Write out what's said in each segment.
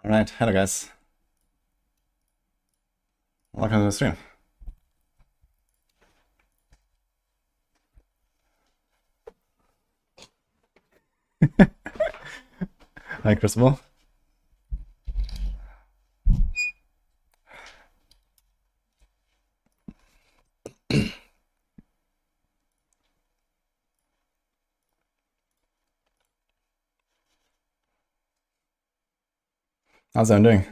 Alright, hello guys. Welcome to the stream. Hi, Crucible. How's everyone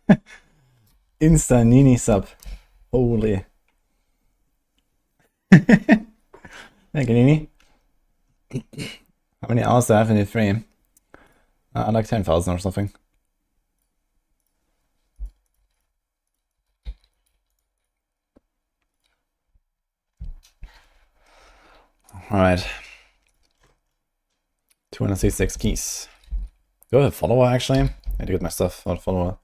doing? Insta Nini sub. Holy. Thank you, Nini. How many hours do I have in the frame? Like 10,000 or something. Alright. 266 keys. Do I have a follower actually? I need to get my stuff out of follower.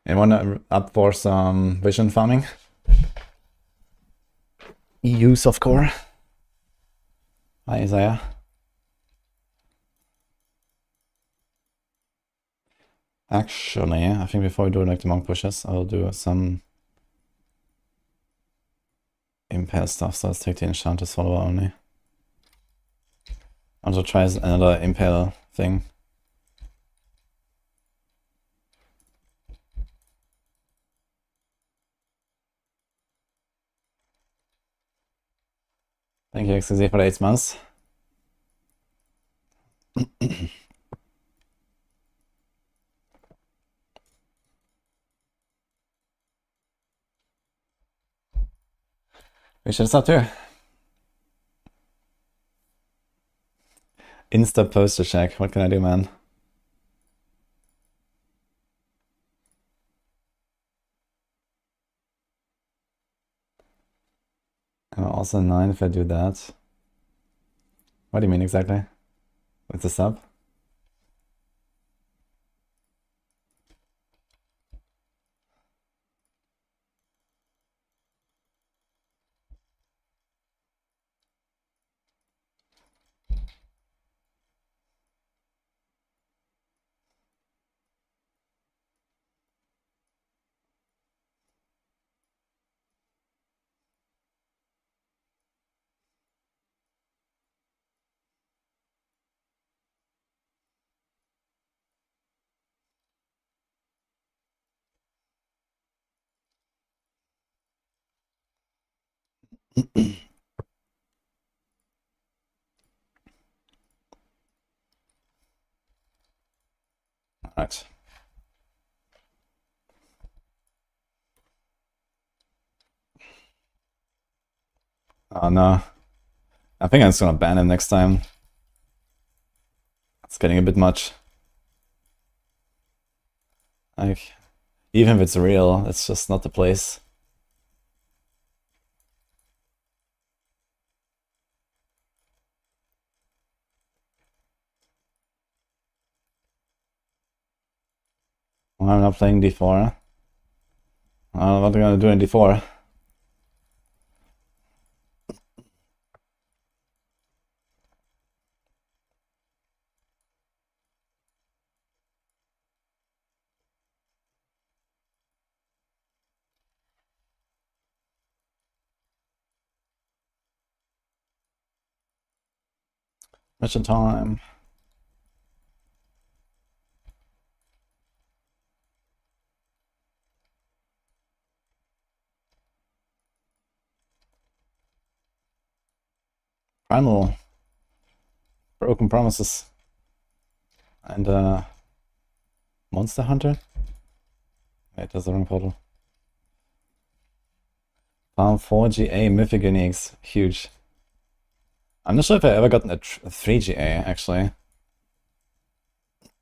Anyone up for some vision farming? EU softcore. Hi, Isaiah. Actually, I think before we do like the monk pushes, I'll do some impale stuff, so let's take the enchantress follower only. I'll also try another impale thing. Thank you, XZ, for the 8 months. We should start too. Insta poster check. What can I do, man? Also 9 if I do that. What do you mean exactly? With the sub? Alright. Oh no. I think I'm just gonna ban him next time. It's getting a bit much. Like, even if it's real, it's just not the place. Well, I'm not playing D4. What are we gonna do in D4? Mission time. Primal. Broken Promises. And Monster Hunter? Wait, that's the wrong portal. Farm 4 GA Mythic Uniques. Huge. I'm not sure if I ever gotten a 3 GA actually.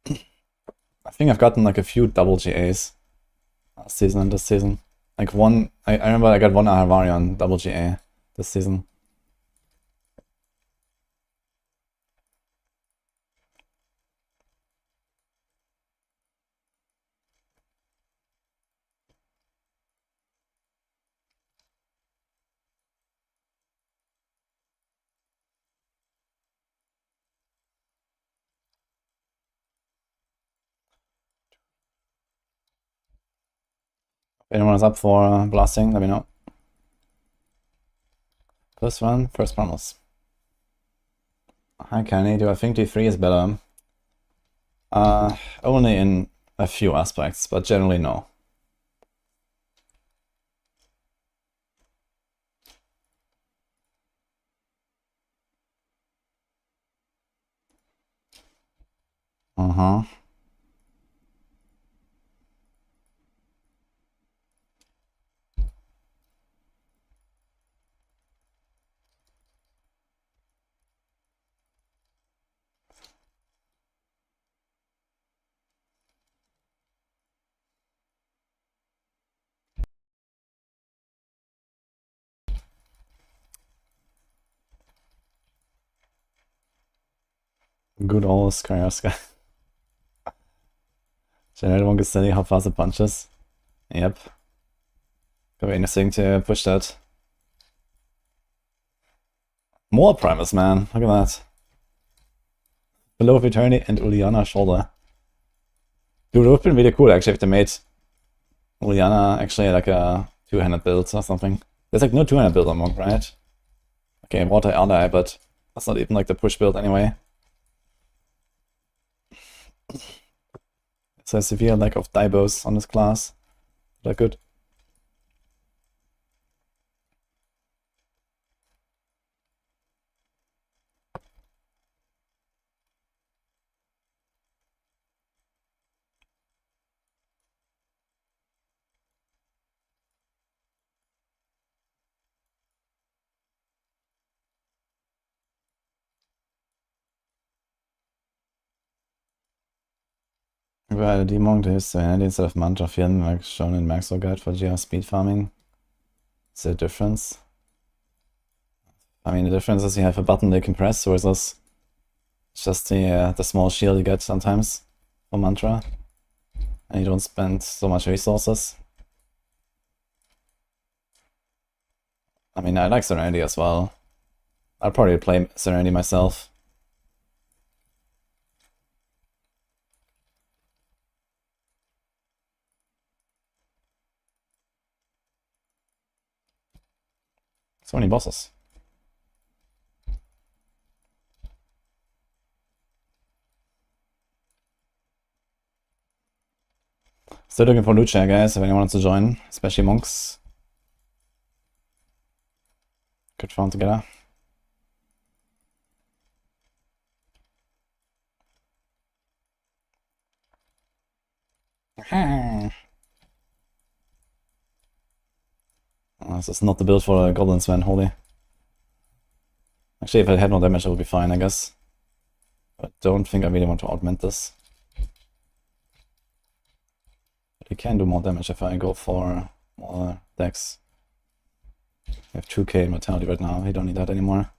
I think I've gotten like a few double GAs last season and this season. Like one, I remember I got one Ahavarion double GA this season. anyone is up for blasting, let me know. First run, first promise. Hi Kenny, do I think D3 is better? Only in a few aspects, but generally no. Good old Skaryaska. Generate one steady, how fast it punches. Yep. Could be interesting to push that. More Primus, man. Look at that. Below of Eternity and Uliana shoulder. Dude, it would have been really cool actually if they made Uliana actually like a two-handed build or something. There's like no two-handed build on Monk, right? Okay, water ally, but that's not even like the push build anyway. It's a severe lack of Diabos on this class. They're good. Überall die Monk, der ist so handy instead of Mantra Firmen, like shown in Maxwell Guide for GR speed farming. Is there a difference? I mean, the difference is you have a button they can press, versus just the small shield you get sometimes for Mantra. And you don't spend so much resources. I mean, I like Serenity as well. I'd probably play Serenity myself. So many bosses. Still looking for loot share, guys, if anyone wants to join, especially monks. Good farm together. Oh, this is not the build for goblins, man, holy. Actually, if I had no damage, it would be fine, I guess. But I don't think I really want to augment this. But you can do more damage if I go for more decks. I have 2k in mortality right now, I don't need that anymore.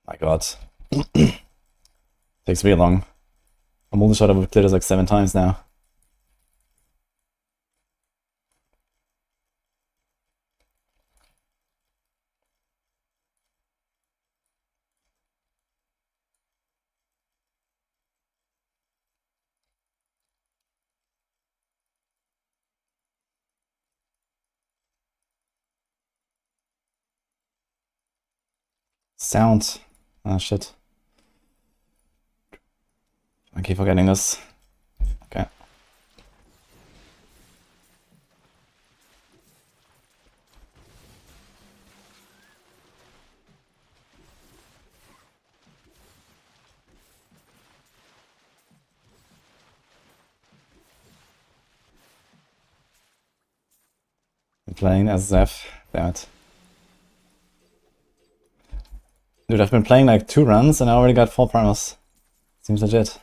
My god. Takes really long. A multi-shot I've cleared this like 7 times now. Sound. Ah, shit. I keep forgetting this. Okay. I'm playing as Zeph. Damn it. Dude, I've been playing like 2 runs and I already got 4 primals. Seems legit.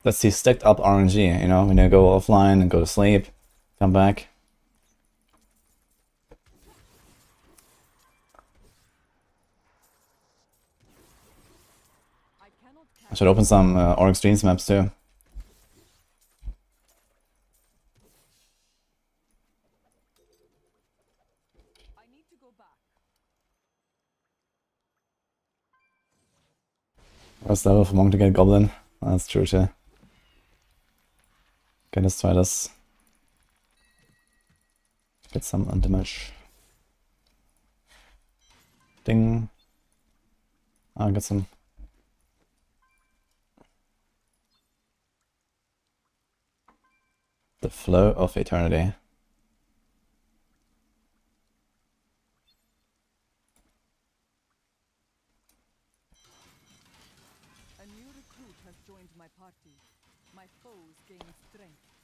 That's the stacked up RNG, you know, when you go offline and go to sleep, come back. I should open some Oryx Dreams maps too. Worst level for Monk to get Goblin. That's true too. Okay, let's try this. Get some undamage. Ding. Ah, get some. The Flow of Eternity.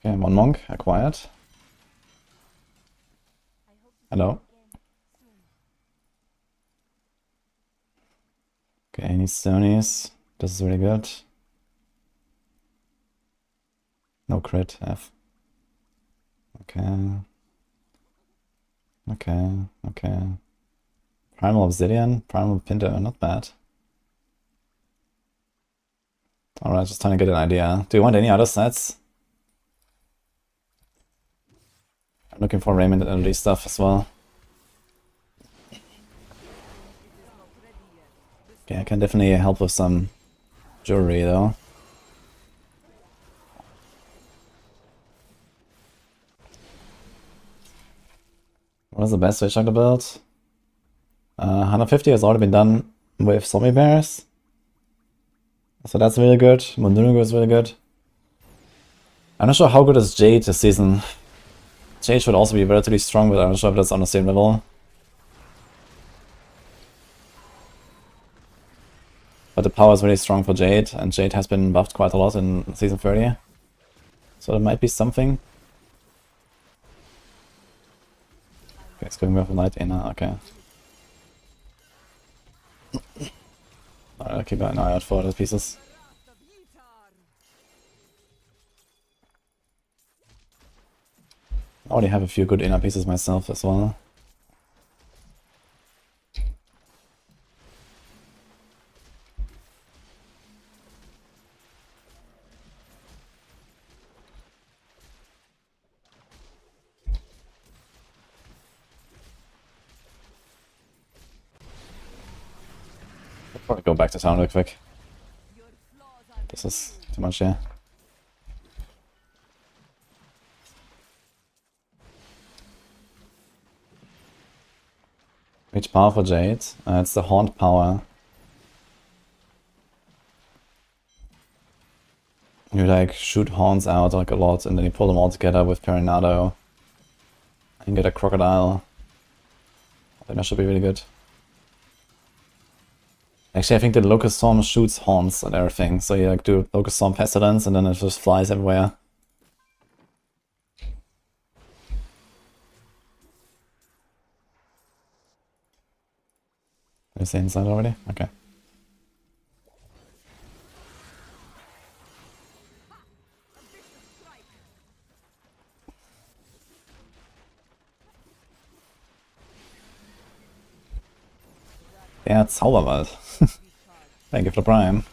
Okay, one monk acquired. Hello. Okay, any Stonies. This is really good. No crit, F. Okay. Okay. Primal Obsidian, Primal Pinto, not bad. Alright, just trying to get an idea. Do you want any other sets? I'm looking for Raymond and early stuff as well. Okay, I can definitely help with some jewelry though. What is the best way to build? 150 has already been done with zombie bears. So that's really good. Mundurugu is really good. I'm not sure how good is Jade this season. Jade should also be relatively strong, but I'm not sure if that's on the same level. But the power is really strong for Jade, and Jade has been buffed quite a lot in season 30. So it might be something. Okay, it's going with a light inner, okay. Alright, I'll keep an eye out for other pieces. I already have a few good inner pieces myself as well. I'll probably go back to town real quick. This is too much here. Which power for Jade? It's the Haunt power. You like shoot haunts out like a lot and then you pull them all together with Perinado. And get a crocodile. I think that should be really good. Actually, I think the Locust Storm shoots haunts and everything. So you like do Locust Storm Pestilence and then it just flies everywhere. Is he inside already? Okay. Der Zauberwald. Thank you for the Prime.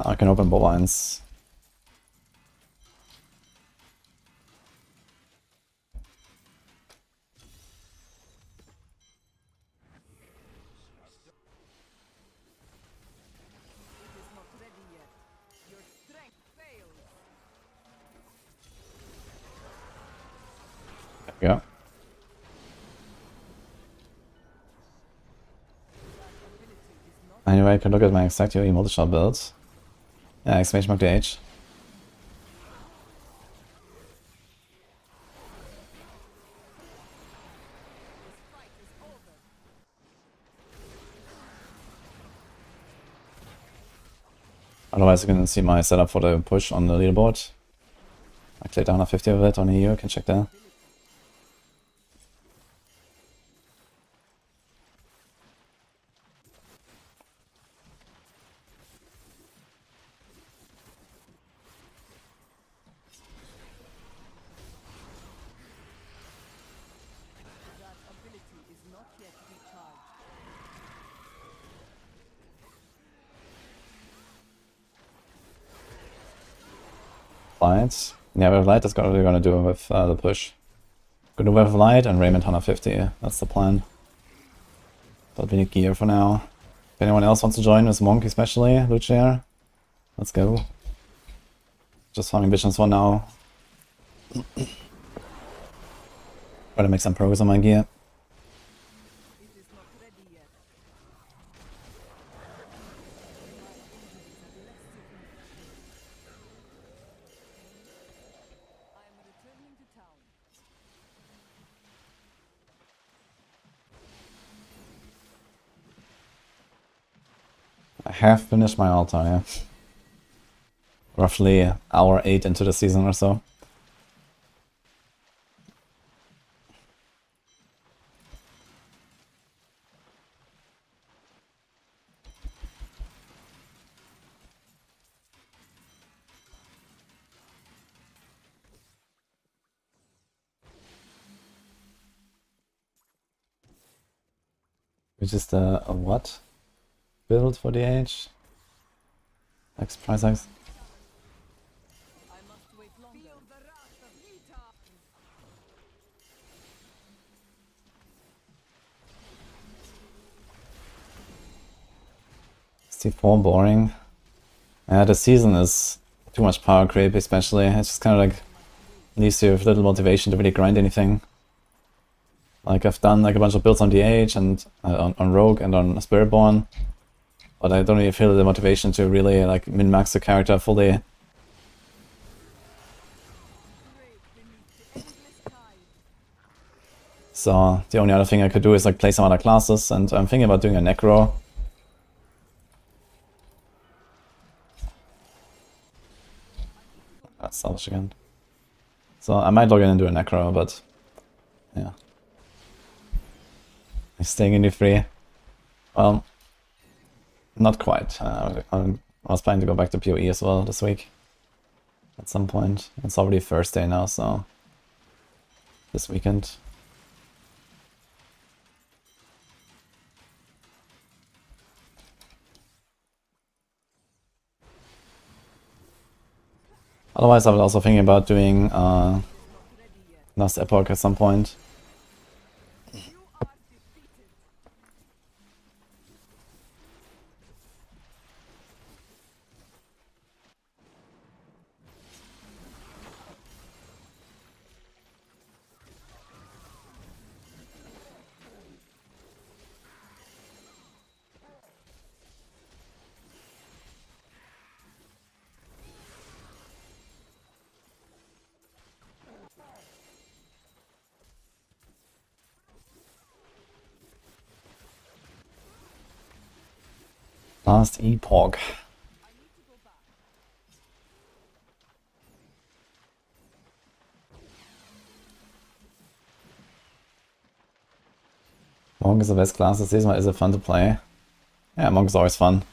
I can open bovines. There we go. Anyway, I can look at my exactly multi-shot build. Yeah, exclamation mark DH. Otherwise, you can see my setup for the push on the leaderboard. I cleared down a 50 of it on EU, you can check that. Light. Yeah, with Light, that's what we're gonna do with the push. Gonna do with Light and Raymond 150. That's the plan. But we need gear for now. If anyone else wants to join with Monk, especially Lucia, let's go. Just farming visions for now. Try to make some progress on my gear. I have finished my altar, yeah. Roughly hour 8 into the season or so. Which is the a what? Build for the age? X price X? C4 boring. Yeah, the season is too much power creep, especially. It's just kind of like leaves you with little motivation to really grind anything. Like I've done like a bunch of builds on DH and on Rogue and on Spiritborn, but I don't really feel the motivation to really like min-max the character fully. So the only other thing I could do is like play some other classes, and I'm thinking about doing a Necro. That's selfish again. So I might log in and do a Necro, but yeah. Staying in D3. Well, not quite. I was planning to go back to PoE as well this week. At some point. It's already Thursday now, so this weekend. Otherwise, I was also thinking about doing Last Epoch at some point. Last Epoch. Monk is the best class this season. Is it fun to play? Yeah, Monk is always fun.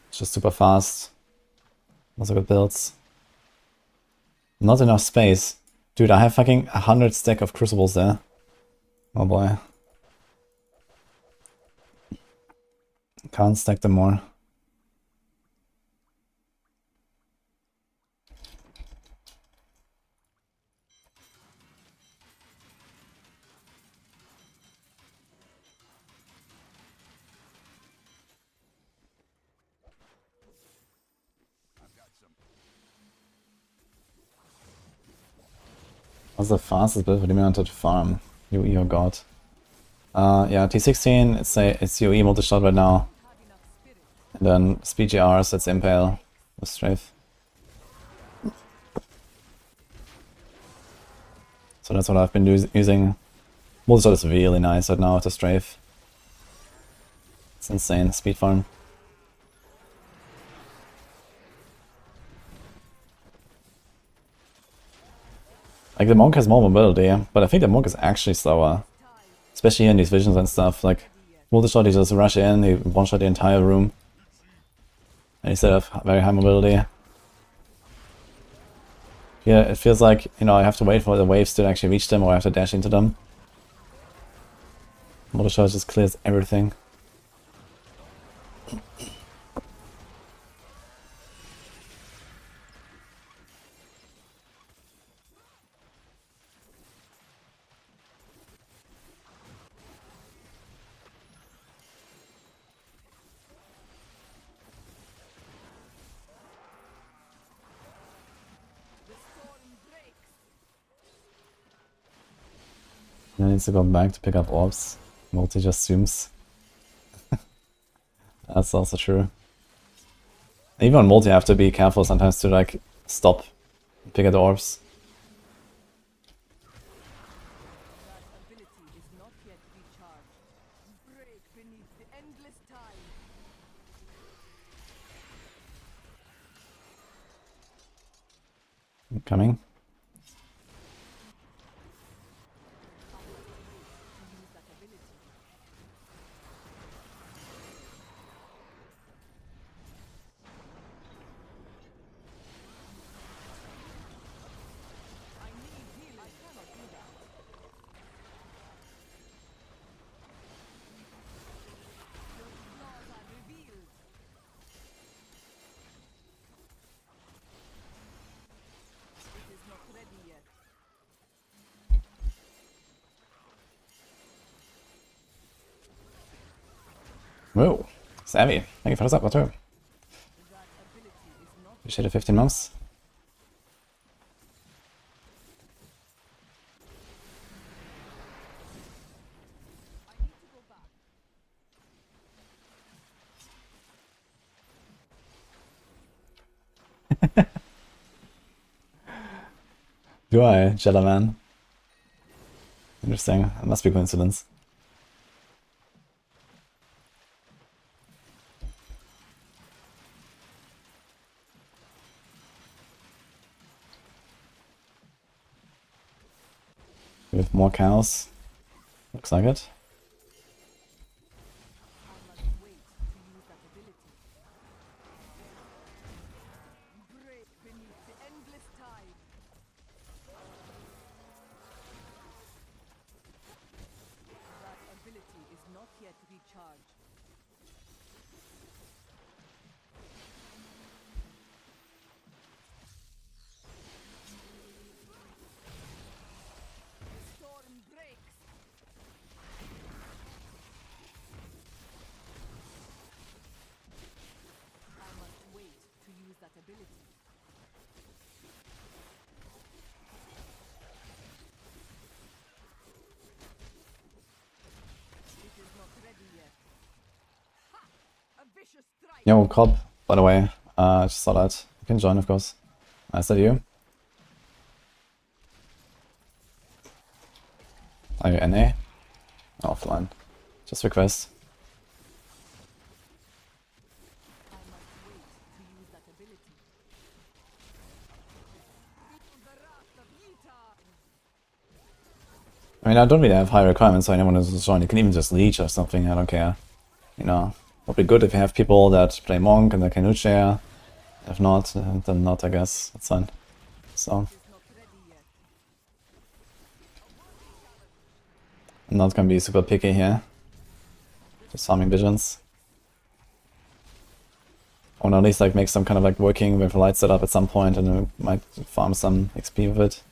It's just super fast. Also good builds. Not enough space. Dude, I have fucking 100 stack of crucibles there. Oh boy. Can't stack them more. What's the fastest build for the mounted farm? UE or God? Yeah, T16, it's UE multi-shot right now. And then speed GRs, it's Impale with Strafe. So that's what I've been using. Multi-shot is really nice right now with the Strafe. It's insane, speed farm. Like the Monk has more mobility, but I think the Monk is actually slower. Especially in these visions and stuff. Like, multi-shot, he just rush in, he one-shot the entire room. And instead of very high mobility. Yeah, it feels like, you know, I have to wait for the waves to actually reach them, or I have to dash into them. Multi-shot just clears everything. He needs to go back to pick up orbs. Multi just zooms. That's also true. Even on multi, you have to be careful sometimes to like stop, pick at the orbs. I'm coming. Whoa, savvy. Thank you for the sub, Water. Appreciate the 15 months. Do I, Jellaman? Interesting. It must be coincidence. We have more cows. Looks like it. Yo, Cobb, by the way, I just saw that. You can join, of course. Nice of you. Are you NA? Offline. Just request. I mean, I don't really have high requirements, so anyone who's join, you can even just leech or something, I don't care. You know, would be good if you have people that play Monk and they can loot share. If not, then not, I guess. That's fine. So. I'm not gonna be super picky here. Just farming visions. Or at least like make some kind of like working with a light setup at some point and we might farm some XP with it.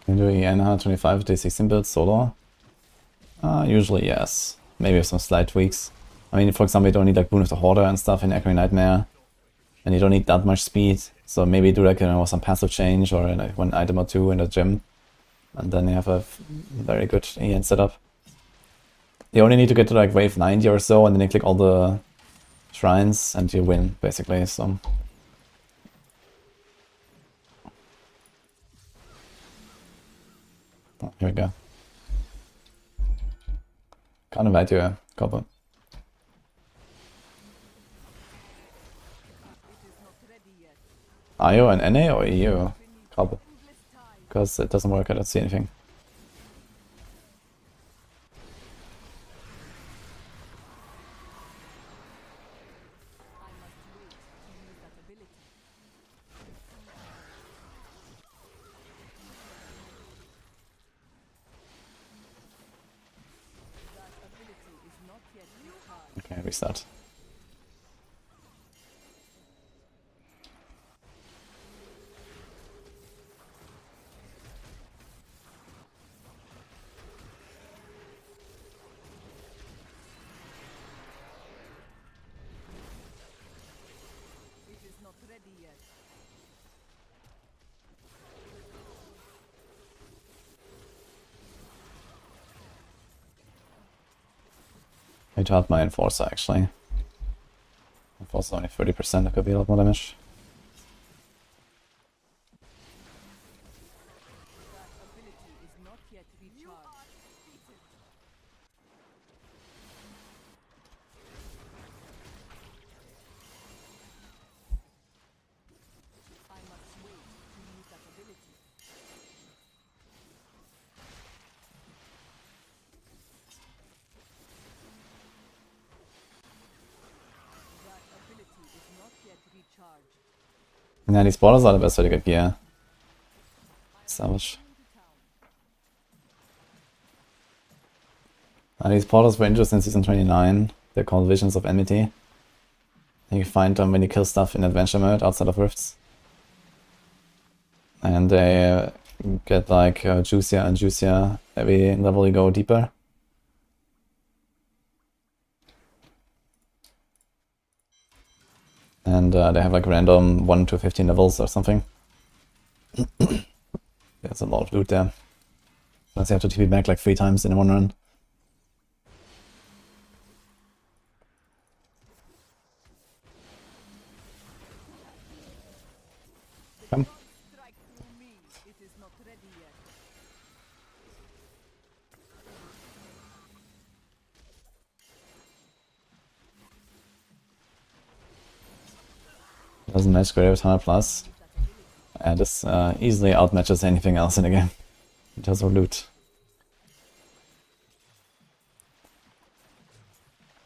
Can you do EN 125 D16 build solo? Usually yes. Maybe with some slight tweaks. I mean, for example, you don't need like Boon of the Hoarder and stuff in Echoing Nightmare. And you don't need that much speed. So maybe do like, you know, some passive change or like one item or two in the gym. And then you have a very good EN setup. You only need to get to like wave 90 or so and then you click all the shrines and you win, basically, so... Oh, here we go. Can't invite you, Copper. Are you an NA or EU, Copper? Because it doesn't work, I don't see anything. Okay, restart. I taught my Enforcer actually. Enforcer only 30%, that could be a lot more damage. Yeah, these borders are the best way to get gear. Savage. These portals were introduced in Season 29. They're called Visions of Enmity. You can find them when you kill stuff in Adventure mode outside of Rifts. And they get like juicier and juicier every level you go deeper. And they have like random 1 to 15 levels or something. There's a lot of loot there. Plus you have to TP back like 3 times in one run. Come. Doesn't match great with 100 plus. And this easily outmatches anything else in the game in terms of loot.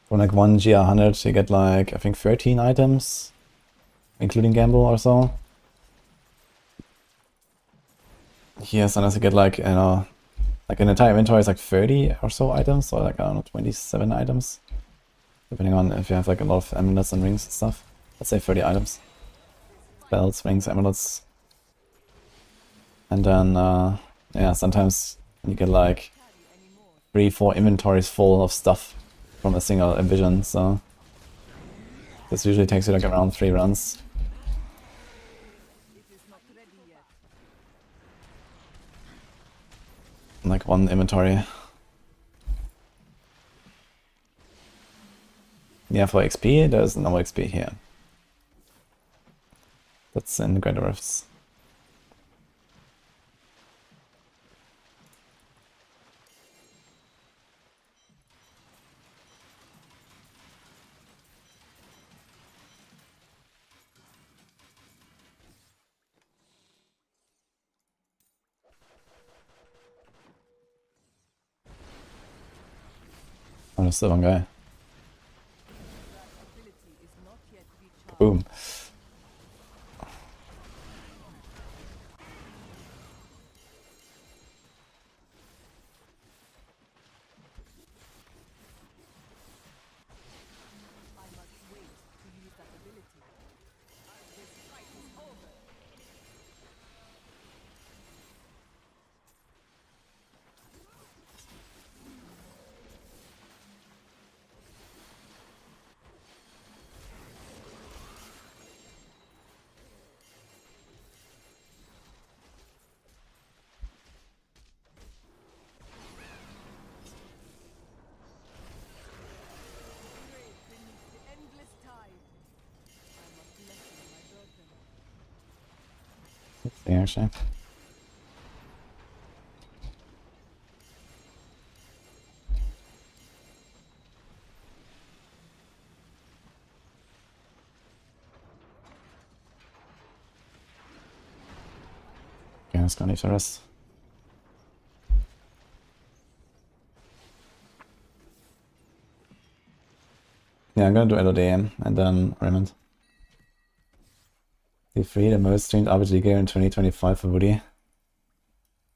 For like one GR100 you get like I think 13 items, including gamble or so. Here sometimes you get like, you know, like an entire inventory is like 30 or so items, or like I don't know, 27 items. Depending on if you have like a lot of amulets and rings and stuff. Let's say 30 items. Belts, rings, amulets. And then, yeah, sometimes you get like 3-4 inventories full of stuff from a single vision, so this usually takes you like around 3 runs. Like one inventory. Yeah, for XP, there's no XP here. That's in the Greater Rifts. Oh, there's still one guy. Boom. Yeah, actually. Okay, let's go need to rest. Yeah, I'm gonna do LODM and then Raymond. D3, the most streamed RPG game in 2025 for Woody.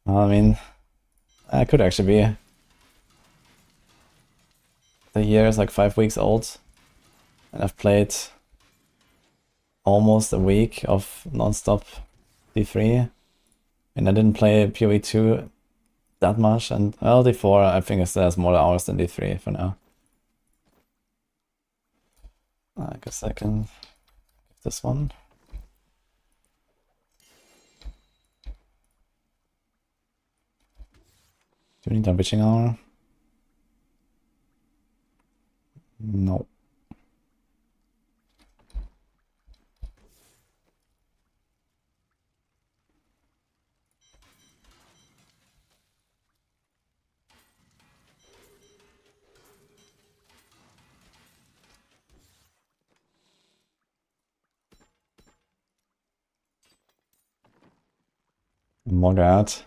I mean, I could actually be. The year is like 5 weeks old. And I've played almost a week of non-stop D3. And I didn't play PoE2 that much, and well, D4 I think it still has more hours than D3 for now. I guess I can give this one. Do we need a witching hour? No. Log out.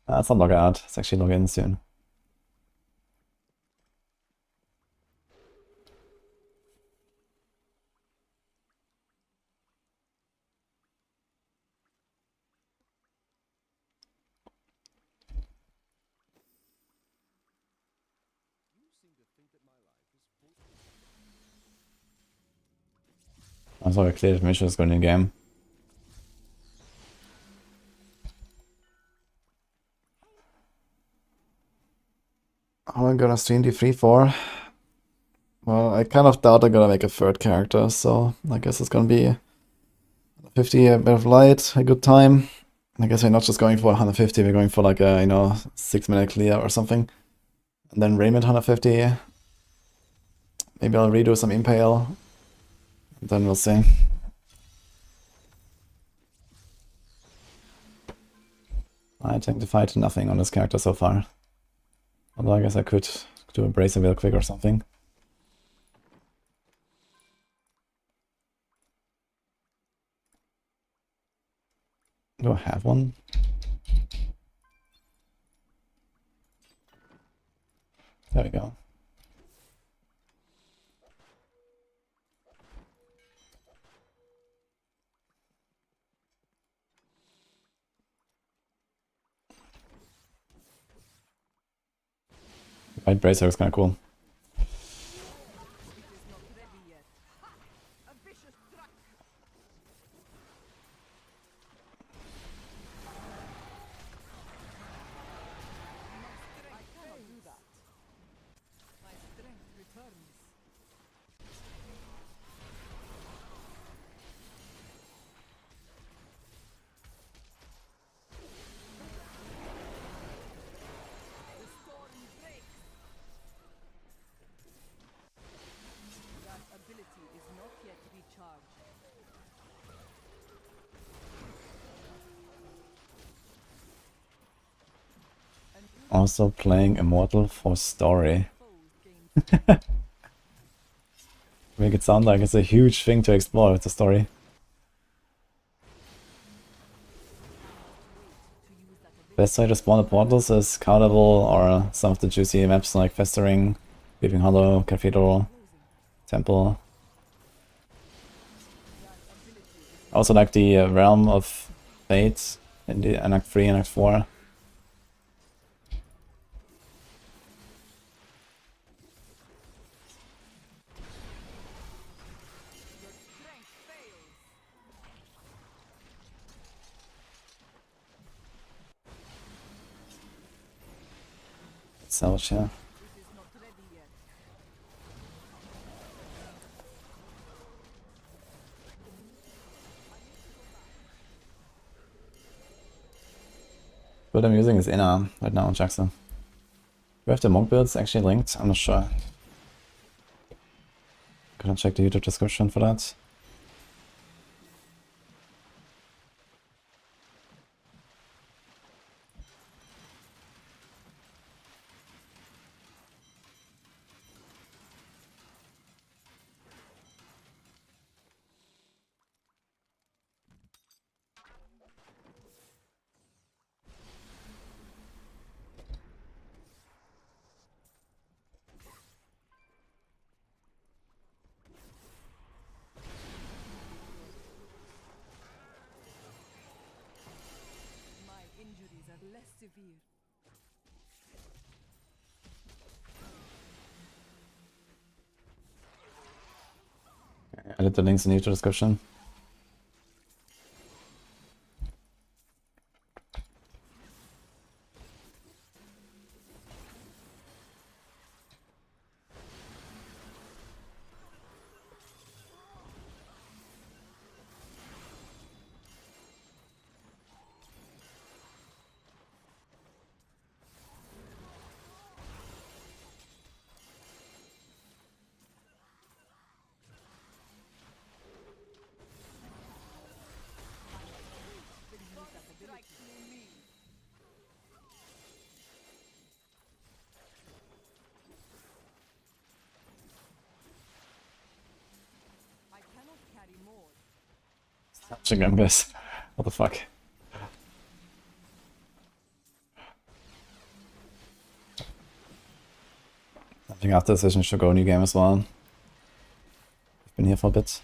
It's not log out, it's actually log in soon. I saw a clear mission is going in game. How am I gonna stream D3 for? Well, I kind of doubt I'm gonna make a third character, so I guess it's gonna be 50, a bit of light, a good time. I guess we're not just going for 150, we're going for like a, 6-minute clear or something. And then Raymond 150. Maybe I'll redo some Impale. And then we'll see. I tend to fight nothing on this character so far. Although I guess I could do a Bracer real quick or something. Do I have one? There we go. White Bracer is kind of cool. Also playing Immortal for story. Make it sound like it's a huge thing to explore with the story. Best way to spawn the portals is Carnival or some of the juicy maps like Festering, Weeping Hollow, Cathedral, Temple. I also like the Realm of Fate in the Act 3 and Act 4. Salvage, yeah. What I'm using is Inna right now on Jackson. Do we have the monk builds actually linked? I'm not sure. Gonna check the YouTube description for that. Added the links in the YouTube description. Touching this. What the fuck? I think after this session should go new game as well. I've been here for a bit.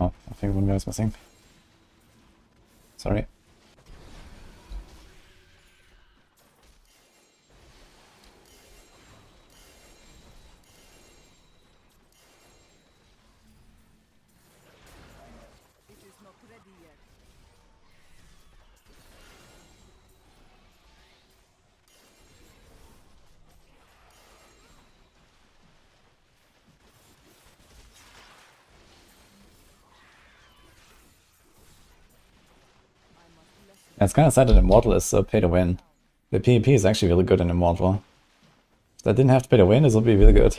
Oh, I think one guy is missing. Sorry. Yeah, it's kind of sad that Immortal is pay to win. The PvP is actually really good in Immortal. If I didn't have to pay to win, this would be really good.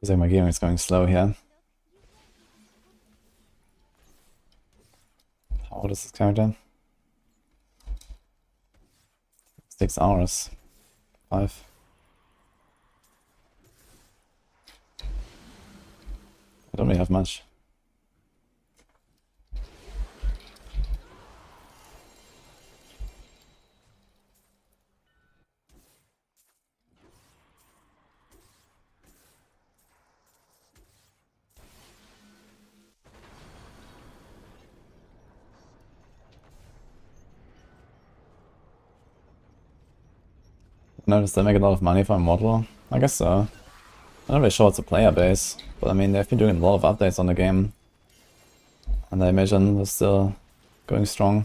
Looks like my game is going slow here. How old is this character? 6 hours. 5. I don't really have much. Notice they make a lot of money for Immortal? I guess so. I'm not really sure it's a player base, but I mean they've been doing a lot of updates on the game. And I imagine they're still going strong.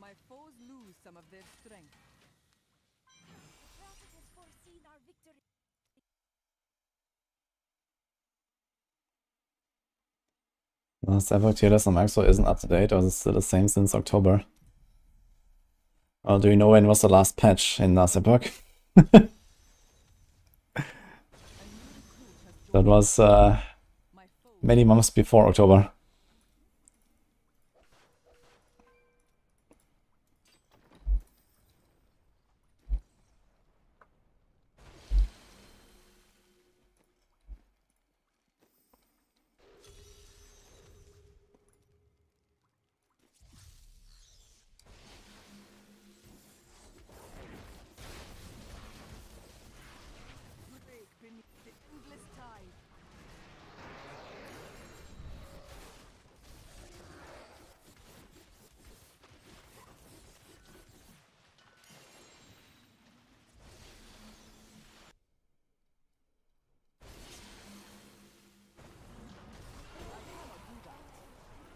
My foes lose some of their strength. The prophet has foreseen our victory. Last ever tier list on Maxwell isn't up to date, or is it still the same since October? Well, do you know when was the last patch in last epoch? That was many months before October.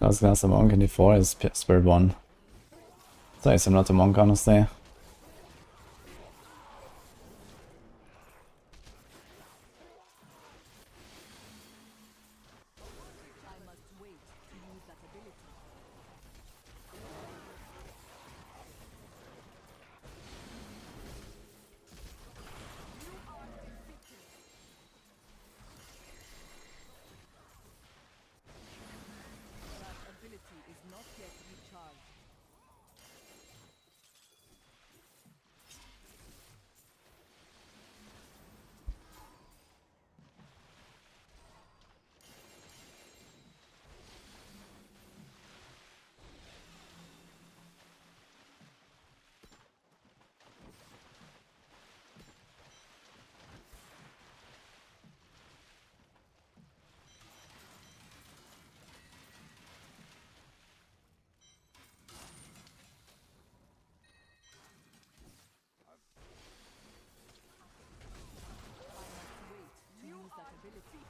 I was gonna say Monk and D4 is Spirit 1. So I similar to Monk, honestly. I must wait to use that ability. That ability is not yet recharged. To use that ability.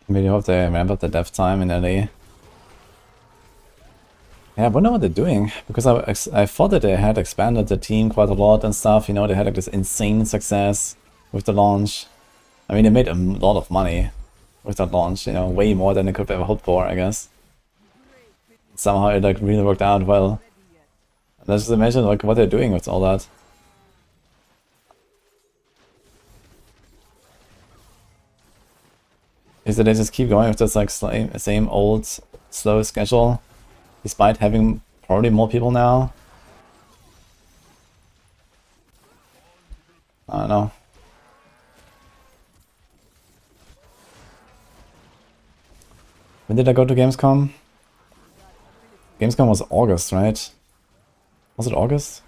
I really hope they ramp up the dev time in LA. Yeah, I wonder what they're doing, because I thought that they had expanded the team quite a lot and stuff, you know, they had like this insane success with the launch. I mean, they made a lot of money with that launch, you know, way more than they could have ever hoped for, I guess. Somehow it like really worked out well. Let's just imagine like what they're doing with all that. Is that they just keep going with this like same old slow schedule, despite having probably more people now. I don't know. When did I go to Gamescom? Gamescom was August, right? Was it August?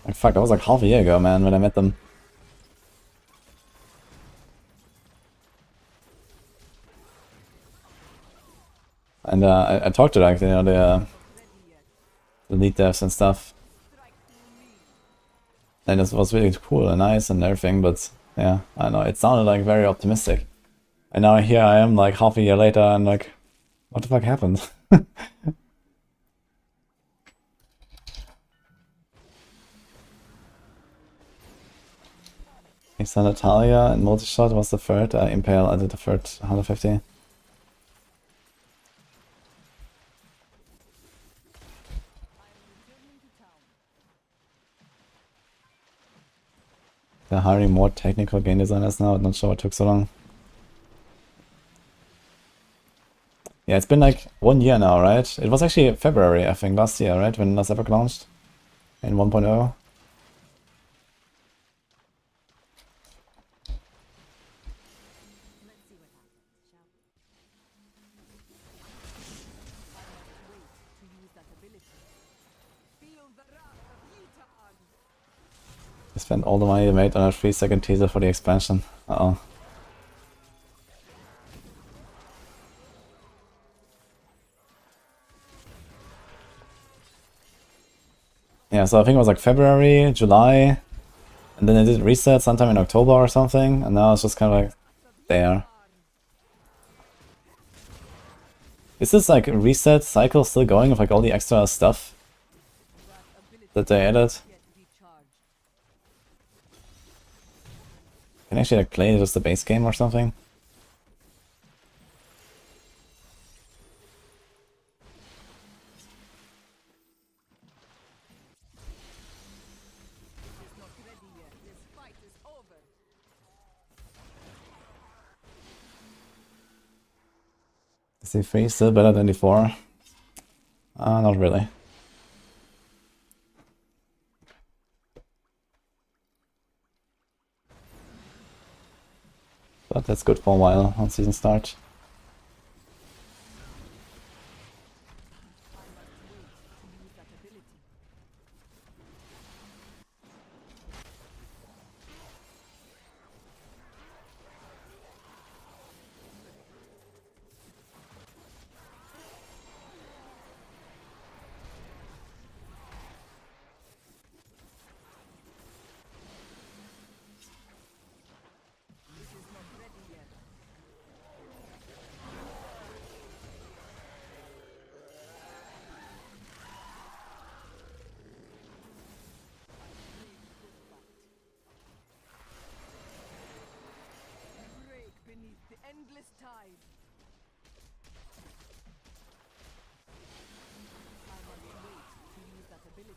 Like fuck, that was like half a year ago, man, when I met them. And I talked to like, you know, the lead devs and stuff. And it was really cool and nice and everything, but yeah, I don't know, it sounded like very optimistic. And now here I am like half a year later and like, what the fuck happened? Exile Natalia and Multishot was the third. Impale, I did the third 150. They're hiring more technical game designers now. I'm not sure what took so long. Yeah, it's been like 1 year now, right? It was actually February, I think, last year, right? When Last Epoch launched in 1.0. Let's see what happens, shall we? I must wait to use that ability. Feel the wrath of Utah. I spent all the money I made on a 3-second teaser for the expansion. Uh-oh. Yeah, so I think it was like February, July, and then it did reset sometime in October or something, and now it's just kind of like there. Is this like reset cycle still going with like all the extra stuff that they added? Can I actually like play just the base game or something? Is D3 still better than D4? Not really. But that's good for a while on season start. endless tide. I must wait to use that ability.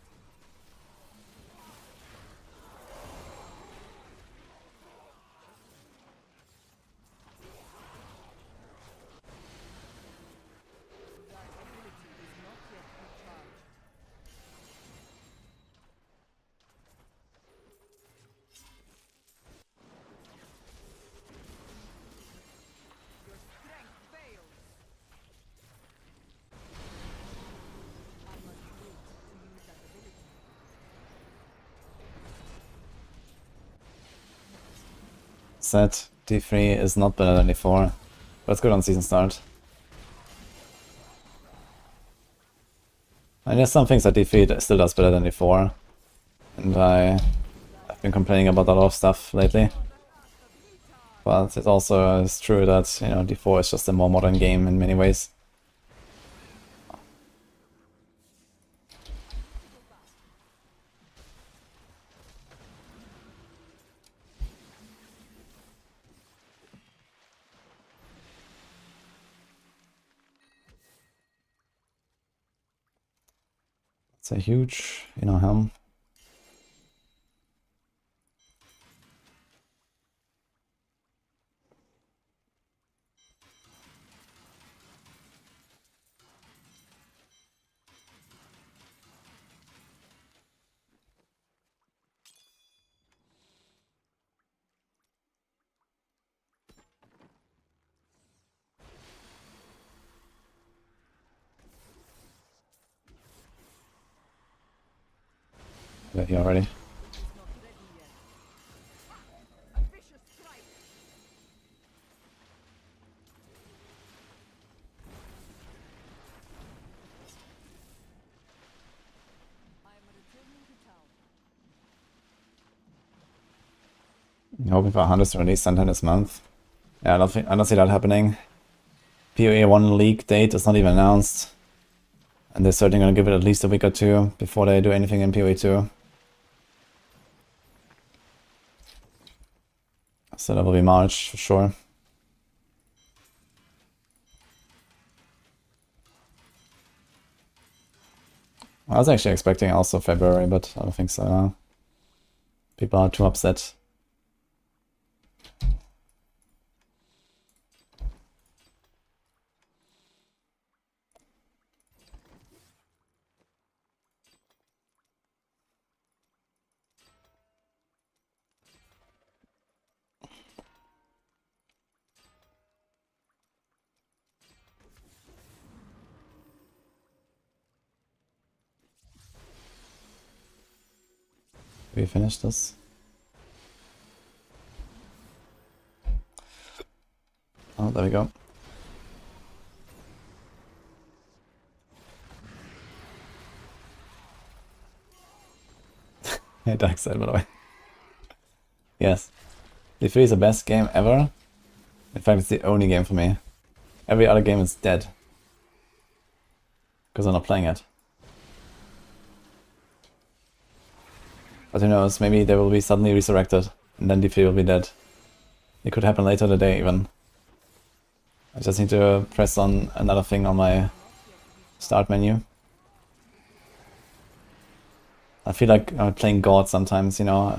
That ability is not yet recharged. Your strength fails. I must wait to use that ability. Set D3 is not better than D4, but it's good on season start. And there's some things that D3 still does better than D4, and I've been complaining about a lot of stuff lately. But it also is true that, you know, D4 is just a more modern game in many ways. It's a huge, you know, helm. We're here already. Is not ready yet. A vicious strike. I am returning to town. I'm hoping for 100 to release sometime this month. Yeah, I don't see that happening. PoE 1 leak date is not even announced. And they're certainly going to give it at least a week or two before they do anything in PoE 2. So that will be March for sure. I was actually expecting also February, but I don't think so now. People are too upset. Did we finish this? Oh, there we go. Hey, Dark Side, by the way. Yes. D3 is the best game ever. In fact, it's the only game for me. Every other game is dead. Because I'm not playing it. But who knows, maybe they will be suddenly resurrected, and then D3 will be dead. It could happen later today even. I just need to press on another thing on my start menu. I feel like I'm playing God sometimes, you know.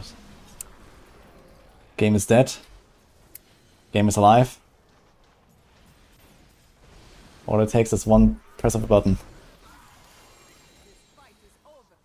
Game is dead. Game is alive. All it takes is one press of a button. This fight is over.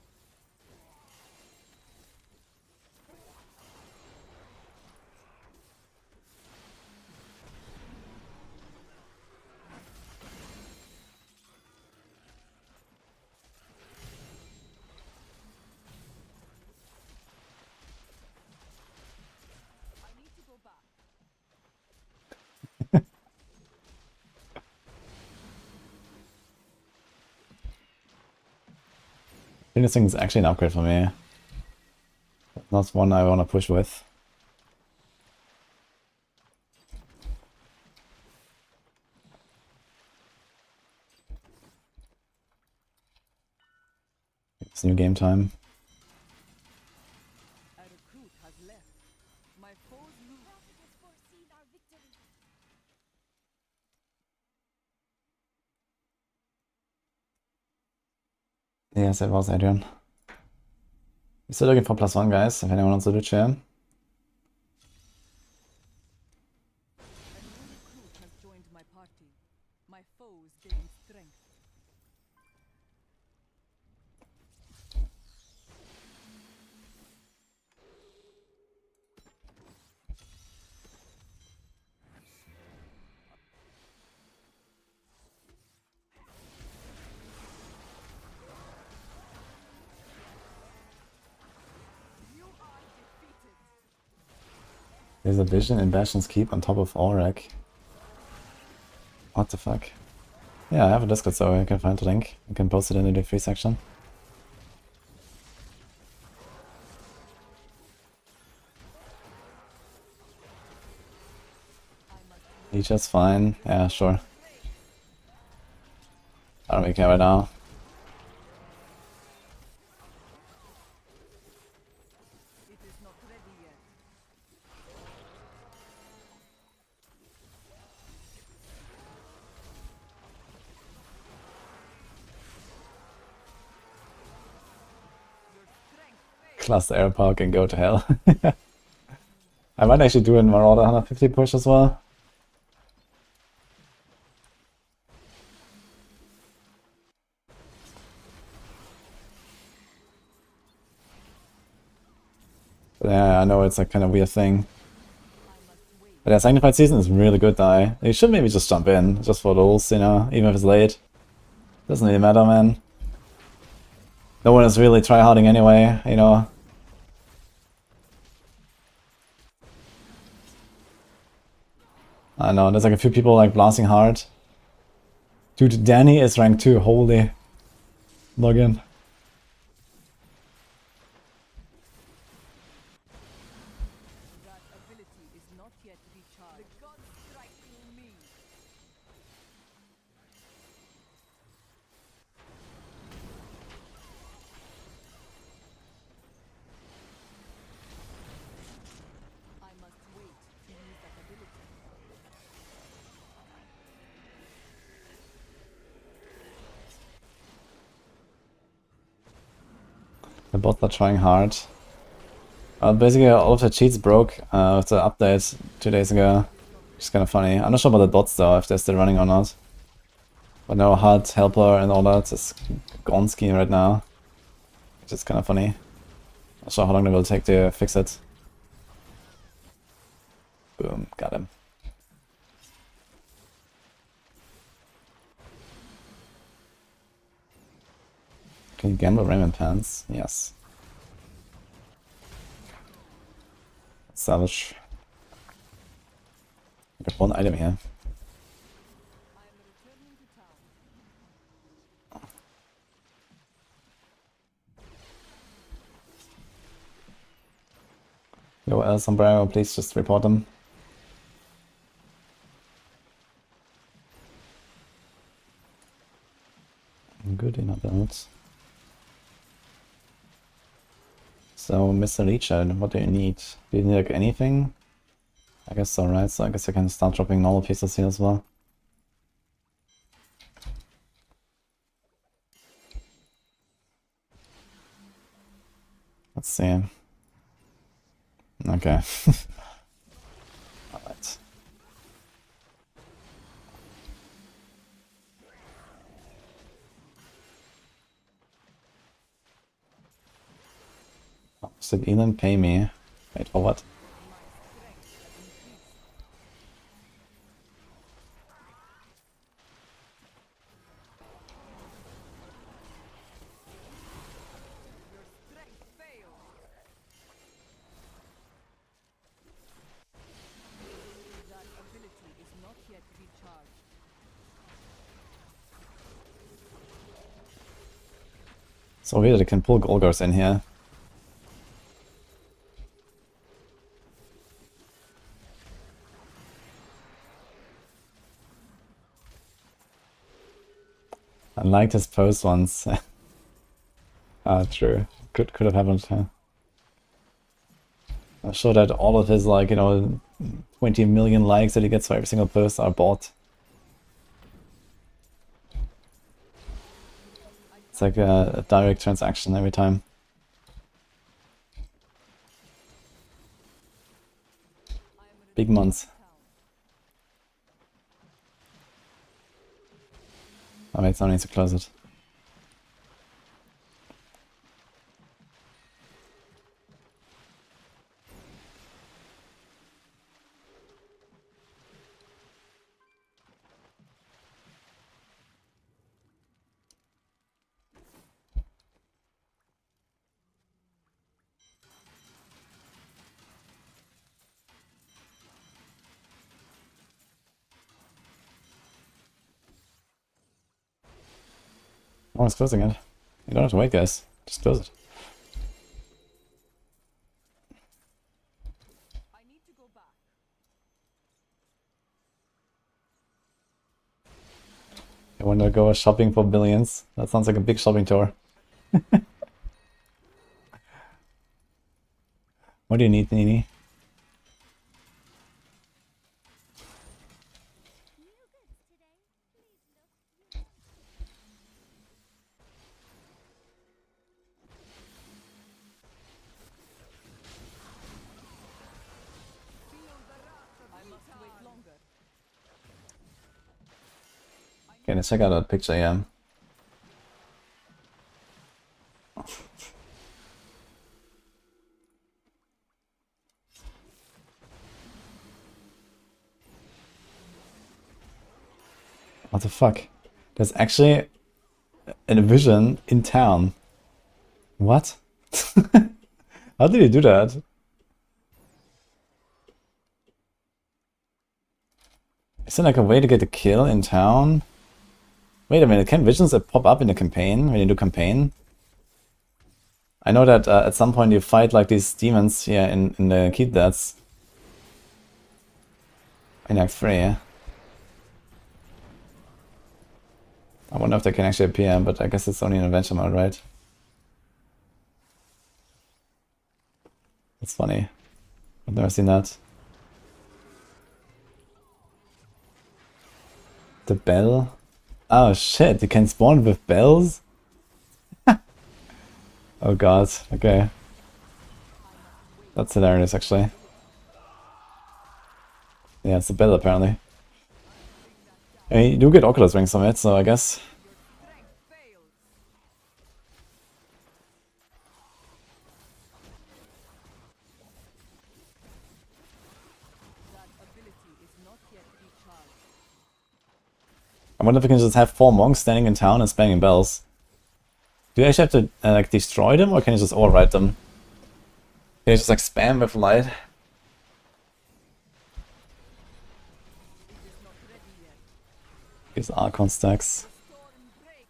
I need to go back. I think this thing is actually an upgrade for me. Not one I want to push with. It's new game time. A recruit has left. My foes lose. Prophet has foreseen our victory. Yes, it was Adrian. We're still looking for +1, guys, if anyone wants to do chair. A new recruit has joined my party. My foes gain strength. You are defeated. There's a vision in Bastion's Keep on top of Aurek. What the fuck? Yeah, I have a Discord, so you can find the link. You can post it in the free section. Leecher's fine. Yeah, sure. I don't really care right now. It is not ready yet. Your strength fails. Cluster air park and go to hell. I might actually do a Marauder 150 push as well. But yeah, I know it's a kind of weird thing. But yeah, Sanctified Season is really good die. You should maybe just jump in, just for those, you know, even if it's late. Doesn't really matter, man. No one is really tryharding anyway, you know. I know, there's like a few people like blasting hard. Dude, Danny is rank 2, holy. Login. That ability is not yet recharged. The gods strike through me. I must wait to use that ability. The bots are trying hard. Basically, all of the cheats broke with the update 2 days ago. Which is kind of funny. I'm not sure about the bots though, if they're still running or not. But no HUD, helper, and all that is gone skiing right now. Which is kind of funny. Not sure how long it will take to fix it. Boom, got him. Can you gamble Raymond Pants? Yes. Savage. I got one item here. I am returning to town. Yo, El Sombrero, please just report them. Good enough build. So, Mr. Leecher, what do you need? Do you need like anything? I guess so, right? So I guess I can start dropping normal pieces here as well. Let's see. Okay. Alright. Oh, should Elon pay me? Wait, for what? Your strength fails. That ability is not yet recharged. So weird, I can pull Golgars in here. I liked his post once. Ah, true. Could have happened, huh? I'm sure that all of his, like, you know, 20 million likes that he gets for every single post are bought. It's like a direct transaction every time. Big months. Oh wait, someone needs to close it. No one's closing it. You don't have to wait, guys. Just close it. I need to go back. I want to go shopping for billions. That sounds like a big shopping tour. What do you need, Nini? New goods today. Please look. Feel the wrath of I must wait longer. Okay, let's check out that picture, yeah. What the fuck? There's actually a vision in town. What? How did he do that? Is there like a way to get a kill in town? Wait a minute, can visions that pop up in the campaign when you do campaign? I know that at some point you fight like these demons here in the Keep Deaths. In Act 3, yeah. I wonder if they can actually appear, but I guess it's only an adventure mode, right? That's funny. I've never seen that. The bell? Oh shit, you can spawn with bells? Oh god, okay. That's hilarious actually. Yeah, it's a bell apparently. I mean, you do get Oculus rings from it, so I guess. Strength fails. That ability is not yet recharged. I wonder if we can just have 4 monks standing in town and spamming bells. Do you actually have to like destroy them, or can you just override them? Can you just like spam with light? It is not ready yet. These Archon stacks. The storm breaks.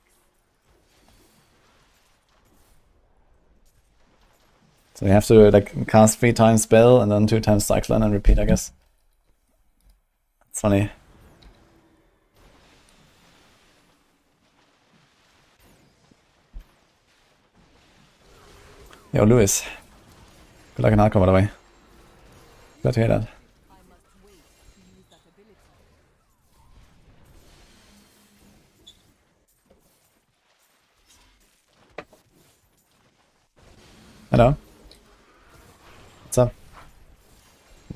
So you have to like cast 3 times spell and then 2 times cyclone and repeat, I guess. It's funny. Yo, Lewis. Good luck in hardcore, by the way. Glad to hear that. I must wait to use that ability. Hello. What's up?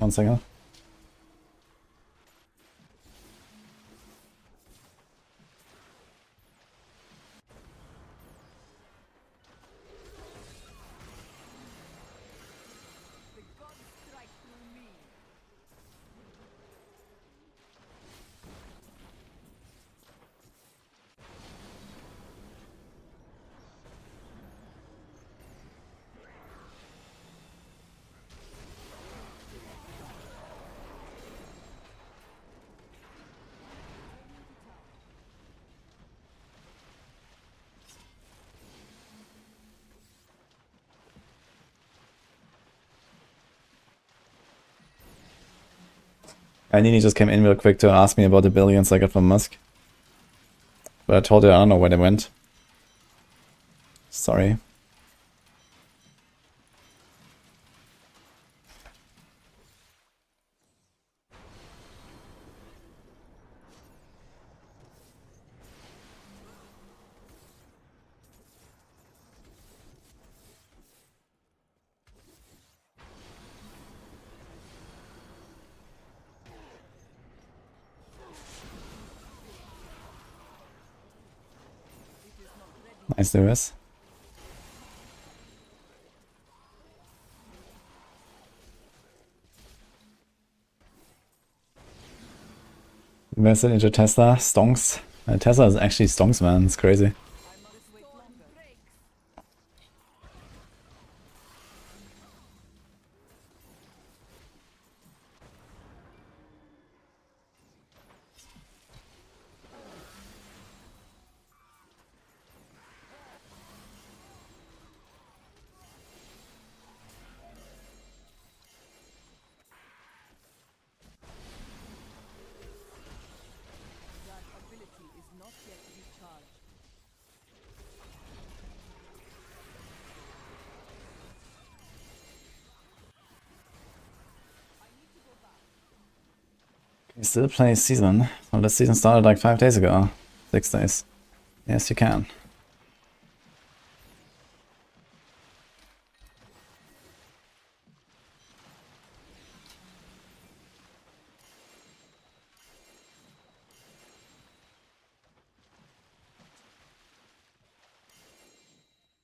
1 second. The gods strike through me. Nini just came in real quick to ask me about the billions I got from Musk. But I told her I don't know where they went. Sorry. Nice Lewis. Invested into Tesla, Stonks. Tesla is actually Stonks, man. It's crazy. You still play season? Well, this season started like 5 days ago. 6 days. Yes, you can.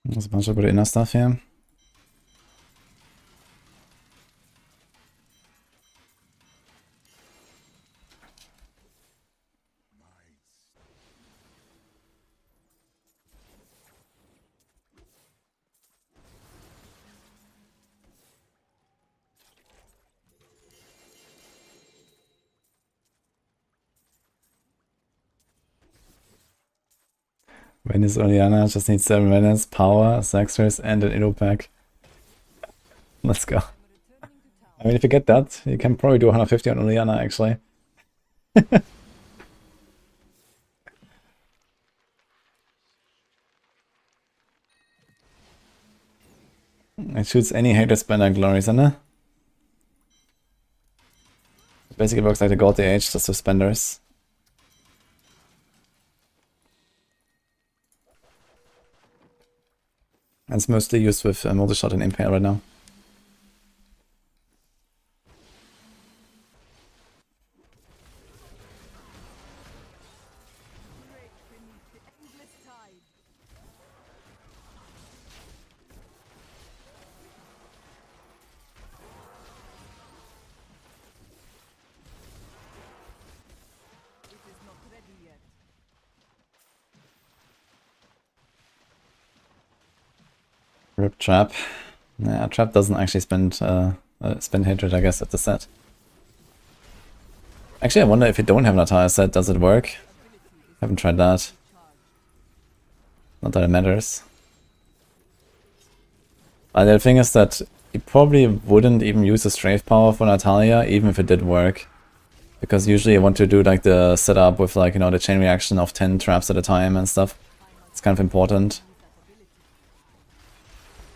There's a bunch of good inner stuff here. Venus Oleana just needs 7 minutes, power, Saxers, and an Ido pack. Let's go. I mean, if you get that, you can probably do 150 on Oleana, actually. It shoots any hater spender glories, isn't it? It basically works like the gold DH, just with spenders. And it's mostly used with multi-shot and impale right now. Rip Trap. Yeah, Trap doesn't actually spend hatred, I guess, at the set. Actually, I wonder if you don't have an attire set, does it work? Haven't tried that. Not that it matters. But the thing is that you probably wouldn't even use a strafe power for Natalia, even if it did work. Because usually you want to do like the setup with like, you know, the chain reaction of 10 traps at a time and stuff. It's kind of important.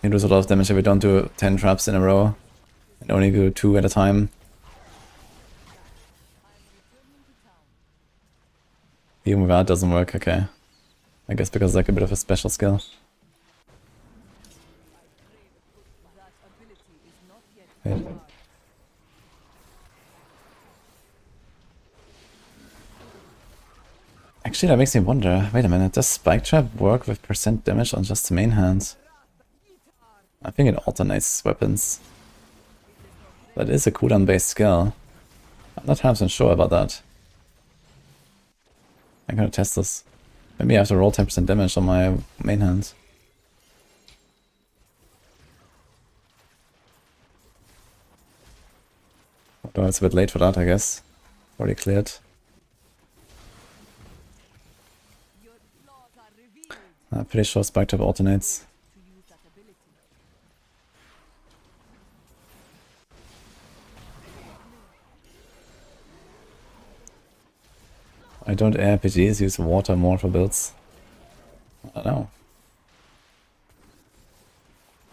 You lose a lot of damage if you don't do 10 traps in a row. And only do 2 at a time. Even with that doesn't work, okay. I guess because it's like a bit of a special skill. Wait. Actually, that makes me wonder, wait a minute, does Spike Trap work with percent damage on just the main hands? I think it alternates weapons. That is a cooldown based skill. I'm not 100% sure about that. I'm gonna test this. Maybe I have to roll 10% damage on my main hands. Although it's a bit late for that, I guess. Already cleared. I'm pretty sure Spike Trap alternates. I don't RPGs use water more for builds. I don't know.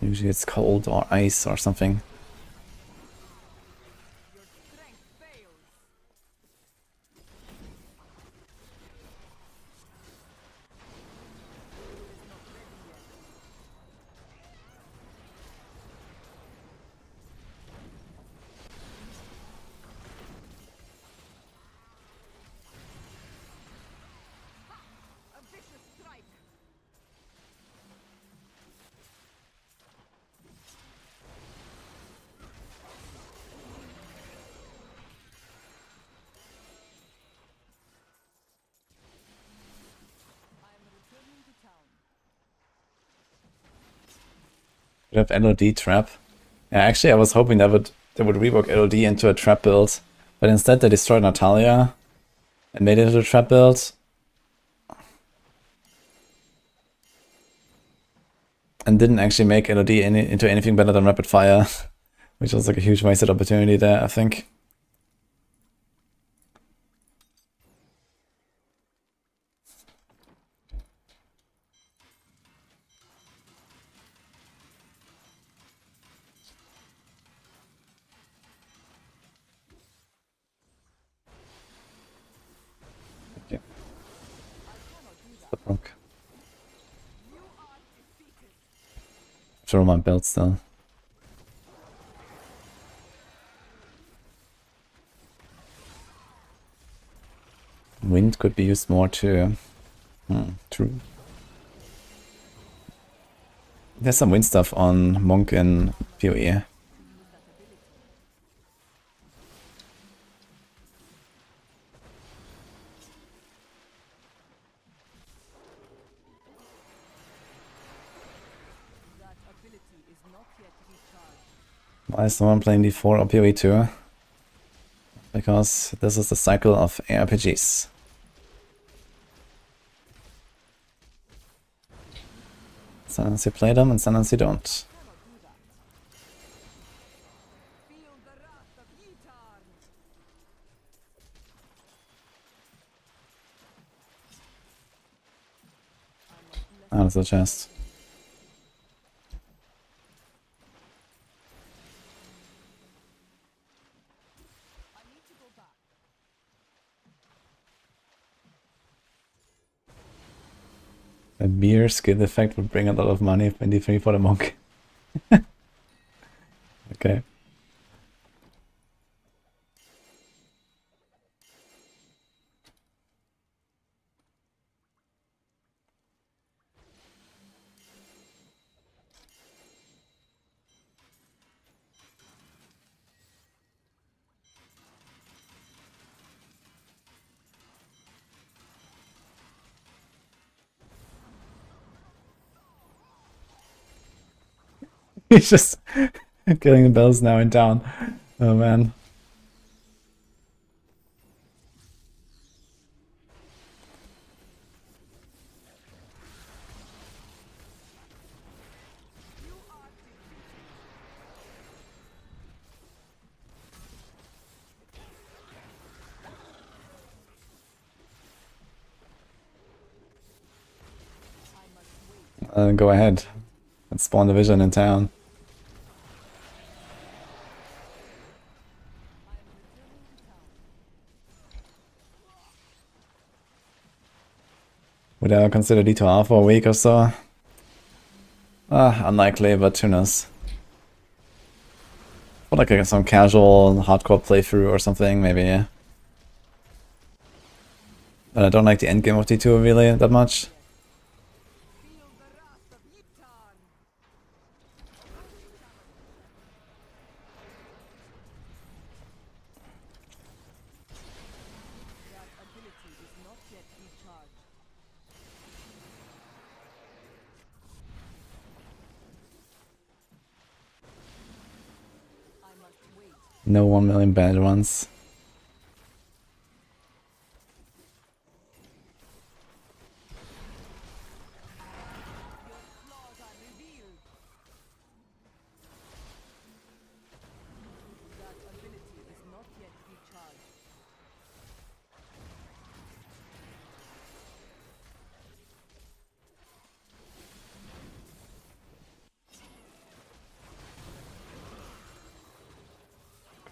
Usually it's cold or ice or something. We have LOD trap. Yeah, actually I was hoping they would rework LOD into a trap build, but instead they destroyed Natalia and made it into a trap build. And didn't actually make LOD into anything better than rapid fire, which was like a huge wasted opportunity there, I think. Okay. The proc. Throw my belt still. Wind could be used more too. True. There's some wind stuff on Monk in PoE. Why is someone playing D4 or PoE 2? Because this is the cycle of ARPGs. Sometimes you play them and sometimes you don't. Ah, that's a chest. A beer skill effect would bring a lot of money, 23 for the monk. Okay. He's just killing the bells now in town. Oh man. Go ahead. Let's spawn the vision in town. Would I consider D2R for a week or so? Unlikely, but who knows. For like some casual hardcore playthrough or something, maybe, yeah. But I don't like the endgame of D2 really that much. No 1 million bad ones.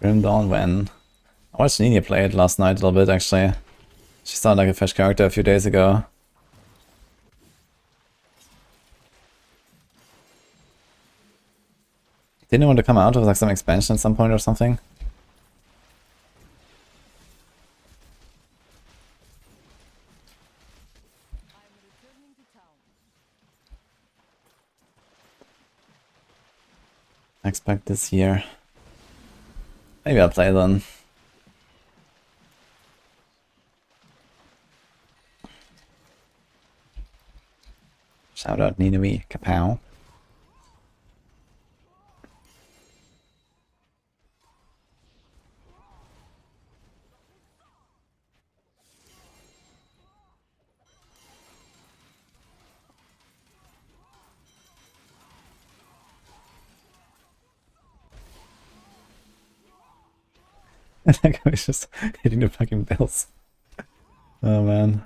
Grim Dawn when? I watched Nini play it last night a little bit actually. She sounded like a fresh character a few days ago. Didn't you want to come out with like some expansion at some point or something? I expect this year. Maybe I'll play then. Shout out Ninoi, kapow. And that guy was just hitting the fucking bells. Oh man.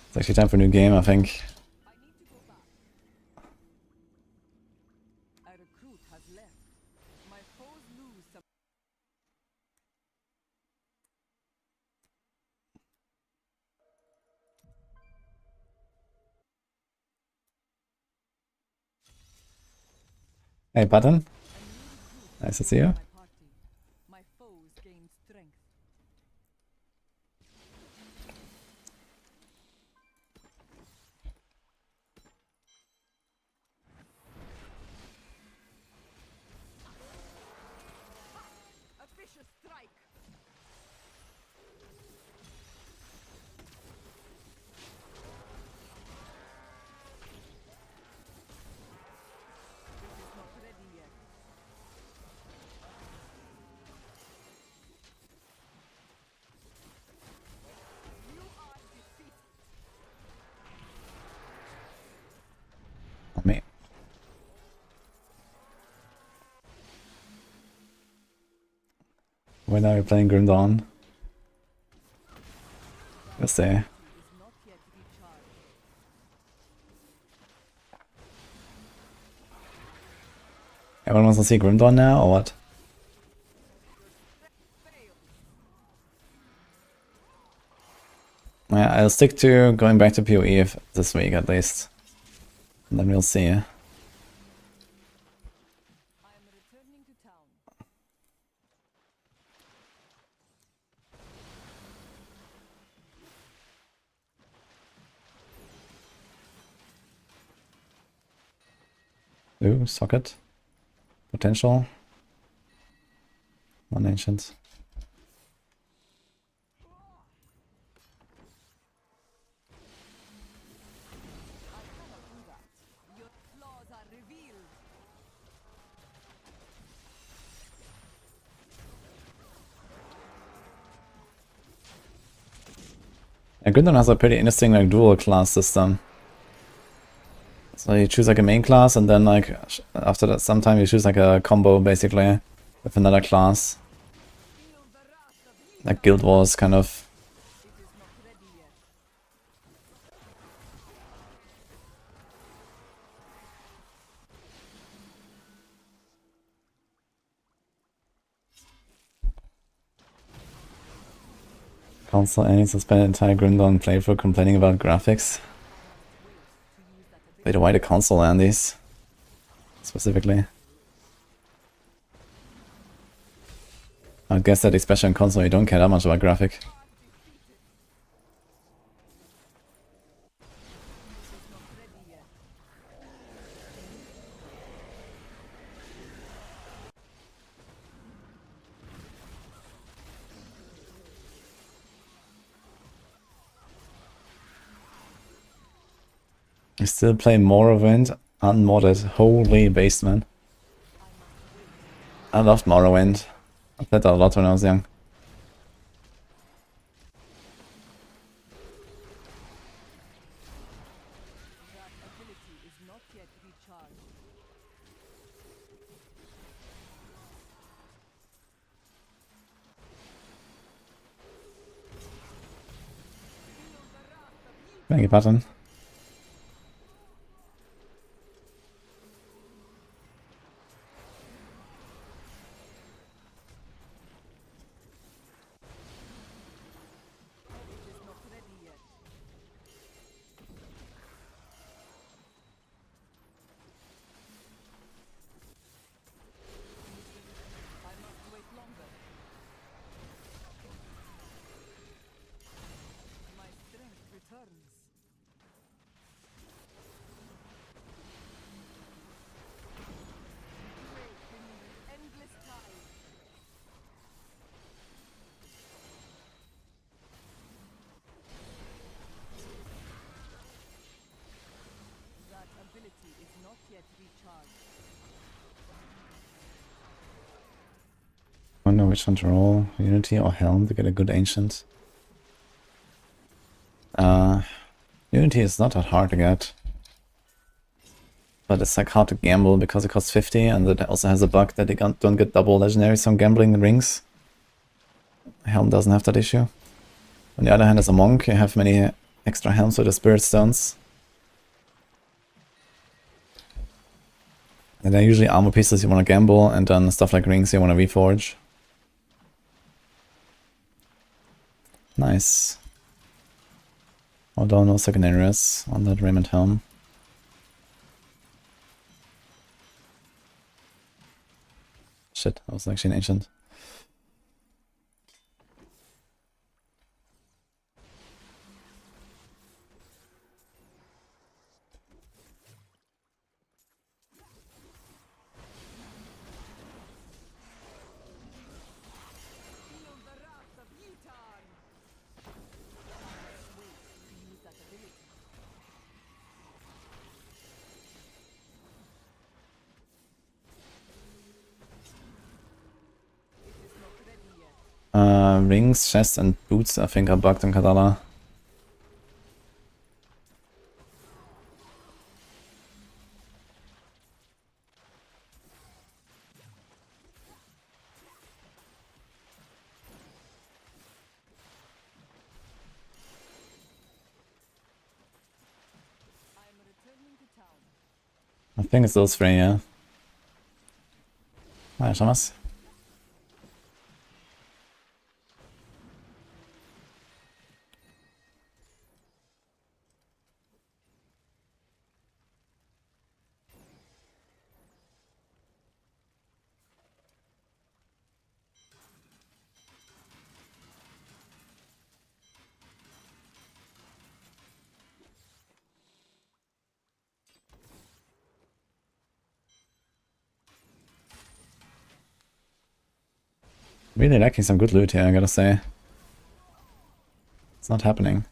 It's actually time for a new game, I think. I need to go back. A recruit has left. My foes lose some. Hey, Button. A new recruit Nice to see you. my party. My foes gain strength. A vicious strike. This is not ready yet. You are defeated. On me. When are we playing Grim Dawn? Let's see. Is not yet recharged. Everyone wants to see Grim Dawn now, or what? Fail. Yeah, I'll stick to going back to PoE this week at least. And then we'll see. I am returning to town. Ooh, socket. Potential. One ancient. I cannot do that. Your flaws are revealed. Yeah, Grim Dawn has a pretty interesting like dual class system. So you choose like a main class and then like after that sometime you choose like a combo basically with another class. Feel the wrath of ye. Like Guild Wars kind of. It is not ready yet. Council aims to spend an entire Grim Dawn playthrough complaining about graphics. To use that ability. Wait, why the console land these? Specifically. I guess that especially on console you don't care that much about graphic. It is not ready yet. I still play Morrowind unmodded. Holy based man. I loved Morrowind. I played that a lot when I was young. That ability is not yet recharged. Feel the wrath of ye. Thank you, Button. It is not ready yet. I must wait longer. My strength returns. Wake in the endless tide. That ability is not yet recharged. I don't know which one to roll. Unity or Helm to get a good ancient. Unity is not that hard to get. But it's like hard to gamble because it costs 50 and it also has a bug that they don't get double legendaries on gambling rings. Helm doesn't have that issue. On the other hand, as a monk, you have many extra helms with the spirit stones. And they're usually armor pieces you want to gamble, and then stuff like rings you want to reforge. Nice. Although no secondary res on that Raymond helm. Shit, that was actually an ancient. Feel the wrath of Utar. Wait to use that ability. It is not ready yet. Rings, chests, and boots I think are bugged in Kadala. I'm returning to town. I think it's those three, yeah. Hi, Thomas. Really lacking some good loot here, I gotta say. It's not happening.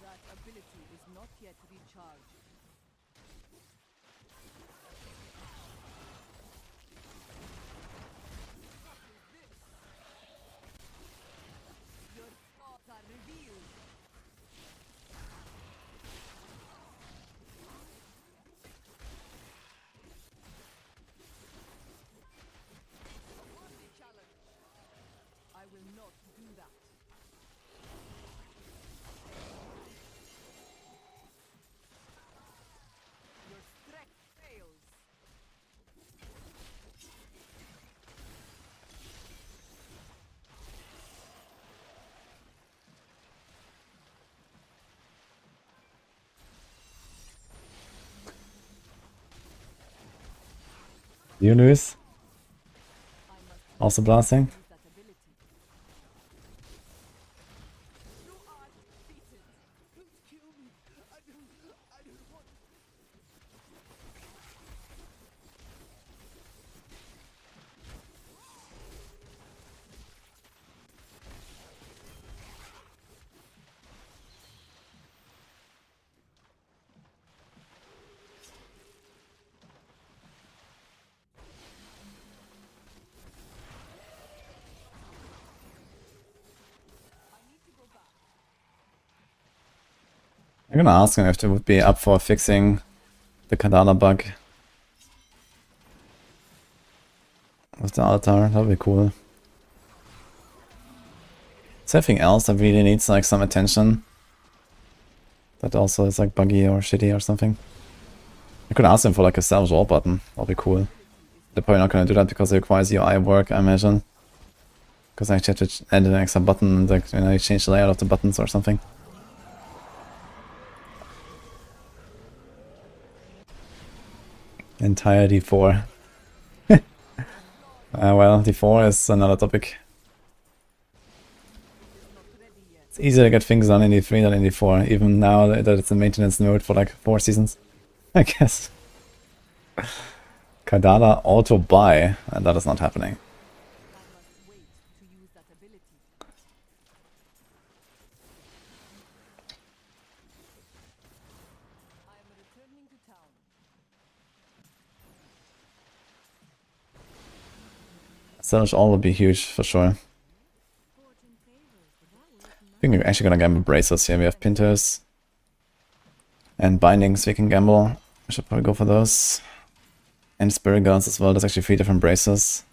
That ability is not yet recharged. Your thoughts are revealed. Challenge. I will not do that. Your strength fails. You lose? I must Also blasting? use that ability. You are defeated. Don't kill me. I don't want. I need to go back. I'm gonna ask him if they would be up for fixing the Kadala bug with the altar. That would be cool. Is there anything else that really needs like some attention? That also is like buggy or shitty or something? I could ask him for like a salvage all button. That'll be cool. They're probably not gonna do that because it requires UI work, I imagine. Because I actually have to add an extra button and like, you know, you change the layout of the buttons or something. Entire D4. Well, D4 is another topic. It's easier to get things done in D3 than in D4, even now that it's a maintenance mode for like 4 seasons, I guess. Kadala auto buy, and that is not happening. I must wait to use that ability. I am returning to town. Salvage all would be huge for sure. Fortune favors the think we're actually gonna gamble bracers here. We have Pinters and Bindings we can gamble. I should probably go for those. And Spirit Guards as well. There's actually 3 different bracers.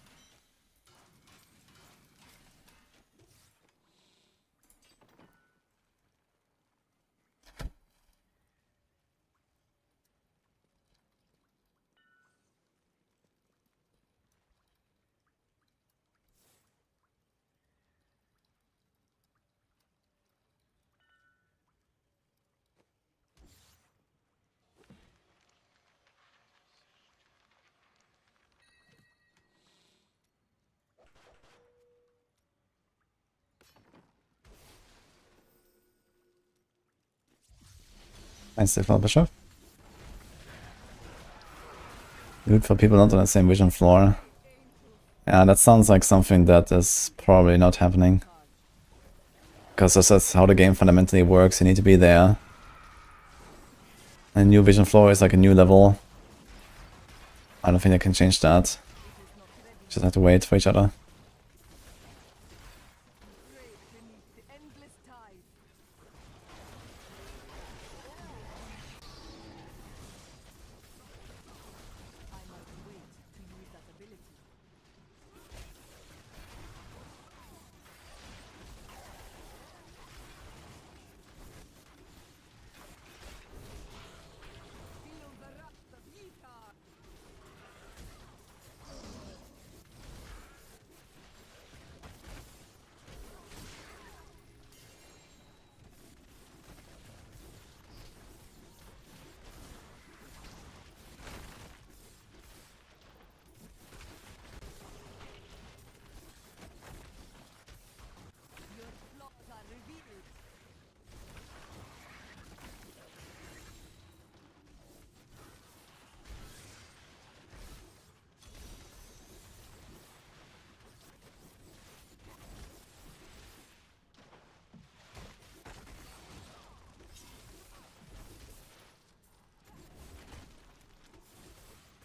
Nice Signal Bishop. Good for people not on the same vision floor. Yeah, that sounds like something that is probably not happening. Because that's how the game fundamentally works, you need to be there. And new vision floor is like a new level. I don't think I can change that. Just have to wait for each other.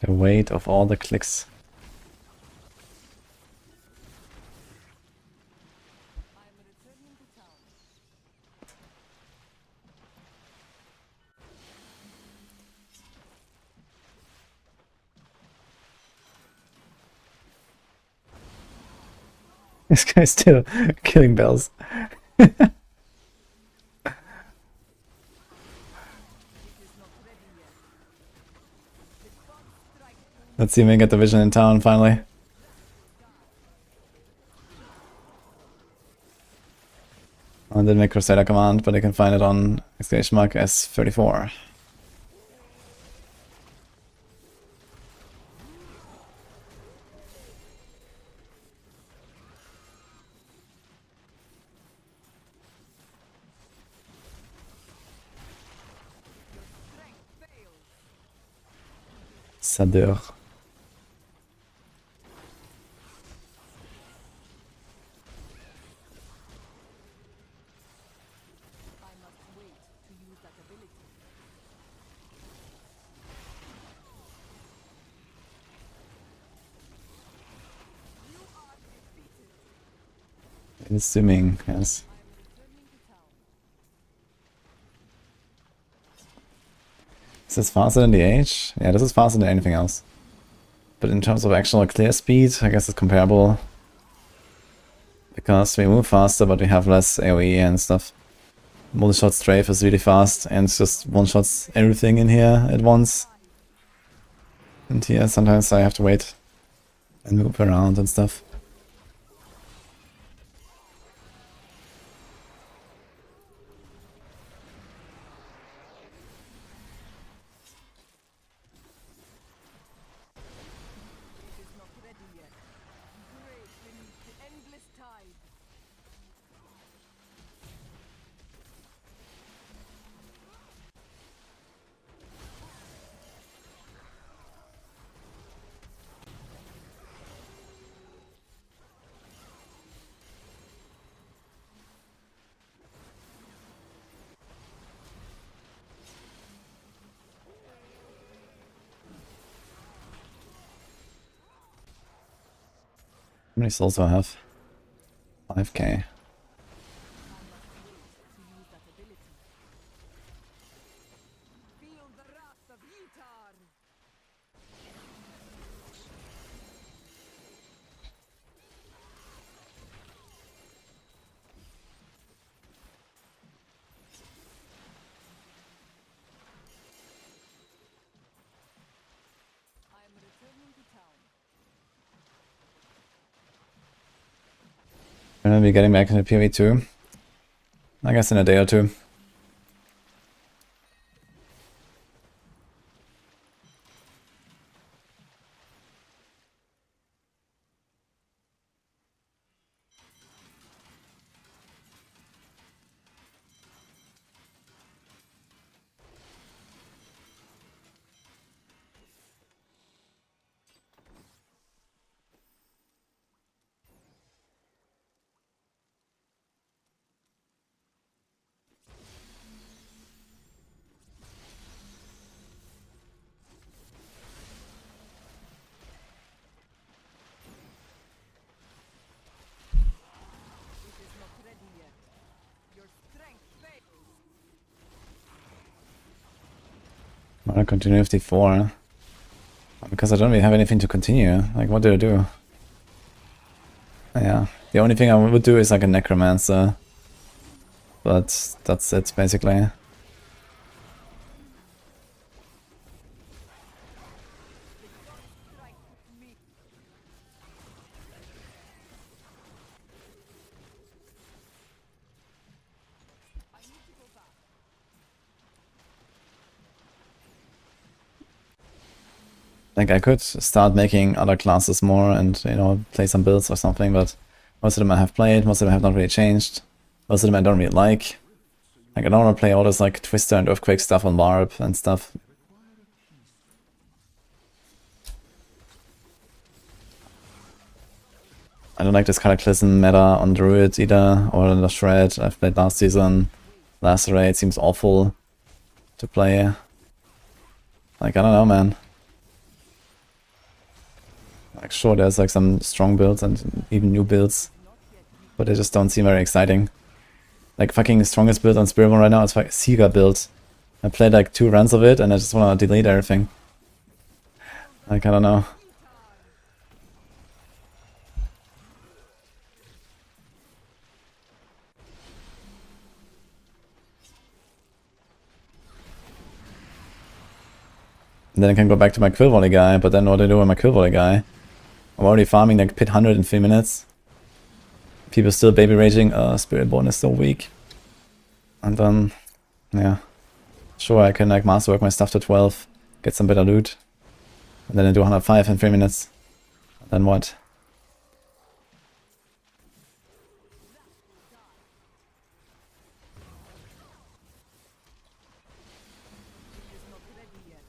The weight of all the clicks. This guy's still killing bells. Let's see if we can get the vision in town finally. I didn't make Crusader command, but I can find it on exclamation mark S34. Sadeur. Assuming, yes. Is this faster than the Age? Yeah, this is faster than anything else. But in terms of actual clear speed, I guess it's comparable. Because we move faster, but we have less AoE and stuff. Multi-shot strafe is really fast, and it's just one-shots everything in here at once. And here, sometimes I have to wait and move around and stuff. How many souls do I have? 5k. Gonna be getting back into PvE2. I guess in a day or two. It is not ready yet. Your strength fails. I'm gonna continue with D4. Because I don't really have anything to continue. Like, what do I do? Yeah, the only thing I would do is like a Necromancer. But that's it, basically. Strike me. I need to go back. Like, I could start making other classes more and, you know, play some builds or something, but most of them I have played, most of them have not really changed. Most of them I don't really like. Like, I don't want to play all this, like, Twister and Earthquake stuff on Barb and stuff. I don't like this Cataclysm meta on Druid either, or the Shred I've played last season. Lacerate seems awful to play. Like, I don't know, man. Like, sure, there's like some strong builds and even new builds, but they just don't seem very exciting. Like, fucking strongest build on Spiritborn right now is like Seeger build. I played like 2 runs of it and I just wanna delete everything. Like, I don't know. And then I can go back to my Quill Volley guy, but then what do I do with my Quill Volley guy? I'm already farming like pit 100 in 3 minutes. People still baby raging, Spiritborn is so weak. And then, yeah. Sure, I can like masterwork my stuff to 12, get some better loot. And then I do 105 in 3 minutes. And then what? It is not ready yet.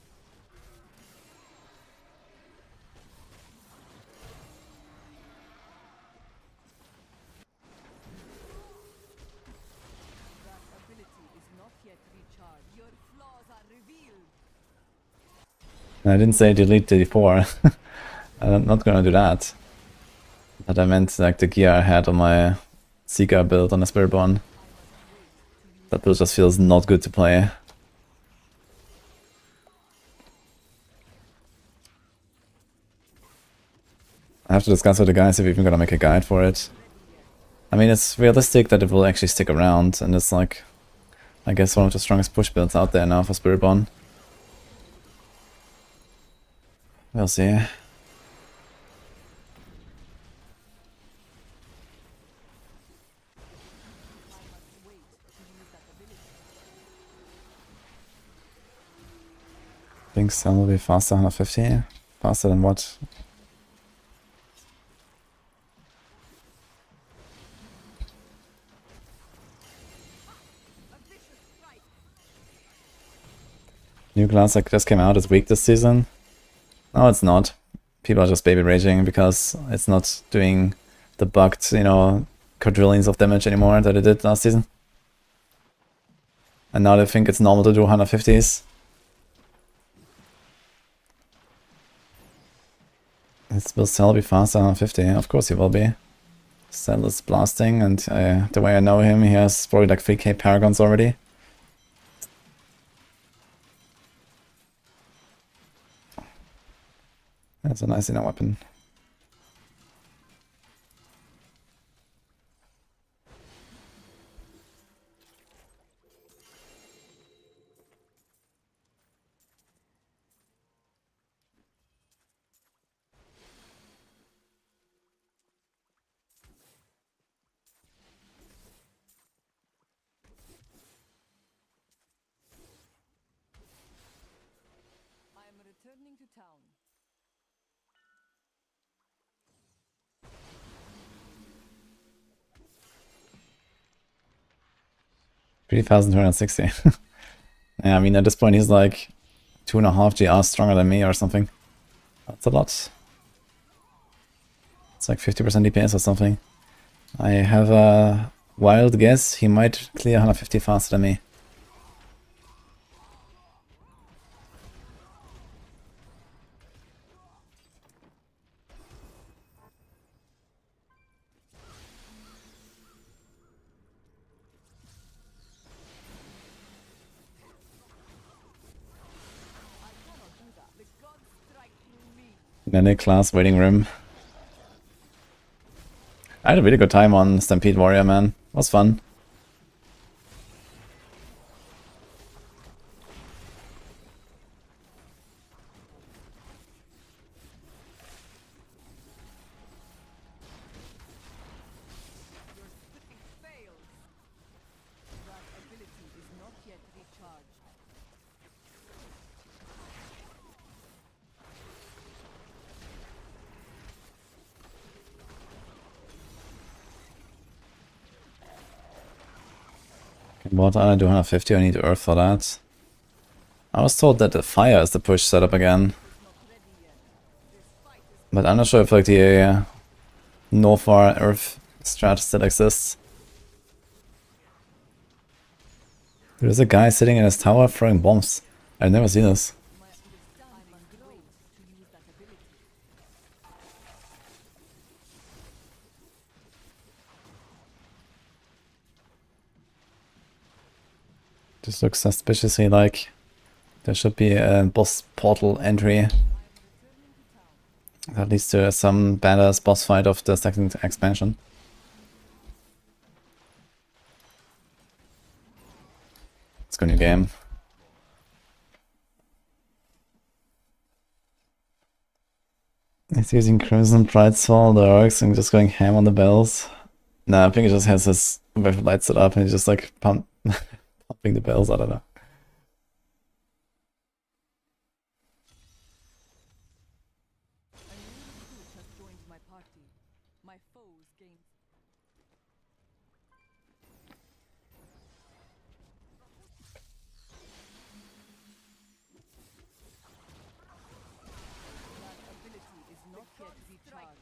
That ability is not yet recharged. Your flaws are revealed. I didn't say delete the D4. I'm not gonna do that. But I meant like the gear I had on my Seeker build on the Spiritborn. That build just feels not good to play. I have to discuss with the guys if we're even gonna make a guide for it. I mean, it's realistic that it will actually stick around, and it's like, I guess, one of the strongest push builds out there now for Spiritborn. We'll see. Think Cell will be faster 150? Faster than what? New class like just came out, is weak this season. No, it's not. People are just baby raging because it's not doing the bugged, you know, quadrillions of damage anymore that it did last season. And now they think it's normal to do 150s. Will Cell be faster 150? Of course he will be. Cell is blasting, and the way I know him, he has probably like 3k Paragons already. That's a nice inner weapon. returning to town. 3,260. Yeah, I mean, at this point he's like 2.5 GR stronger than me or something. That's a lot. It's like 50% DPS or something. I have a wild guess he might clear 150 faster than me. Then a class waiting room. I had a really good time on Stampede Warrior, man. It was fun. Your strength fails. That ability is not yet recharged. What I do 150, I need Earth for that. I was told that the fire is the push setup again. But I'm not sure if like the Northar Earth strat still exists. There's a guy sitting in his tower throwing bombs. I've never seen this. My understanding grows to use that ability. This looks suspiciously like there should be a boss portal entry that leads to some badass boss fight of the second expansion. Let's go new game. He's using Crimson Pride Soul, the orcs, and just going ham on the bells. Nah, I think he just has his with lights it up and he's just like pumping the bells, I don't know. A new recruit has joined my party. My foes gain. That ability is not yet recharged.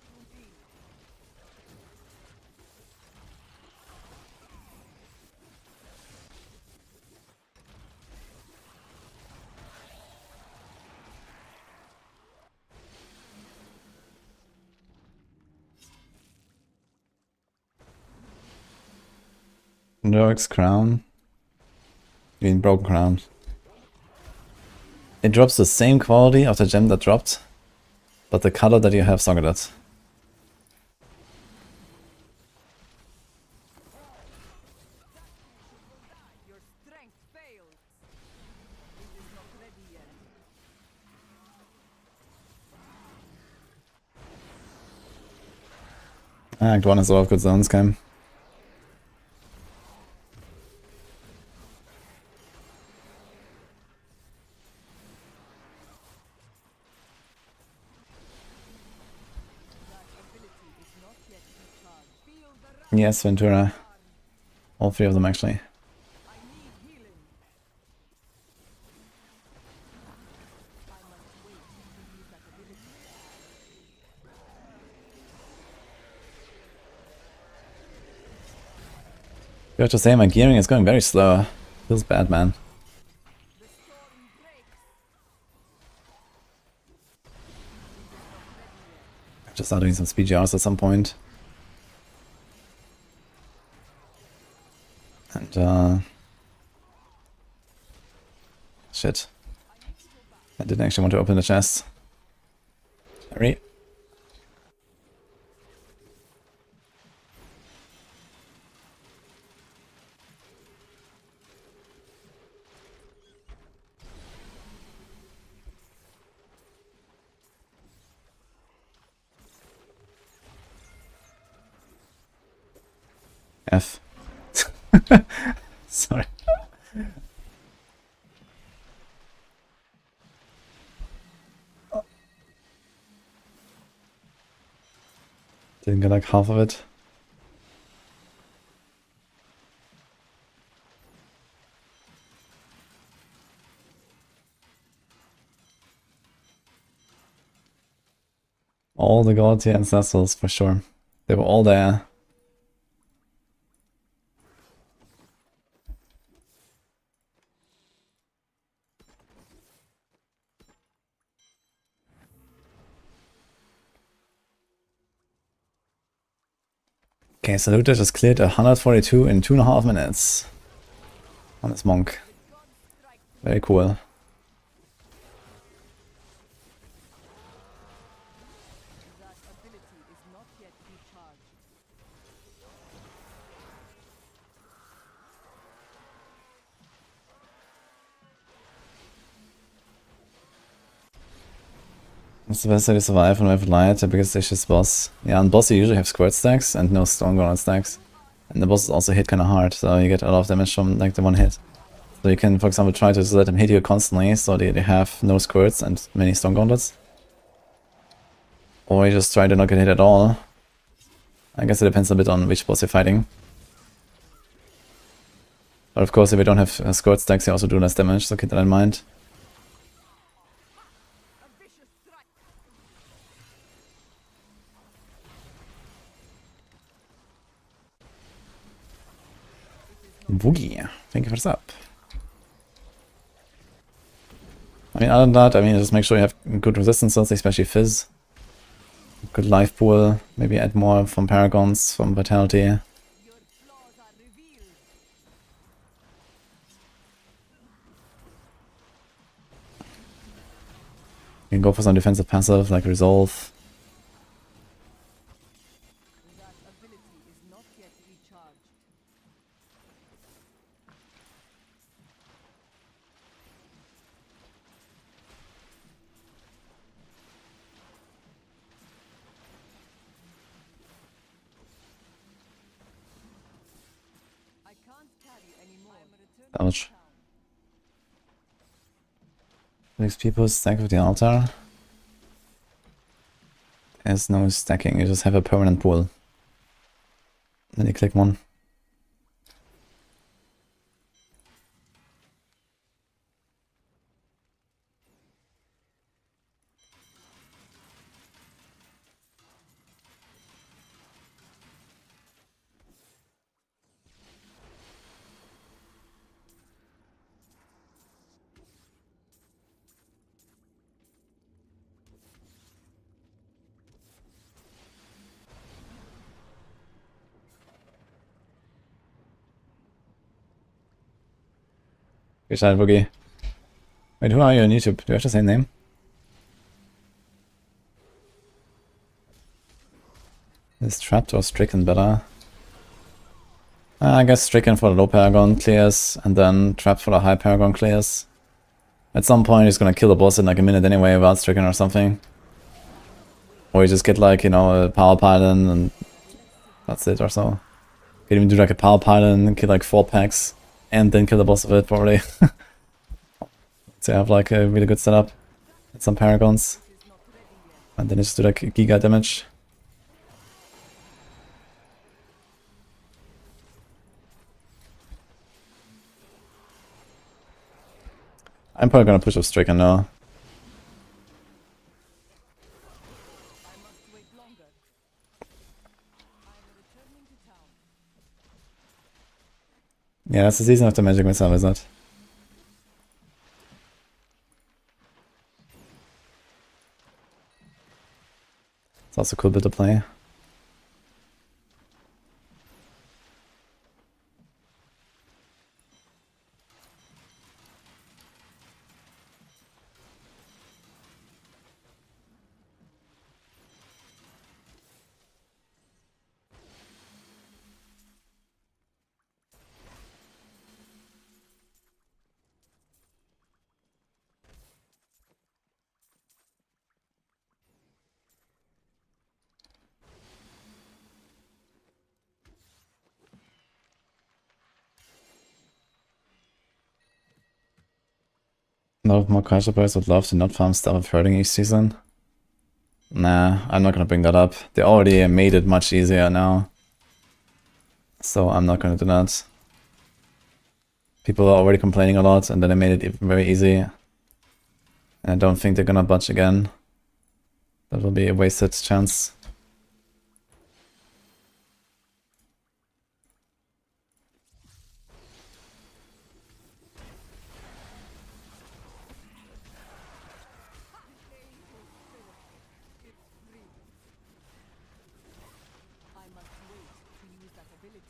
Noric's crown. I mean, broken crown. It drops the same quality of the gem that dropped, but the color that you have socketed. Your strength fails. It is not ready yet. Act 1 is a lot of good zones came. That ability is not yet recharged. Feel the rush. Yes, Ventura. All three of them actually. I need healing. I must wait to use that ability. You have to say my gearing is going very slow. Feels bad, man. The storm breaks. I have to start doing some speed jars at some point. And shit. I didn't actually want to open the chest. Hurry. F. Sorry. Didn't get like half of it. All the god tier ancestors for sure. They were all there. Okay, Saluta just cleared 142 in 2.5 minutes on this monk. Very cool. That ability is not yet recharged. What's the best way to survive on Wave of Light? The biggest issue is boss. Yeah, on boss you usually have squirt stacks and no stone granite stacks. And the bosses also hit kinda hard, so you get a lot of damage from like the one hit. So you can, for example, try to just let them hit you constantly, so they have no squirts and many stone gauntlets. Or you just try to not get hit at all. I guess it depends a bit on which boss you're fighting. But of course, if you don't have squirt stacks, you also do less damage, so keep that in mind. A vicious strike. Woogie, thank you for the sub. I mean, other than that, I mean, just make sure you have good resistances, especially Fizz. Good life pool, maybe add more from Paragons, from Vitality. Your flaws are revealed. You can go for some defensive passive, like Resolve. That ability is not yet recharged. I can't carry anymore. I'm returning Ouch. to town. Next people stack with the altar. There's no stacking, you just have a permanent pool. Then you click one. Good shot, Boogie. Wait, who are you on YouTube? Do you have the same name? Is Trapped or Stricken better? I guess Stricken for the low Paragon clears, and then Trapped for the high Paragon clears. At some point he's gonna kill the boss in like a minute anyway without Stricken or something. Or you just get like, you know, a Power Pylon and that's it or so. You can even do like a Power Pylon and kill like 4 packs, and then kill the boss with it probably. So you have like a really good setup. And some Paragons. And then you just do like Giga damage. I'm probably gonna push up Stricken now. I must wait longer. I'm returning to town. Yeah, that's the season of the Magic Missile Wizard. It's also a cool bit to play. A lot of more casual players would love to not farm stuff of hurting each season. Nah, I'm not gonna bring that up. They already made it much easier now. So I'm not gonna do that. People are already complaining a lot, and then they made it very easy. And I don't think they're gonna budge again. That will be a wasted chance. I must wait to use that ability.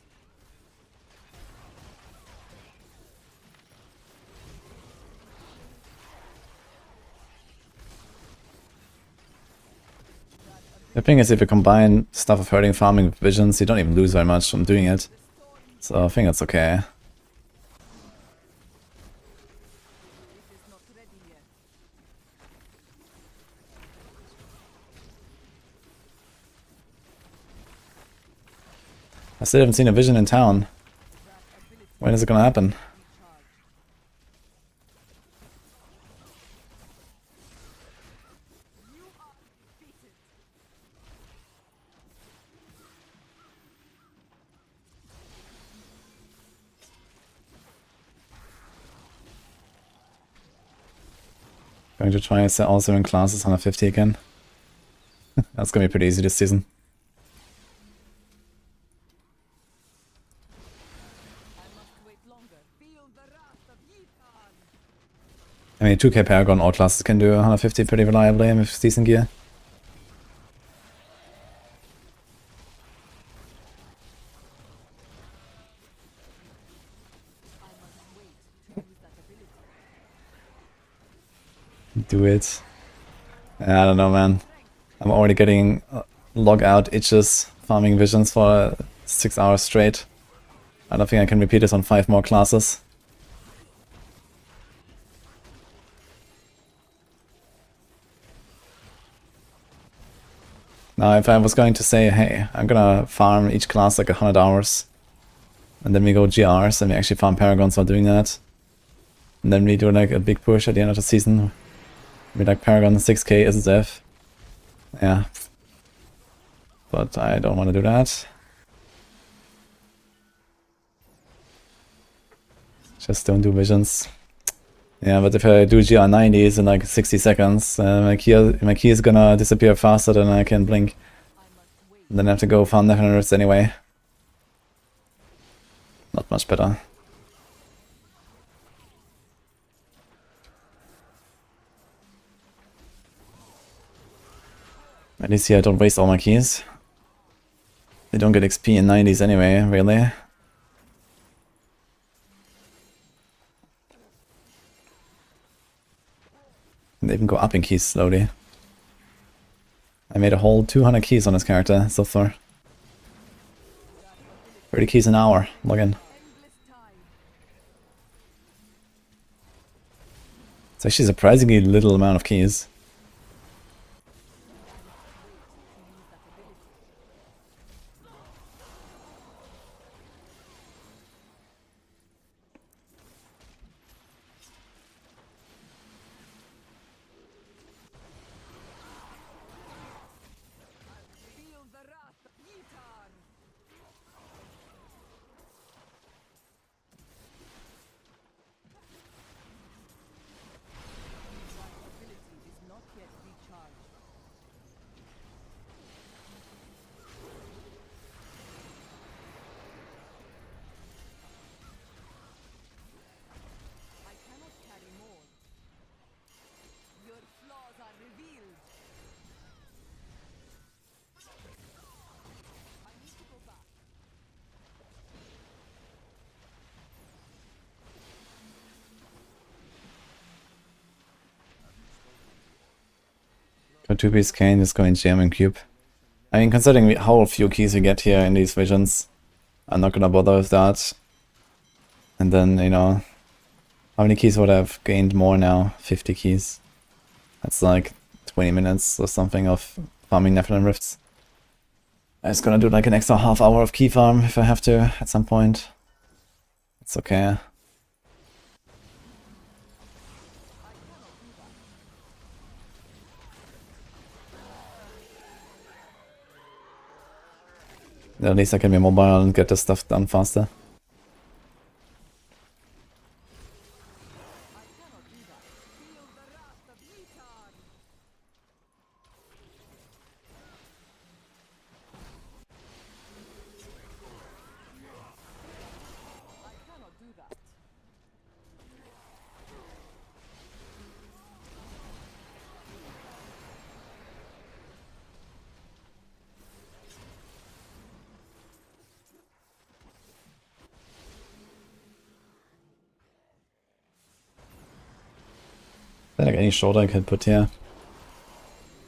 The thing is, if you combine stuff of hurting, farming with visions, you don't even lose very much from doing it. So I think that's okay. It is not ready yet. I still haven't seen a vision in town. That ability When is it gonna happen? recharge. You are defeated. Going to try also in classes 150 again. That's gonna be pretty easy this season. I must wait longer. Feel the wrath of Yitan. I mean, 2k Paragon, all classes can do 150 pretty reliably with decent gear. I must wait to use that ability. Do it. I don't know, man. I'm already getting log out itches farming visions for 6 hours straight. I don't think I can repeat this on 5 more classes. Now, if I was going to say, hey, I'm gonna farm each class like 100 hours, and then we go GRs, and we actually farm Paragons while doing that, and then we do like a big push at the end of the season, we like Paragon 6k SSF, yeah. But I don't want to do that. Just don't do visions. Yeah, but if I do GR90s in like 60 seconds, my key is gonna disappear faster than I can blink. I must wait. And then I have to go farm Nephilims anyway. Not much better. At least here I don't waste all my keys. They don't get XP in 90s anyway, really. And they even go up in keys slowly. I made a whole 200 keys on this character so far. 30 keys an hour, log in. Endless time. It's actually a surprisingly little amount of keys. Feel the wrath of Yitan. That ability is not yet recharged. I cannot carry more. Your flaws are revealed. I need to go back. Got 2-piece cane, just going GM and cube. I mean, considering how few keys we get here in these visions, I'm not gonna bother with that. And then, you know, how many keys would I have gained more now? 50 keys. That's like 20 minutes or something of farming Nephilim Rifts. I'm just gonna do like an extra half hour of key farm if I have to at some point. It's okay. At least I can be mobile and get this stuff done faster. Is there like any shorter I could put here?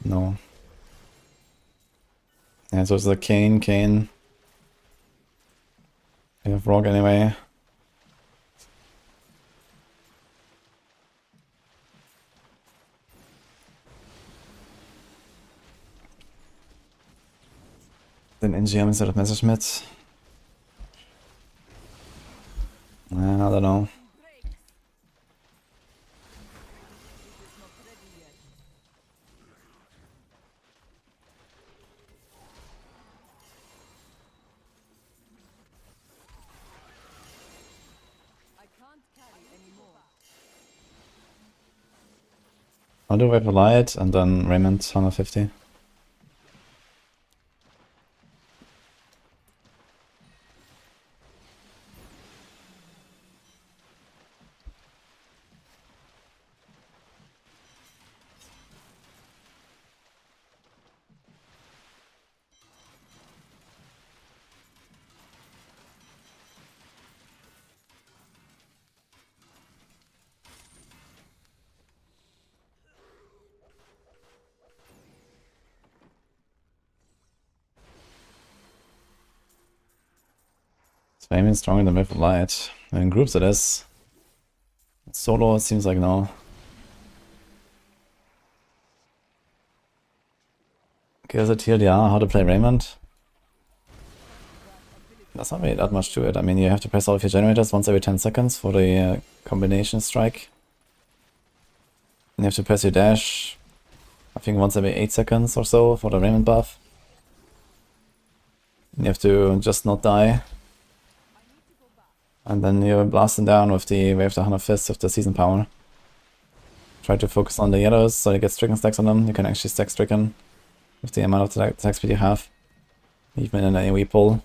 No. Yeah, so it's the Kane. I have Rock anyway. Then NGM instead of Messerschmitt. I don't know. I'll do Vapor Light and then Raymond 150. So Raymond's stronger than Vapor Light. In groups it is. Solo it seems like no. Okay, there's a TLDR, how to play Raymond. That's not really that much to it. I mean, you have to press all of your generators once every 10 seconds for the combination strike. And you have to press your dash, I think once every 8 seconds or so for the Raymond buff. And you have to just not die. And then you blast them down with the Wave the 100 Fists with the Season Power. Try to focus on the yellows so you get Stricken stacks on them. You can actually stack Stricken with the amount of attack speed you have. Even in an AoE pull.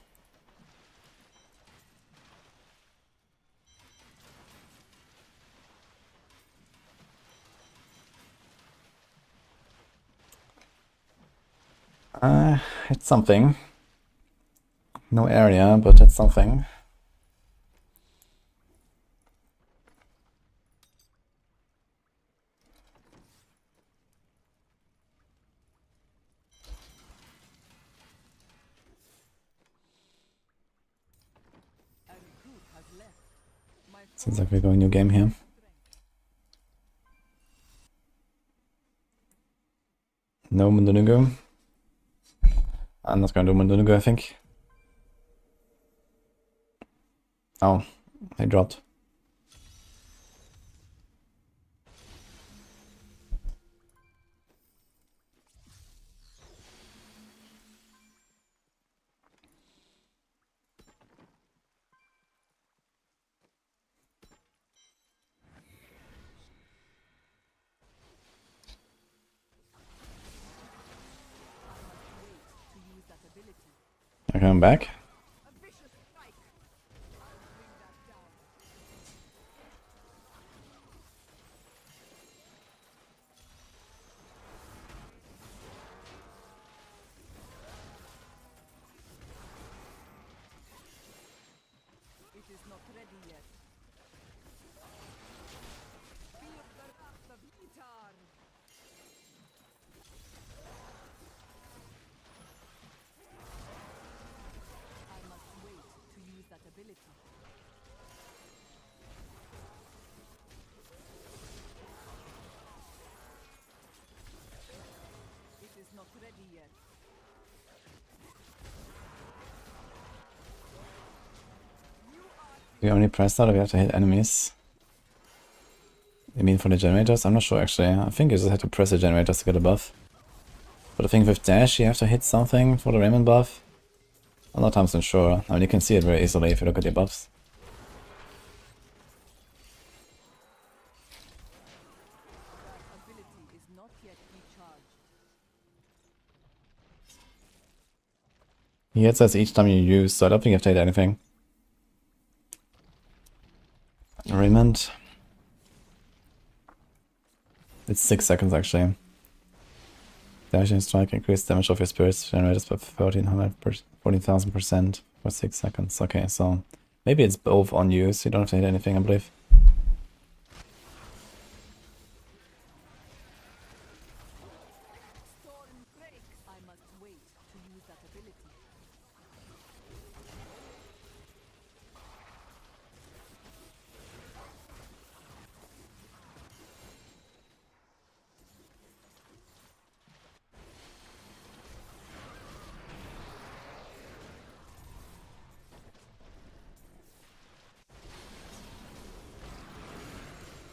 It's something. No area, but it's something. Seems like we're going new game here. No Mundunugu. I'm not going to do Mundunugu, I think. Oh, they dropped. I'm coming back. We only press that or we have to hit enemies? You mean for the generators? I'm not sure actually. I think you just have to press the generators to get a buff. But I think with dash you have to hit something for the Raymond buff. A lot of times unsure. I mean, you can see it very easily if you look at your buffs. That ability is not yet recharged. He hits us each time you use, so I don't think I've taken anything. Remand. It's 6 seconds actually. Dashing strike, increased damage of your spirits generated by 14,000% for 6 seconds. Okay, so maybe it's both on you, so you don't have to hit anything, I believe. Storm breaks. I must wait to use that ability.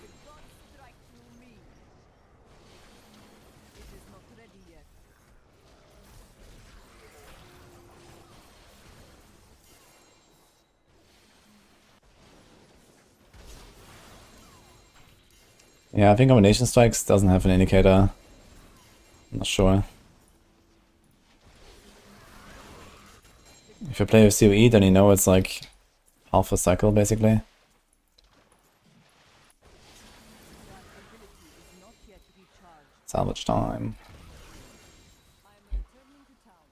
The gods strike through me. It is not ready yet. Yeah, I think Combination Strikes doesn't have an indicator. I'm not sure. If you play with COE, then you know it's like half a cycle, basically. That ability is not yet recharged. Salvage time. I am returning to town.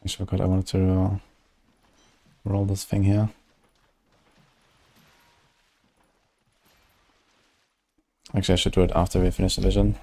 Actually, I wanted to roll this thing here. Actually, I should do it after we finish the vision.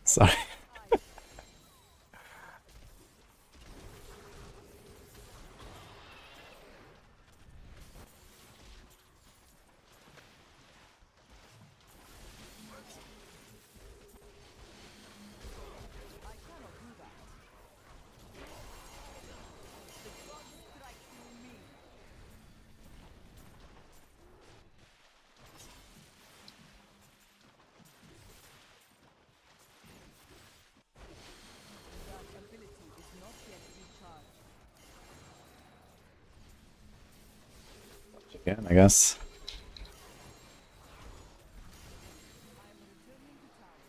Sorry. I cannot do that. The gods strike through me. That ability is not yet recharged. Again, I guess. I am returning to town.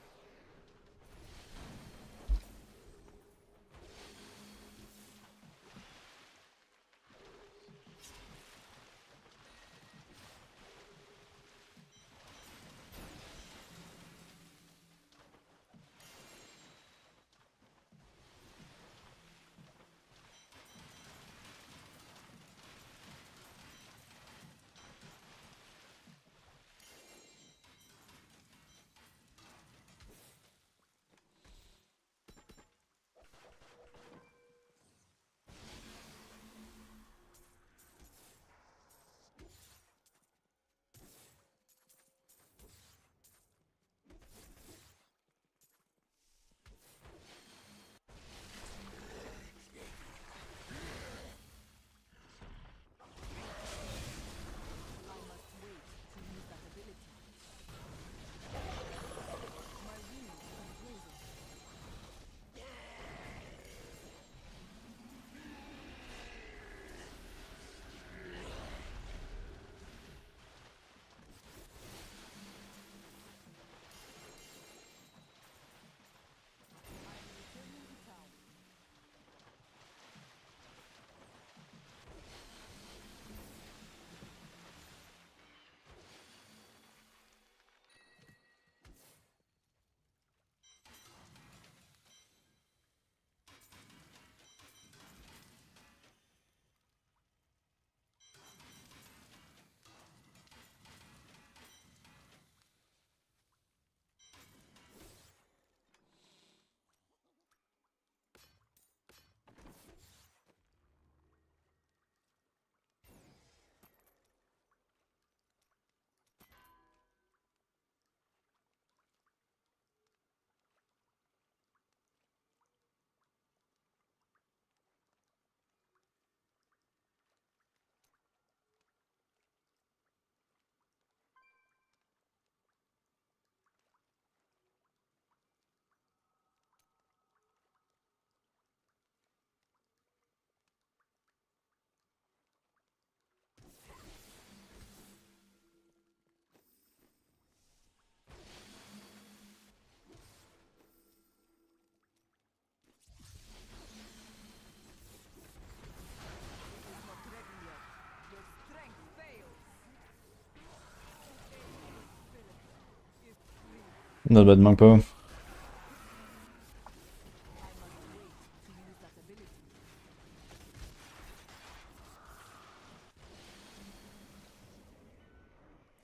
A little bit monk bow.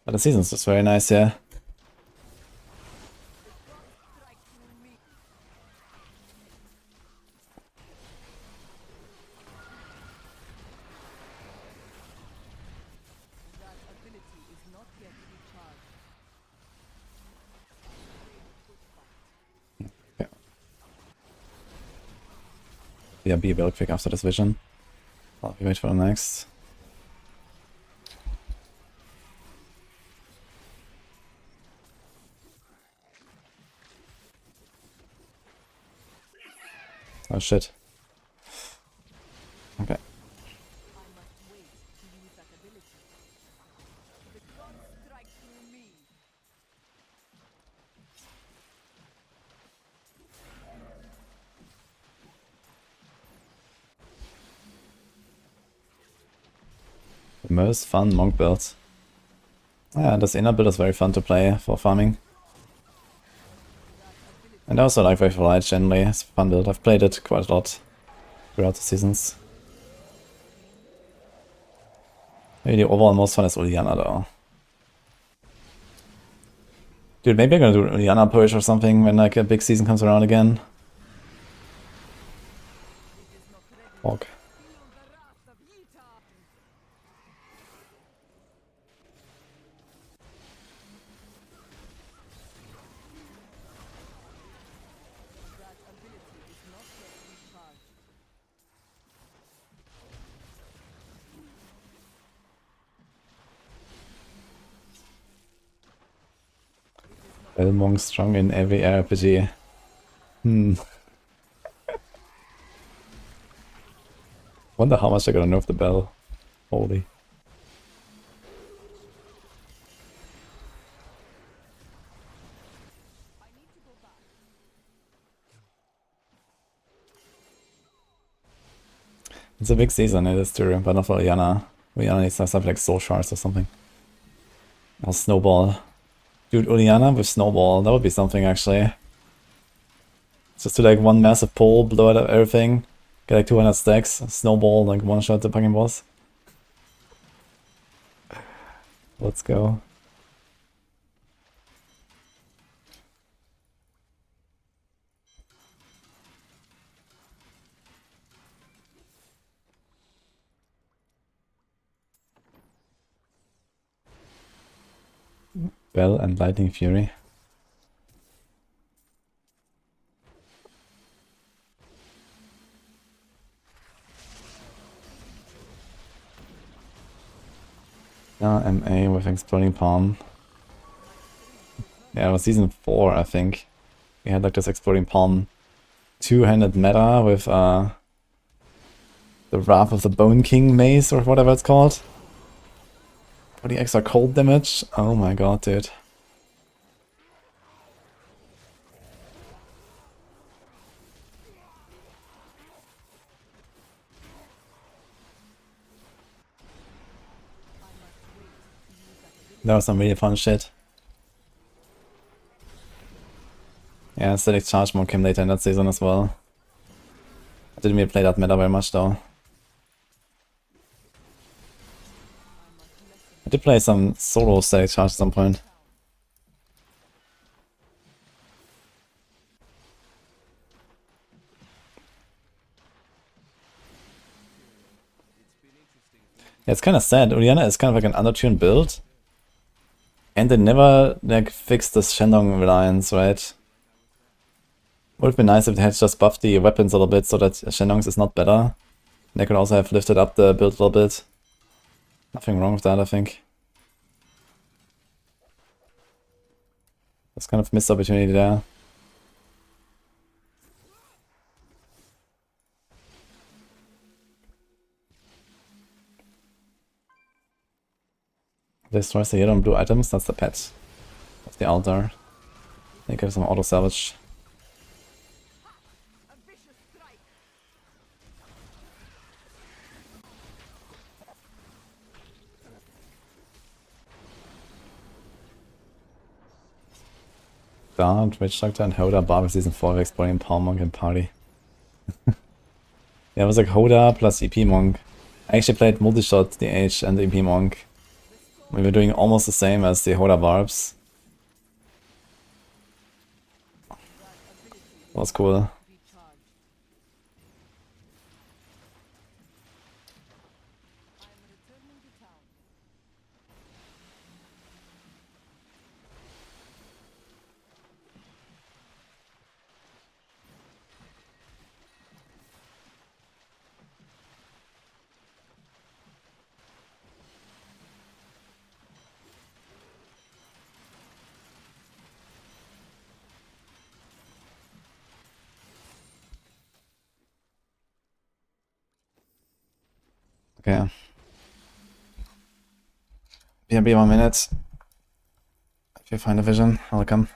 But the season's just very nice, yeah. That ability is not yet recharged. Yeah, be real quick after this vision. I'll wait for the next. Oh shit. Okay. I must wait to use that ability. The gods strike through me. The most fun monk build. Yeah, this inner build is very fun to play for farming. And I also like Faithful Light generally. It's a fun build. I've played it quite a lot throughout the seasons. Maybe the overall most fun is Uliana though. Dude, maybe I'm gonna do Uliana push or something when like a big season comes around again. Fuck. Feel the wrath of Yita. That ability is not yet recharged. Well, monk strong in every RPG. Wonder how much they're gonna nerf the bell. Holy. I need to go back. It's a big season, it is true, but not for Uliana. Uliana needs to have something like Soul Shards or something. Or Snowball. Dude, Uliana with Snowball, that would be something actually. Just do like one massive pull, blow out everything, get like 200 stacks, Snowball, like one shot the fucking boss. Let's go. Bell and Lightning Fury. Yeah, MA with Exploding Palm. Yeah, it was season 4, I think. We had like this Exploding Palm two-handed meta with the Wrath of the Bone King mace or whatever it's called. For the extra cold damage. Oh my god, dude. That was some really fun shit. Yeah, Static Charge Mode came later in that season as well. I didn't really play that meta very much though. I did play some solo Static Charge at some point. Yeah, it's kind of sad. Uliana is kind of like an undertuned build. And they never like fixed this Shandong reliance, right? Would have been nice if they had just buffed the weapons a little bit so that Shandong's is not better. They could also have lifted up the build a little bit. Nothing wrong with that, I think. That's kind of missed opportunity there. Destroys the yellow and blue items, that's the pet. That's the altar. They give some auto salvage. A vicious strike. Guard, Witch Doctor, and Hoda Barb Season 4 Exploding Palm Monk and Party. Yeah, it was like Hoda plus EP Monk. I actually played multi-shot the H and the EP Monk. We were doing almost the same as the Hoda Barbs. That was cool. Recharge. I'm returning to town. Okay. BRB 1 minute. If you find a vision, I'll come.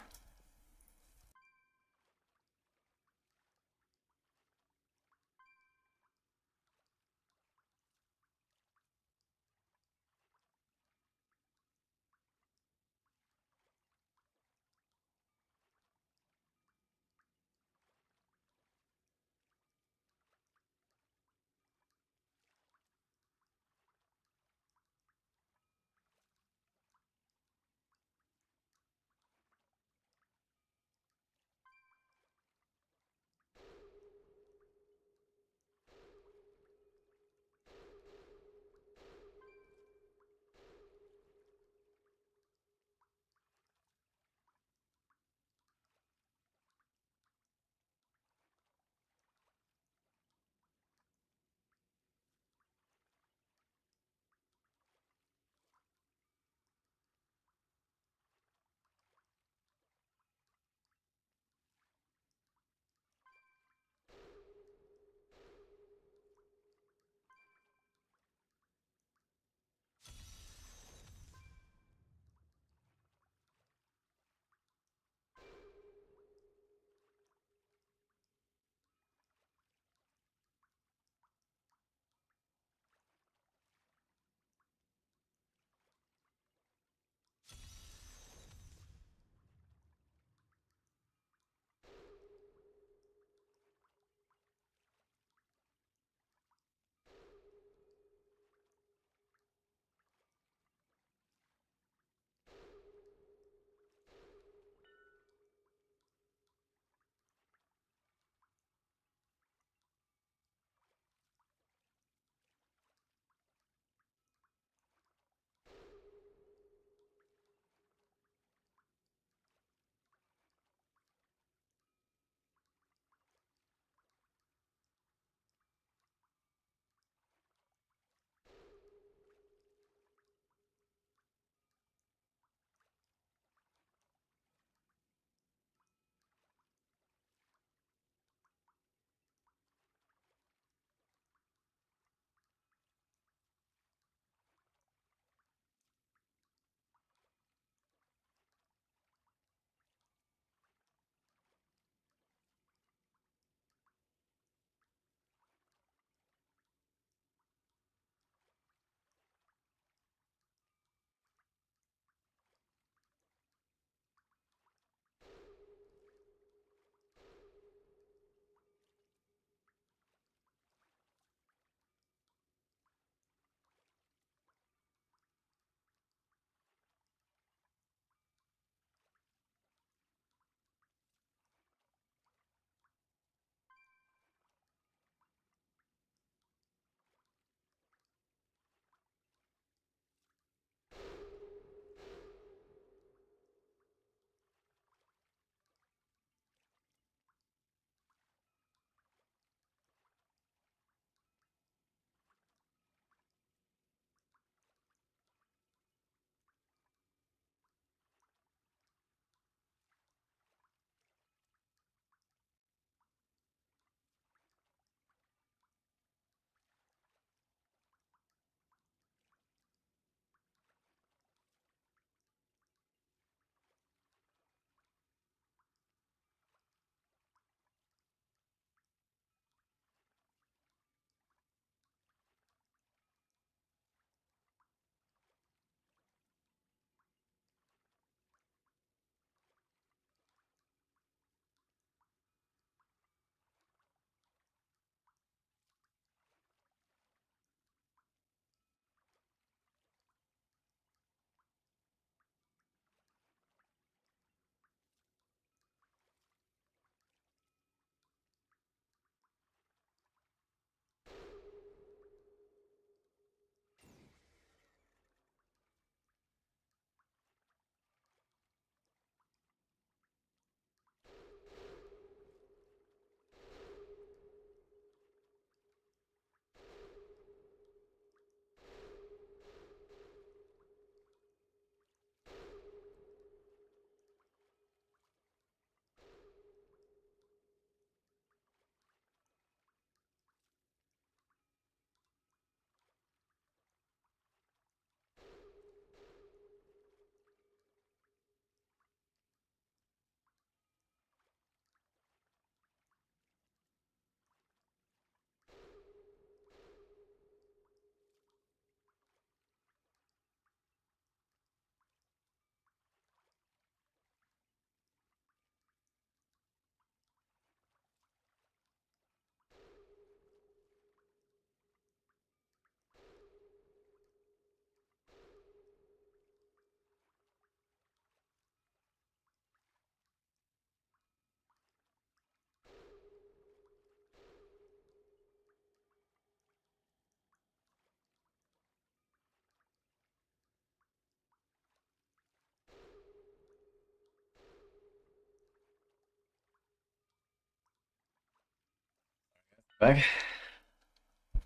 Back.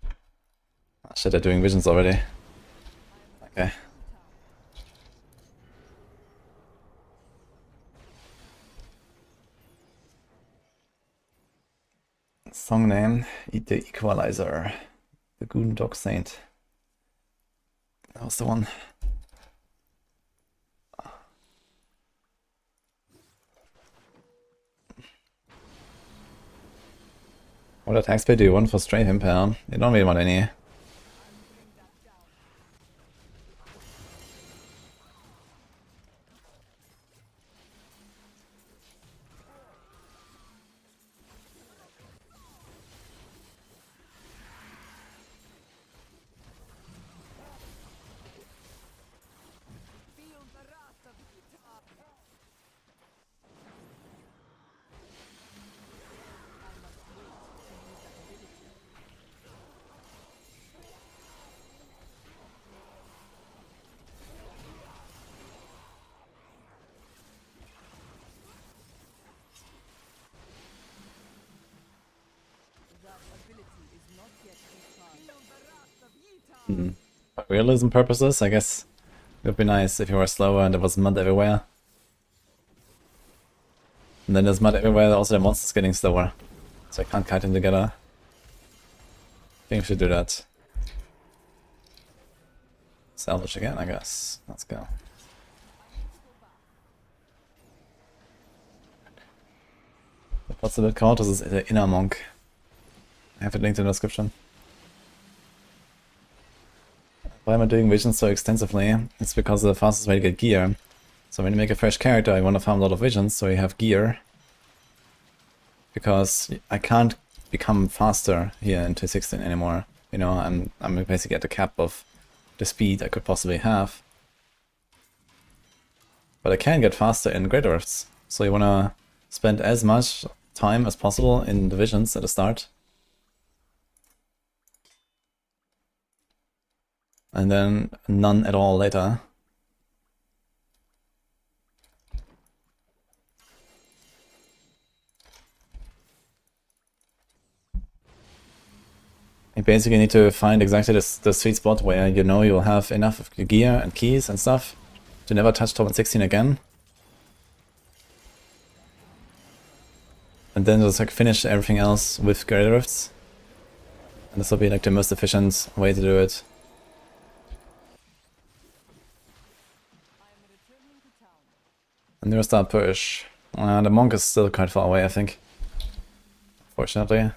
Oh, shit, they're doing visions already. Okay. Song name, Eat the Equalizer. The Goon Dog Saint. That was the one. What attack speed do you want for Straight Impale? You don't really want any. Feel the wrath of Utah. I must wait to use that ability. That ability is not yet recharged. Feel the wrath of Utah. For realism purposes, I guess it would be nice if you were slower and there was mud everywhere. And then there's mud everywhere, also the monster's getting slower. So I can't kite them together. I think we should do that. Salvage again, I guess. Let's go. What's the bit called? This is the Inner Monk. I have it linked in the description. Why am I doing visions so extensively? It's because the fastest way to get gear. So when you make a fresh character, you want to farm a lot of visions, so you have gear. Because I can't become faster here in 2.16 anymore. You know, I'm basically at the cap of the speed I could possibly have. But I can get faster in Great Earths. So you want to spend as much time as possible in the visions at the start. And then none at all later. You basically need to find exactly the sweet spot where you know you'll have enough of gear and keys and stuff to never touch top 16 again. And then just like finish everything else with Great Rifts. And this will be like the most efficient way to do it. And there's that push. The monk is still quite far away, I think. Fortunately.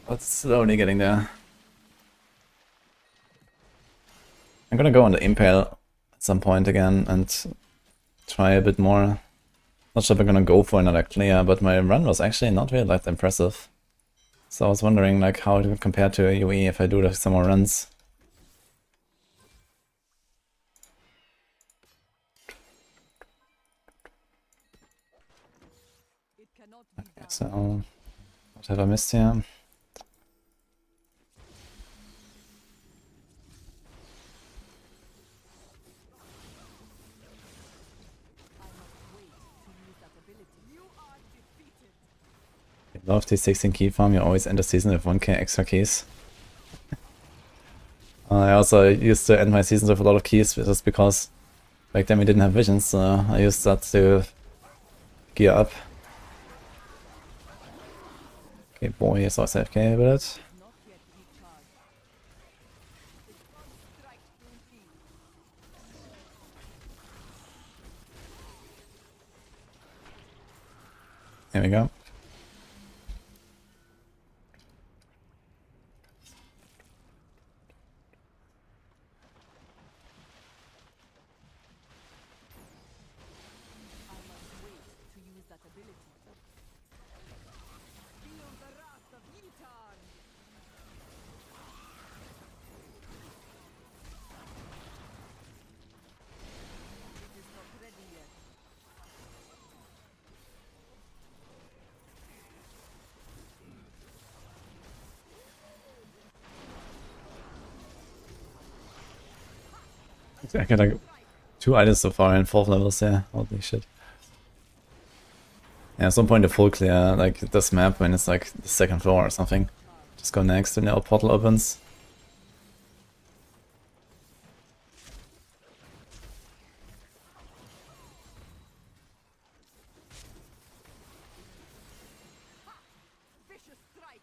But slowly getting there. I'm gonna go on the Impale at some point again and try a bit more. Not sure if I'm gonna go for another clear, but my run was actually not really that impressive. So I was wondering like how it would compare to a UE if I do some more runs. Okay, so what have I missed here? I love the 16 key farm, you always end the season with 1k extra keys. I also used to end my seasons with a lot of keys just because back then we didn't have visions, so I used that to gear up. Okay, boy, is also AFK a bit. Here we go. I got like 2 items so far in 4th levels, yeah. Holy shit. Yeah, at some point the full clear like this map when it's like the second floor or something. Just go next when the portal opens. Vicious strike.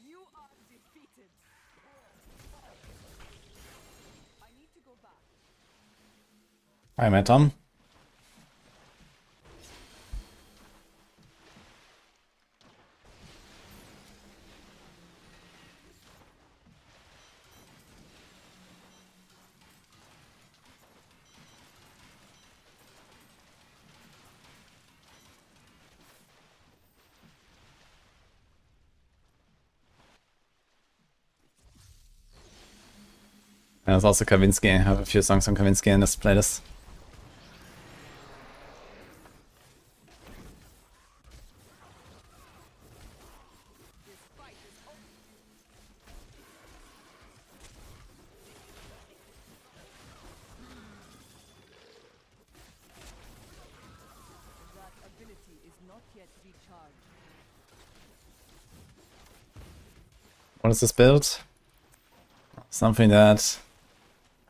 You are defeated. I need to go back. Hi, Matt Tom. And there's also Kavinsky. I have a few songs on Kavinsky in this playlist. This fight is over. That ability is not yet recharged. What is this build? Something that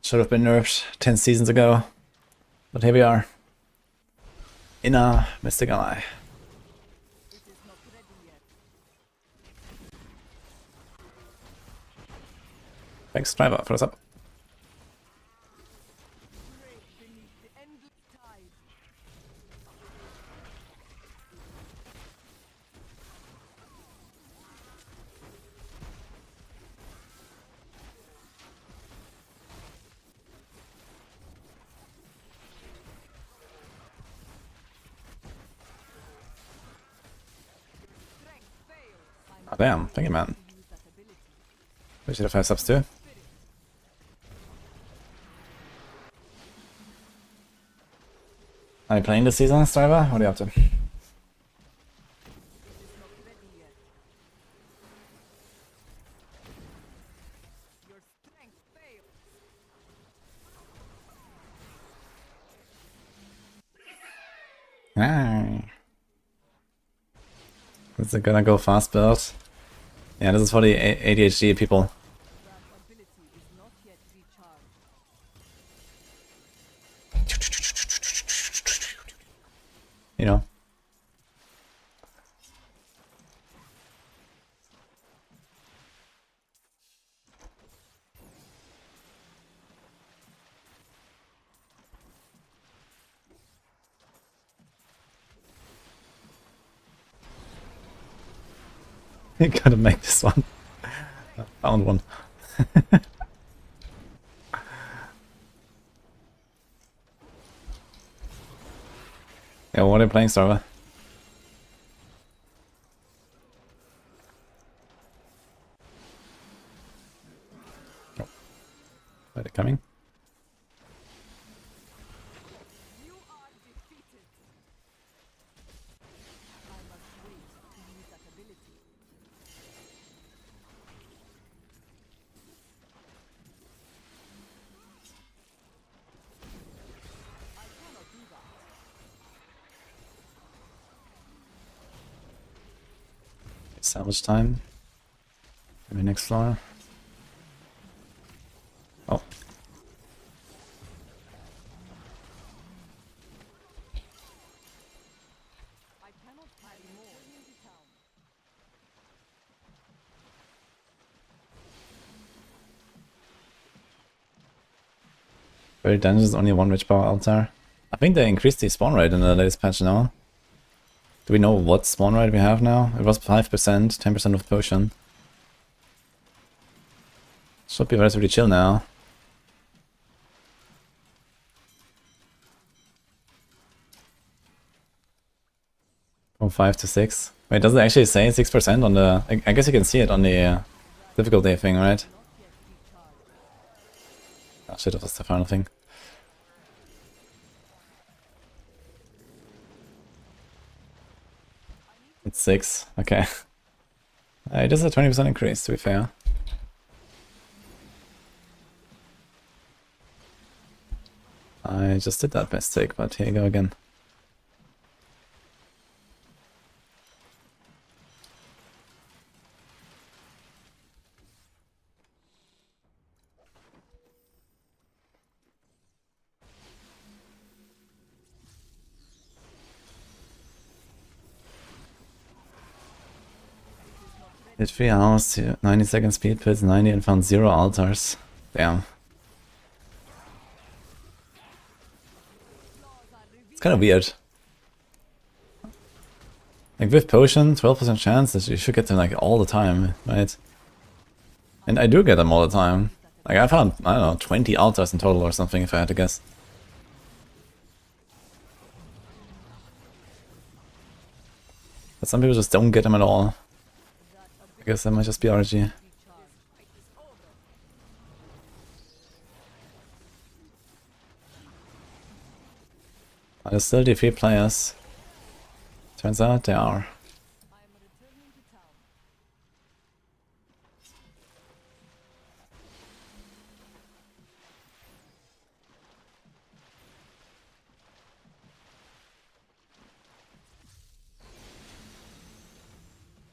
should have been nerfed 10 seasons ago. But here we are. In a Mystic Ally. It is not ready yet. Thanks, Driver, for us up. Break beneath the endless tide. Strength fails. Oh, damn. Thank you, man. Use that ability. We should have 5 subs too. Are you playing this season, Driver? What are you up to? It is not ready yet. Your strength fails. Ah. Is it gonna go fast build? Yeah, this is for the ADHD people. That ability is not yet recharged. You know. You gotta make this one. I found one. Yeah, what are you playing, Starva? Oh. Are they coming? You are defeated. I must wait to use that ability. I cannot do that. Salvage time. Maybe next floor. Oh. I cannot carry more into town. Very dungeons, only one rich power altar. I think they increased the spawn rate in the latest patch now. Do we know what spawn rate we have now? It was 5%, 10% of potion. Should be relatively chill now. From 5 to 6. Wait, does it actually say 6% on the... I guess you can see it on the difficulty thing, right? Oh shit, that was the final thing. It's 6, okay. It is a 20% increase, to be fair. I just did that mistake, but here you go again. Did 3 hours, 90 seconds speed pits, 90 and found 0 altars. Damn. It's kind of weird. Like with potion, 12% chance that you should get them like all the time, right? And I do get them all the time. Like I found, I don't know, 20 altars in total or something if I had to guess. But some people just don't get them at all. I guess that might just be RG. Are there still defeat players? Turns out they are.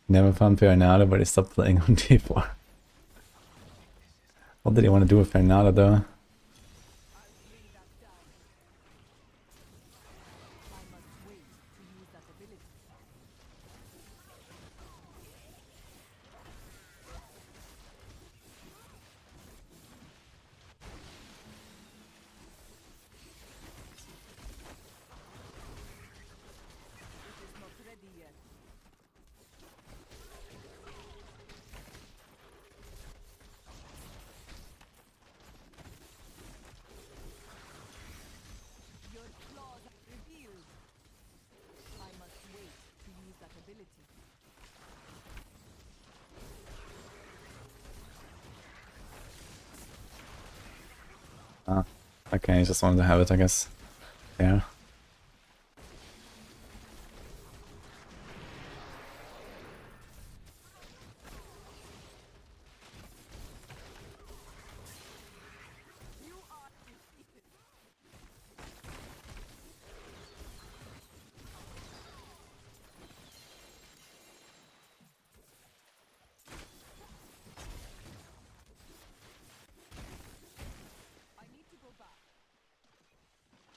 Never found Perinada, but he stopped playing on D4. What did he want to do with Perinada though? Ah, okay, he just wanted to have it, I guess. Yeah.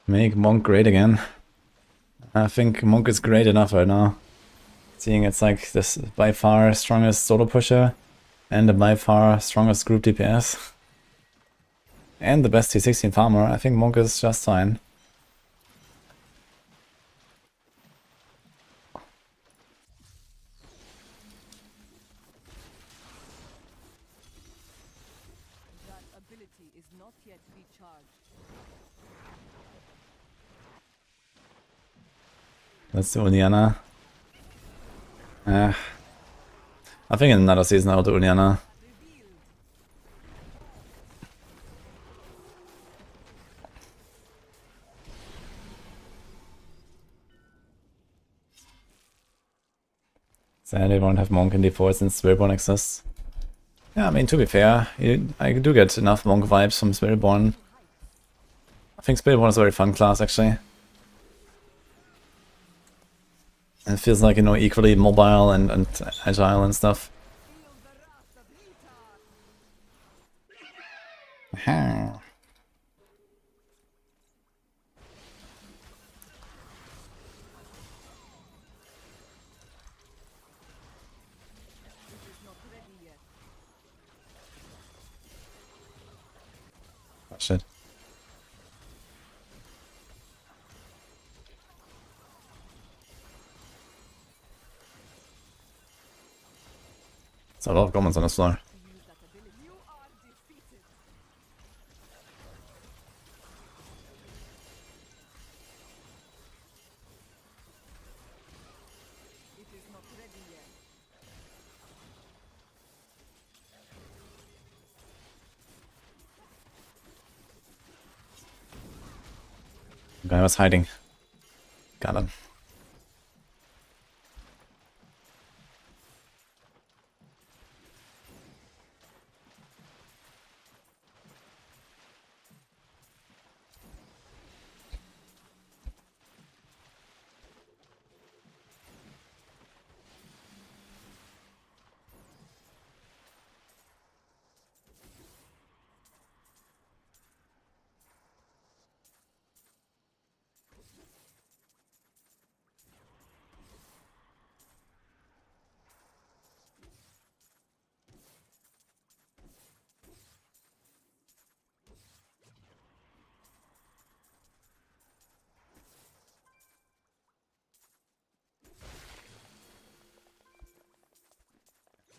Make Monk great again. I think Monk is great enough right now. Seeing it's like this by far strongest solo pusher and the by far strongest group DPS. And the best T16 farmer, I think Monk is just fine. That ability is not yet recharged. Let's do Uliana. I think in another season I'll do Uliana. Sadly, I won't have Monk in D4 since Spiritborn exists. Yeah, I mean, to be fair, I do get enough Monk vibes from Spiritborn. I think Spiritborn is a very fun class, actually. And it feels like, you know, equally mobile and agile and stuff. Aha. Oh, shit. There's a lot of comments on this floor. guy was hiding. Got him.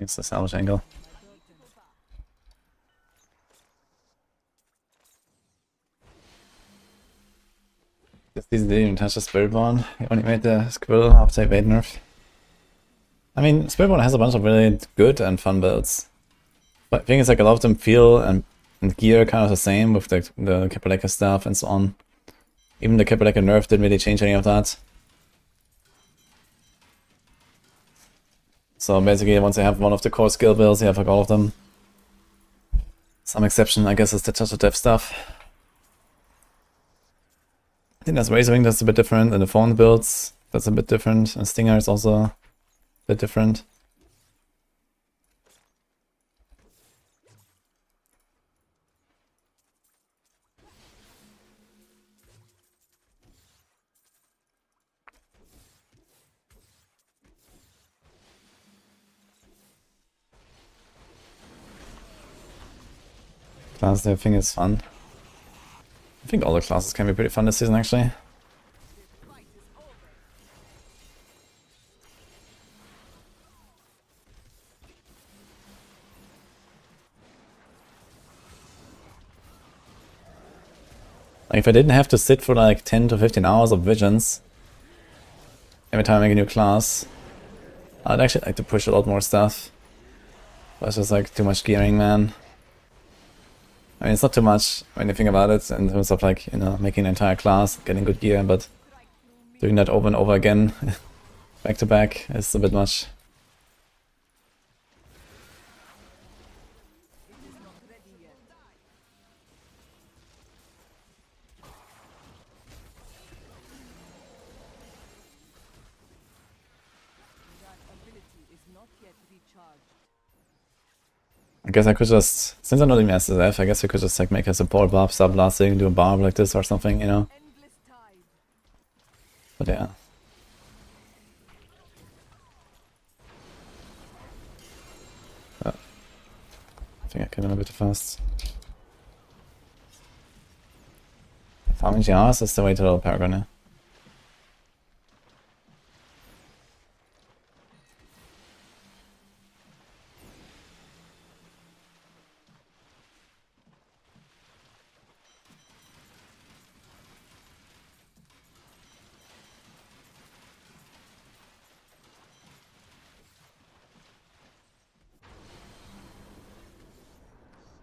It's the salvage angle. This season didn't even touch the Spirit Bond. He only made the Squirrel after evade nerf. I mean, Spirit Bond has a bunch of really good and fun builds. But the thing is, like, a lot of them feel and gear kind of the same with the Capaleka stuff and so on. Even the Capaleka nerf didn't really change any of that. So basically, once you have one of the core skill builds, you have like all of them. Some exception, I guess, is the touch of death stuff. I think that's Razorwing that's a bit different, and the phone builds that's a bit different, and Stinger is also a bit different. Class I think is fun. I think all the classes can be pretty fun this season actually. Like if I didn't have to sit for like 10 to 15 hours of visions every time I make a new class, I'd actually like to push a lot more stuff. But it's just like too much gearing, man. I mean, it's not too much when you think about it in terms of like, you know, making an entire class, getting good gear, but doing that over and over again, back to back, is a bit much. I guess I could just, since I'm not even SSF, I guess I could just like make a support buff, stop blasting, do a barb like this or something, you know? But yeah. Oh. I think I killed him a bit too fast. Farming GRs is the way to level Paragon, yeah.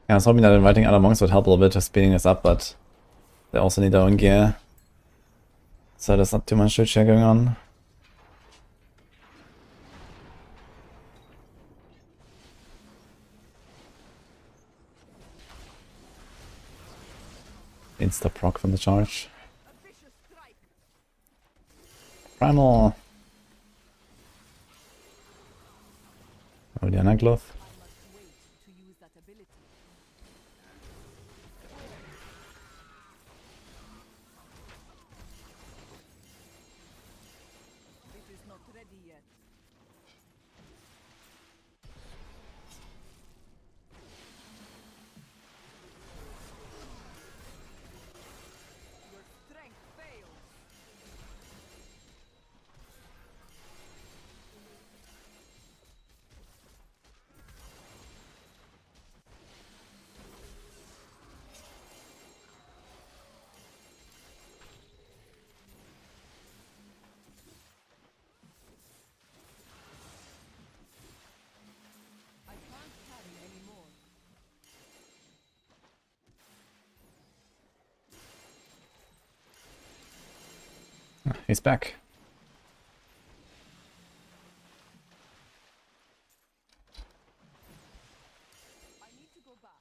Yeah, I was hoping that inviting other monks would help a little bit, just speeding this up, but they also need their own gear. So there's not too much shit share going on. Insta proc from the charge. Primal. Oh, the Anaglove. he's back. I need to go back.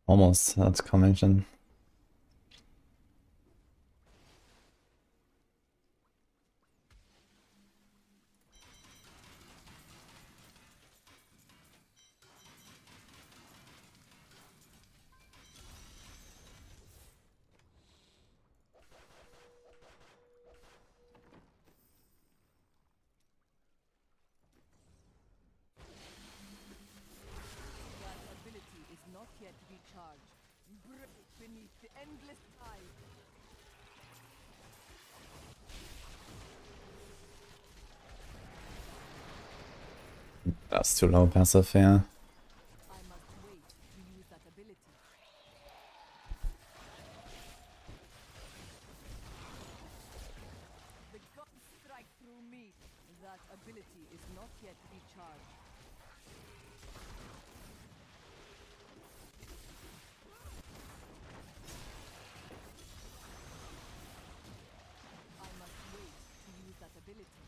Almost, that's convention. That ability is not yet recharged. Break beneath the endless tide. That's too low passive, yeah. I must wait to use that ability. The gods strike through me. That ability is not yet recharged. I must wait to use that ability.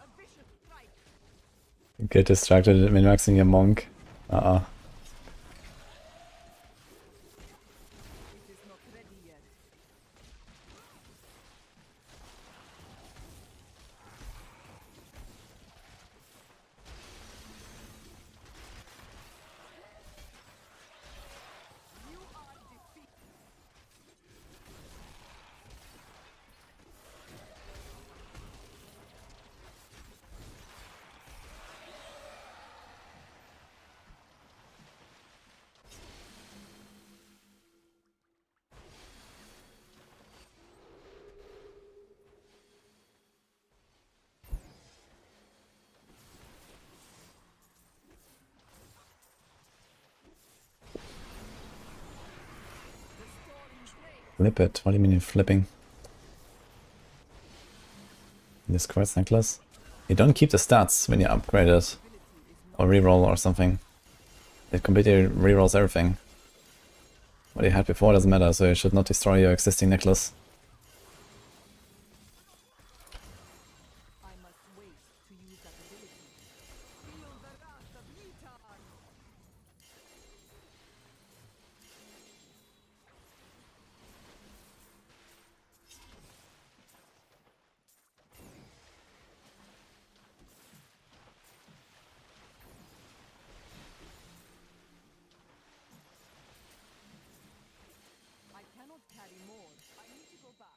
A vicious strike. Get distracted min-maxing your monk. It is not ready yet. You are defeated. The storm breaks. Flip it. What do you mean you're flipping? This quartz necklace? You don't keep the stats when you upgrade it. Ability is not Or reroll or something. It completely rerolls everything. What you had before doesn't matter, so you should not destroy your existing necklace. I must wait to use that ability. Feel the wrath of Yitar. I cannot carry more. I need to go back.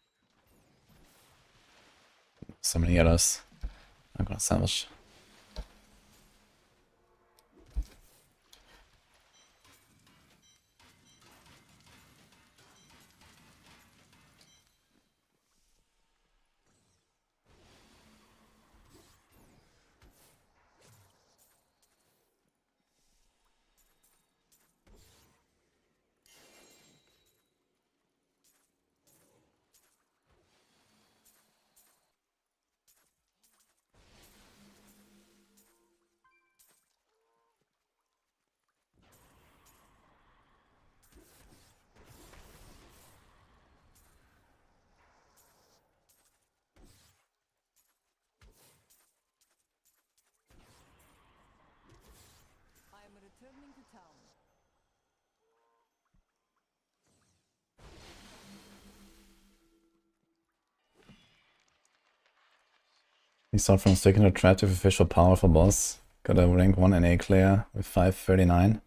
So many yellows. I'm gonna sandwich. I am returning to town. We start from sticking to trap to official power for boss. Got a rank 1 NA clear with 539.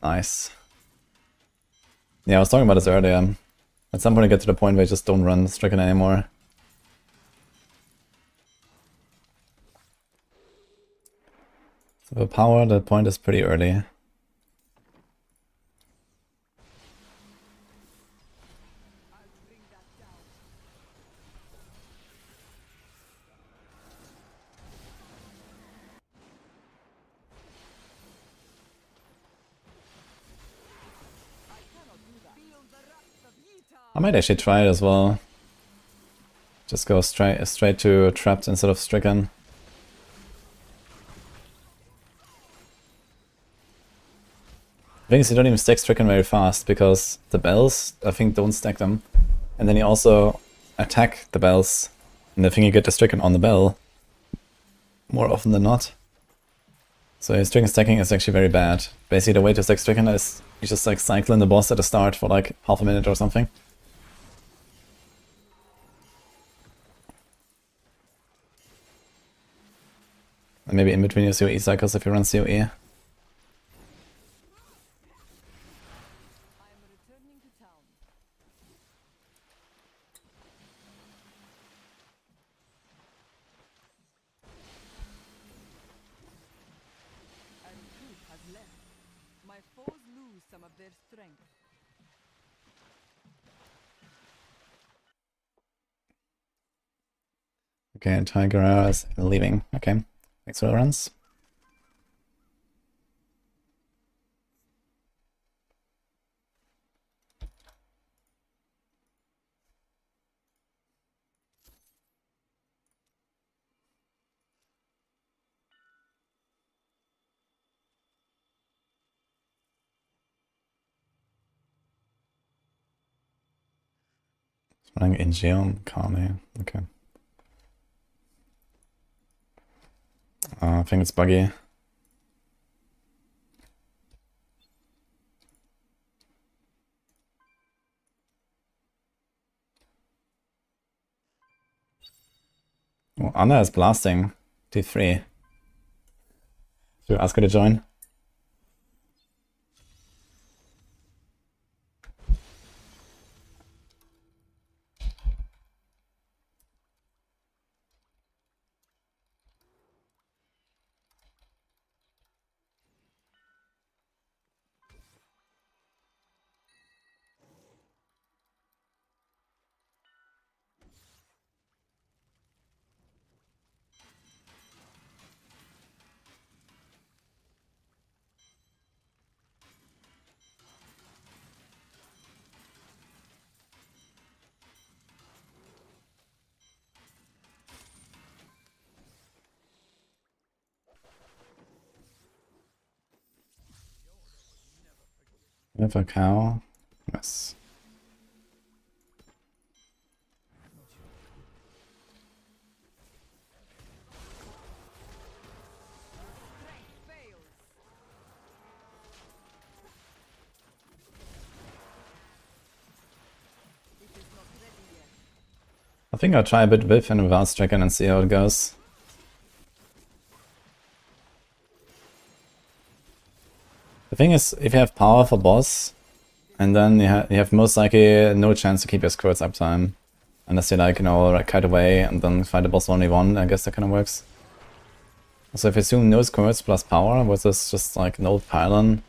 Nice. Yeah, I was talking about this earlier. At some point I get to the point where I just don't run Stricken anymore. So for power, that point is pretty early. I'll bring that down. I might actually try it as well. Just go straight to trapped instead of stricken. The thing is, you don't even stack stricken very fast because the bells, I think, don't stack them. And then you also attack the bells, and I think you get the stricken on the bell more often than not. So your stricken stacking is actually very bad. Basically, the way to stack stricken is you just like cycle in the boss at the start for like half a minute or something. And maybe in between your COE cycles if you run COE. I am returning to town. A recruit has left. My foes lose some of their strength. Okay, Tiger is leaving. Okay, thanks for the runs. Running in Geom, Kame, okay. I think it's buggy. Well, Anna is blasting T3. Should we ask her to join? We have a cow. Yes. Fails. It is not ready yet. I think I'll try a bit with and without stricken and see how it goes. The thing is, if you have power for boss, and then you have most likely no chance to keep your squirts uptime. Unless you like, you know, like kite away and then fight the boss only one, I guess that kind of works. So if you assume no squirts plus power versus just like no pylon,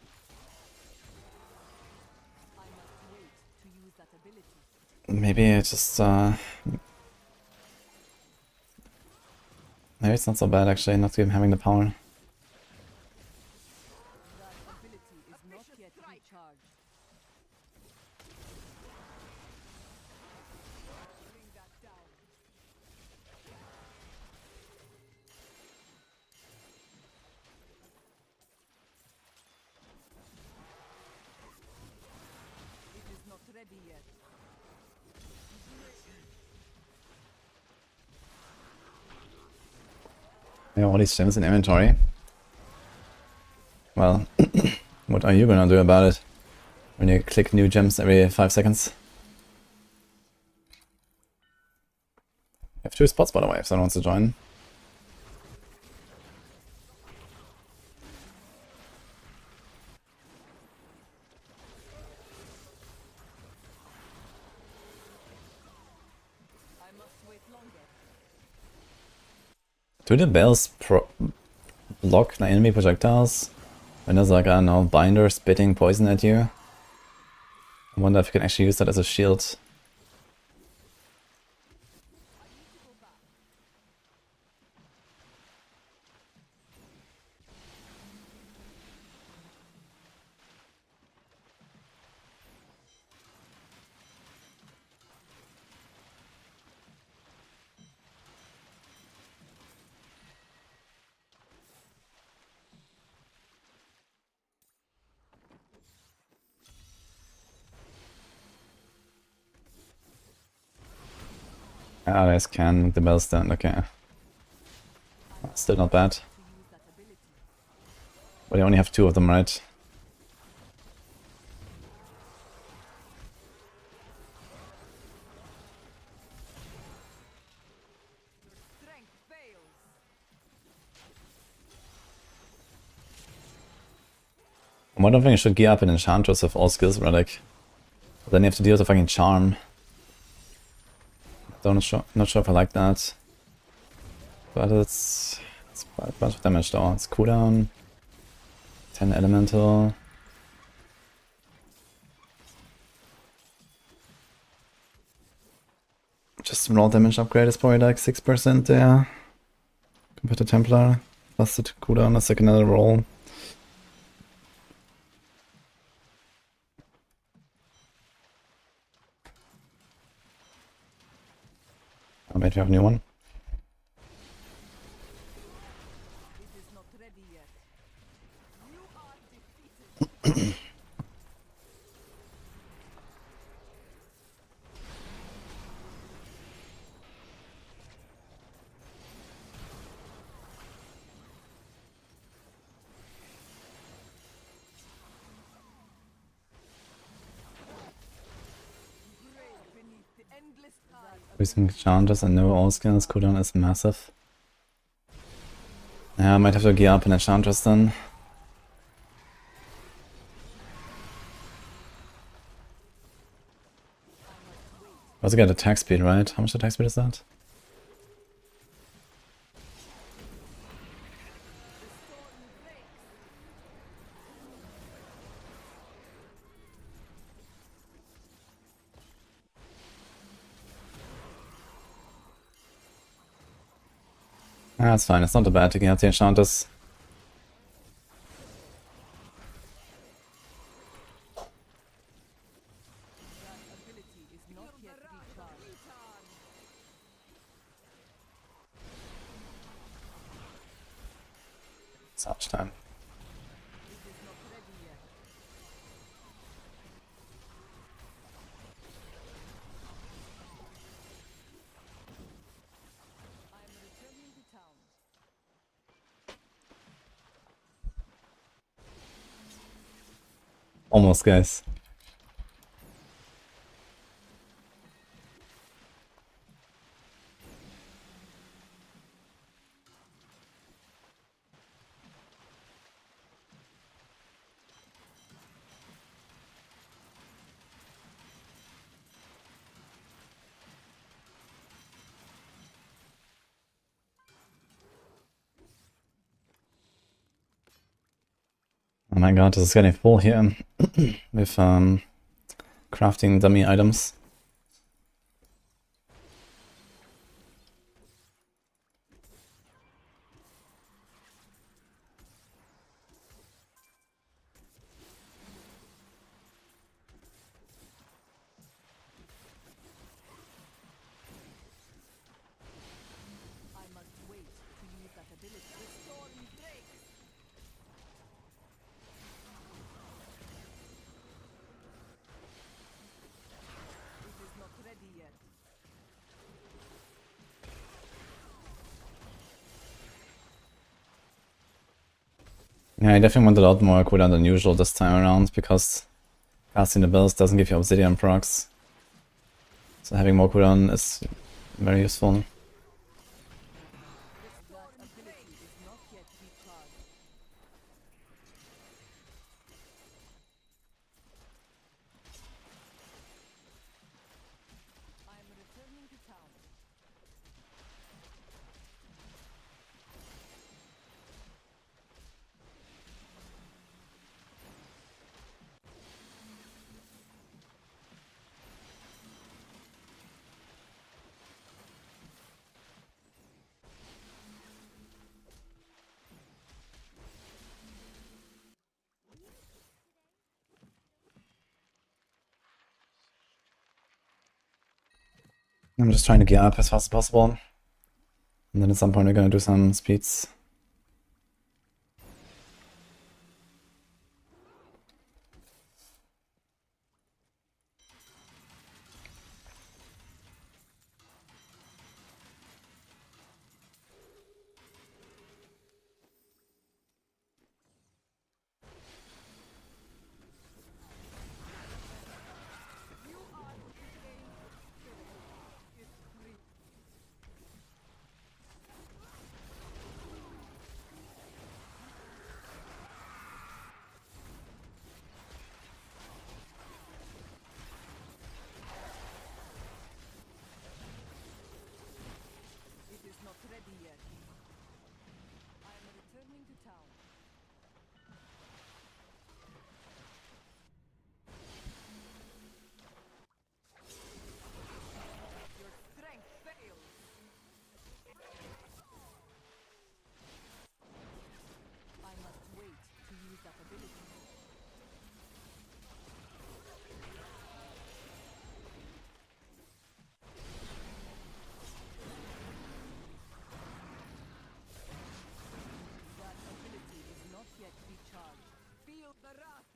I must wait to use that ability. maybe it's just maybe it's not so bad actually, not even having the power. That ability is not yet recharged. Bring that down. It is not ready yet. I have all these gems in inventory. Well, what are you gonna do about it when you click new gems every 5 seconds? I have 2 spots by the way if someone wants to join. I must wait longer. Do the bells block the enemy projectiles? When there's like, I don't know, binder spitting poison at you? I wonder if you can actually use that as a shield. Allies can the bell stand, okay. Still not bad. To use that ability. But you only have 2 of them, right? Your strength fails. I don't think I should gear up an Enchantress with all skills relic. But then you have to deal with a fucking charm. Not sure if I like that. But it's quite a bunch of damage though. It's cooldown. 10 elemental. Just raw damage upgrade is probably like 6% there. Compared to Templar. Plus the cooldown, that's like another roll. I might have a new one. It is not ready yet. You are defeated. Grave beneath the endless tide. Using Enchantress and no all skills, cooldown is massive. Yeah, I might have to gear up an Enchantress then. Also get attack speed, right? How much attack speed is that? Ah, it's fine. It's not too bad to get out the Enchantress. Ability is not yet recharged. Such time. It is not ready yet. I am returning to town. Almost, guys. Oh my god, this is getting full here with crafting dummy items. I must wait to use that ability. The storm breaks. It is not ready yet. Yeah, I definitely want a lot more cooldown than usual this time around, because casting the bells doesn't give you obsidian procs. So having more cooldown is very useful. The storm ability is not yet recharged. I am returning to town. I'm just trying to gear up as fast as possible. And then at some point we're gonna do some speeds.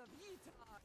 of Yitar!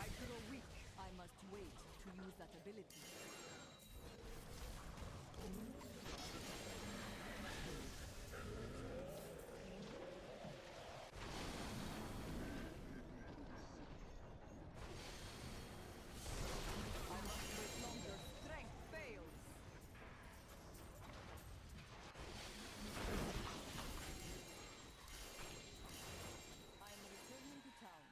I grow weak. I must wait to use that ability. I must wait longer. Strength fails. I am returning to town.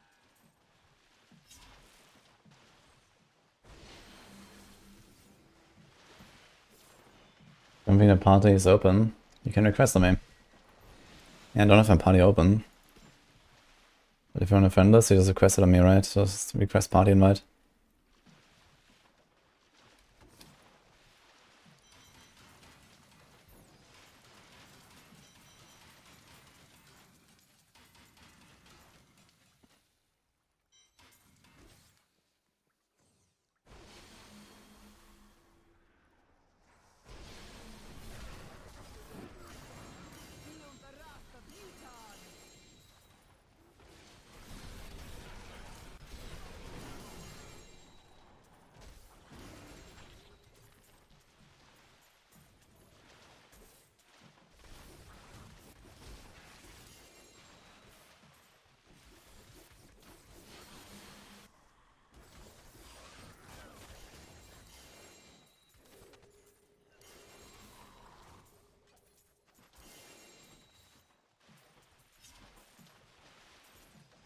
Convene party is open. You can request them, eh? Yeah, I don't have my party open. But if you want to friend us, you just request it on me, right? Just request party invite. Feel the wrath of Yitar!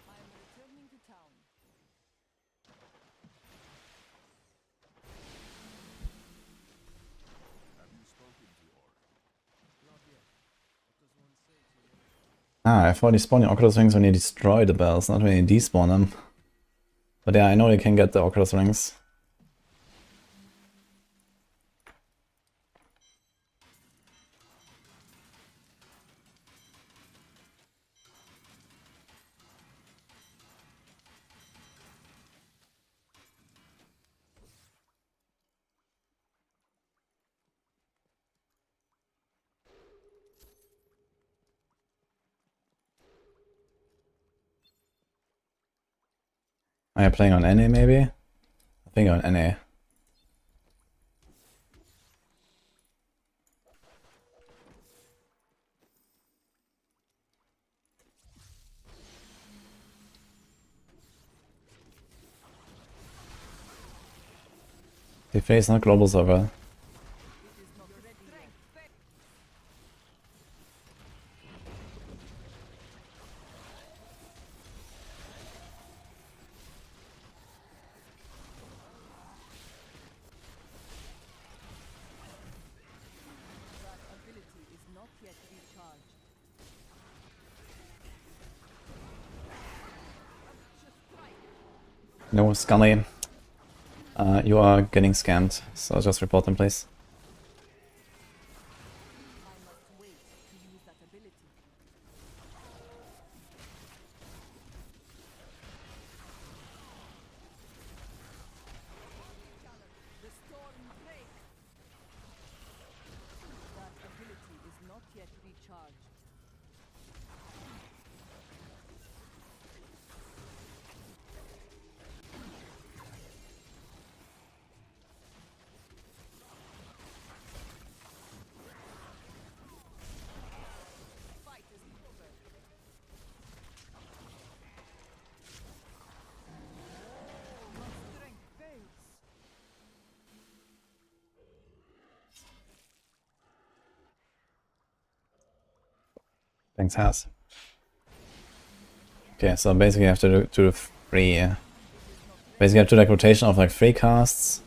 I am returning to town. Ah, I thought you spawn your Oculus Rings when you destroy the bells, not when you despawn them. But yeah, I know you can get the Oculus Rings. Are you playing on NA maybe? I think on NA. The face not global server. That ability is not yet recharged. No, Scully. You are getting scammed, so just report them, please. I must wait to use that ability. The storm breaks. That ability is not yet recharged. Fight is over. My strength fails. Thanks, Has. Okay, so basically you have to do the free... basically you have to do like rotation of like 3 casts.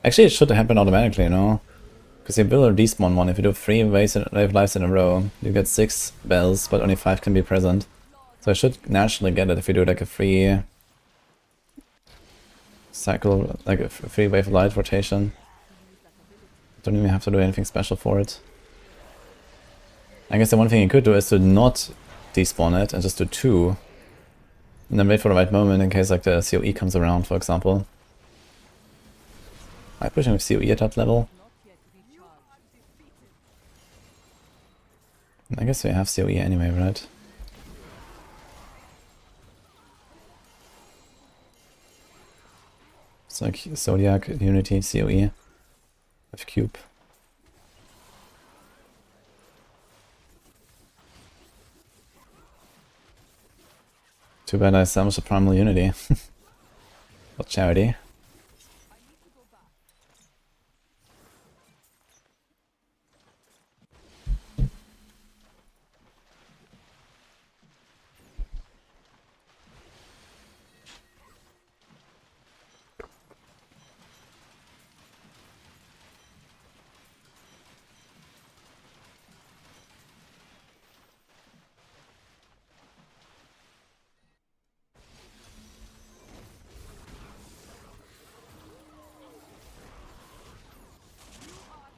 Actually it should happen automatically, you know? Because you will despawn one. If you do 3 wave lives in a row, you get 6 bells, but only 5 can be present. So I should naturally get it if you do like a free cycle, like a free wave light rotation. Don't even have to do anything special for it. I guess the one thing you could do is to not despawn it and just do 2. And then wait for the right moment in case like the COE comes around, for example. I'm pushing with COE at that level. I guess we have COE anyway, right? It's like Zodiac, Unity, COE, with Cube. Too bad I established a primal Unity. For charity.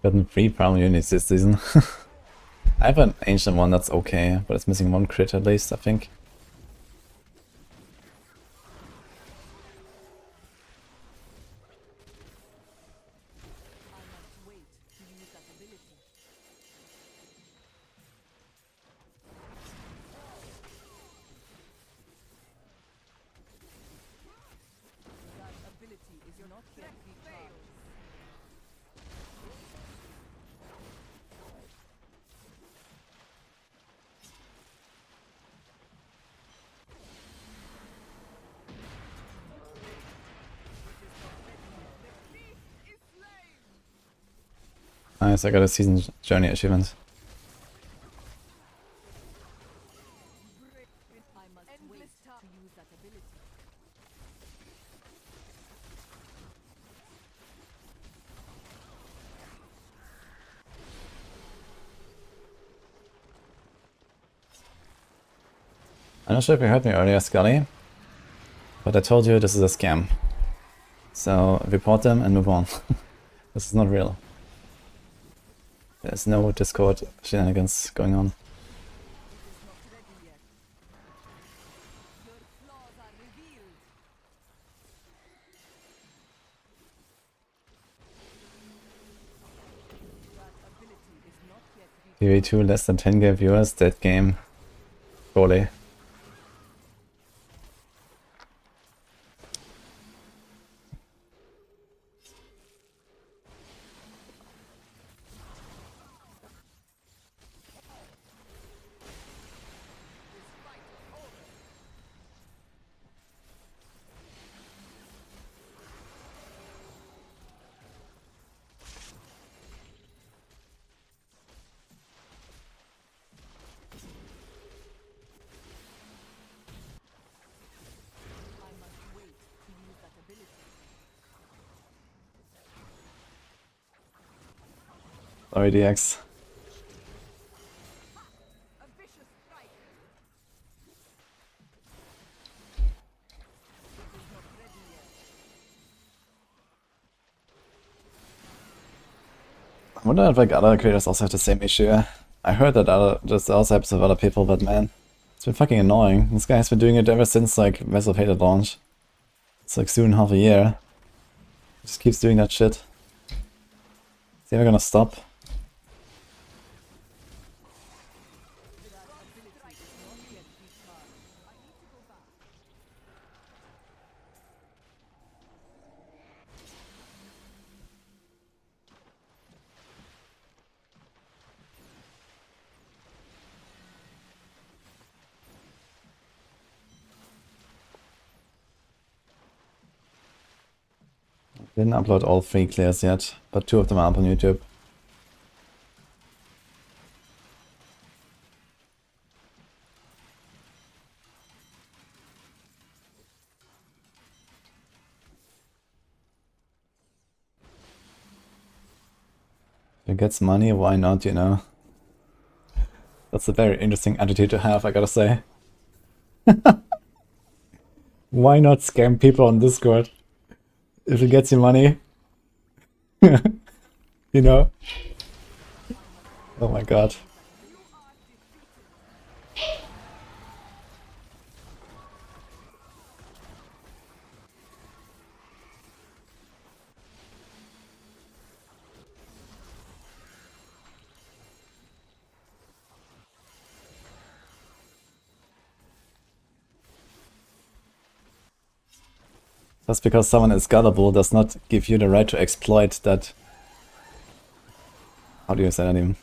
Gotten 3 primal units this season. I have an ancient one that's okay, but it's missing 1 crit at least, I think. Nice, I got a season journey achievement. I'm not sure if you heard me earlier, Scully, but I told you this is a scam. So report them and move on. This is not real. There's no Discord shenanigans going on. TV2 less than 10k viewers, that game. Surely. Sorry, DX. I wonder if like other creators also have the same issue. I heard that there's also episodes of other people, but man, it's been fucking annoying. This guy has been doing it ever since like Vessel of Hate launch. It's like soon half a year. Just keeps doing that shit. Is he ever gonna stop? Didn't upload all 3 clears yet, but 2 of them are up on YouTube. If it gets money, why not, you know? That's a very interesting attitude to have, I gotta say. Why not scam people on Discord? If it gets you money. You know? Oh my god. Just because someone is gullible does not give you the right to exploit that. How do you say that even?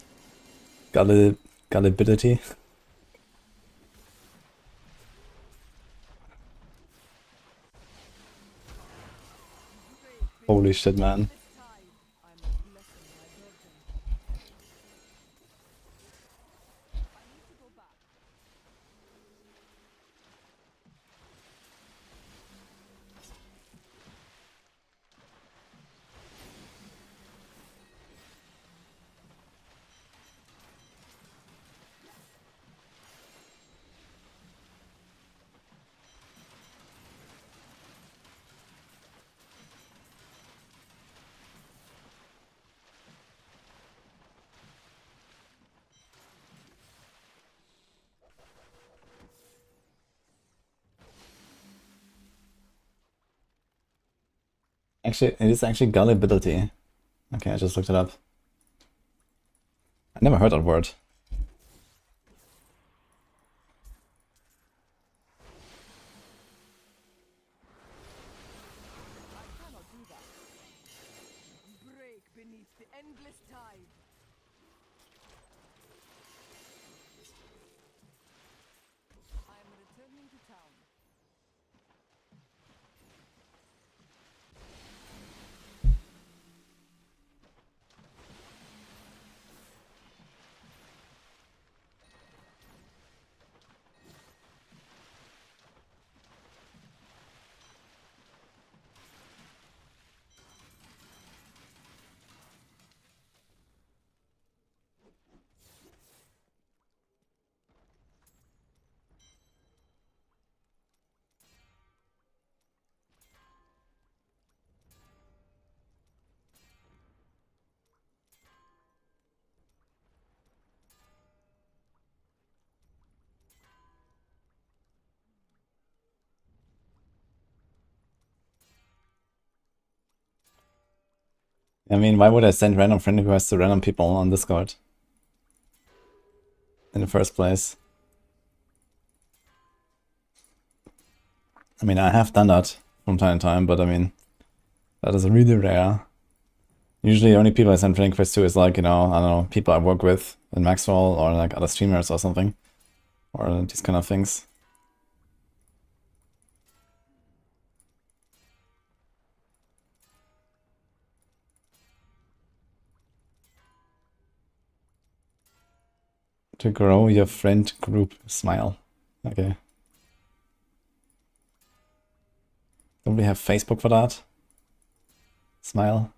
Gullibility? Holy shit, man. This tide, I must lessen my burden. I need to go back. Actually, it is actually gullibility. Okay, I just looked it up. I never heard that word. I cannot do that. Break beneath the endless tide. I am returning to town. I mean, why would I send random friend requests to random people on Discord? In the first place. I mean, I have done that from time to time, but I mean, that is really rare. Usually the only people I send friend requests to is like, you know, I don't know, people I work with in Maxwell or like other streamers or something. Or these kind of things. To grow your friend group, smile. Okay. Don't we have Facebook for that? Smile.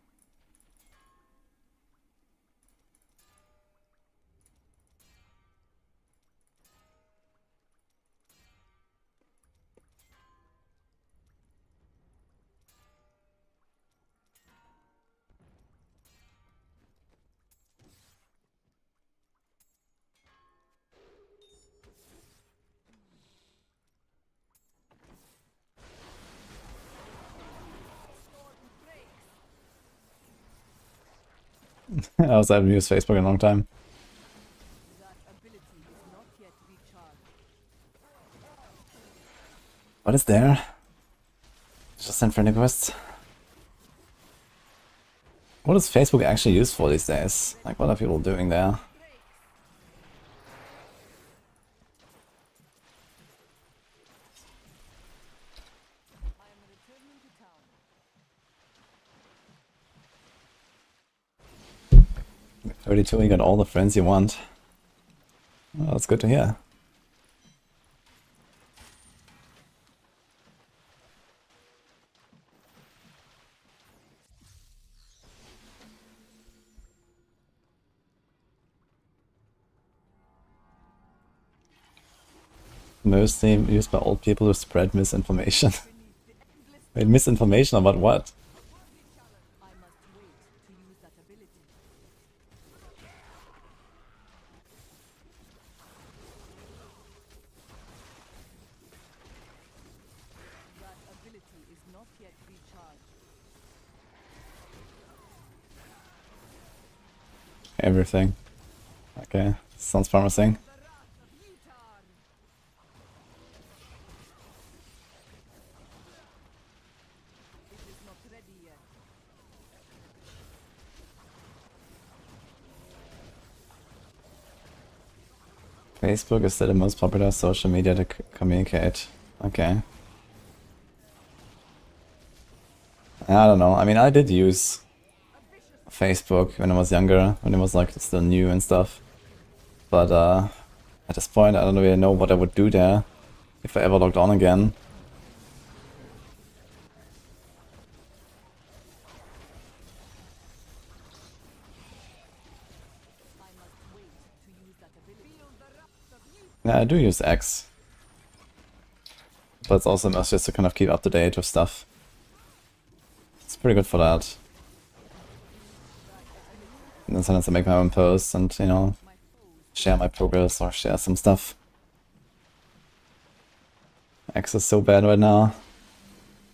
I also haven't used Facebook in a long time. That ability is not yet recharged. What is there? Just send friend requests. What is Facebook actually used for these days? Like, what are people doing there? I am returning to town. 32, you got all the friends you want. Well, that's good to hear. mostly used by old people to spread misinformation. Wait, misinformation about what? I must wait to use that ability. That ability is not yet recharged. Everything. Okay, sounds promising. The wrath of Utar! It is not ready yet. Facebook is still the most popular social media to communicate. Okay. I don't know. I mean, I did use Facebook when I was younger, when it was like still new and stuff. But at this point, I don't really know what I would do there if I ever logged on again. I must wait to use that ability. Feel the wrath of Utar! Yeah, I do use X. But it's also nice just to kind of keep up to date with stuff. It's pretty good for that. And then sometimes I make my own posts and, you know, My foes share my progress or share some stuff. X is so bad right now.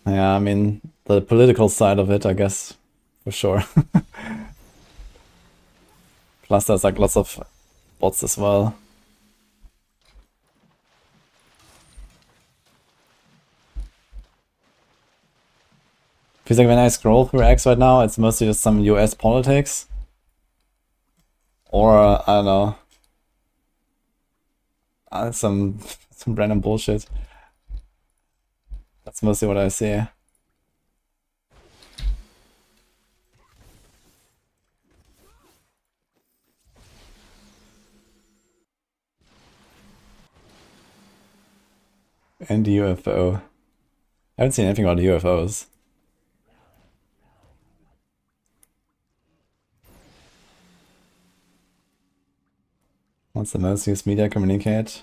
Yeah, I mean, the political side of it, I guess, for sure. Plus there's like lots of bots as well. Feels like when I scroll through X right now, it's mostly just some US politics. Or, I don't know, some random bullshit. That's mostly what I see. And the UFO. I haven't seen anything about UFOs. What's the most used media communicate?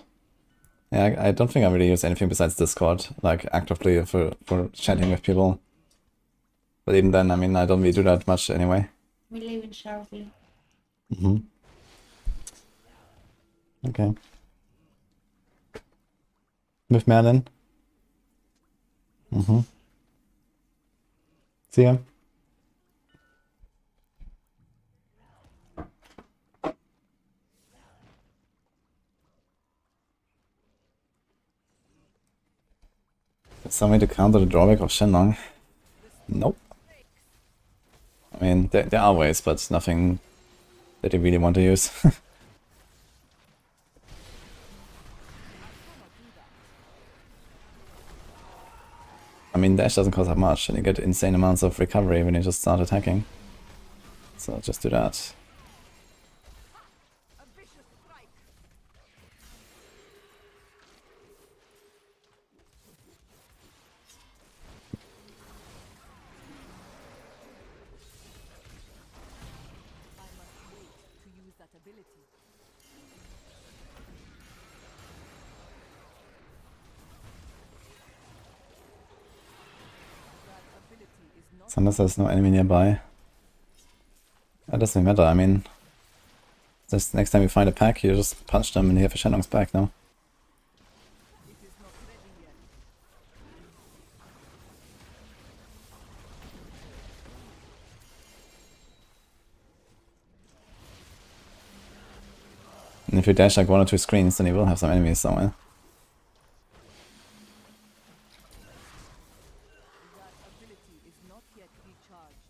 Yeah, I don't think I really use anything besides Discord, like actively for chatting with people. But even then, I mean, I don't really do that much anyway. We live in Charlotte. Mm-hmm. Okay. With Merlin? Mm-hmm. See ya. Some way to counter the drawback of Shenlong? Nope. I mean, there are ways, but nothing that you really want to use. I mean, dash doesn't cost that much, and you get insane amounts of recovery when you just start attacking. So just do that. A vicious strike! I must wait to use that ability. That ability is not Unless there's no enemy nearby. That doesn't matter, I mean... Just next time you find a pack, you just punch them and you have a Shenlong's back now. it is not ready yet. And if you dash like 1 or 2 screens, then you will have some enemies somewhere. That ability is not yet recharged.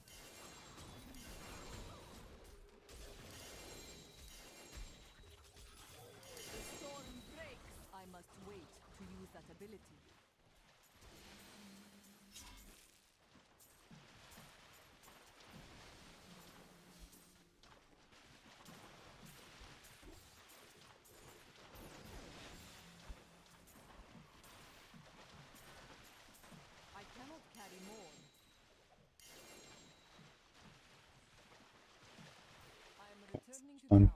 The storm breaks. I must wait to use that ability. I cannot carry more. I am returning to fine.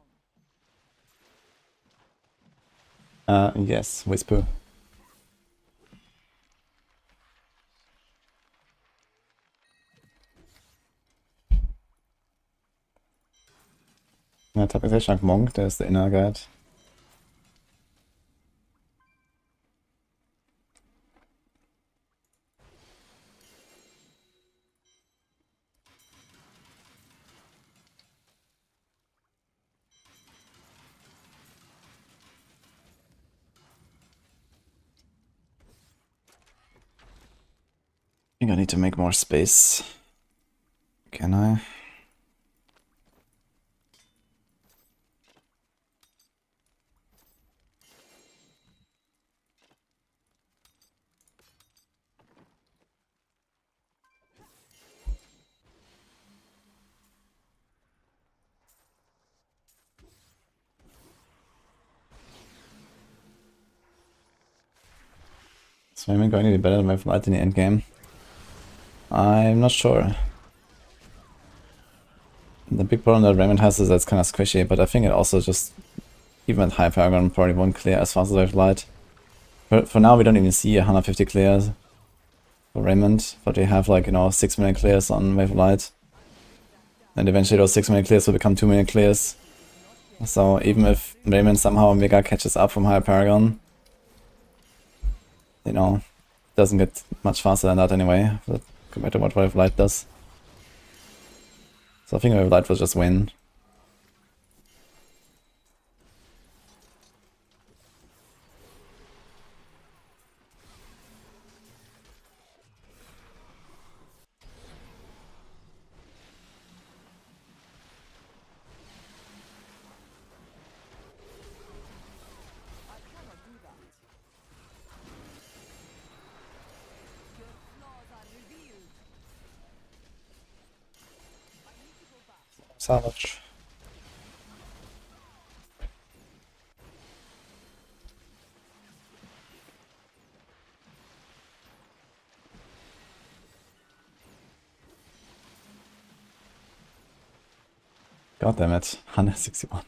town. Yes, Whisper. Ja, Tapization Monk, there's the inner guide. I think I need to make more space. Can I? Is Raymond going to be better than Wave Light in the endgame? I'm not sure. The big problem that Raymond has is that it's kind of squishy, but I think it also just, even at high Paragon, probably won't clear as fast as Wave Light. For now, we don't even see 150 clears for Raymond, but we have like, 6 million clears on Wave Light. And eventually those 6 million clears will become 2 million clears. So even if Raymond somehow Mega catches up from higher Paragon, doesn't get much faster than that anyway, compared to what Wave Light does. So I think Wave Light will just win. I cannot do that. Your flaws are revealed. I need to go back. Savage. God damn it, 161.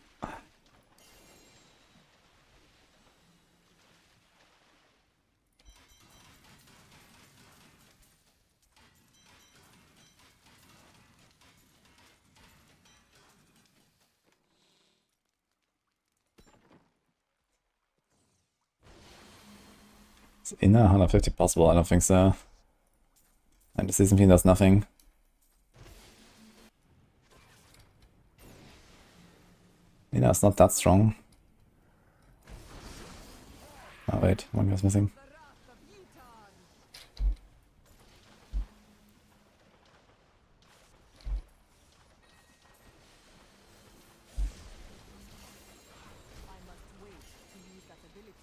Is inner 150 possible? I don't think so. And the season pin does nothing. Inner is not that strong. Oh wait, one guy's missing. The wrath of Utan. I must wait to use that ability.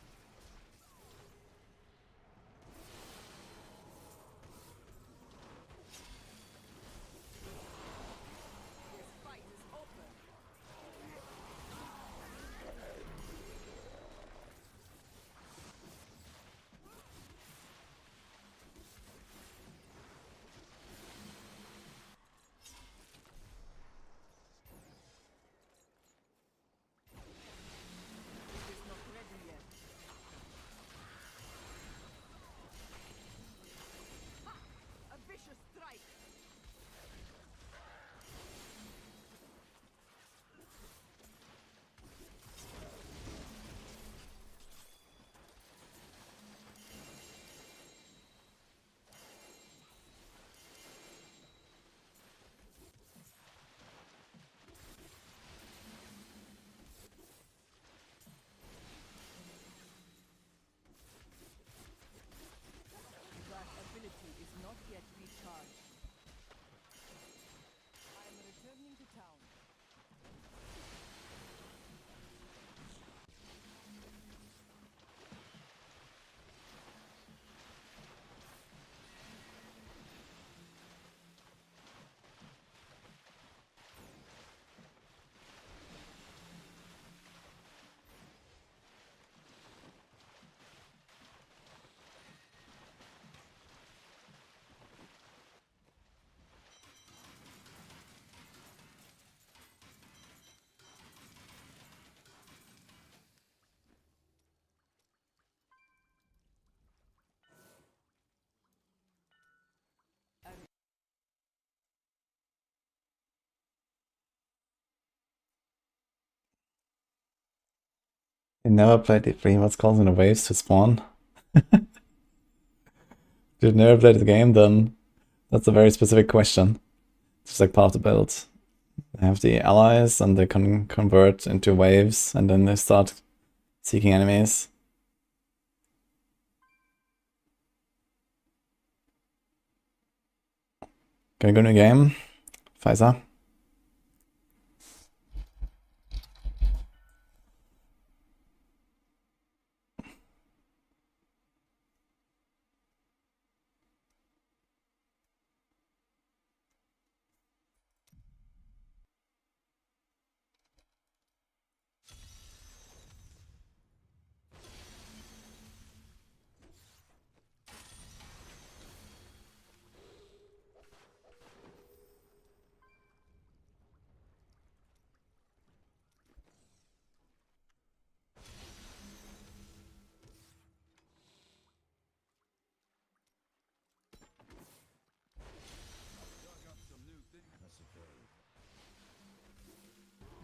This fight is open. You never played D3, what's causing the waves to spawn? If you've never played the game, then that's a very specific question. It's just like part of the build. They have the allies and they can convert into waves and then they start seeking enemies. Gonna go to the game. Pfizer.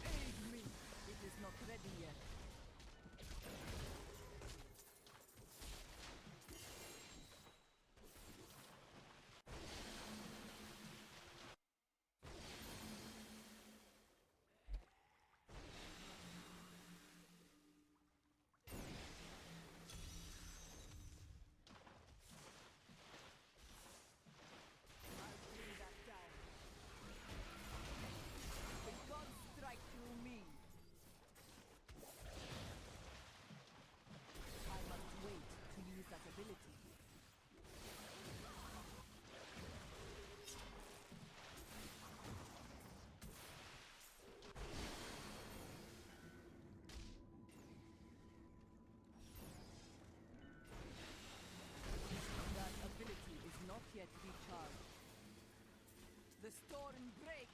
Aid me. It is not ready yet. Bring that down. The gods strike through me. I must wait to use that ability. That ability is not yet recharged. The storm breaks.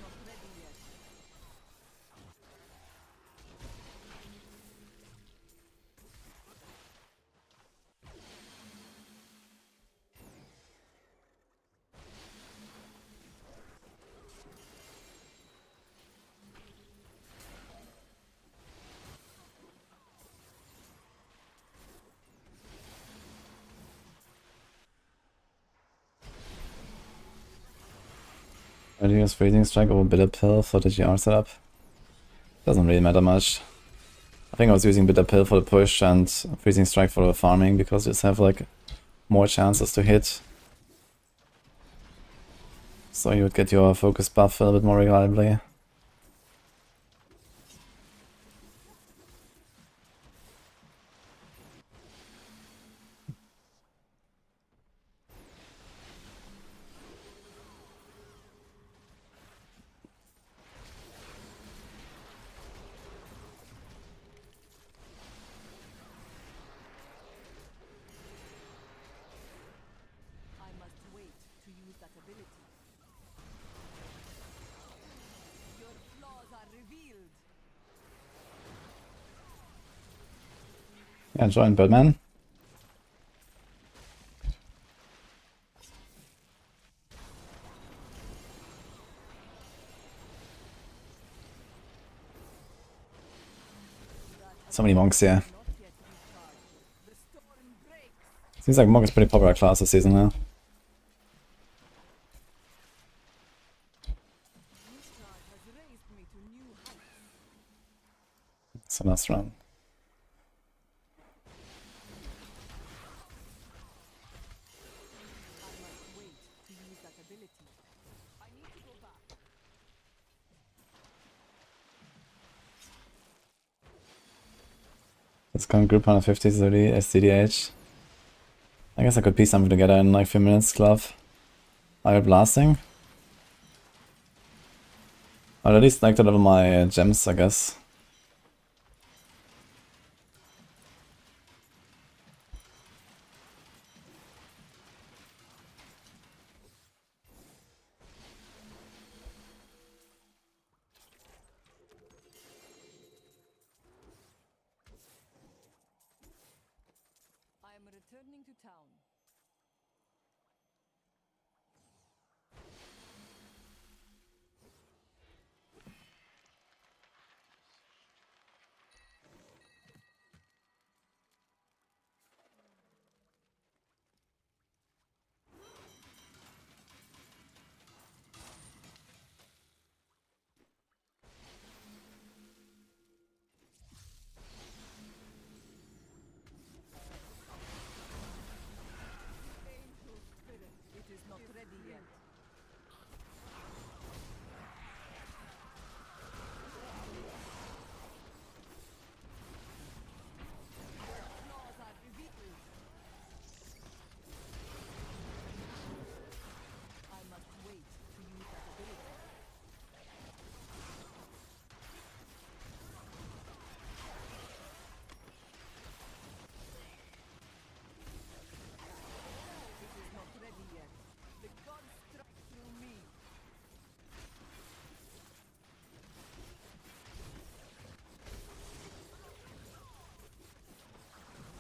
Not ready yet. Or do you use Freezing Strike or Bitter Pill for the GR setup? Doesn't really matter much. I think I was using Bitter Pill for the push and Freezing Strike for the farming because you just have like more chances to hit. So you would get your focus buff a little bit more reliably. I must wait to use that ability. Your flaws are revealed. Yeah, join Birdman. So many monks here. Not yet recharged. The storm breaks. Seems like monk is pretty popular class this season now. Mishra has raised me to new heights. So last round. I must wait to use that ability. I need to go back. Let's come group 150 30 SCDH. I guess I could piece something together in like a few minutes, Glove. Are blasting? I'll at least like to level my gems, I guess. Returning to town. Painful spirit, it is not ready yet. Flaws are revealed. I must wait to use that ability. It is not ready yet. The gods strike through me.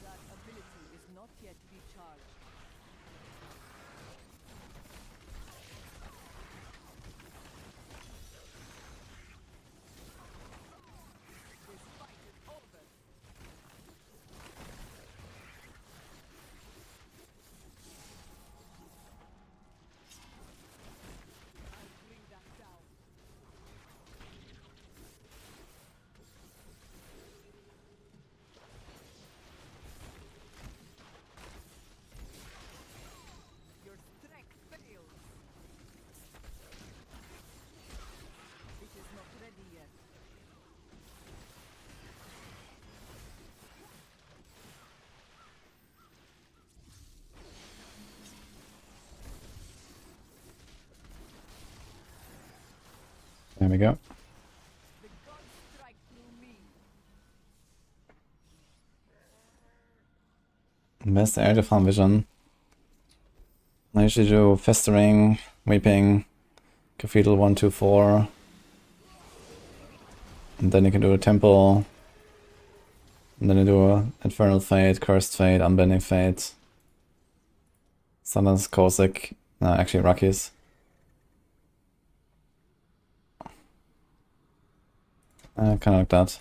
That ability is not yet recharged. This fight is over. I'll bring that down. Your strength fails. It is not ready yet. There we go. The gods strike through me. Best area farm vision. I usually do Festering, Weeping, Cathedral 1, 2, 4. And then you can do a Temple. And then you do a Infernal Fate, Cursed Fate, Unbending Fate. Sometimes Kosik. No, actually Rockies. Kind of like that.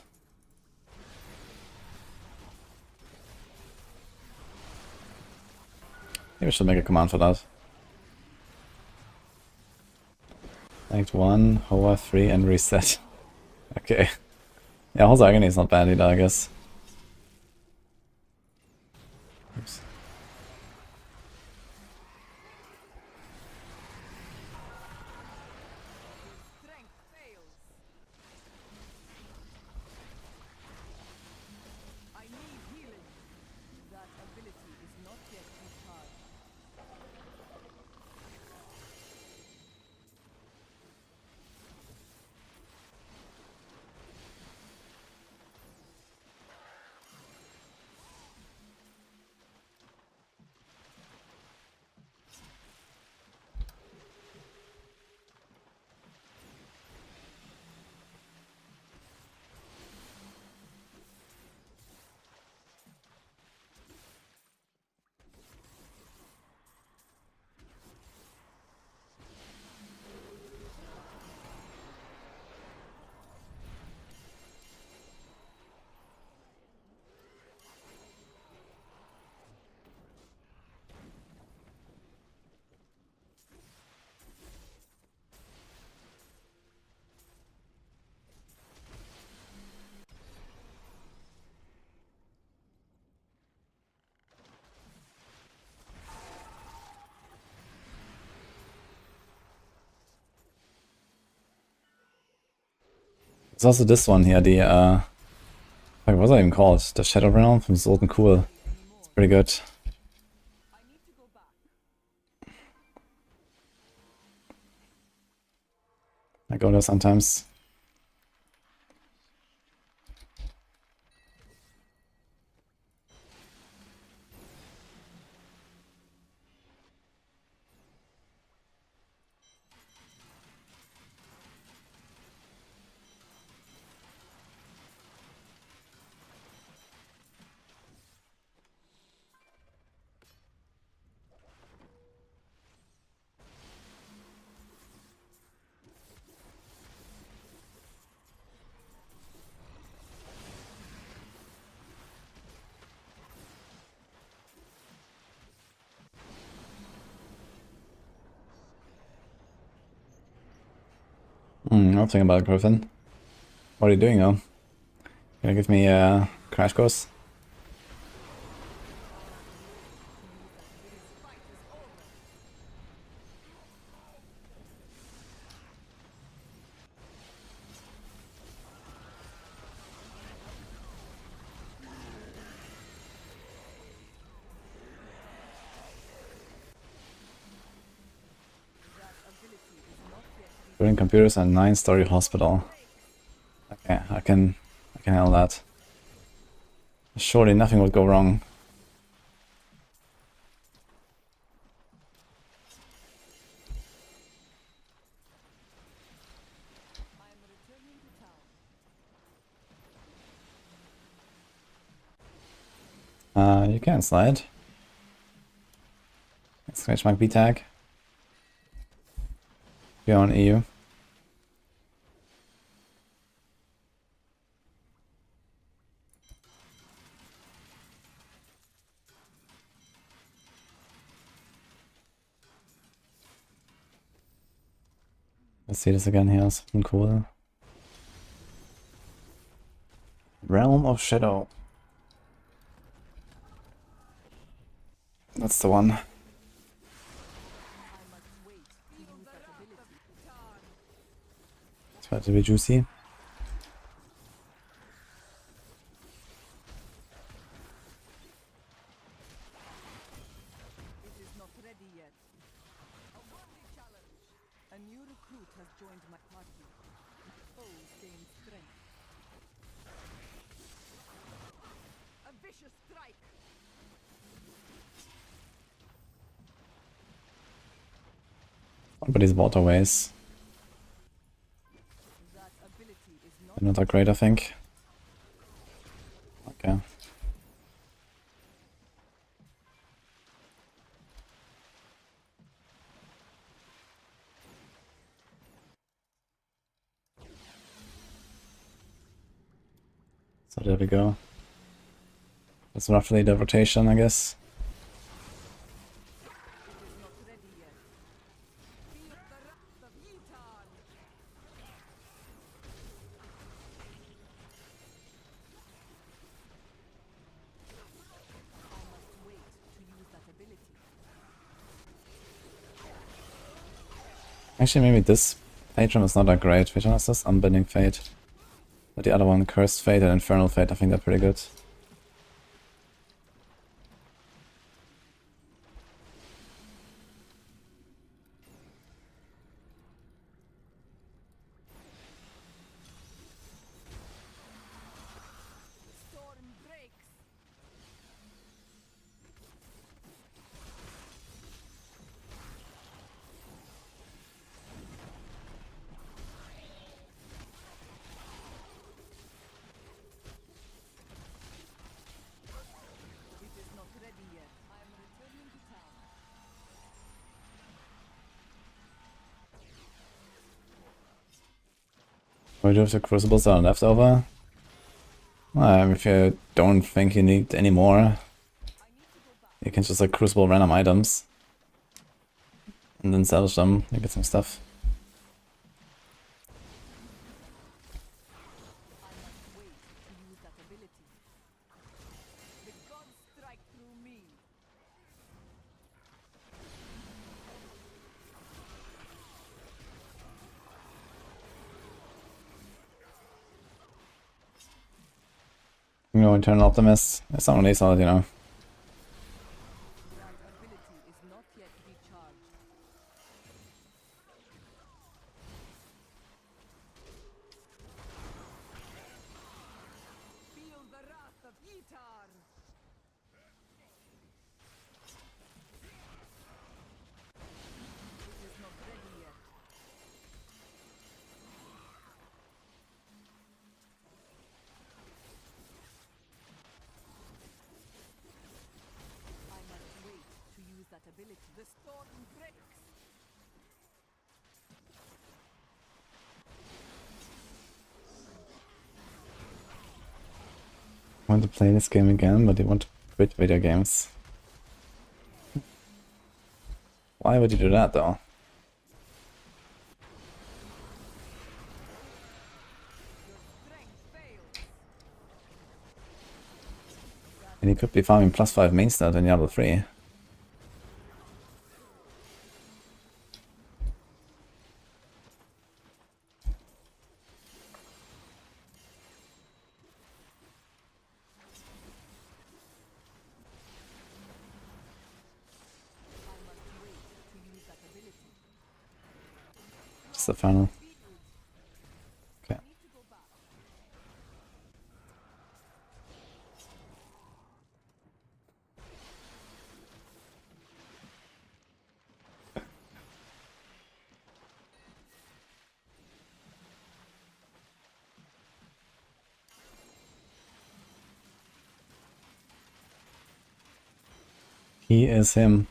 Maybe I should make a command for that. Act 1, Hoa 3, and reset. Okay. Yeah, House Agony is not bad either, I guess. Oops. Strength fails. I need healing. That ability is not yet recharged. There's also this one here, the what was I even called? The Shadow Realm from Sultan Cool. It's pretty good. I need to go back. I go there sometimes. I'm thinking about Griffin. What are you doing though? Gonna give me a crash course? Building computers and 9-story hospital. Okay, I can handle that. Surely nothing would go wrong. You can slide. Exclamation mark B tag. You're on EU. Let's see this again here, something cool. Realm of Shadow. That's the one. It's about to be juicy. It is not ready yet. A worthy challenge. A new recruit has joined my party. Foes gain strength. A vicious strike. But these waterways. That ability is not They're not that great, I think. Okay. So there we go. That's roughly the rotation, I guess. not ready yet. Feel the wrath of Yitan. I must wait to use that ability. Actually, maybe this patron is not that great. Which one is this? Unbending Fate. But the other one, Cursed Fate and Infernal Fate, I think they're pretty good. Storm breaks. It is not ready yet. I am returning to town. We do have the Crucibles that are left over. If you don't think you need any more, you can just like Crucible random items. And then salvage them, you get some stuff. I must wait to use that ability. The gods strike through me. You know, Eternal Optimist. It's not really solid, you know. That ability is not yet recharged. Feel the wrath of Yitar. It is not ready yet. I must wait to use that ability. The storm breaks. I want to play this game again, but they want to quit video games. Why would you do that though? And he could be farming +5 main stat in Diablo 3. Just the final. Okay. He is him,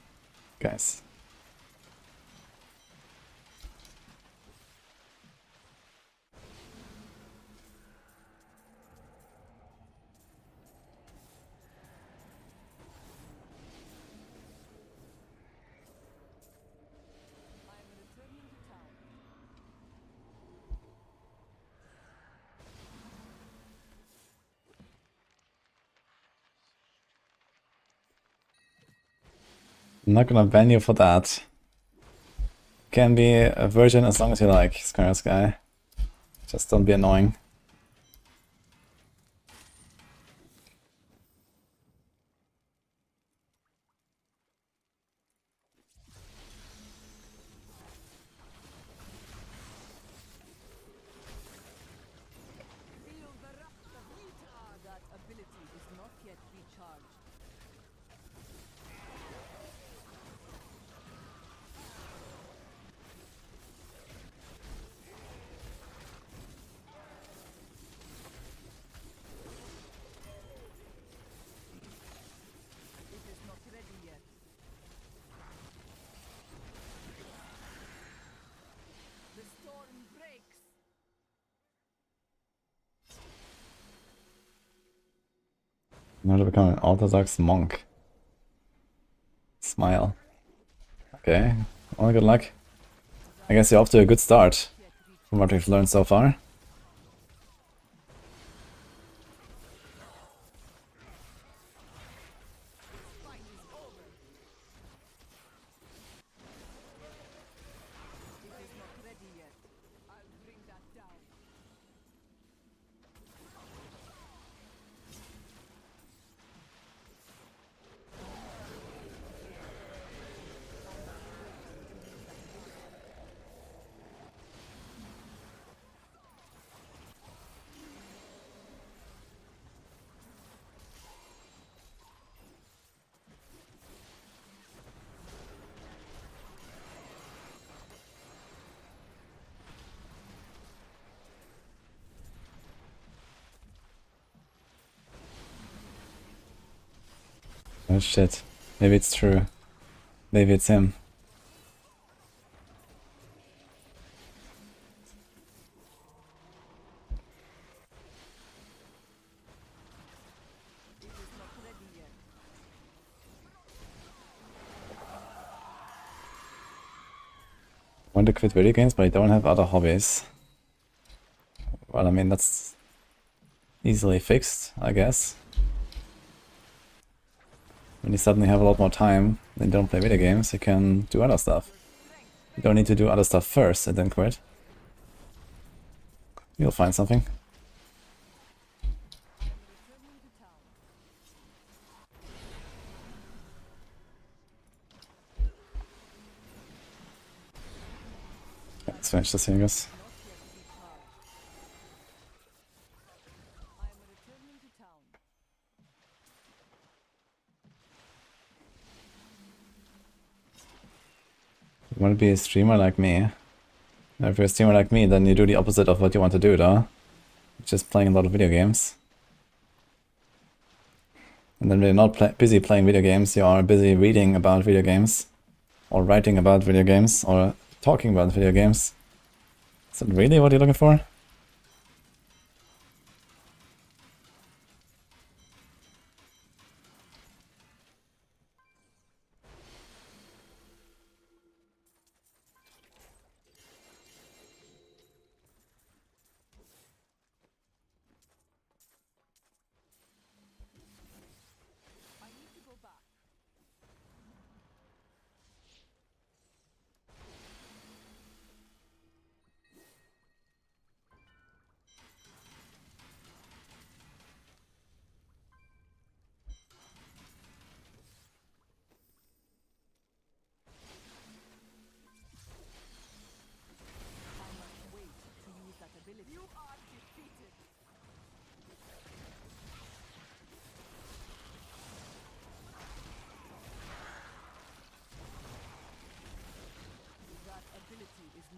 guys. I'm not gonna ban you for that. Can be a virgin as long as you like, Scar's guy. Just don't be annoying. Feel the wrath of meat. Ah, that ability is not yet recharged. It is not ready yet. The storm breaks. Now to become an Orthodox monk. Smile. Okay, well, good luck. I guess you're off to a good start, from what we've learned so far. Fight is over. It is not ready yet. I'll bring that down. Oh shit. Maybe it's true. Maybe it's him. It is not ready yet. Want to quit video games, but I don't have other hobbies. Well, I mean, that's easily fixed, I guess. When you suddenly have a lot more time and don't play video games, you can do other stuff. You don't need to do other stuff first and then quit. You'll find something. Returning to town. Let's finish this here, I guess. Not yet recharged. I am returning to town. You want to be a streamer like me. Now, if you're a streamer like me, then you do the opposite of what you want to do, though. Just playing a lot of video games. And then when you're not busy playing video games, you are busy reading about video games. Or writing about video games. Or talking about video games. Is that really what you're looking for?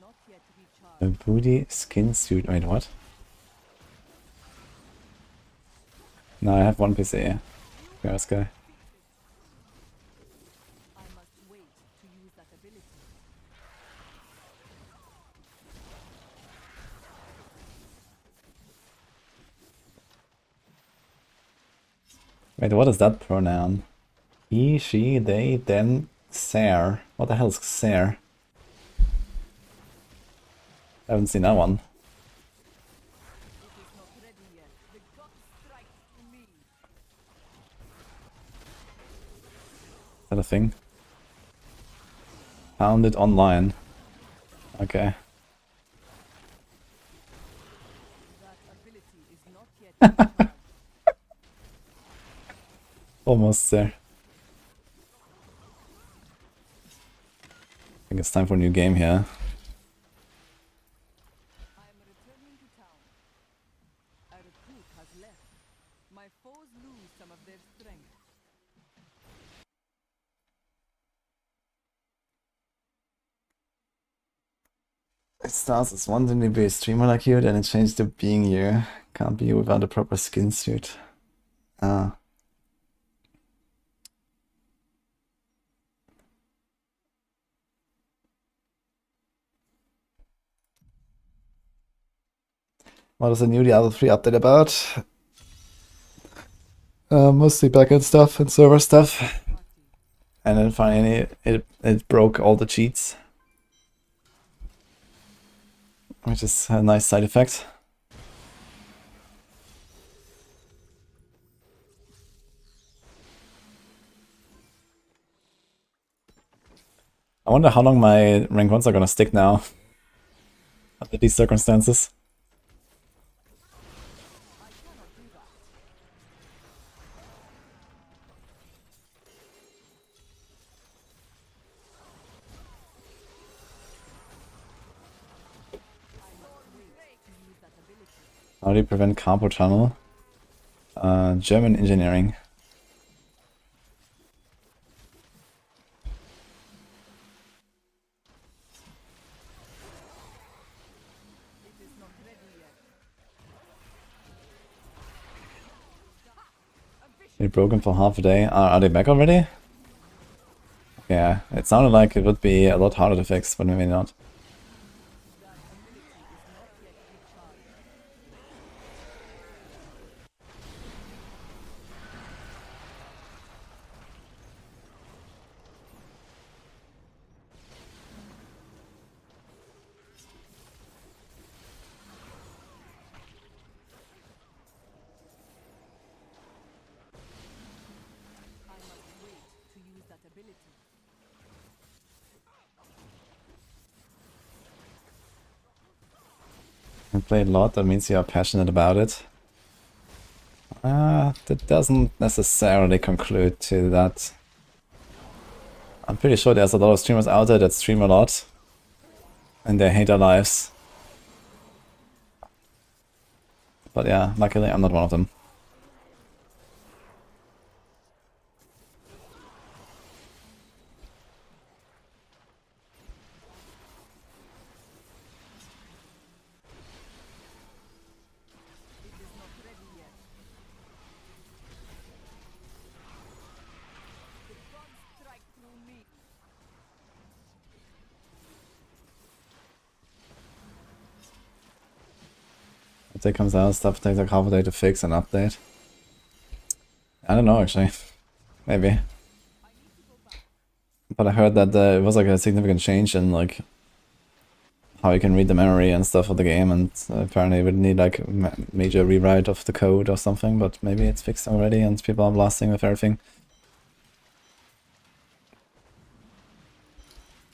not yet A recharged. booty skin suit. Wait, what? No, I have one PC. Gross guy. I must wait to use that ability. Wait, what is that pronoun? He, she, they, them, Ser. What the hell is Ser? I haven't seen that one. It is not ready yet. The gods strike through me. Is that a thing? Found it online. Okay. That ability is not yet recharged. Almost there. I think it's time for a new game here. I am returning to town. A recruit has left. My foes lose some of their strength. It starts as wanting to be a streamer like you, then it changed to being you. Can't be you without a proper skin suit. Ah. What is the new Diablo 3 update about? Mostly backend stuff and server stuff. And then finally it broke all the cheats. Which is a nice side effect. I wonder how long my rank 1s are gonna stick now. Under these circumstances. I cannot do that. I must wait to use that ability. How do you prevent carpal tunnel? German engineering. It is not ready yet. They broken for half a day. Are they back already? Yeah, it sounded like it would be a lot harder to fix, but maybe not. That ability is not yet recharged. I must wait to use that ability. You play a lot, that means you are passionate about it. That doesn't necessarily conclude to that. I'm pretty sure there's a lot of streamers out there that stream a lot. And they hate their lives. But yeah, luckily I'm not one of them. It is not ready yet. The gods strike through me. Update comes out, stuff takes like half a day to fix and update. I don't know actually. Maybe. I need to go back. But I heard that it was like a significant change in like how you can read the memory and stuff of the game, and apparently it would need like a major rewrite of the code or something, but maybe it's fixed already and people are blasting with everything.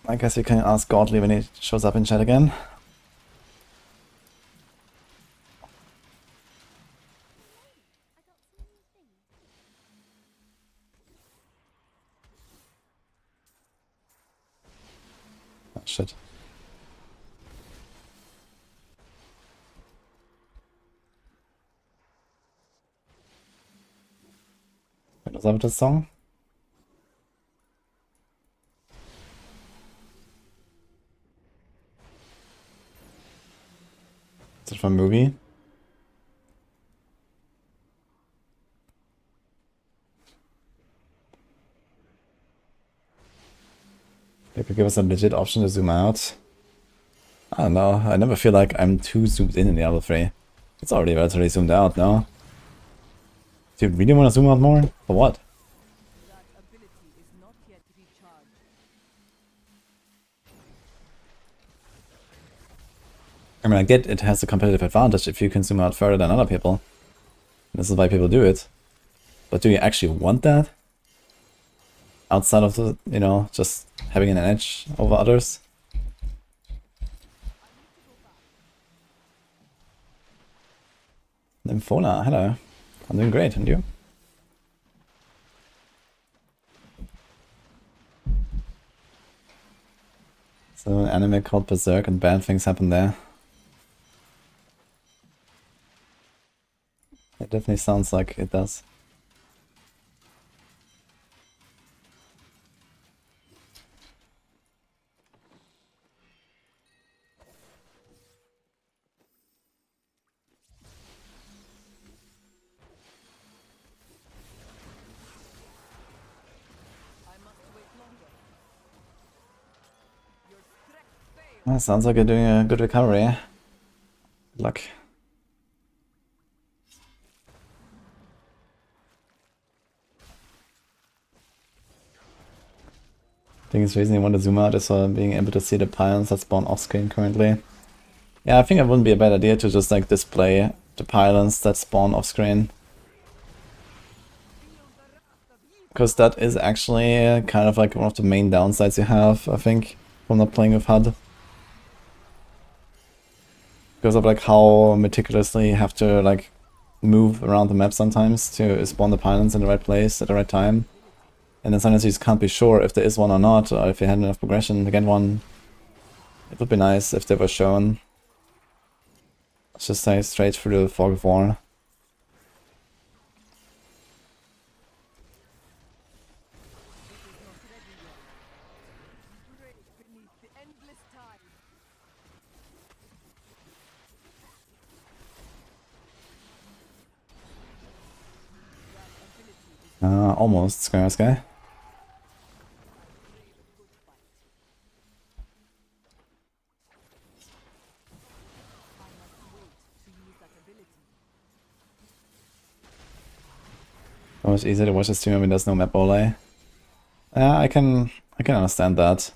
I guess you can ask Godly when he shows up in chat again. I got some new things. Oh, shit. Wait, was that with this song? Is it from a movie? They could give us a legit option to zoom out. I don't know, I never feel like I'm too zoomed in Diablo 3. It's already relatively zoomed out, no? Do you really want to zoom out more? For what? That ability is not yet recharged. I mean, I get it has a competitive advantage if you can zoom out further than other people. This is why people do it. But do you actually want that? Outside of the, you know, just having an edge over others? Lymphona, hello. I'm doing great, and you? So an anime called Berserk and bad things happen there. It definitely sounds like it does. I must wait longer. Your strength fails. Well, sounds like you're doing a good recovery. Good luck. I think it's the reason you want to zoom out is for being able to see the pylons that spawn off screen currently. Yeah, I think it wouldn't be a bad idea to just like display the pylons that spawn off screen. Because that is actually kind of like one of the main downsides you have, I think, from not playing with HUD. Because of like how meticulously you have to like move around the map sometimes to spawn the pylons in the right place at the right time. And then sometimes you just can't be sure if there is one or not, or if you had enough progression to get one. It would be nice if they were shown. Let's just say straight through the fog of war. Break beneath the endless tide. That ability is Almost, Squares guy. brave good fight. I must wait to use that ability. So much easier to watch a streamer when there's no map overlay. I can understand that.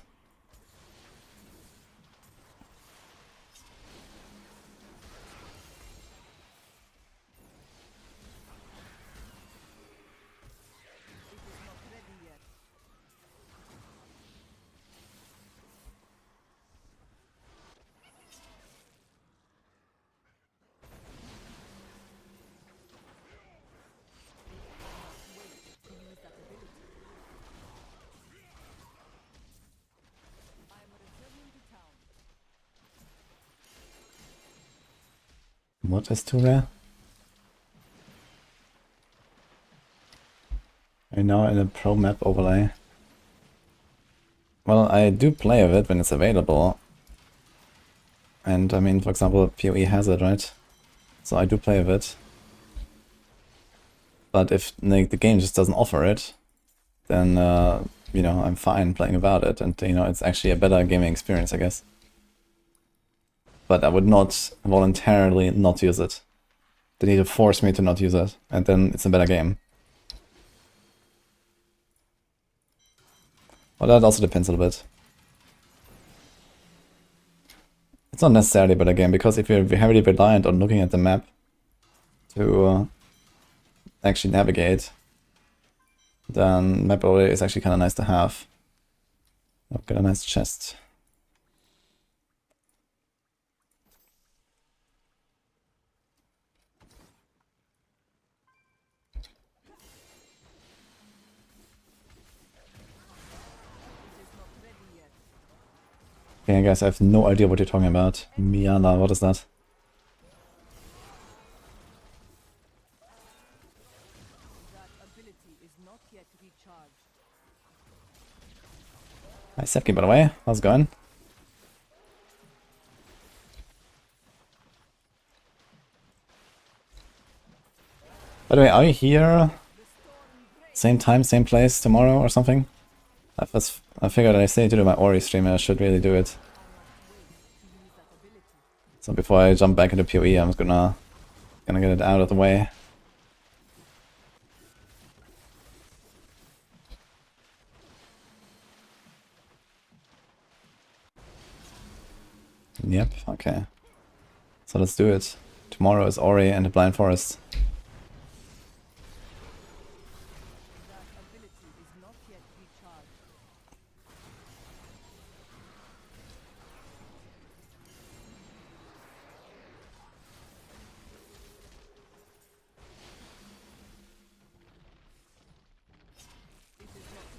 It is not ready yet. Wait to use that ability. I am returning to town. What is too rare? We're now in a pro map overlay. Well, I do play with it when it's available. And I mean, for example, PoE has it, right? So I do play with it. But if like, the game just doesn't offer it, then, you know, I'm fine playing without it. And, you know, it's actually a better gaming experience, I guess. But I would not voluntarily not use it. They need to force me to not use it, and then it's a better game. Well, that also depends a little bit. It's not necessarily a better game, because if you're heavily reliant on looking at the map to actually navigate, then map overlay is actually kind of nice to have. I've got a nice chest. It is not ready yet. Okay, guys, I have no idea what you're talking about. Miana, what is that? That ability is not yet recharged. Hi, Sepki, by the way. How's it going? By the way, are you here? Same time, same place tomorrow or something? I figured I say to do my Ori stream and I should really do it. So before I jump back into PoE, I'm gonna get it out of the way. Yep, okay. So let's do it. Tomorrow is Ori and the Blind Forest. That ability is not yet recharged.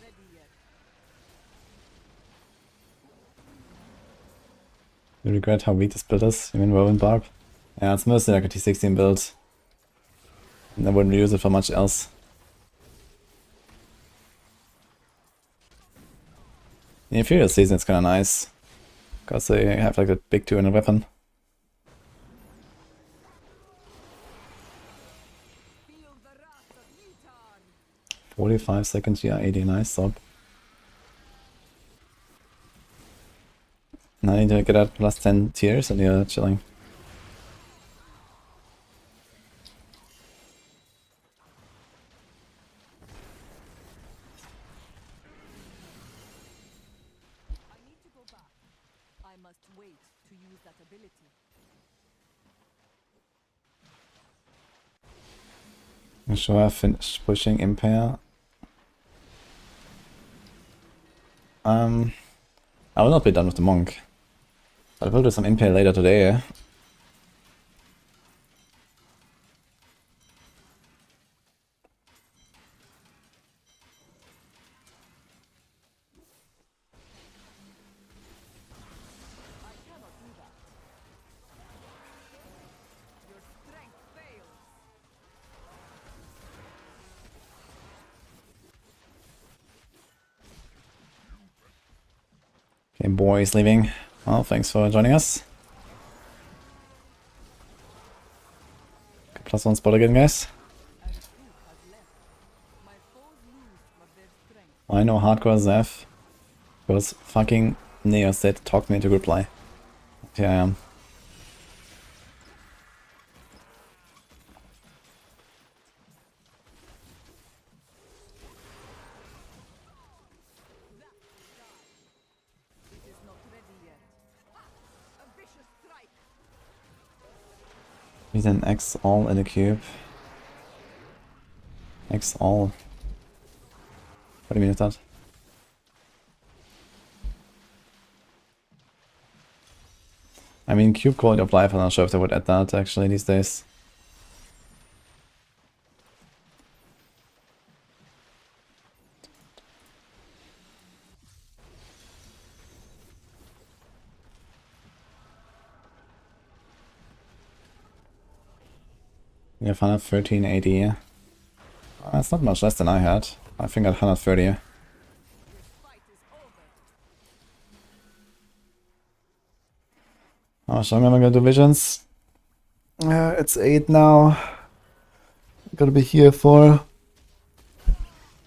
'Ready yet.' You regret how weak this build is? You mean Whirlwind Barb? Yeah, it's mostly like a T16 build. And I wouldn't use it for much else. The Inferior Season is kinda nice. Because they have like a big 200 weapon. Feel the wrath of Yutan. 45 seconds GR80, nice sub. Now I need to get out plus 10 tiers and you're chilling. I need to go back. I must wait to use that ability. I'm sure I finished pushing Impair. I will not be done with the Monk. But I will do some Impair later today. I cannot do that. Your strength fails. Okay, boys leaving. Well, thanks for joining us. +1 spot again, guys. And truth has left. My foes lose of their strength. I know hardcore Zeph. Because fucking Neo said talk me into reply. Here I am. It is not ready yet. A vicious strike. He's an X all in the cube. X all. What do you mean with that? I mean, cube quality of life, I'm not sure if they would add that actually these days. You have 113 AD. That's not much less than I had. I think at 130. This fight is over. Oh, so I'm gonna do visions. It's 8 now. Gotta be here for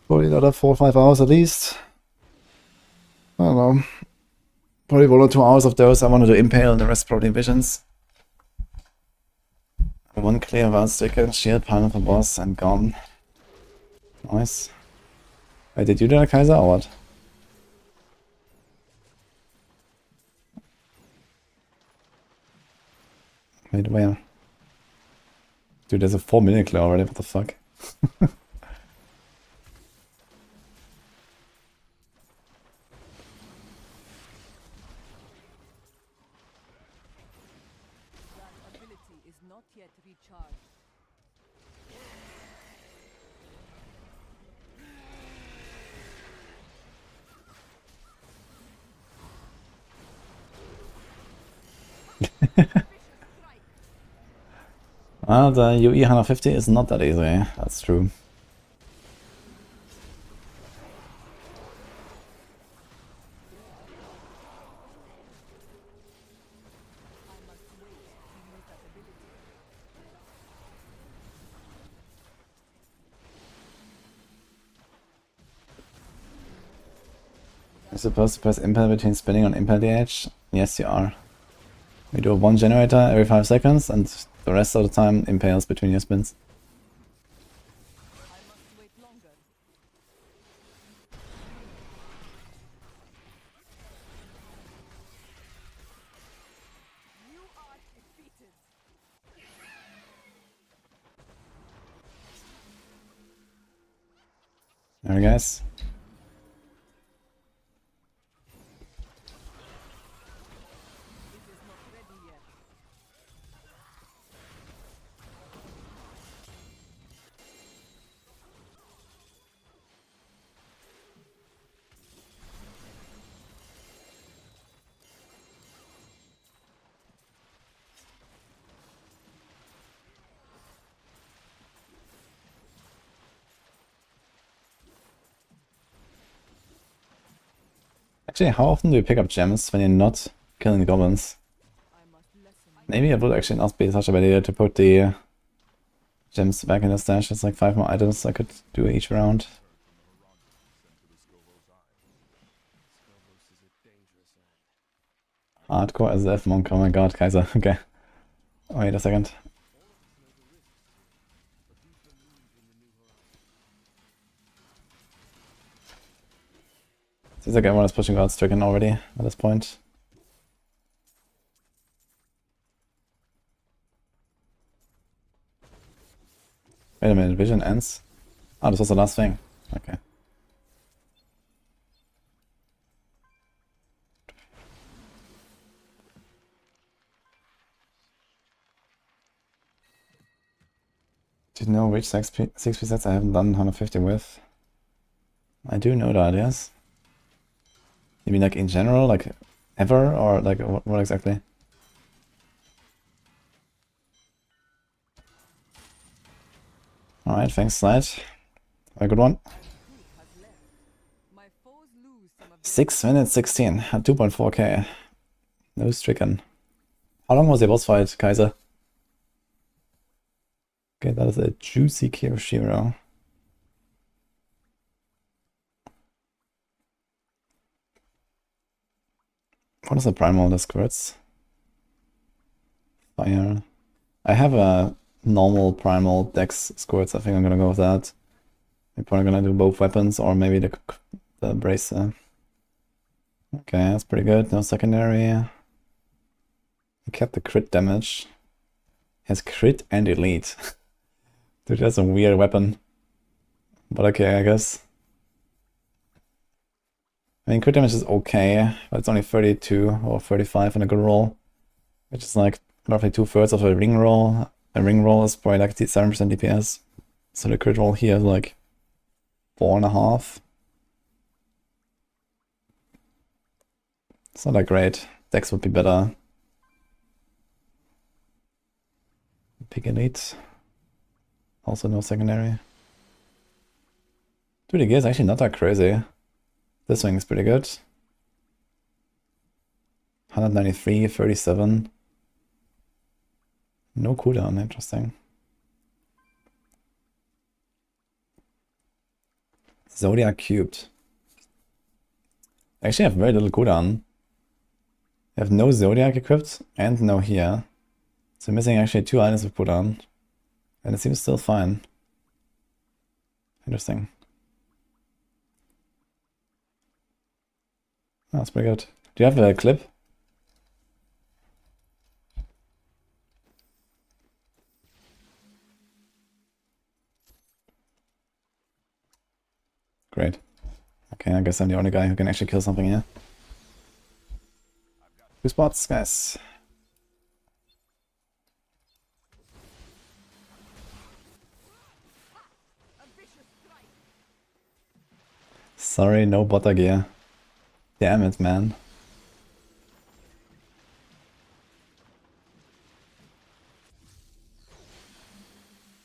probably another 4 or 5 hours at least. I don't know. Probably 1 or 2 hours of those I wanted to impale and the rest probably visions. 1 clear wild sticker, shield, panel for boss, and gone. Nice. Wait, did you do a Kaiser or what? Wait, where? Dude, there's a 4-minute clear already, what the fuck? That ability is not yet recharged. Well, the UE 150 is not that easy, that's true. I must wait to use that ability. You're supposed to press impel between spinning on impel DH? Yes, you are. We do one generator every 5 seconds, and the rest of the time impales between your spins. I must wait longer. You are defeated. Alright guys. It is not ready yet. Actually, how often do you pick up gems when you're not killing the goblins? I must lessen. Maybe it would actually not be such a bad idea to put the gems back in the stash. It's like 5 more items I could do each round. Hardcore as F monk, oh my god, Kaiser, okay. Wait a second. Seems like everyone is pushing out Stricken already at this point. Wait a minute, vision ends? Oh, this was the last thing. Okay. Do you know which 6 presets I haven't done 150 with? I do know that, yes. You mean like in general, like ever, or like what exactly? Alright, thanks, Slide. Have a good one. Has left. My foes lose some of their 6 minutes 16 at 2.4k. No stricken. How long was the boss fight, Kaiser? Okay, that is a juicy Kirishiro. What is the primal that squirts? Fire. I have a normal primal dex squirts. I think I'm gonna go with that. I'm probably gonna do both weapons or maybe the bracer. Okay, that's pretty good. No secondary. He kept the crit damage. He has crit and elite. Dude, that's a weird weapon. But okay, I guess. I mean, crit damage is okay, but it's only 32 or 35 in a good roll, which is like roughly 2/3 of a ring roll. A ring roll is probably like 7% DPS, so the crit roll here is like 4.5. It's not that great. Dex would be better. Pick elite. Also no secondary. Dude, the gear is actually not that crazy. This wing is pretty good. 193, 37. No cooldown, interesting. Zodiac cubed. Actually, I have very little cooldown. I have no Zodiac equipped and no here. So I'm missing actually 2 items of cooldown. And it seems still fine. Interesting. Oh, that's pretty good. Do you have a clip? Great. Okay, I guess I'm the only guy who can actually kill something here. 2 spots, guys. Sorry, no butter gear. Damn it, man.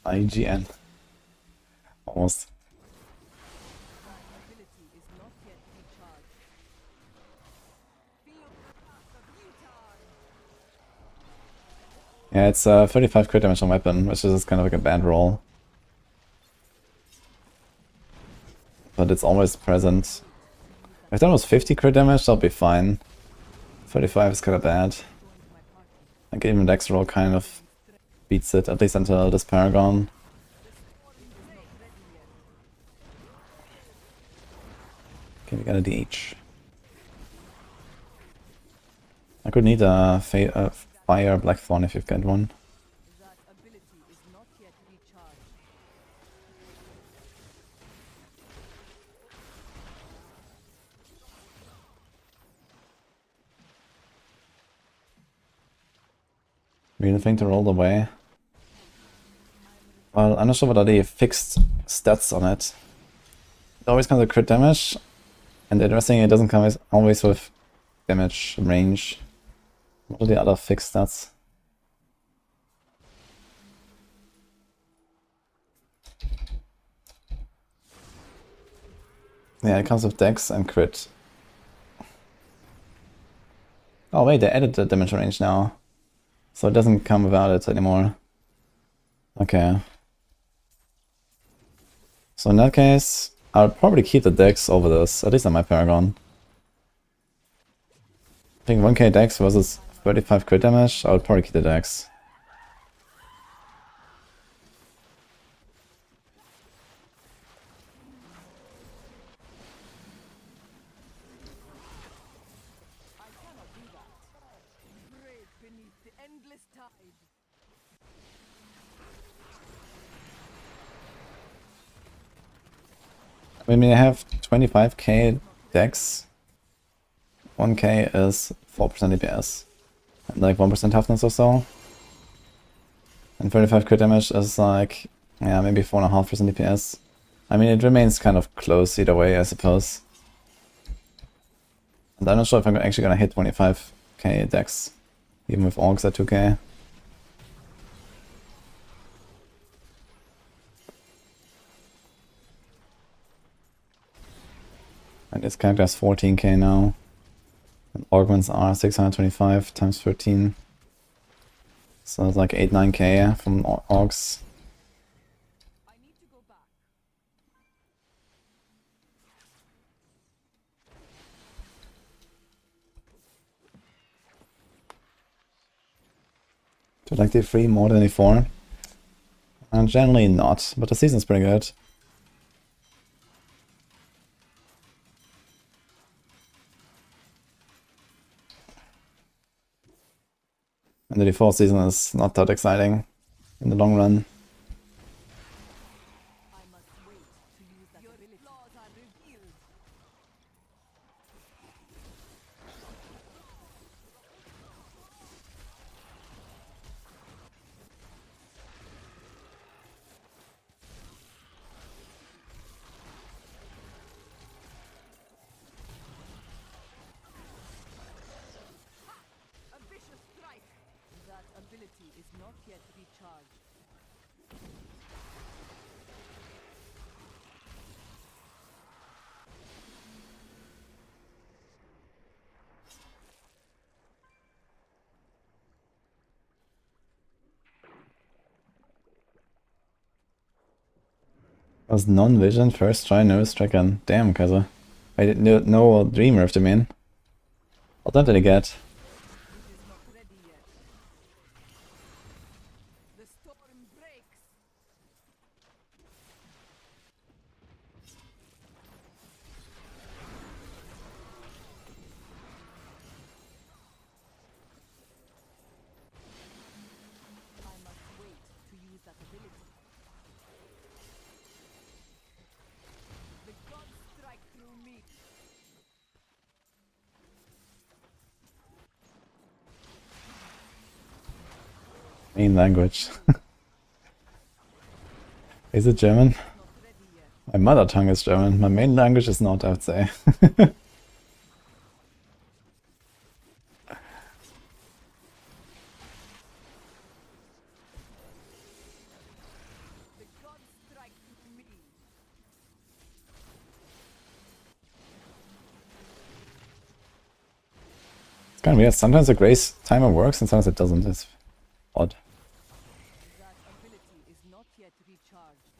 IGN. Almost. ability is not yet recharged. Feel the wrath of Utah. Yeah, it's 35 crit damage on weapon, which is kind of like a bad roll. But it's always present. If that was 50 crit damage, that'll be fine. 35 is kinda bad. Like even Dex roll kind of beats it, at least until this Paragon. Okay, we got a DH. I could need a fire Blackthorn if you've got one. That ability is not yet recharged. Really think to roll away. Well, I'm not sure what are the fixed stats on it. It always comes with crit damage, and interesting, it doesn't come always with damage range. What are the other fixed stats? Yeah, it comes with dex and crit. Oh wait, they added the damage range now. So it doesn't come without it anymore. Okay. So in that case, I'll probably keep the dex over this, at least on my Paragon. I think 1k dex versus 35 crit damage, I would probably keep the dex. I cannot do that. Brave beneath the endless tide. I mean, I have 25k dex. 1k is 4% DPS. And like 1% toughness or so. And 35 crit damage is like, yeah, maybe 4.5% DPS. I mean, it remains kind of close either way, I suppose. And I'm not sure if I'm actually gonna hit 25k dex, even with orcs at 2k. And this character has 14k now. And augments are 625 times 13. So it's like 8-9k from orcs. I need to go back. Do I like the 3 more than the 4? And generally not, but the season's pretty good. And the default season is not that exciting in the long run. I must wait to use that Your ability. Flaws are revealed. A vicious strike. That ability is not yet recharged. Was non-vision first try nose stricken. Damn, Kaiser. I didn't know Dreamer if they mean. What time did I get? It is not ready yet. The storm breaks. I must wait to use that ability. The gods strike through me. Main language. Is it German? Not ready yet. My mother tongue is German. My main language is not, I would say. The gods strike through me. It's kind of weird. Sometimes the grace timer works and sometimes it doesn't. It's odd. That ability is not yet recharged.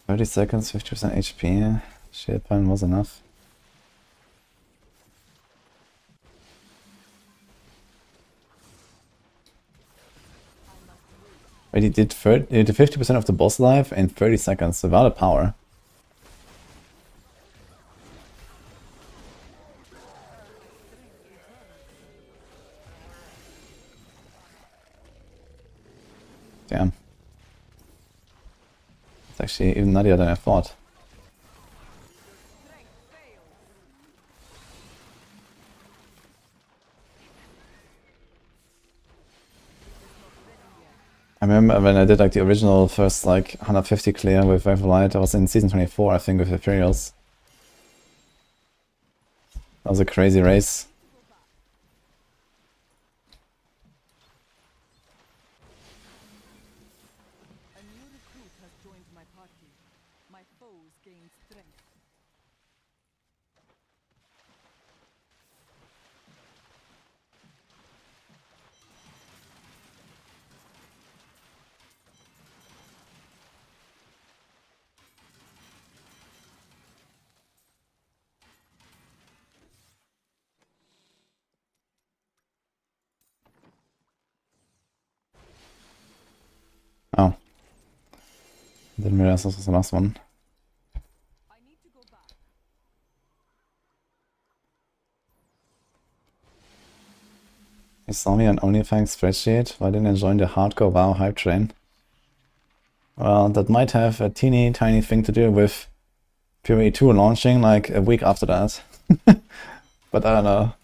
30 seconds, 50% HP. Shield pan was enough. Wait, he did 50% of the boss life in 30 seconds without a power. Damn. It's actually even nuttier than I thought. I remember when I did like the original first like 150 clear with Wave of Light, I was in season 24 I think with Imperials. That was a crazy race. A new recruit has joined my party. My foes gain strength. Oh. Didn't realize this was the last one. I need to go back. You saw me on OnlyFans spreadsheet. Why didn't I join the hardcore WoW hype train? Well, that might have a teeny tiny thing to do with PoE 2 launching like a week after that. But I don't know.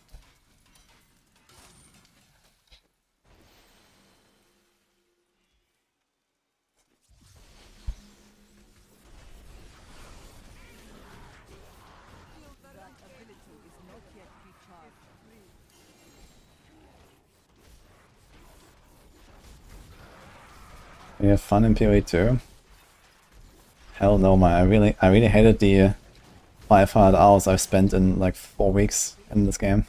That ability is not yet recharged. You have fun in PoE 2? Hell no, man. I really hated the 500 hours I've spent in like 4 weeks in this game.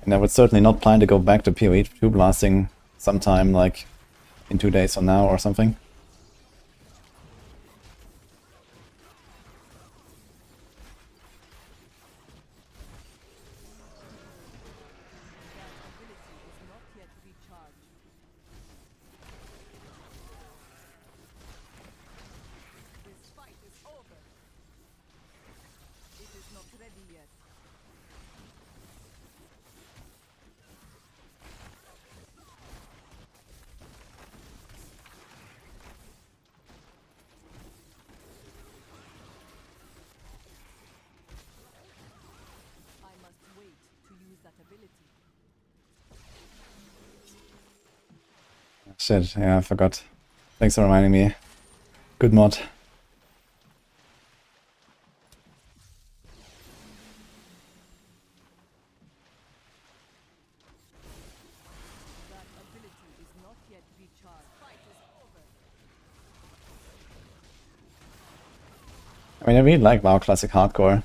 And I would certainly not plan to go back to PoE 2 blasting sometime like in 2 days from now or something. That ability is not yet recharged. This fight is over. It is not ready yet. I must wait to use that ability. Shit, yeah, I forgot. Thanks for reminding me. Good mod. That ability is not yet recharged. Fight is over. I mean, I really like WoW Classic Hardcore. I must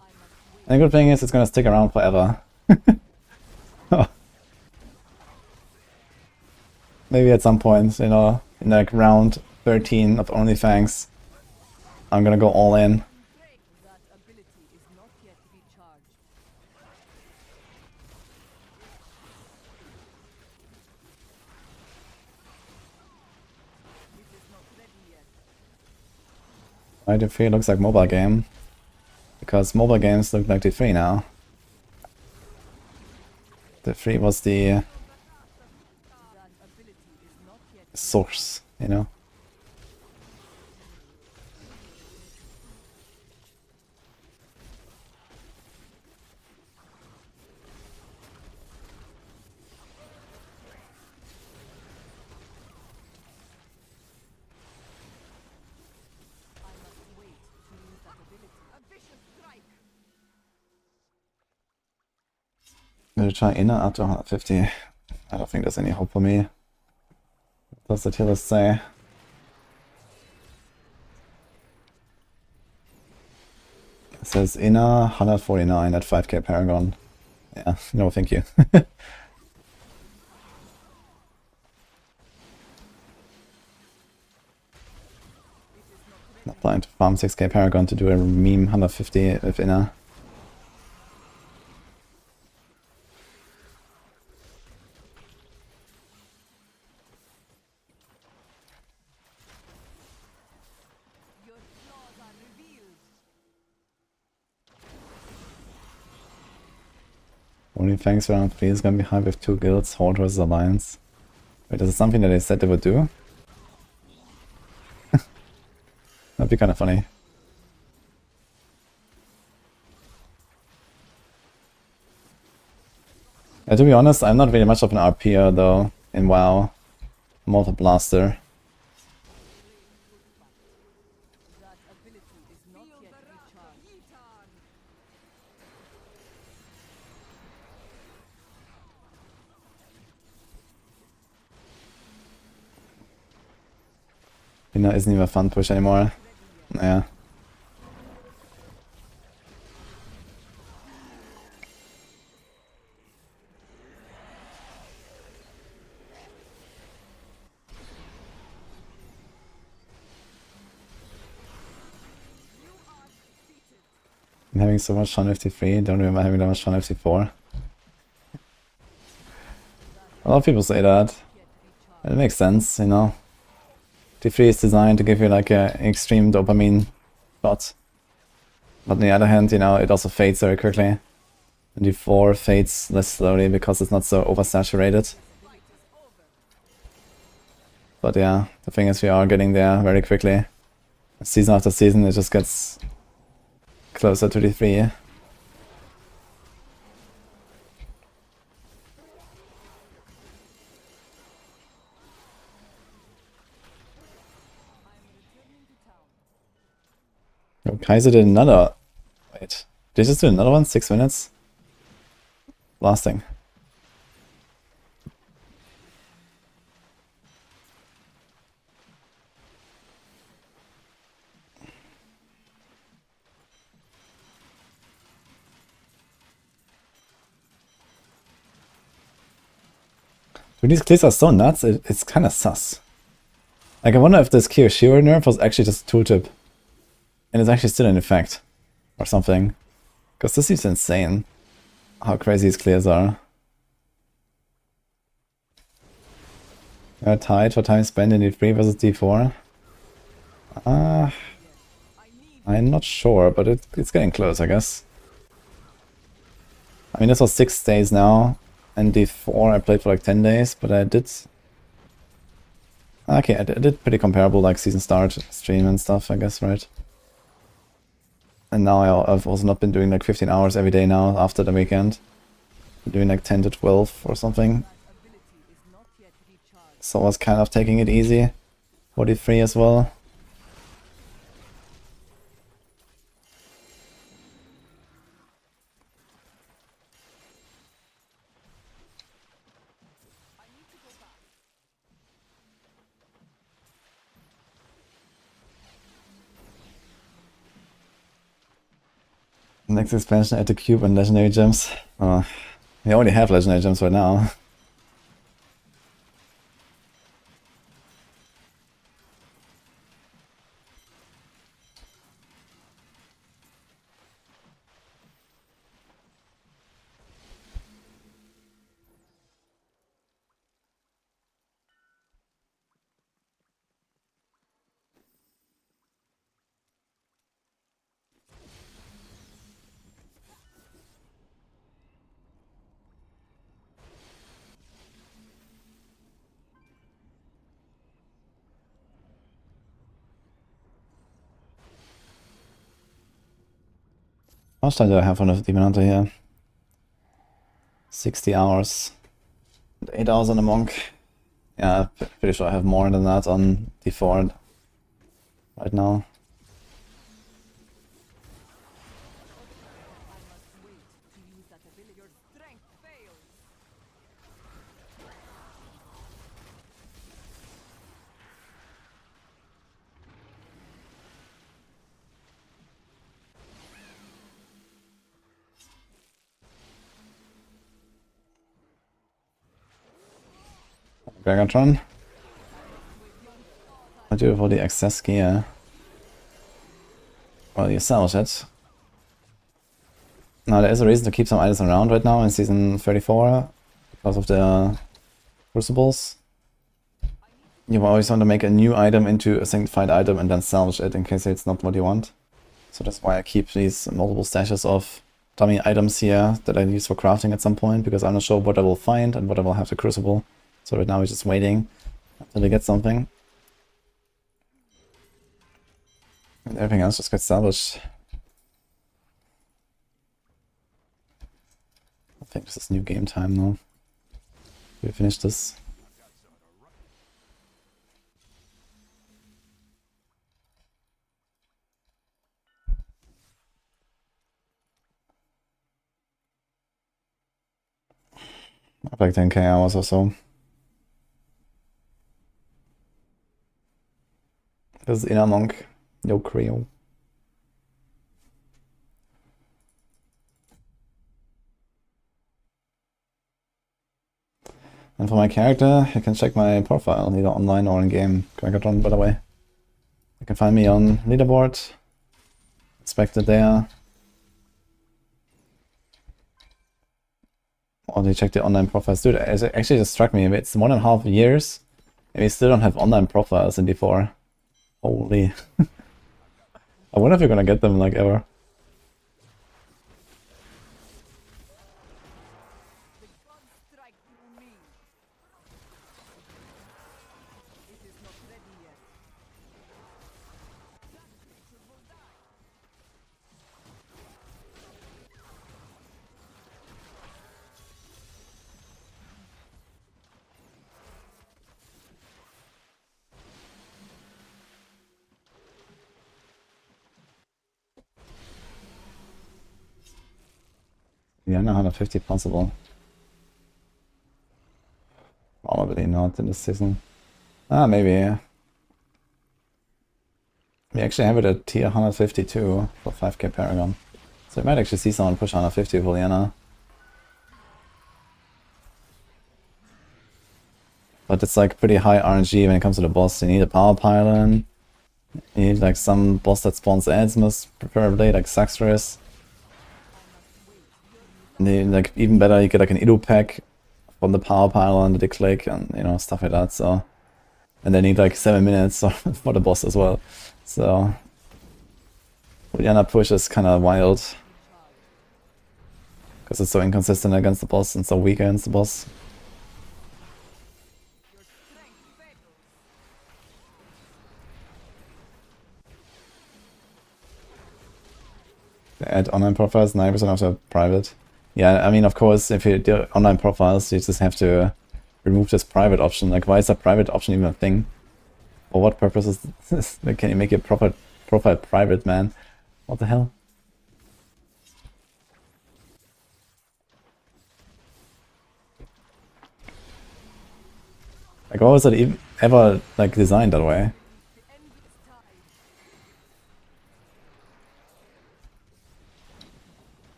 wait. And the good thing is it's gonna stick around forever. Maybe at some point, you know, in like round 13 of OnlyFans, I'm gonna go all in. That ability is not yet recharged. It is not ready yet. Why do you feel it looks like mobile game? Because mobile games look like the 3 now. The 3 was the That ability is not yet source, you know? I must wait to use that ability. A vicious strike. Gonna try inner up to 150. I don't think there's any hope for me. What does the tier list say? It says inner 149 at 5k Paragon. Yeah, no thank you. Not planning to farm 6k Paragon to do a meme 150 with Inner. Your flaws are revealed. Only thanks round 3 is gonna be high with 2 guilds, Horde versus Alliance. Wait, is it something that they said they would do? That'd be kinda funny. To be honest, I'm not really much of an RPer though in WoW. I'm more of a blaster. That ability is not yet recharged. Inner isn't even a fun push anymore. Yeah. I'm having so much fun with T3, don't remember having that much fun with T4. A lot of people say that. It makes sense, you know. T3 is designed to give you like an extreme dopamine shot. But on the other hand, you know, it also fades very quickly. And D4 fades less slowly because it's not so oversaturated. But yeah, the thing is we are getting there very quickly. Season after season it just gets closer to D3. Oh, Kaiser did another... Wait, did he just do another one? 6 minutes? Lasting. Dude, these clears are so nuts, it's kind of sus. Like, I wonder if this Kiyoshiro nerf was actually just a tooltip. And it's actually still in effect. Or something. Because this is insane. How crazy these clears are. Tied for time spent in D3 versus D4. I'm not sure, but it's getting close, I guess. I mean, this was 6 days now. And D4 I played for like 10 days, but I did... Okay, I did pretty comparable, like season start, stream and stuff, I guess, right? And now I've also not been doing like 15 hours every day now after the weekend. I'm doing like 10 to 12 or something. So I was kind of taking it easy. 43 as well. Next expansion add the cube and legendary gems. We already have legendary gems right now. How much time do I have on the Demon Hunter here? 60 hours. And 8 hours on the Monk. Yeah, pretty sure I have more than that on D4 right now. Dragontron. I do for the excess gear. Well, you salvage it. Now there is a reason to keep some items around right now in season 34 because of the crucibles. You always want to make a new item into a sanctified item and then salvage it in case it's not what you want. So that's why I keep these multiple stashes of dummy items here that I use for crafting at some point, because I'm not sure what I will find and what I will have to crucible. So right now we're just waiting until we get something. And everything else just gets salvaged. I think this is new game time now. We finish this. Like 10k hours or so. This is Inner Monk, no Creo. And for my character, you can check my profile, either online or in-game. Dragonkin, by the way. You can find me on leaderboard. Expected there. Or you check the online profiles. Dude, it actually just struck me. It's 1.5 years, and we still don't have online profiles in D4. Holy. I wonder if you're gonna get them, like, ever. The gods strike through me. It is not ready yet. That creature will die. Yeah, no, 150 possible. Probably not in this season. Ah, maybe, yeah. We actually have it at tier 152 for 5k Paragon. So we might actually see someone push 150 for Liana. But it's like pretty high RNG when it comes to the boss. You need a power pylon. You need like some boss that spawns ads, most preferably, like Saxorus. And then, like, even better, you get like an Ido pack from the power pylon that they click and, you know, stuff like that. So, and they need like 7 minutes for the boss as well. So Liana push is kind of wild because it's so inconsistent against the boss and so weak against the boss. Your strength fails. They add online profiles, 9% after private. Yeah, I mean, of course, if you do online profiles, you just have to remove this private option. Like, why is that private option even a thing? For what purpose is this? Like, can you make your profile private, man? What the hell? Like, why was it even ever like designed that way? The endless tide.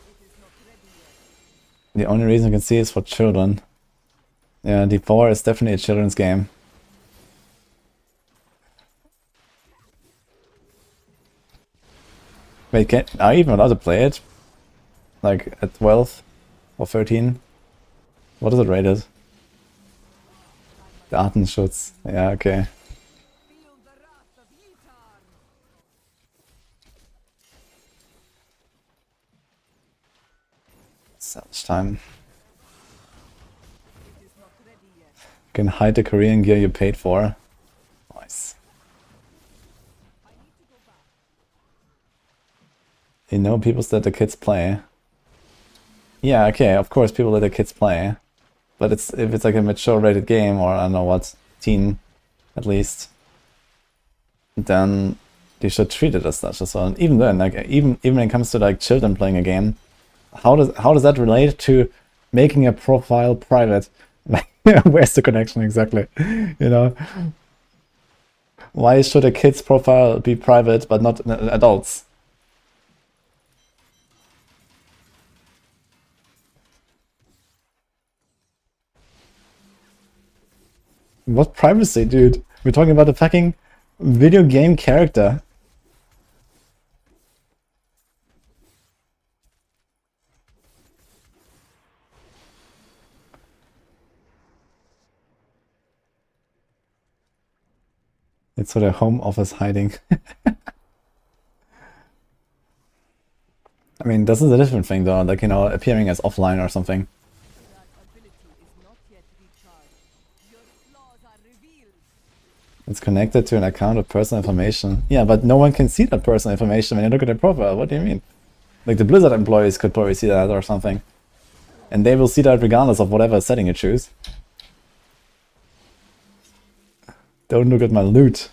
It is not ready yet. The only reason I can see is for children. Yeah, D4 is definitely a children's game. Wait, are you even allowed to play it? Like at 12 or 13? What is it rated? Datenschutz. Yeah, okay. Feel the wrath of Yitar. Salvage time. It is not ready yet. You can hide the Korean gear you paid for. Nice. I need to go back. You know, people let the kids play. Yeah, okay, of course people let the kids play. But if it's like a mature rated game, or I don't know what, teen at least, then they should treat it as such as well. And even then, like even when it comes to like children playing a game, how does that relate to making a profile private? Like, where's the connection exactly? You know? Why should a kid's profile be private but not an adult's? What privacy, dude? We're talking about a fucking Video game character. It's so their home office hiding. I mean, this is a different thing though, like, you know, appearing as offline or something. That ability is not yet recharged. Your flaws are revealed. It's connected to an account with personal information. Yeah, but no one can see that personal information when you look at their profile. What do you mean? Like, the Blizzard employees could probably see that or something. And they will see that regardless of whatever setting you choose. Don't look at my loot.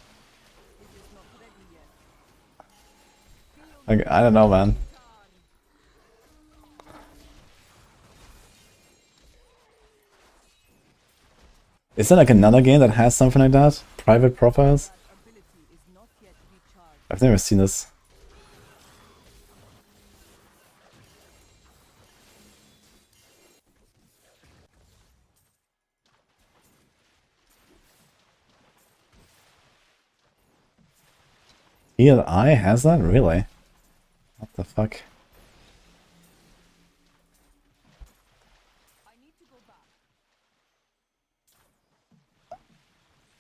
Like, I don't know, man. Is there like another game that has something like that? Private profiles? I've never seen this. ELI has that? Really? What the fuck?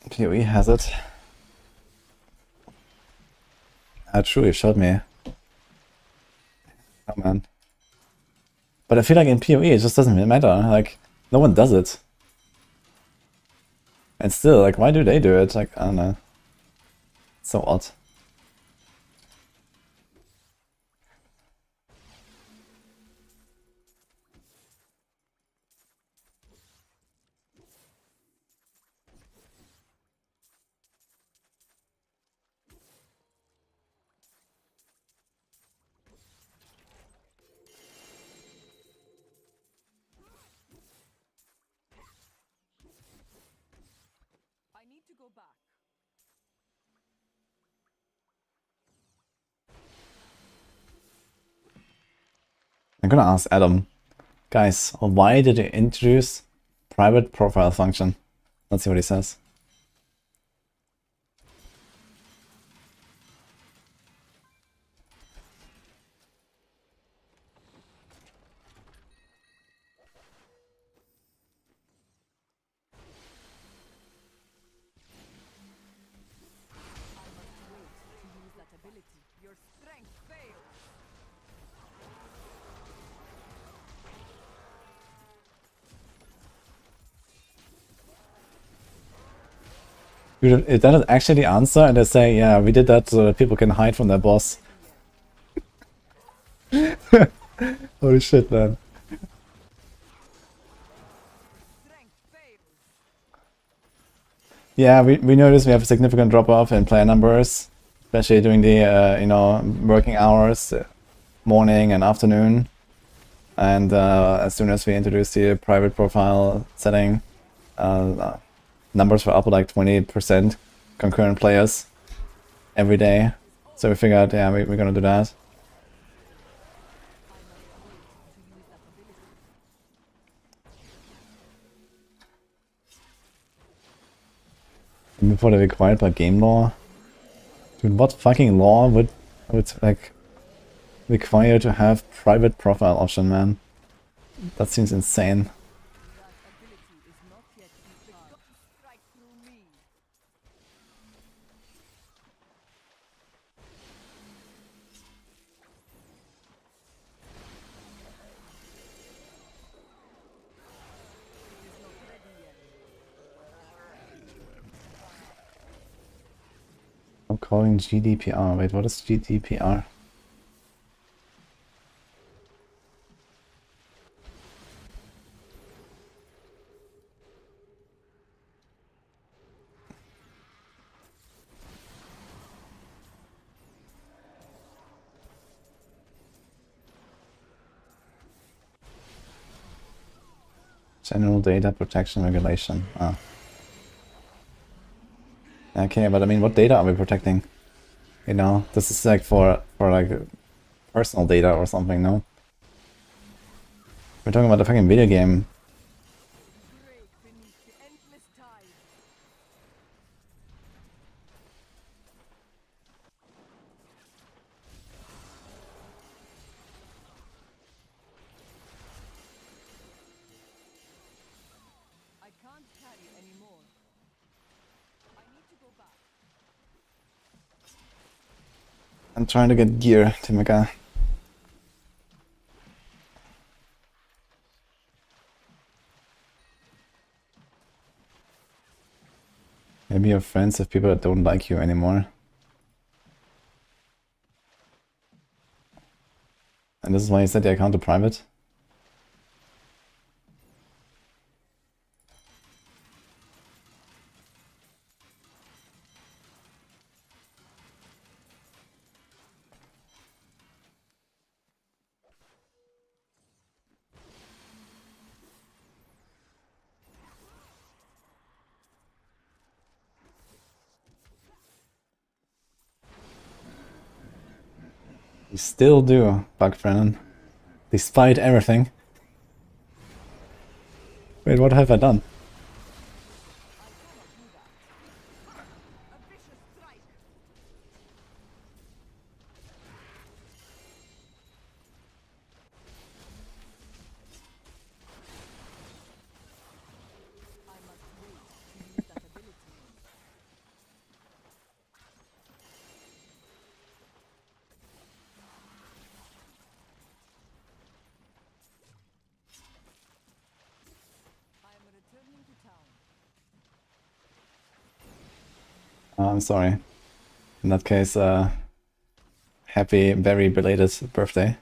PoE has it. Ah, true, you showed me. Oh man. But I feel like in PoE it just doesn't matter. Like, no one does it. And still, like, why do they do it? Like, I don't know. It's so odd. I'm gonna ask Adam. Guys, why did you introduce private profile function? Let's see what he says. If that is actually the answer, and they say, yeah, we did that so that people can hide from their boss. Holy shit, man. Yeah, we noticed we have a significant drop-off in player numbers, especially during the, you know, working hours, morning and afternoon. And as soon as we introduced the private profile setting, numbers were up like 20% concurrent players every day. So we figured, yeah, we're gonna do that. Before they're required by game law? Dude, what fucking law would like require to have private profile option, man? That seems insane. I'm calling GDPR. Wait, what is GDPR? General Data Protection Regulation. Ah. Okay, but I mean, what data are we protecting? You know, this is like for like personal data or something, no? We're talking about a fucking video game. I'm trying to get gear to my guy. Maybe you're friends with people that don't like you anymore. And this is why you set the account to private? You still do, Buck Brennan. Despite everything. Wait, what have I done? A vicious strike. I must wait to use that ability. I am returning to town. I'm sorry. In that case, happy, very belated birthday.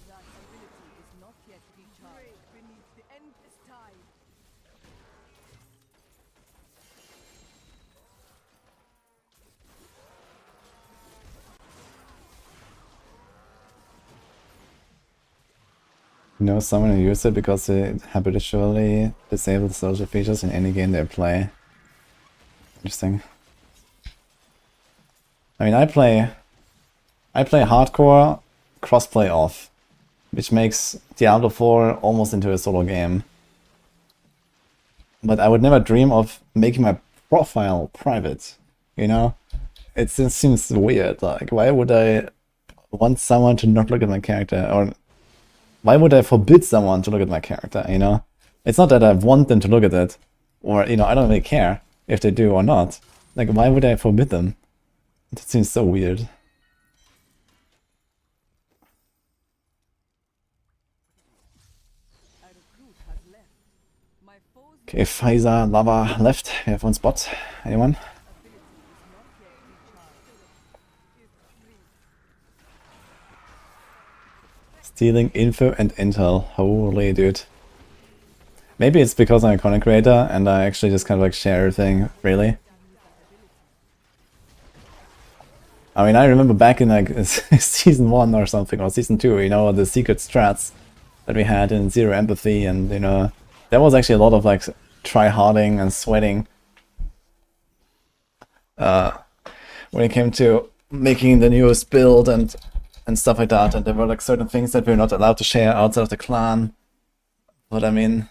That ability is not yet recharged. Beneath the endless tide. You know someone who used it because they habitually disable social features in any game they play. Interesting. I mean, I play hardcore, crossplay off, which makes Diablo 4 almost into a solo game. But I would never dream of making my profile private, you know? It just seems weird. Like, why would I want someone to not look at my character? Or why would I forbid someone to look at my character, you know? It's not that I want them to look at it, or, you know, I don't really care if they do or not. Like, why would I forbid them? That seems so weird. A recruit has left. My foes Okay, Pfizer, Lava left. We have one spot. Anyone? ability is not yet recharged. Is free. Stealing info and intel. Holy dude. Maybe it's because I'm a content creator and I actually just kind of like share everything freely. I mean, I remember back in like season 1 or something, or season 2, you know, the secret strats that we had in Zero Empathy, and, you know, there was actually a lot of like try-harding and sweating when it came to making the newest build and stuff like that, and there were like certain things that we were not allowed to share outside of the clan. But I mean,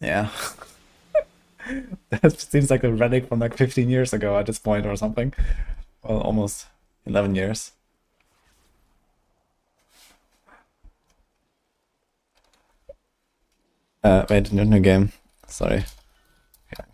yeah. That seems like a relic from like 15 years ago at this point or something. Well, almost 11 years. Wait, new game. Sorry. Yeah.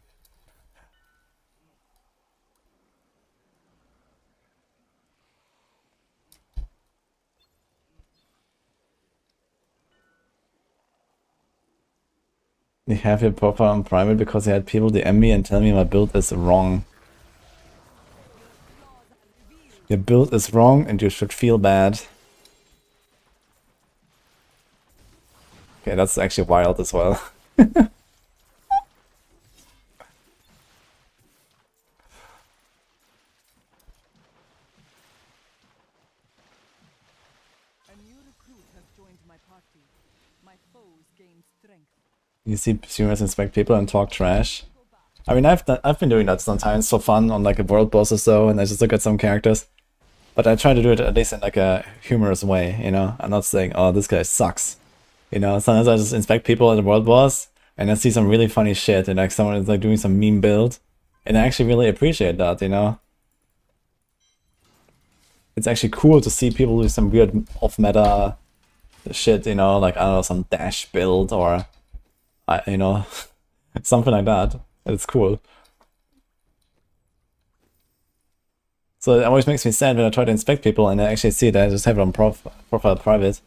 You have your profile on private because I had people DM me and tell me my build is wrong. Your build is wrong and you should feel bad. Okay, that's actually wild as well. A new recruit has joined my party. My foes gain strength. You see streamers inspect people and talk trash. I mean, I've been doing that sometimes for fun on like a world boss or so, and I just look at some characters But I try to do it at least in like a humorous way, you know? I'm not saying, oh, this guy sucks. You know, sometimes I just inspect people at the World Boss and I see some really funny shit and like someone is like doing some meme build. And I actually really appreciate that, you know? It's actually cool to see people do some weird off-meta shit, you know, like, I don't know, some dash build or, you know, something like that. It's cool. So it always makes me sad when I try to inspect people and I actually see that I just have it on profile private.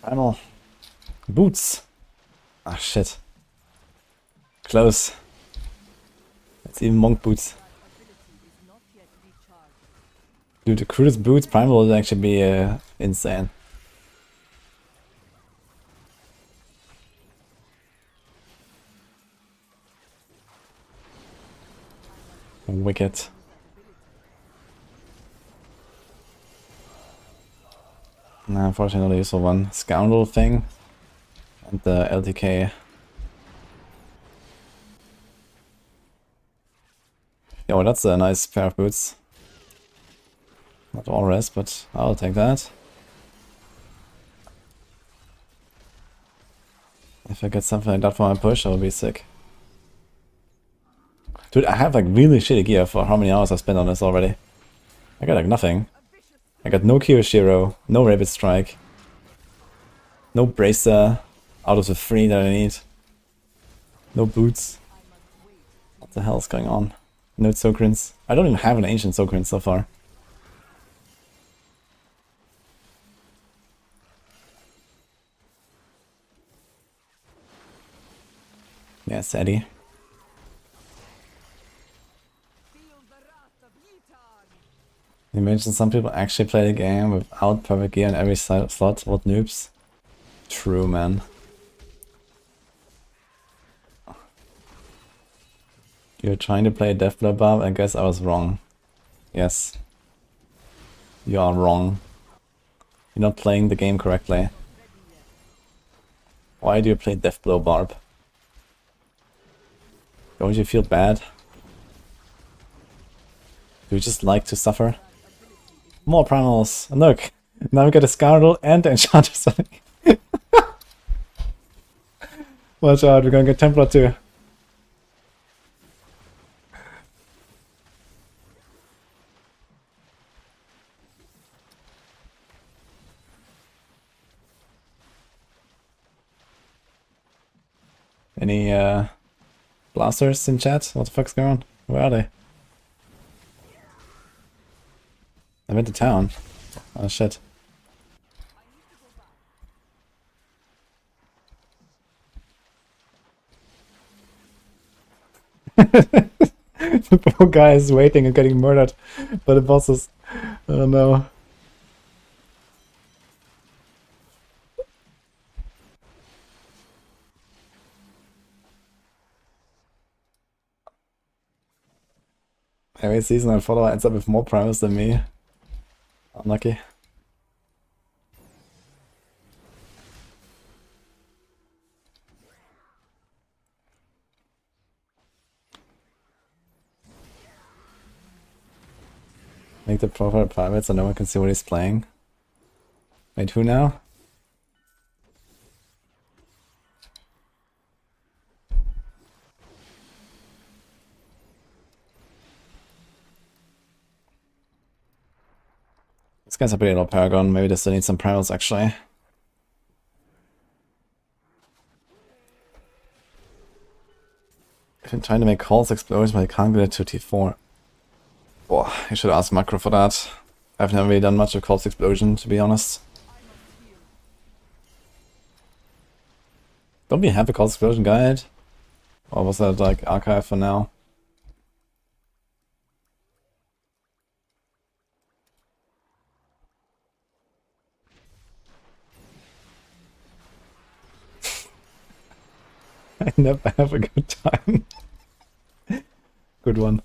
Primal. Boots. Ah, shit. Close. It's even monk boots. Dude, the crudest boots, Primal would actually be insane. Wicked. Nah, unfortunately, useful one. Scoundrel thing. And the LTK. Yo, that's a nice pair of boots. Not all rest, but I'll take that. If I get something like that for my push, I'll be sick. Dude, I have like really shitty gear for how many hours I spent on this already. I got like nothing. I got no Kiyoshiro, no Rapid Strike, no Bracer out of the 3 that I need. No boots. What the hell is going on? No Sokrins. I don't even have an Ancient Sokrin so far. Yeah, Sadie. You mentioned some people actually play the game without perfect gear in every slot. What noobs? True, man. You're trying to play Deathblow Barb? I guess I was wrong. Yes. You are wrong. You're not playing the game correctly. Why do you play Deathblow Barb? Don't you feel bad? Do you just like to suffer? More primals. And look, now we got a Scoundrel and Enchanter Sonic. Watch out, we're gonna get Templar too. Any blasters in chat? What the fuck's going on? Where are they? I went to town. Oh shit. The poor guy is waiting and getting murdered by the bosses. Oh no. Every season I follow ends up with more primals than me. Unlucky. Make the profile private so no one can see what he's playing. Wait, who now? This guy's a pretty low Paragon. Maybe they still need some primals actually. I've been trying to make calls explosions, but I can't get it to T4. Boah, you should ask Macro for that. I've never really done much of Calls Explosion, to be honest. Don't we have a Calls Explosion guide? Or was that like archive for now? I never have a good time. Good one.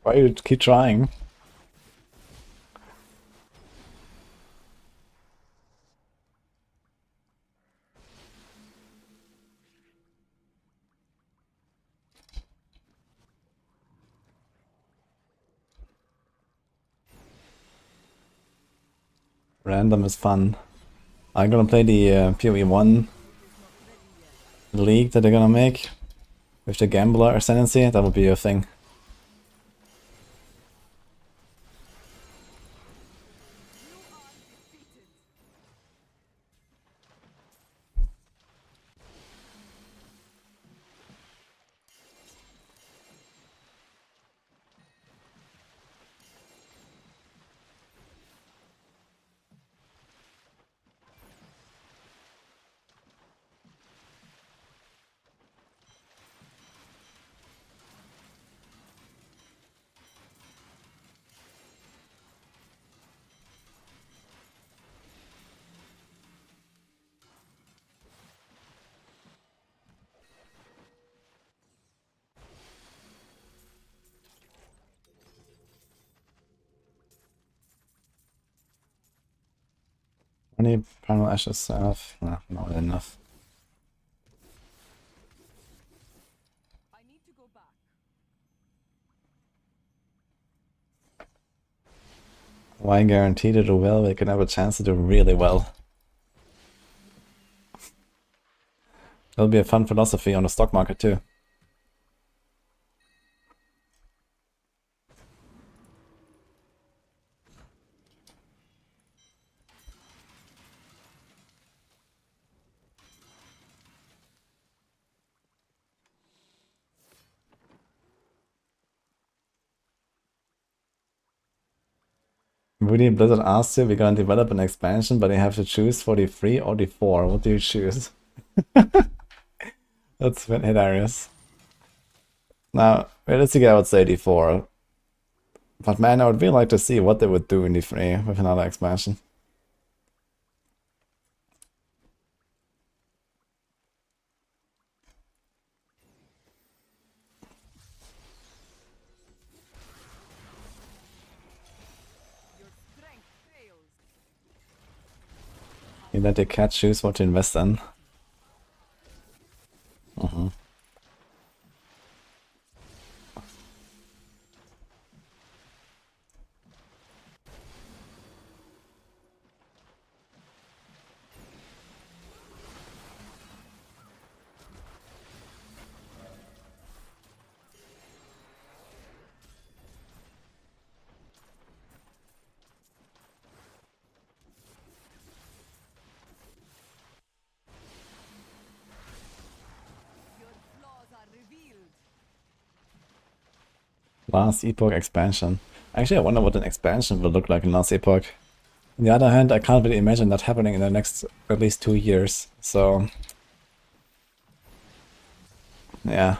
Why you keep trying? Random is fun. I'm gonna play the PoE1 league that they're gonna make with the gambler ascendancy. That would be your thing. Any primal ashes enough? No, not enough. I need to go back. Why guarantee to do well? They could have a chance to do really well. That'll be a fun philosophy on the stock market too. Really, Blizzard asked you, we're gonna develop an expansion, but you have to choose for the 3 or the 4. What do you choose? That's hilarious. Now, realistically, I would say the 4. But man, I would really like to see what they would do in the 3 with another expansion. Your strength fails. You let the cat choose what to invest in. Your flaws are revealed. Last Epoch expansion. Actually, I wonder what an expansion will look like in Last Epoch. On the other hand, I can't really imagine that happening in the next at least 2 years, so... yeah.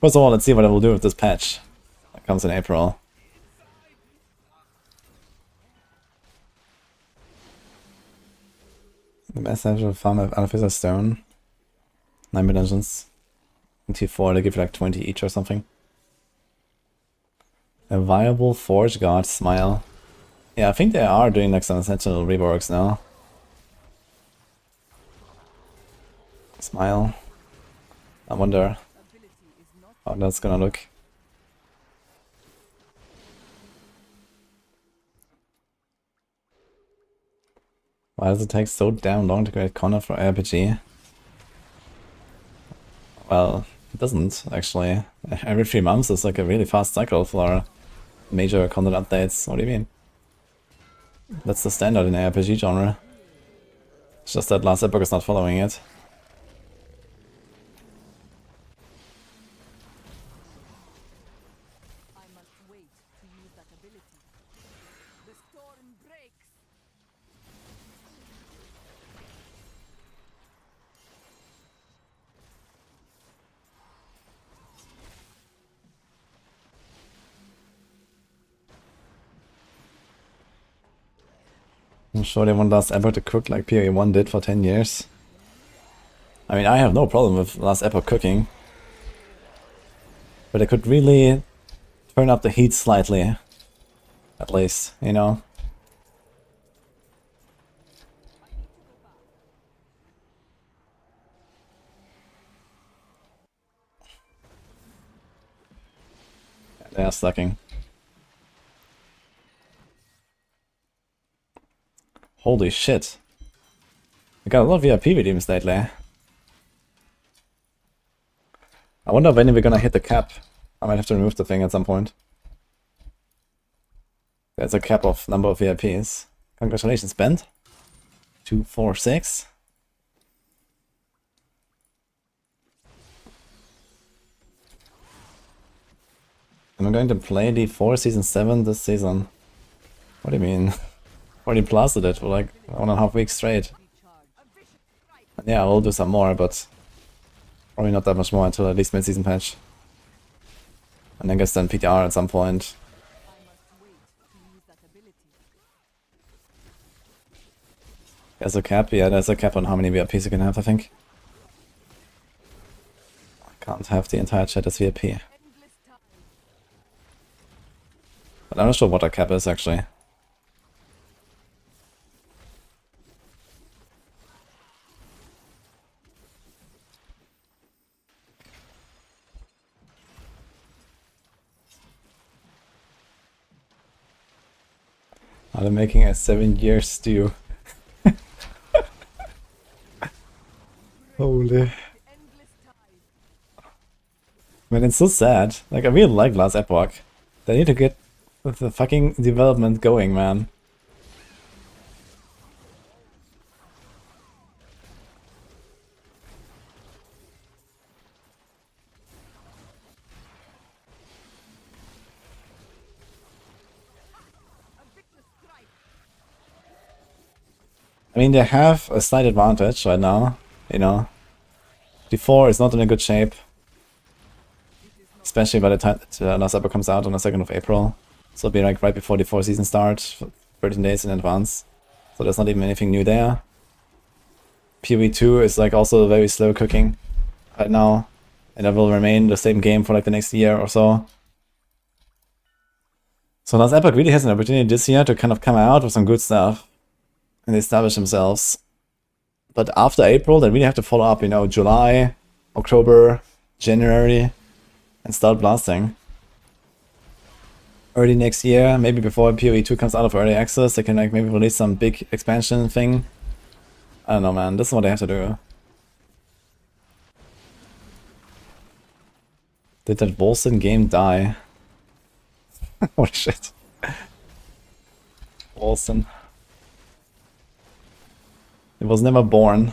First of all, let's see what I will do with this patch. That comes in April. The best actual farm of Artificer Stone. 9 dungeons. In T4 they give you like 20 each or something. A viable Forge Guard Smile. Yeah, I think they are doing like some essential reworks now. Smile. I wonder Ability is not how that's gonna look. Why does it take so damn long to create Connor for RPG? Well, it doesn't, actually. Every 3 months is like a really fast cycle for major content updates. What do you mean? That's the standard in the RPG genre. It's just that Last Epoch is not following it. I must wait to use that ability. The storm breaks. I'm sure they want Last Epoch to cook like PoE1 did for 10 years. I mean, I have no problem with Last Epoch cooking. But they could really turn up the heat slightly. At least, you know? They are slacking. Holy shit. We got a lot of VIP redeems lately. I wonder when we're gonna hit the cap. I might have to remove the thing at some point. There's a cap of number of VIPs. Congratulations, Ben. 246. Am I going to play D4 Season 7 this season? What do you mean? Already blasted it for like 1.5 weeks straight. Yeah, I'll do some more, but probably not that much more until at least mid-season patch. And I guess then PTR at some point. There's a cap, yeah, there's a cap on how many VIPs you can have, I think. I can't have the entire chat as VIP. But I'm not sure what a cap is, actually. Are they making a 7-year stew? Holy. Man, it's so sad. Like, I really like Last Epoch. They need to get the fucking development going, man. I mean, they have a slight advantage right now, you know. D4 is not in a good shape. Especially by the time that Last Epoch comes out on the 2nd of April. So it'll be like right before D4 season start, 13 days in advance. So there's not even anything new there. PoE2 is like also very slow cooking right now. And it will remain the same game for like the next year or so. So Last Epoch really has an opportunity this year to kind of come out with some good stuff. And establish themselves. But after April, they really have to follow up, you know, July, October, January, and start blasting. Early next year, maybe before PoE2 comes out of early access, they can like maybe release some big expansion thing. I don't know, man. This is what they have to do. Did that Wolsten game die? Holy shit. Wolsten. It was never born.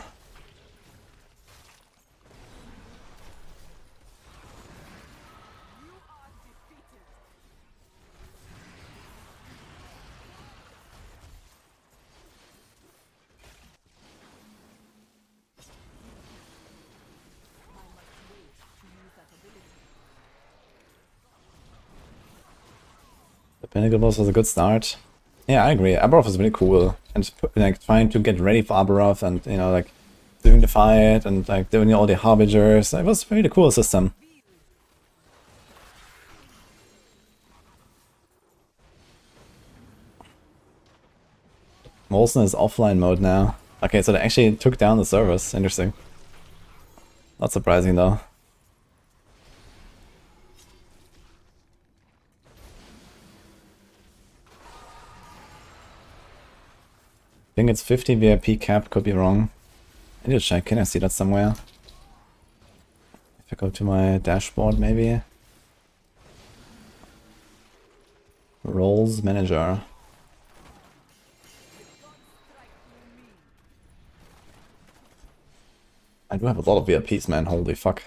The Pinnacle boss was a good start. Yeah, I agree. Aberov is really cool. And like trying to get ready for Aberov and, you know, like doing the fight and like doing all the harbingers. It was a really cool system. Molson is offline mode now. Okay, so they actually took down the servers. Interesting. Not surprising though. I think it's 50 VIP cap, could be wrong. I need to check, can I see that somewhere? If I go to my dashboard maybe. Roles manager. I do have a lot of VIPs, man, holy fuck.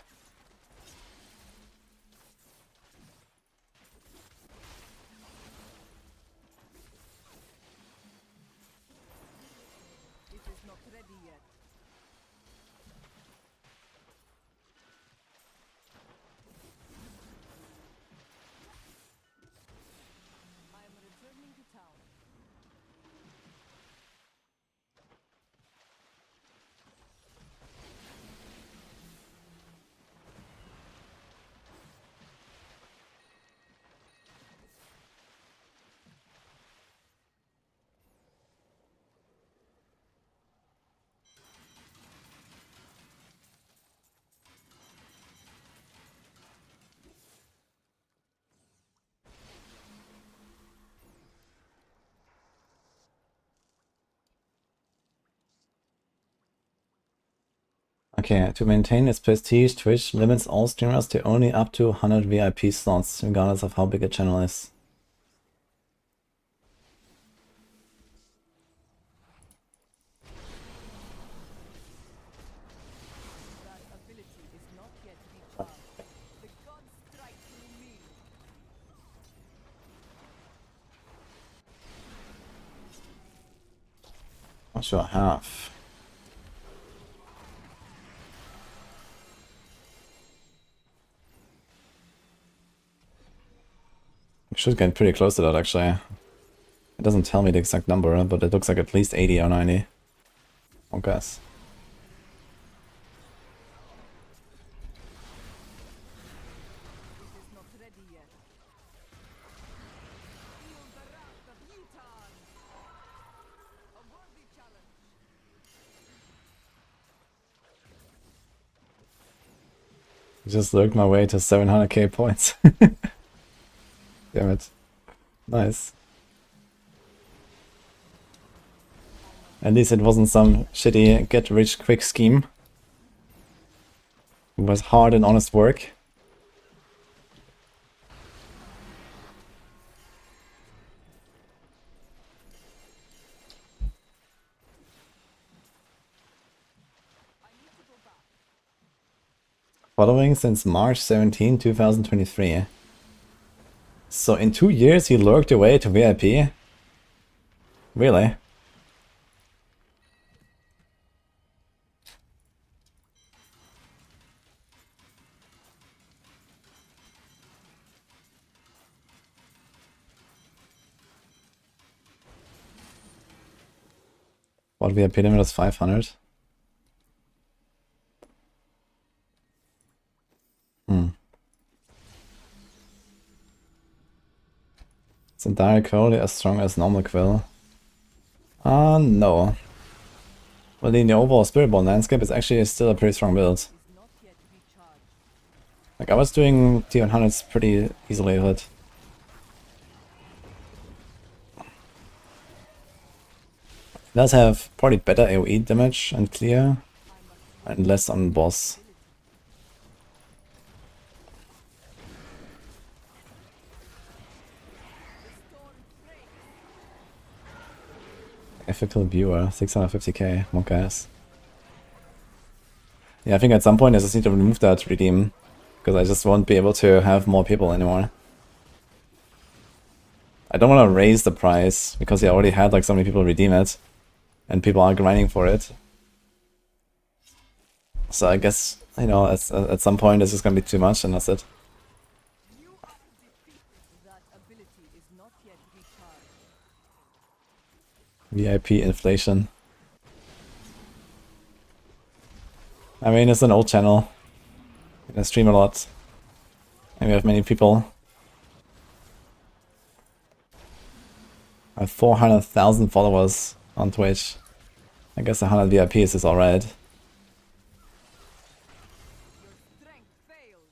Okay, to maintain its prestige, Twitch limits all streamers to only up to 100 VIP slots, regardless of how big a channel is. That ability is not yet recharged. The gods strike through me. What should I have? I should get pretty close to that actually. It doesn't tell me the exact number, but it looks like at least 80 or 90. I'll guess. It is not ready yet. Feel the wrath of Utan. A worthy challenge. Just lurked my way to 700k points. Damn it. Nice. At least it wasn't some shitty get-rich-quick scheme. It was hard and honest work. Following since March 17, 2023. So in 2 years he lurked away to VIP? Really? What VIP limit is 500? Is a direct quill as strong as normal quill? No. Well, in the overall Spirit Ball landscape, it's actually still a pretty strong build. Is not yet recharged. Like, I was doing T100s pretty easily with it. It does have probably better AoE damage and clear, and less on boss. Ethical viewer, 650k, monk ass. Yeah, I think at some point I just need to remove that redeem, because I just won't be able to have more people anymore. I don't want to raise the price, because I already had like so many people redeem it, and people are grinding for it. So I guess, you know, at some point this is gonna be too much, and that's it. You are defeated. That ability is not yet recharged. VIP inflation. I mean, it's an old channel. I stream a lot. And we have many people. I have 400,000 followers on Twitch. I guess 100 VIPs is alright. Your strength fails.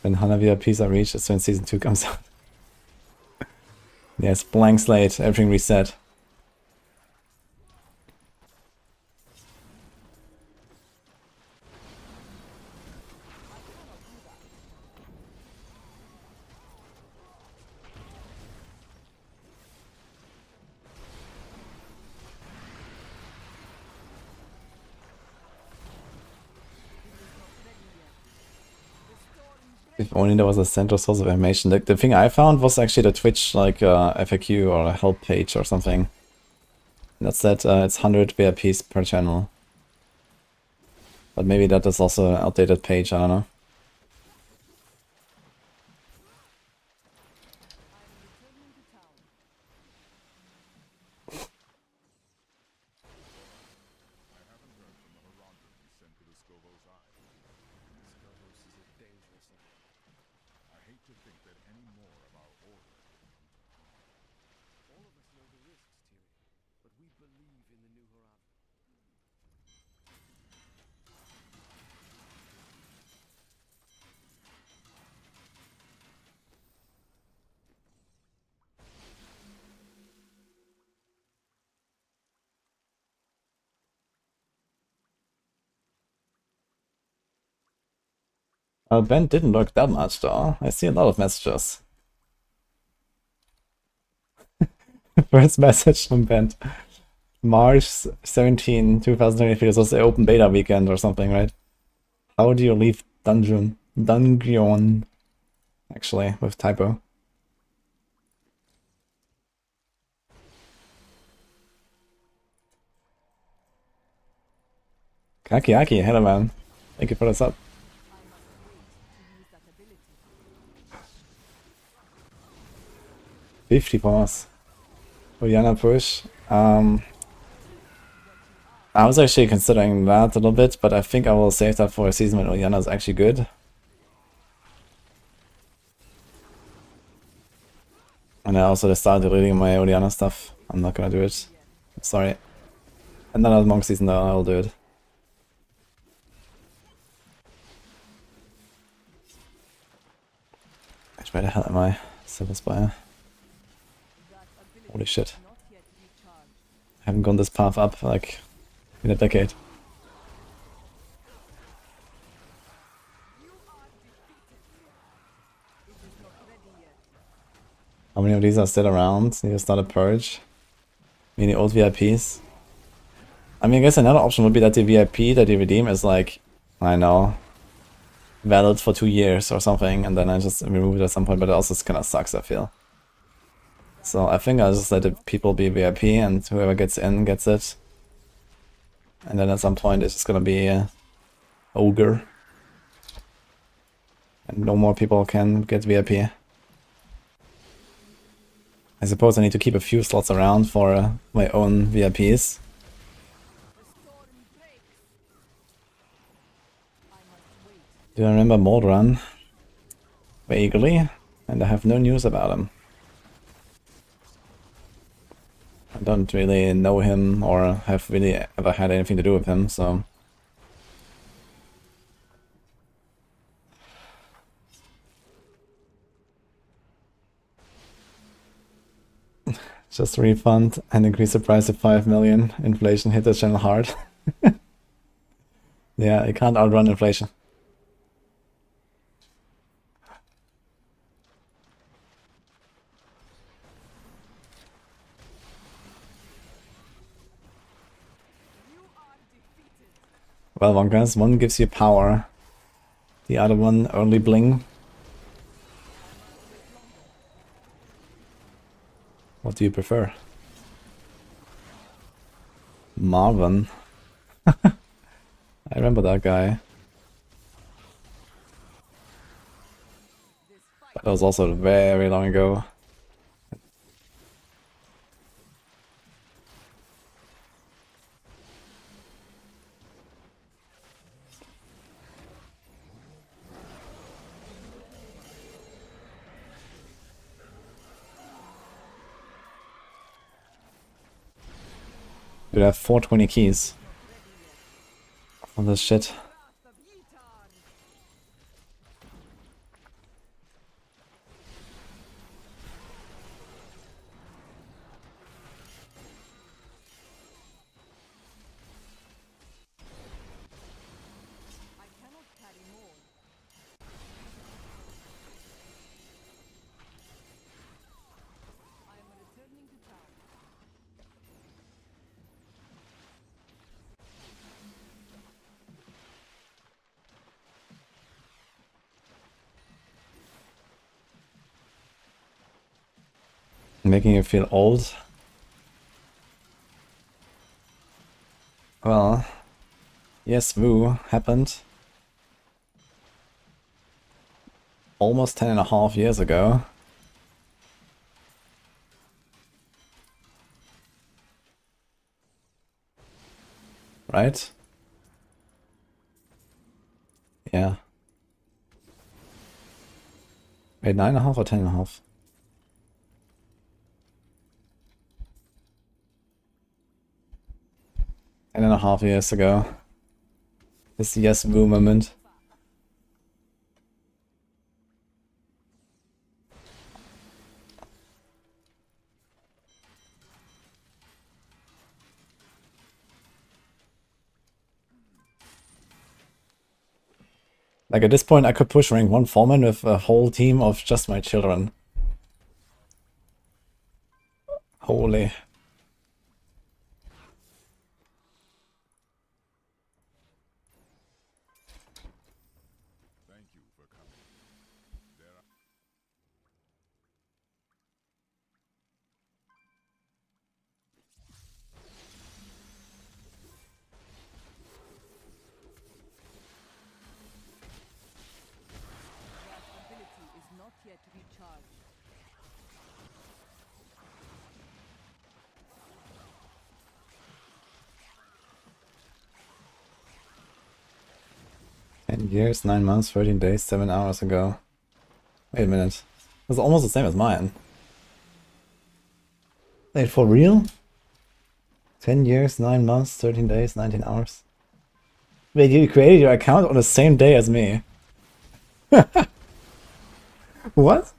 When 100 VIPs are reached, it's when Season 2 comes out. Yes, blank slate, everything reset. If only there was a central source of information. The thing I found was actually the Twitch like FAQ or a help page or something. And that said it's 100 VIPs per channel. But maybe that is also an outdated page, I don't know. Ben didn't look that much though. I see a lot of messages. First message from Ben. March 17, 2023. This was the open beta weekend or something, right? How do you leave dungeon? Dungeon. Actually, with typo. Kakiaki, hello man. Thank you for the sub. I must wait to use that ability. 50 pause. Oriana push. I was actually considering that a little bit, but I think I will save that for a season when Oriana is actually good. And I also started deleting my Oriana stuff. I'm not gonna do it. I'm sorry. And then at Monk season though, I'll do it. Where the hell am I? Silver Spire. Holy shit. Not yet recharged. I haven't gone this path up like in a decade. You are defeated. It is not ready yet. How many of these are still around? Need to start a purge. Many old VIPs. I mean, I guess another option would be that the VIP that you redeem is like, I know, valid for 2 years or something, and then I just remove it at some point, but it also kind of sucks, I feel. So I think I'll just let the people be VIP, and whoever gets in gets it. And then at some point it's just gonna be ogre. And no more people can get VIP. I suppose I need to keep a few slots around for my own VIPs. The storm breaks. I must wait. Do I remember Moldrun? Vaguely, and I have no news about him. I don't really know him or have really ever had anything to do with him, so... Just refund and increase the price to 5 million. Inflation hit the channel hard. Yeah, it can't outrun inflation. You are defeated. Well, Wonkers, one gives you power. The other one only bling. What do you prefer? Marvin. I remember that guy. That was also very long ago. Dude, I have 420 keys on this shit. Wrath of Yitan. I cannot carry more. I am returning to town. Making you feel old. Well, yes, Woo happened almost 10.5 years ago. Right? Yeah. Wait, 9.5 or 10.5? 10.5 years ago. This yes Woo moment. Like at this point I could push rank 1 Foreman with a whole team of just my children. Holy. Thank you for coming. There are 10 years, 9 months, 13 days, 7 hours ago. Wait a minute. That's almost the same as mine. Wait, for real? 10 years, 9 months, 13 days, 19 hours. Wait, you created your account on the same day as me. What?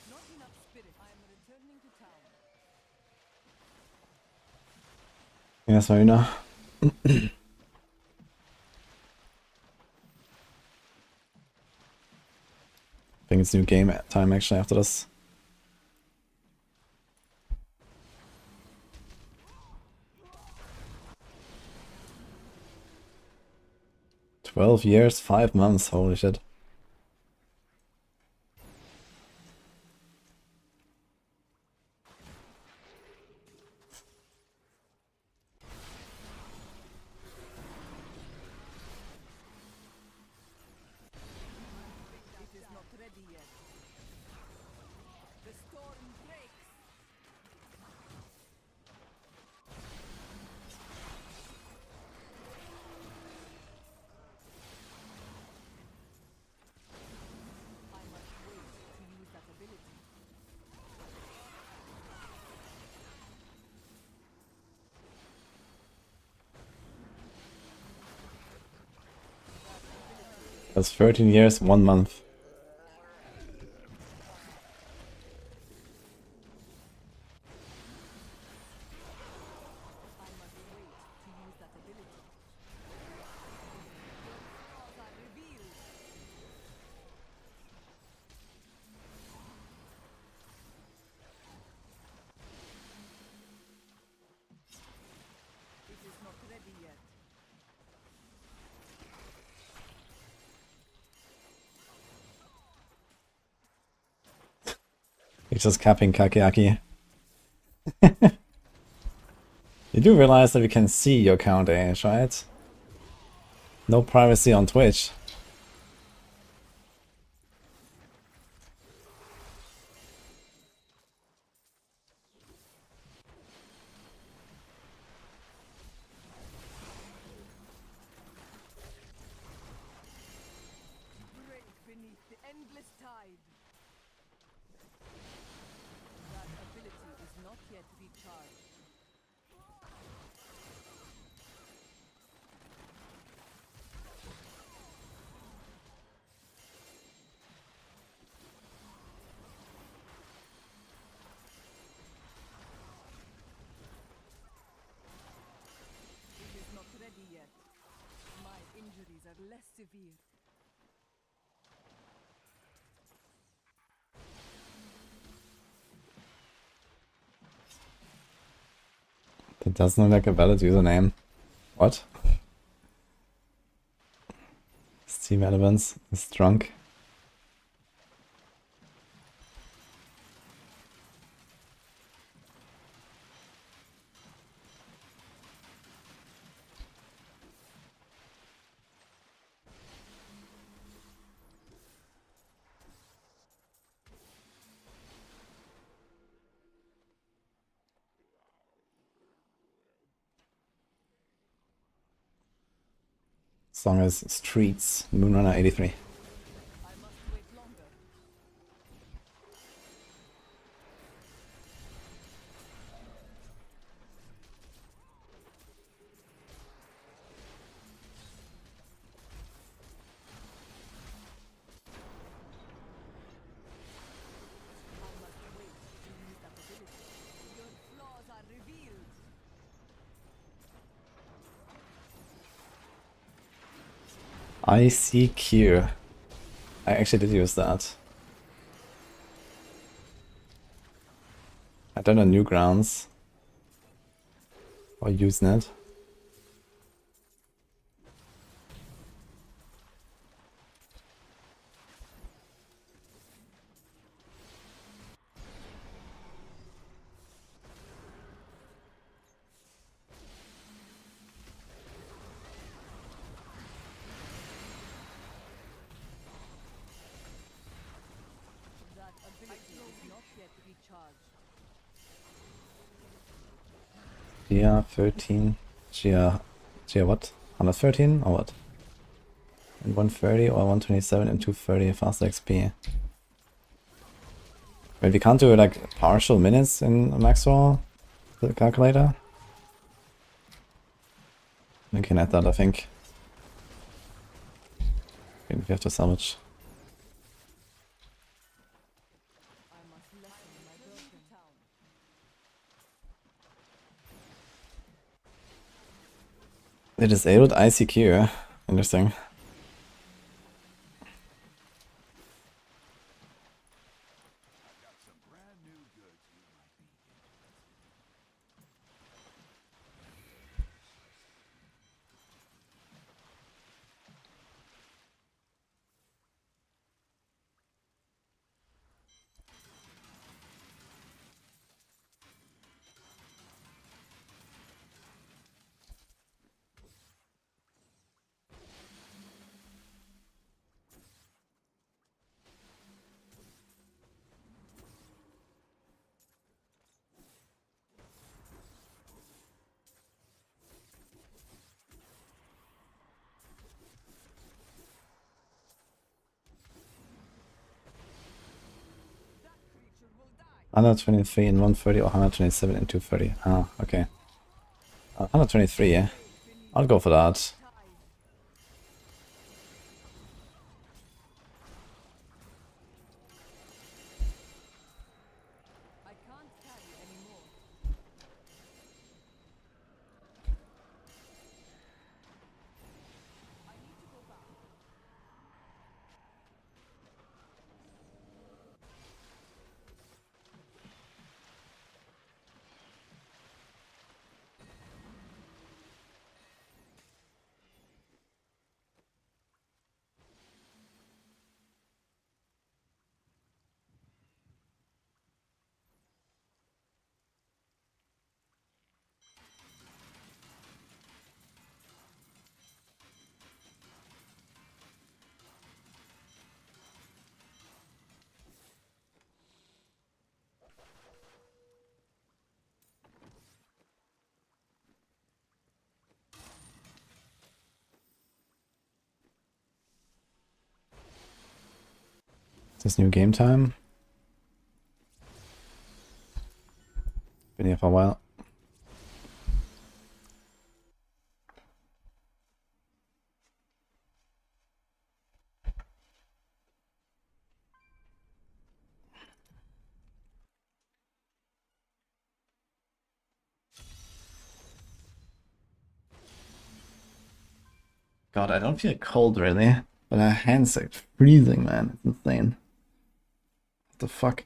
Not enough spirit. I am returning to town. Yes, Marina. I think it's new game time actually after this. "12 years, 5 months, holy shit. It is not ready yet. The storm breaks. I must wait to use that ability. That's 13 years, 1 month. I must wait to use that ability. Your flaws are revealed. It is not ready yet. He's just capping Kakiaki. You do realize that we can see your count age, right? No privacy on Twitch. Break beneath the endless tide. That ability is not yet recharged. It is not ready yet. My injuries are less severe. That doesn't look like a valid username. What? Steam Elements is drunk. Song is Streets, Moonrunner 83. I must wait longer. ICQ. I actually did use that. I don't know Newgrounds. Or Usenet. That ability is not yet recharged. GR13. GR what? 113 or what? And 130 or 127 and 230 fast XP. Wait, we can't do like partial minutes in Maxwell? The calculator? We can add that, I think. Okay, we have to salvage. I must lessen my burden. Town. They disabled ICQ. Interesting. got some brand new goods you might be interested That creature will die. 123 and 130 or 127 and 230. Ah, okay. 123, yeah. I'll go for that. Tide. I can't carry anymore. I need to go back. Is this new game time? Been here for a while. God, I don't feel cold really, but my hands are freezing, man. It's insane. What the fuck?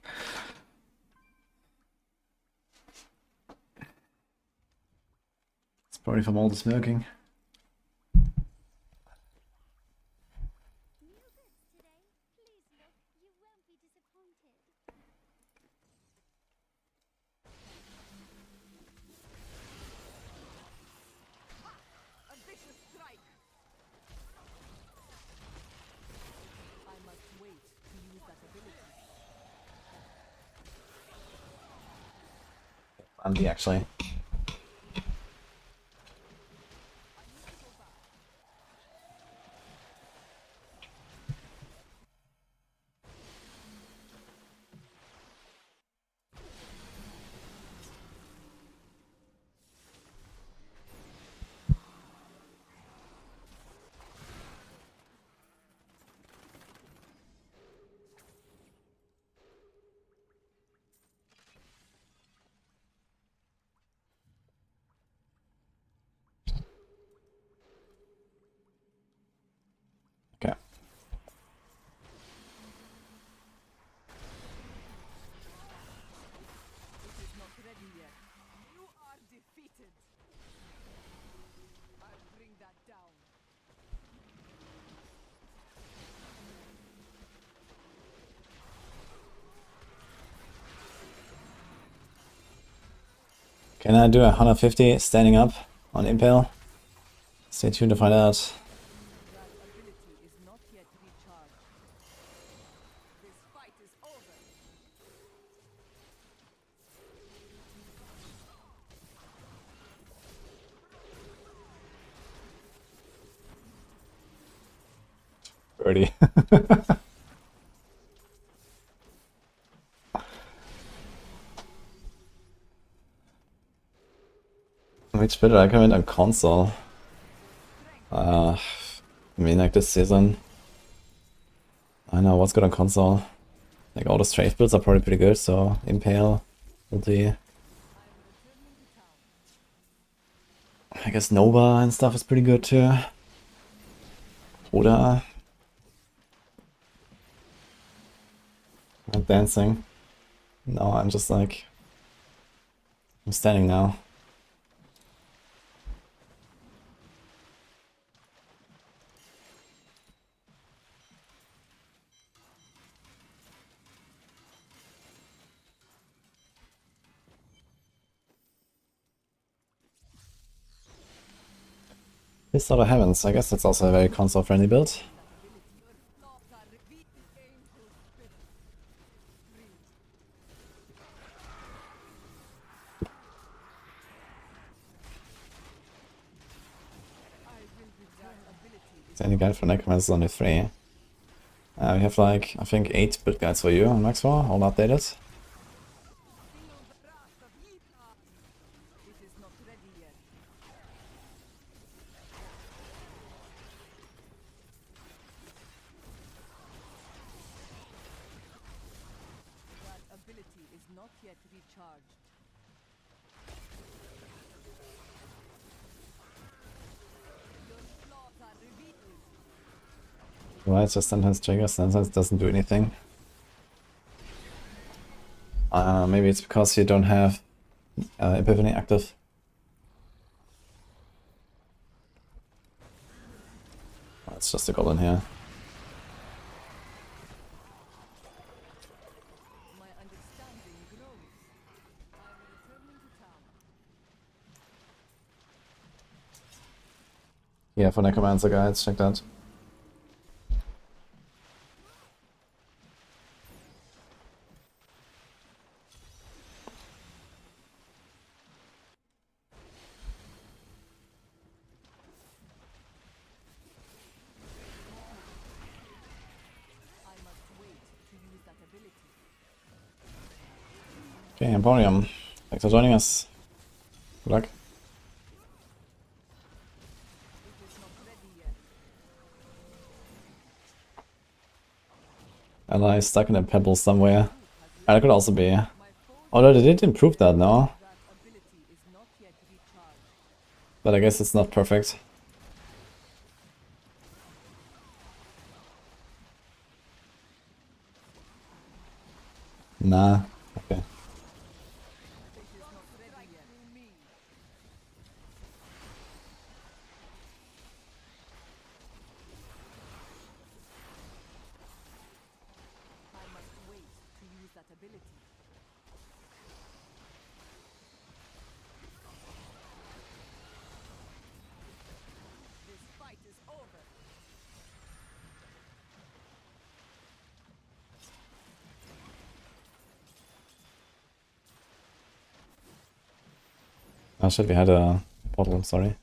It's probably from all the smoking. New goods today. Please look, you won't be disappointed. A vicious strike. I must wait to use that ability. Andy, actually. I need to go back. Can I do a 150 standing up on Impale? Stay tuned to find out. That ability is not yet recharged. This fight is over. Birdie. Which bit I recommend on console? I mean, like this season. I know what's good on console. Like all the strafe builds are probably pretty good, so Impale, Ulti. I guess Nova and stuff is pretty good too. Oder I'm dancing. No, I'm just like I'm standing now. This sort of heavens. I guess that's also a very console friendly build. Is any guide for Necromancer is only 3. We have like, I think 8 build guides for you on Max 4, all updated. It is not ready yet. That ability is not yet recharged. Your flaws are revealed. Right, just sometimes triggers, sometimes doesn't do anything. Maybe it's because you don't have Epiphany active. Oh, it's just a golem here. My understanding grows. I'm returning to town. Yeah, for Necromancer guides, check that. I must wait to use that ability. Okay, Emporium. Thanks for joining us. Good luck. It is not ready yet. Ally stuck in a pebble somewhere. That could also be. My foes, Although they did improve that now, that ability is not yet recharged. but I guess it's not perfect. Nah. Okay. It is not ready yet. Me. I must wait to use that ability. This fight is over. Oh shit, we had a portal, sorry.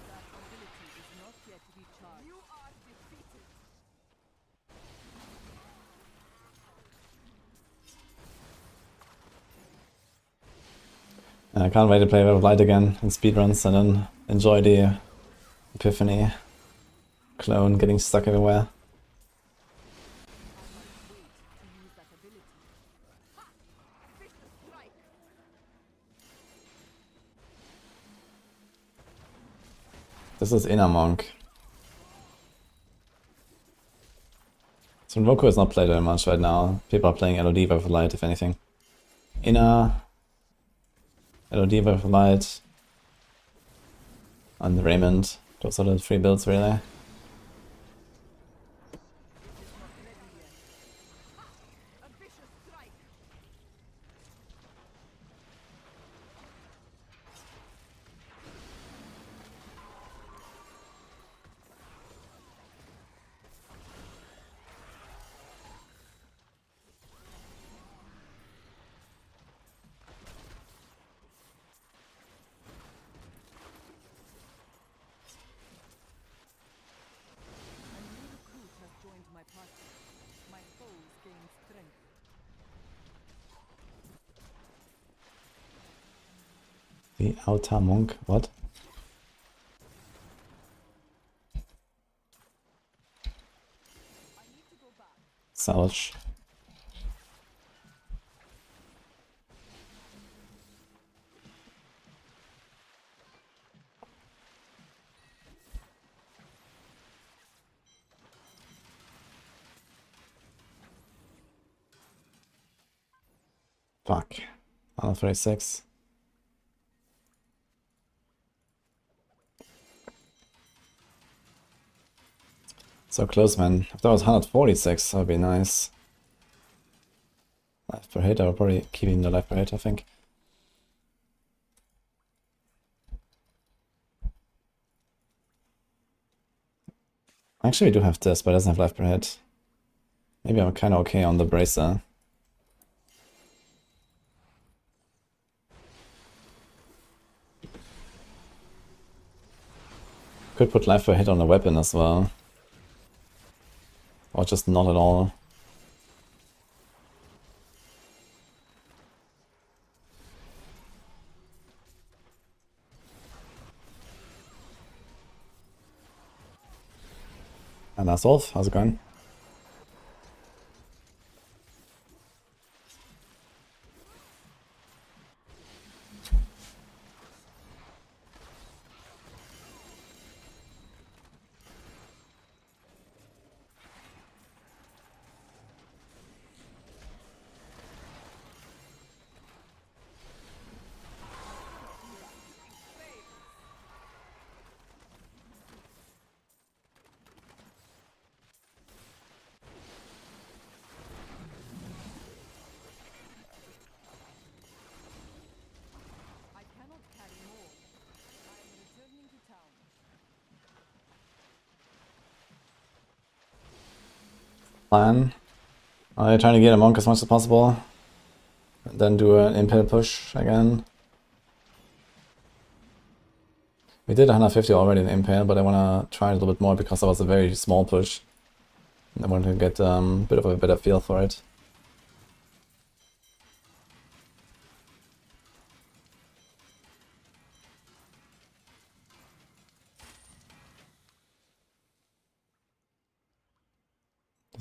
That ability is not yet recharged. You are defeated. I can't wait to play with Light again in speedruns and then enjoy the Epiphany clone getting stuck everywhere. I must wait to use that ability. Ha! Vicious strike. This is Inner Monk. So Roku is not played very much right now. People are playing LOD with Light, if anything. Inner, LOD with Light, and Raymond. Those are the 3 builds, really. It is not ready yet. Ha! A vicious strike. The outer monk, what? Salvage. Fuck. 136. So close, man. If that was 146, that would be nice. Life per hit, I would probably keep in the life per hit, I think. Actually, we do have this, but it doesn't have life per hit. Maybe I'm kinda okay on the bracer. Could put life per hit on a weapon as well. Or just not at all. And that's all. How's it going? I cannot carry more. I am returning to town. Plan. I'm trying to get a monk as much as possible. And then do an impale push again. We did 150 already in impale, but I want to try a little bit more because that was a very small push. I want to get a bit of a better feel for it.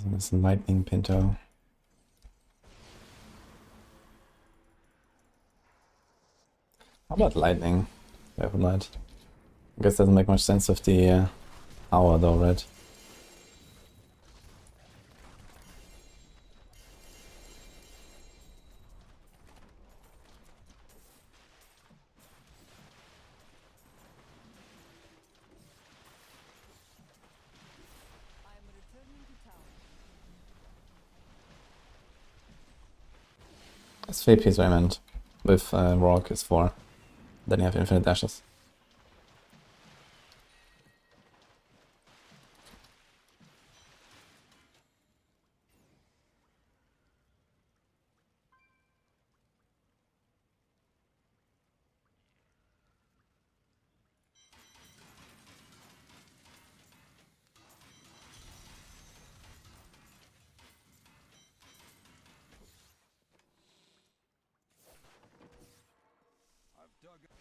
This is lightning pinto. How about lightning? Weapon light. I guess doesn't make much sense with the hour though, right? I am returning to town. It's 3 piece Raymond with Rock is 4. Then you have infinite dashes. I've dug up.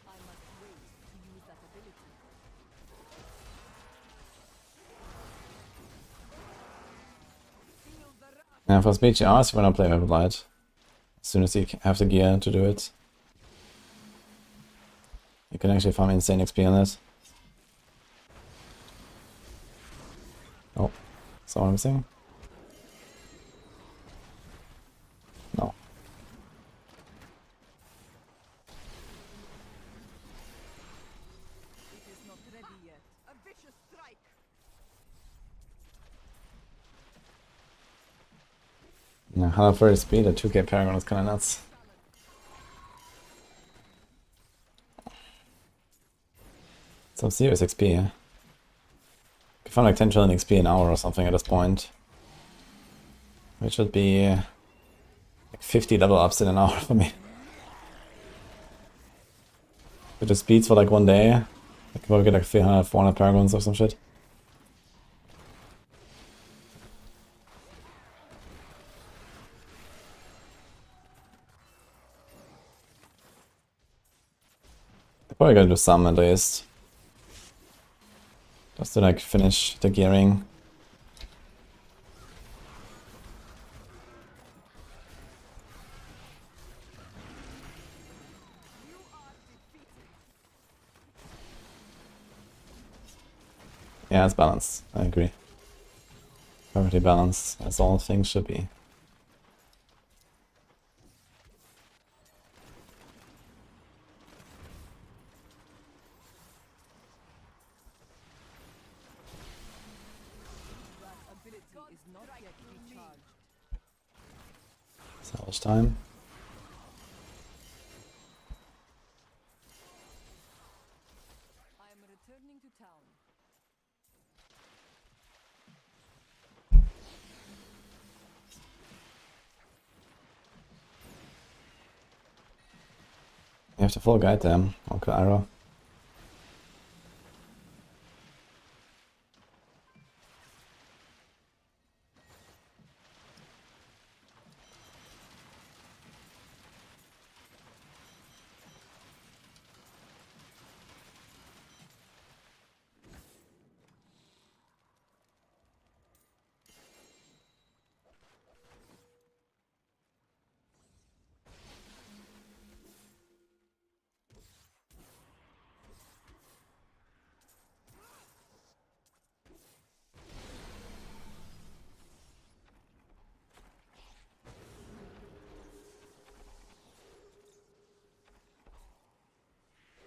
I must wait to use that ability. Feel the wrath. Yeah, for speed GRs, you wanna play Weapon Light. As soon as you have the gear to do it. You can actually farm insane XP on it. Oh, someone missing? No. It is not ready yet. A vicious strike. Yeah, 130 speed at 2k Paragon is kinda nuts. Some serious XP, yeah. You can find like 10 trillion XP an hour or something at this point. Which should be like 50 level ups in an hour for me. With the speeds for like 1 day, I can probably get like 300, 400 Paragons or some shit. Probably gonna do some at least. Just to like finish the gearing. Yeah, it's balanced. I agree. Perfectly balanced, as all things should be. That ability is not yet recharged. Salvage time. I am returning to town. You have the full guide there, Uncle Arrow.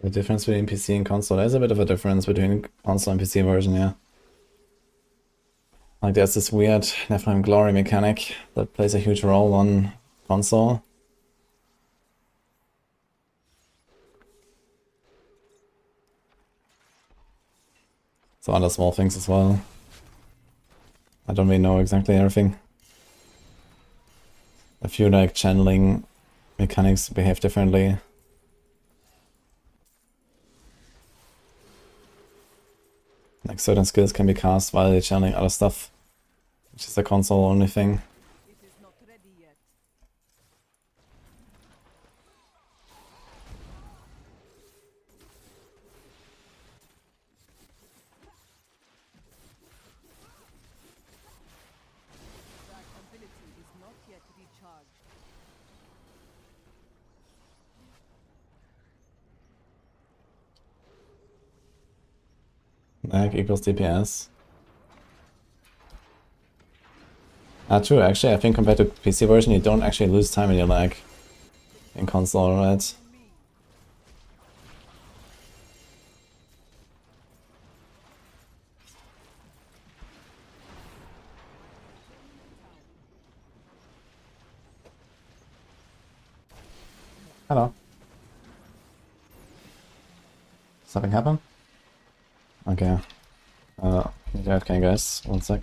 The difference between PC and console. There's a bit of a difference between console and PC version, yeah. Like there's this weird Nephilim Glory mechanic that plays a huge role on console. Some other small things as well. I don't really know exactly everything. A few like channeling mechanics behave differently. Like certain skills can be cast while you're channeling other stuff, which is a console only thing. It is not ready yet. That ability is not yet recharged. Lag equals DPS. Ah, true, actually, I think compared to PC version, you don't actually lose time in your lag in console, right? Hello. Something happen? Okay. Yeah, okay, guys. One sec.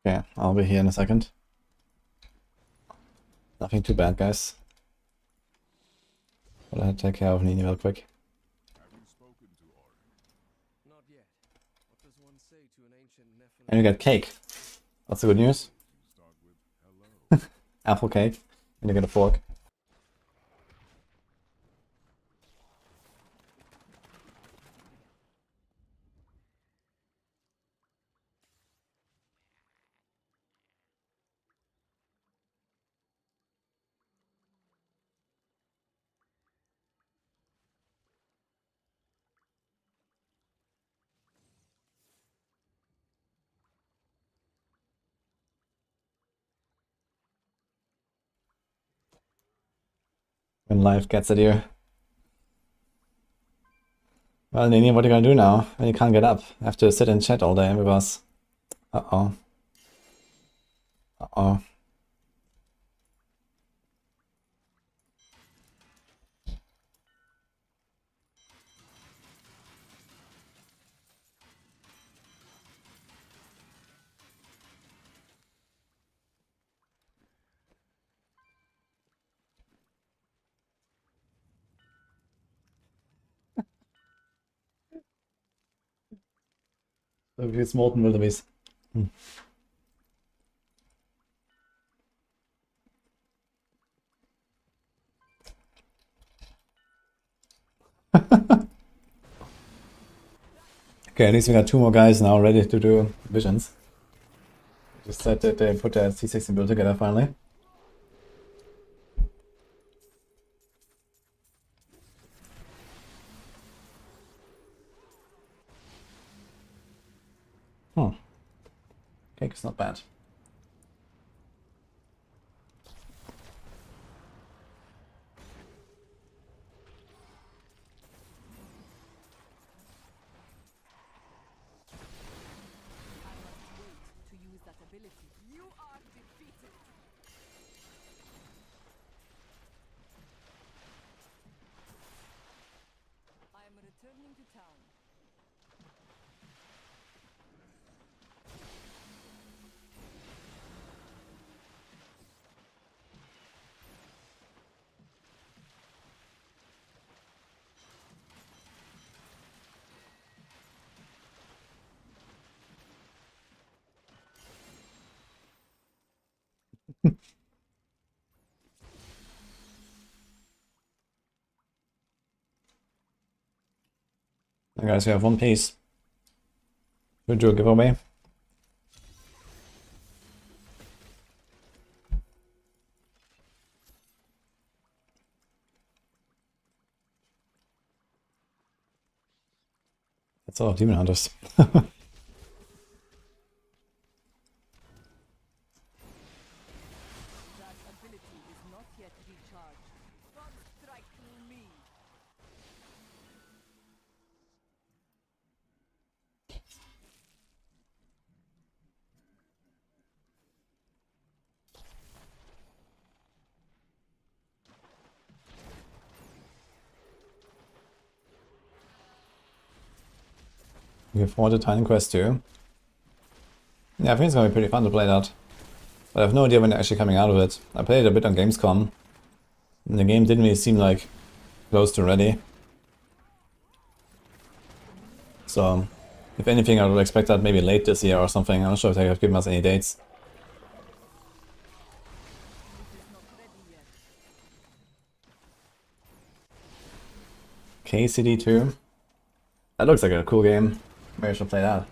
Okay, I'll be here in a second. Nothing too bad, guys. But I had to take care of Nini real quick. Have you spoken to Ori? Not yet. What does one say to an ancient Nephilim? And you get cake. That's the good news. You start with hello. Apple cake. And you get a fork. When life gets at you. Well, Nini, what are you gonna do now? When you can't get up? You have to sit and chat all day with us. Uh-oh. Uh-oh. So these molten wildebeest. Okay, at least we got 2 more guys now ready to do visions. Just said that they put their C16 build together finally. Cake is not bad. I must wait to use that ability. You are defeated. I am returning to town. And guys, we have 1 piece. We'll do a giveaway. That's all demon hunters. That ability is not yet recharged. Don't strike me. We have 4 Titan Quest 2. Yeah, I think it's gonna be pretty fun to play that. But I have no idea when they're actually coming out of it. I played it a bit on Gamescom. And the game didn't really seem like close to ready. So, if anything, I would expect that maybe late this year or something. I'm not sure if they have given us any dates. It is not ready yet. KCD 2. That looks like a cool game. Maybe I should play that.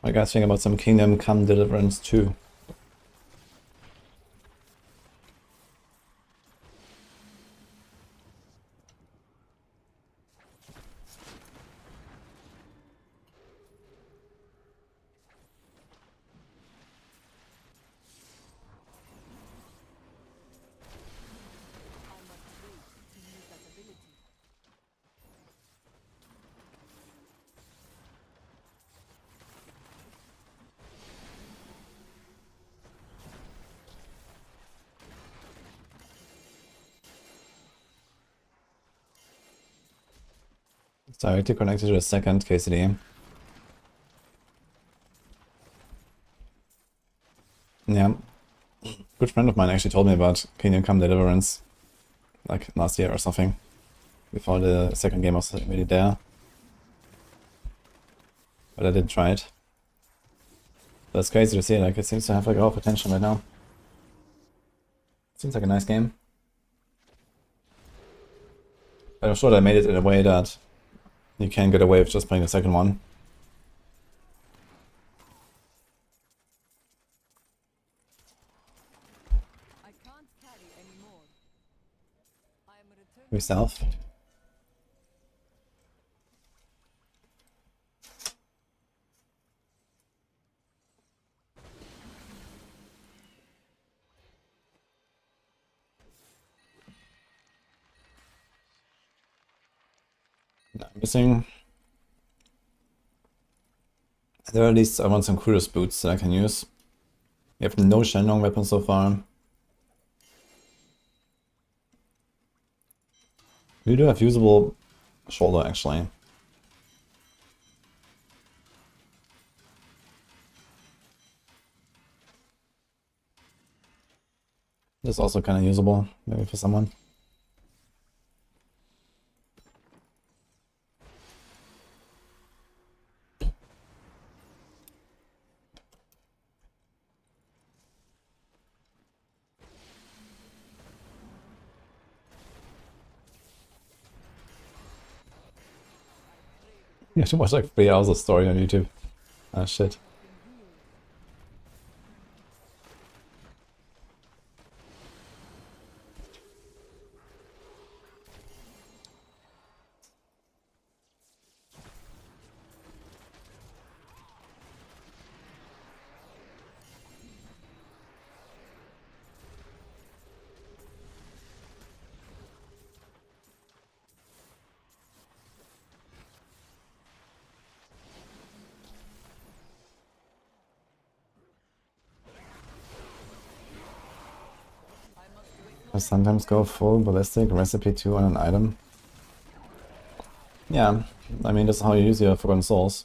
What do you guys think about some Kingdom Come Deliverance 2? I must wait to use that ability. It's directly connected to the second KCD. Yeah. A good friend of mine actually told me about Kingdom Come Deliverance, like last year or something, before the second game was really there. But I didn't try it. But it's crazy to see, like it seems to have like a lot of potential right now. Seems like a nice game. But I'm sure they made it in a way that you can get away with just playing the second one. I can't carry anymore. I am returning. Yourself. I'm missing. At the very least, I want some Kudos boots that I can use. We have no Shenlong weapons so far. We do have usable shoulder actually. This is also kind of usable, maybe for someone. You have to watch like 3 hours of story on YouTube. Ah, shit. I sometimes go full ballistic, recipe 2 on an item. Yeah, I mean, that's how you use your Forgotten Souls.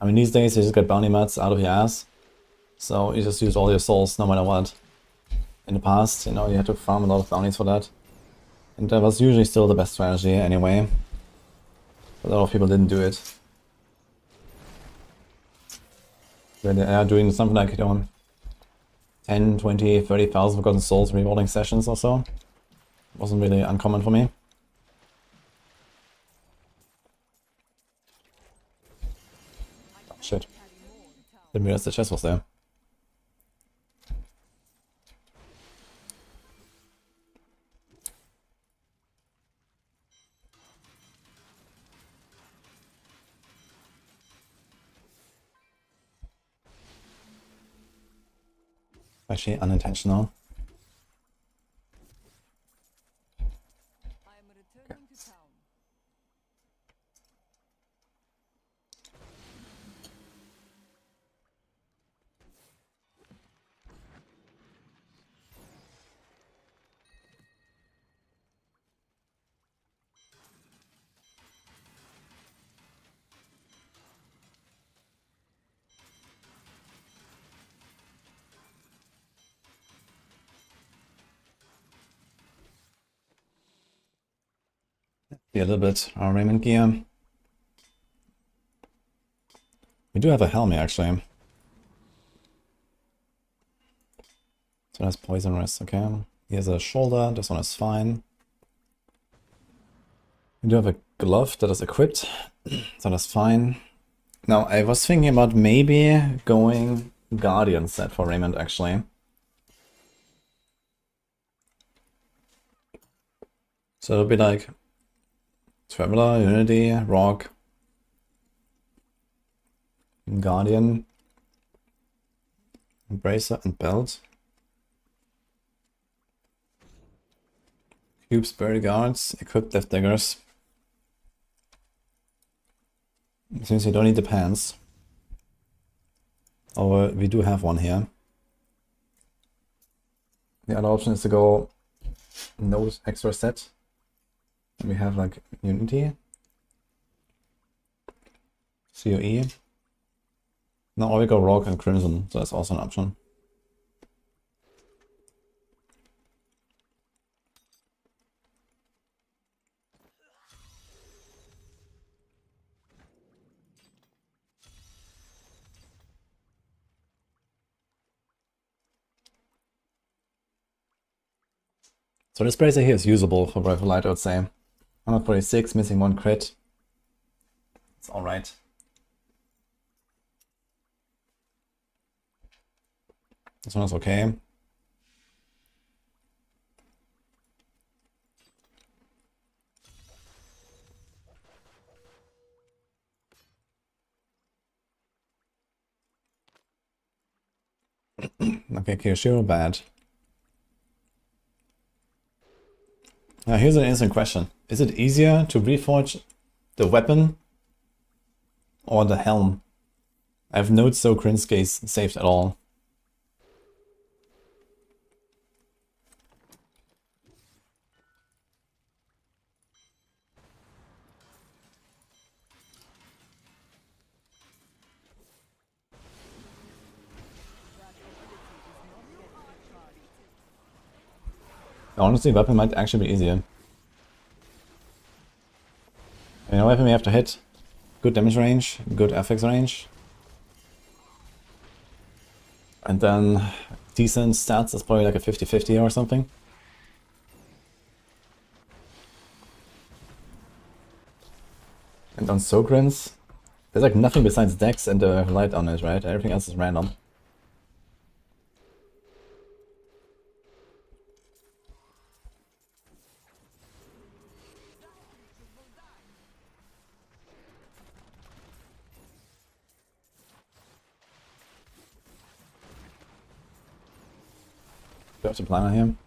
I mean, these days you just get bounty mats out of your ass. So you just use all your souls no matter what. In the past, you know, you had to farm a lot of bounties for that. And that was usually still the best strategy anyway. But a lot of people didn't do it. They are doing something like, you know, 10, 20, 30,000 Forgotten Souls rerolling sessions or so. Wasn't really uncommon for me. Oh, shit. Didn't realize the chest was there. Actually, unintentional. I am returning to town. Be a little bit our Raymond gear. We do have a helmet actually. So that's poison rest, okay. Here's a shoulder, this one is fine. We do have a glove that is equipped, so that's fine. Now, I was thinking about maybe going Guardian set for Raymond actually. So it'll be like Traveler, Unity, Rock, Guardian, Bracer, and Belt. Cubes, Berry Guards, equipped Death Daggers. Since you don't need the pants. Or we do have one here. The other option is to go no extra set. And we have like Unity, COE. Now or we go Rock and Crimson, so that's also an option. So this bracer here is usable for Rifle Light, I would say. 146, missing 1 crit. It's alright. This one is okay. Okay, Kirishiro, bad. Now here's an interesting question. Is it easier to reforge the weapon or the helm? I have no Soakrin's case saved at all. Honestly, weapon might actually be easier. You know, weapon we have to hit good damage range, good FX range. And then decent stats is probably like a 50-50 or something. And on Soakrin's, there's like nothing besides Dex and the light on it, right? Everything else is random. Do I have to plan on him?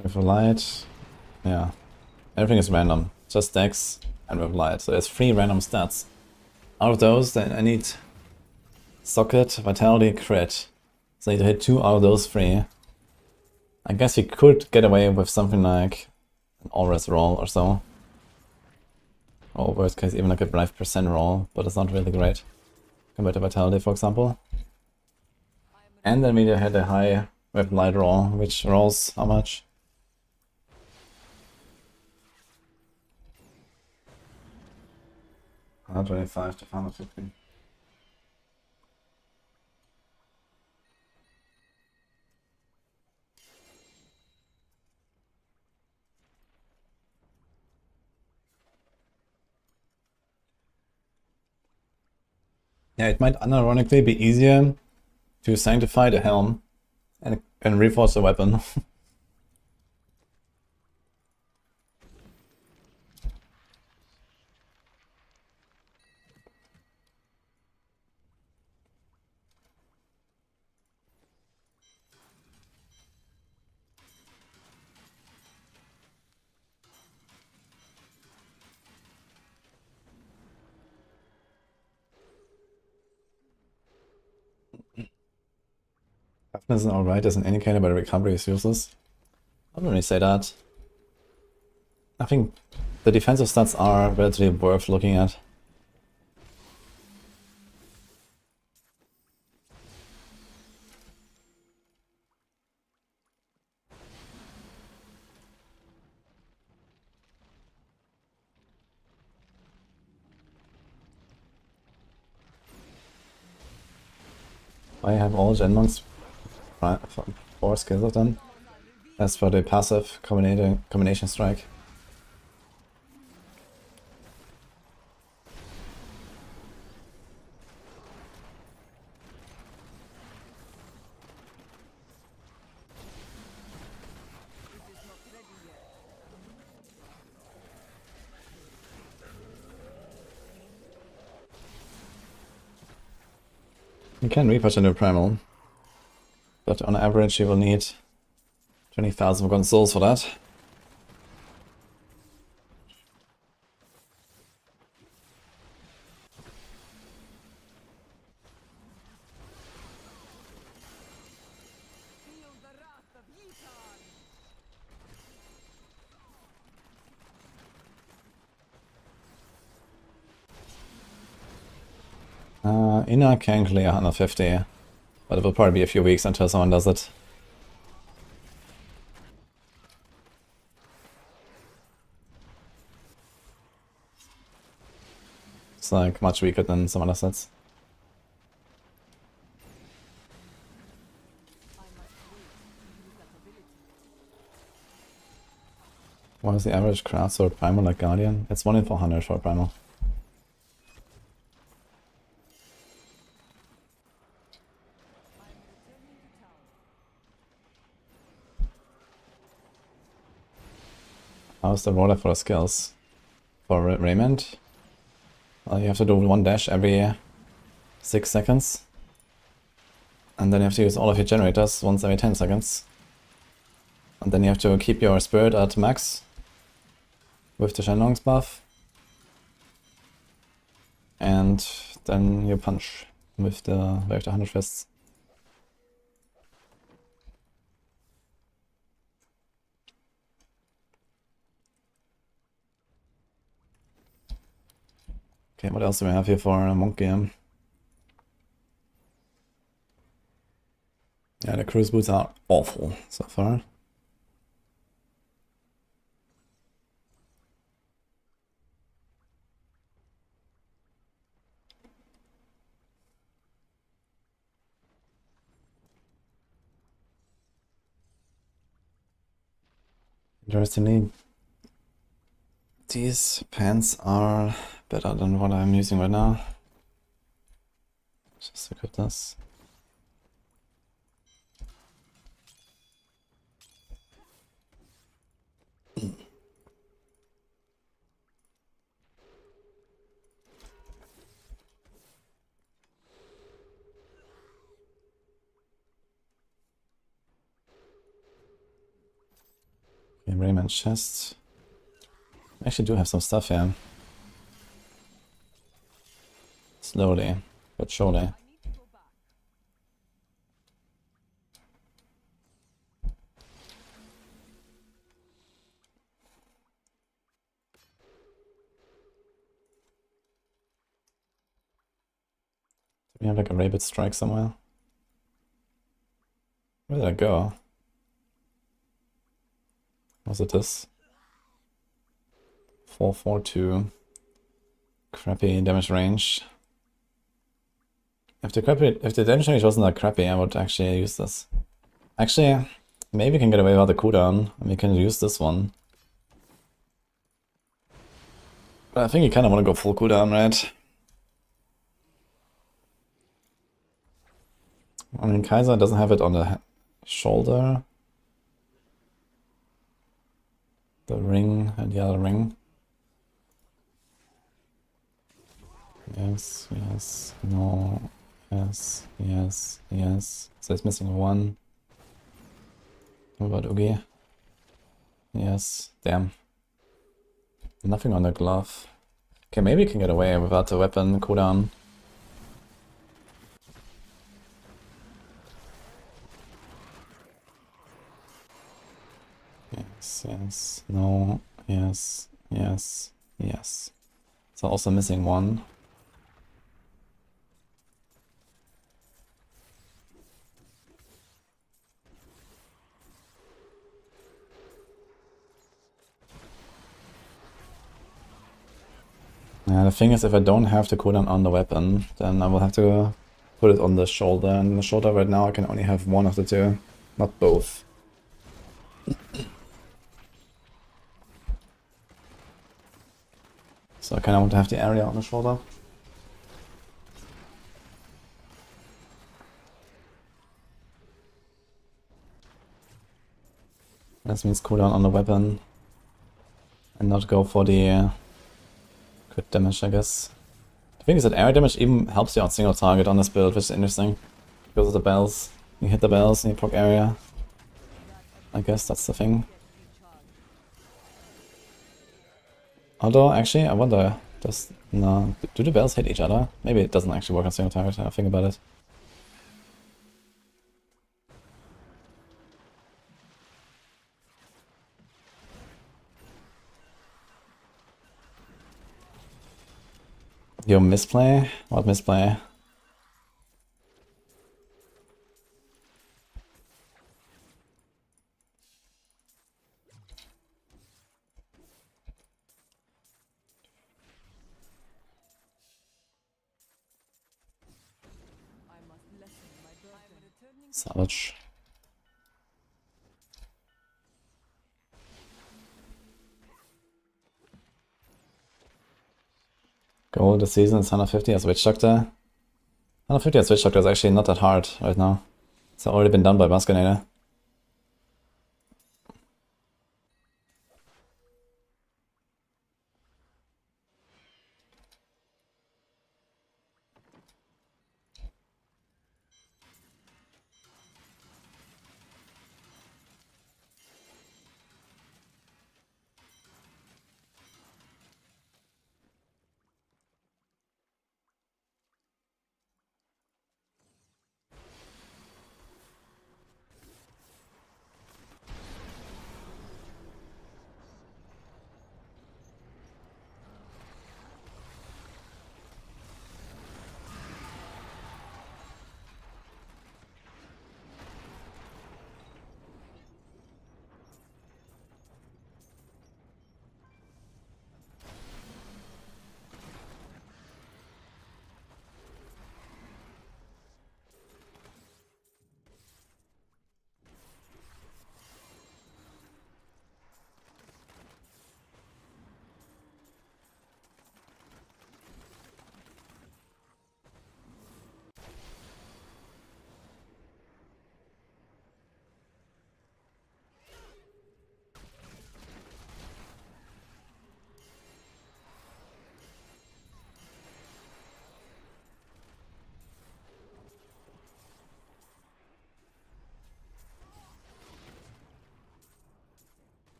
With light, yeah. Everything is random. Just Dex and with light. So there's 3 random stats. Out of those, then I need Socket, Vitality, Crit. So I need to hit 2 out of those 3. I guess you could get away with something like an all-res roll or so. Or worst case, even like a 5% roll, but it's not really great compared to Vitality, for example. And then we had a high with light roll, which rolls how much? $125 to $150. Yeah, it might unironically be easier to sanctify the helm and reforge the weapon. Toughness is alright as an indicator, but recovery is useless. I wouldn't really say that. I think the defensive stats are relatively worth looking at. I have all Gen monks 4 skills of them. As for the passive combination strike. You can repatch a new primal, but on average you will need 20,000 golden souls for that. Feel the wrath of Yitan! Inna can clear 150, but it will probably be a few weeks until someone does it. is like much weaker than some other sets. I must wait to use that ability. What is the average craft sword primal like Guardian? It's 1 in 400 for a primal. I am returning to town. How's the roller for the skills? For Raymond? Well, you have to do 1 dash every 6 seconds. And then you have to use all of your generators once every 10 seconds. And then you have to keep your spirit at max with the Shenlong's buff. And then you punch with the 100 fists. Okay, what else do we have here for a monk game? Yeah, the cruise boots are awful so far. Interestingly, these pants are better than what I'm using right now. Just equip this. Okay, Raymond's chest. I actually do have some stuff here. Slowly, but surely. I need to go back. Do we have like a Rabbit Strike somewhere? Where did I go? Was it this? 442. Crappy damage range. If the damage range wasn't that crappy, I would actually use this. Actually, maybe we can get away without the cooldown, and we can use this one. But I think you kind of want to go full cooldown, right? I mean, Kaiser doesn't have it on the shoulder. The ring and the other ring. Yes, yes, no, yes, yes, yes. So it's missing 1. What about Ugi? Yes, damn. Nothing on the glove. Okay, maybe we can get away without the weapon cooldown. Yes, yes, no, yes, yes, yes. So also missing 1. Yeah, the thing is, if I don't have the cooldown on the weapon, then I will have to put it on the shoulder. And the shoulder right now I can only have 1 of the 2, not both. So I kind of want to have the area on the shoulder. That means cooldown on the weapon. And not go for the crit damage, I guess. The thing is that area damage even helps you out single target on this build, which is interesting. Because of the bells. You hit the bells and you proc area. I guess that's the thing. Although, actually, I wonder, do the bells hit each other? Maybe it doesn't actually work on single target, I think about it. Yo, misplay? What misplay? Salvage. Goal this season is 150 as Witch Doctor. 150 as Witch Doctor is actually not that hard right now. It's already been done by Baskinator.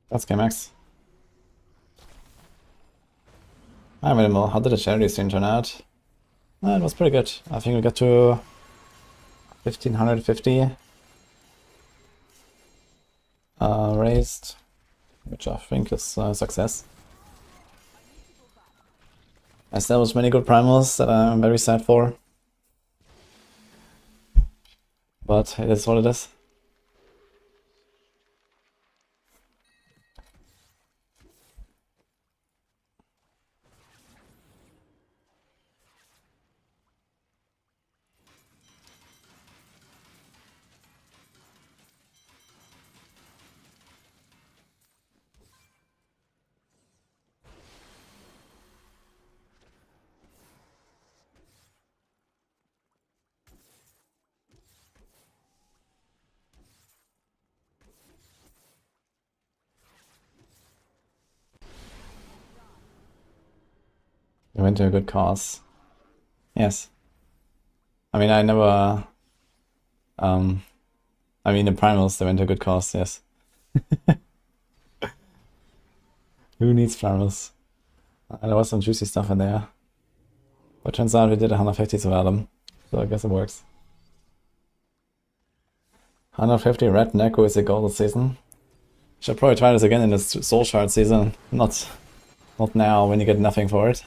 That's KMX. I don't know, how did the charity stream turn out? It was pretty good. I think we got to 1550 raised, which I think is a success. I established many good primals that I'm very sad for, but it is what it is. It went to a good cause. Yes. I mean, I never... I mean, the primals, they went to a good cause, yes. Who needs primals? There was some juicy stuff in there. But turns out we did 150 to them, so I guess it works. 150 red Neko is a goal this season. Should probably try this again in this Soul Shard season. Not now when you get nothing for it.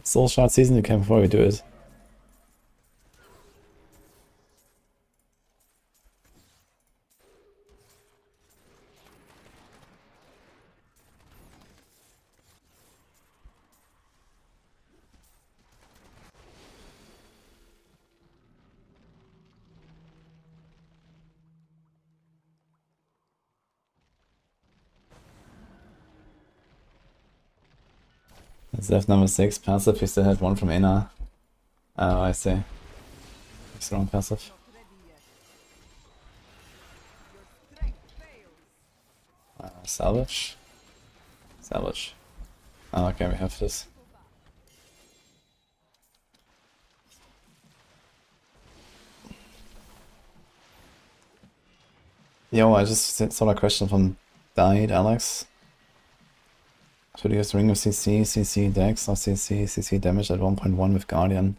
Soul Shard season you can before we do it. Zef number 6, passive, he still had one from Ina. Oh, I see. He's wrong passive. Not ready yet. Your strength fails. Salvage? Salvage. Oh, okay, we have this. Yo, I just saw a question from Died Alex. Should you use Ring of CC, CC Dex, or CC damage at 1.1 with Guardian?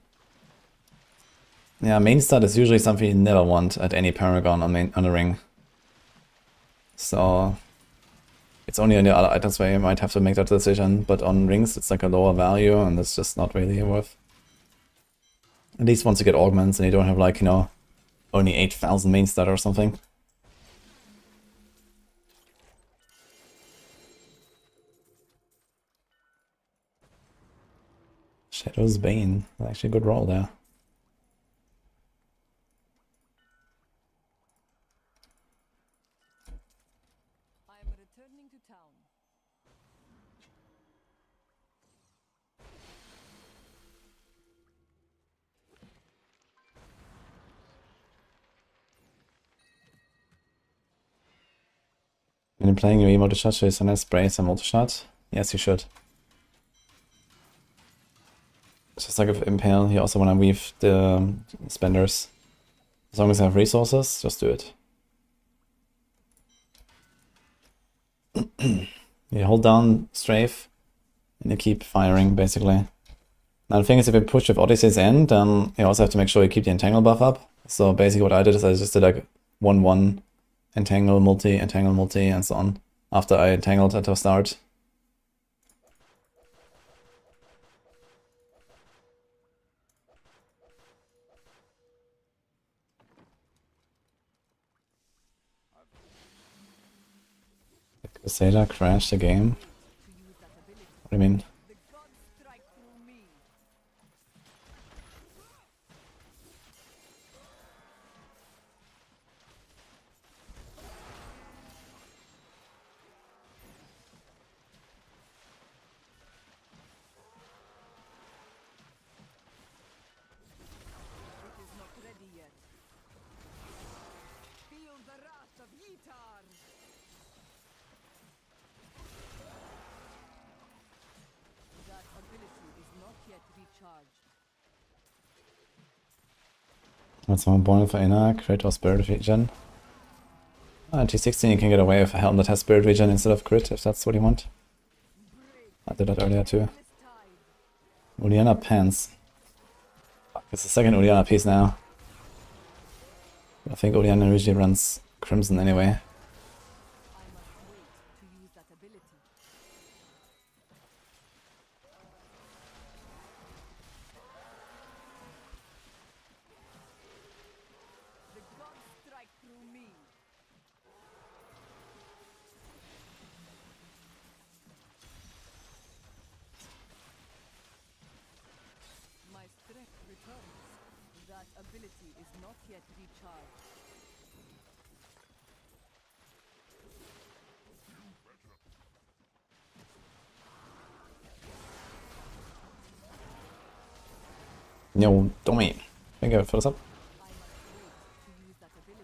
Yeah, main stat is usually something you never want at any Paragon on a ring. So it's only on the other items where you might have to make that decision, but on rings it's like a lower value and it's just not really worth. At least once you get augments and you don't have like, you know, only 8,000 main stat or something. Shadow's Bane. Actually a good roll there. I am returning to town. When you're playing your emote shot, should you sometimes spray some auto shot? Yes, you should. Just like with Impale, you also want to weave the spenders. As long as you have resources, just do it. You hold down strafe, and you keep firing, basically. Now the thing is, if you push with Odyssey's End, then you also have to make sure you keep the entangle buff up. So basically what I did is I just did like 1-1, entangle, multi, and so on. After I entangled at the start. Crusader crashed the game? What do you mean? The gods strike through me. It is not ready yet. Feel the wrath of Yitar. That ability is not yet recharged. That's one point for Inner, crit or spirit regen. T16 you can get away with a helm that has spirit regen instead of crit, if that's what you want. I did that earlier too. This tide. Uliana Pants. Fuck, it's the second Uliana piece now. I think Uliana usually runs Crimson anyway. I must wait to use that ability. The gods strike through me. My strength returns. That ability is not yet recharged. Yo, dummy. Thank you for this up. I must wait to use that ability.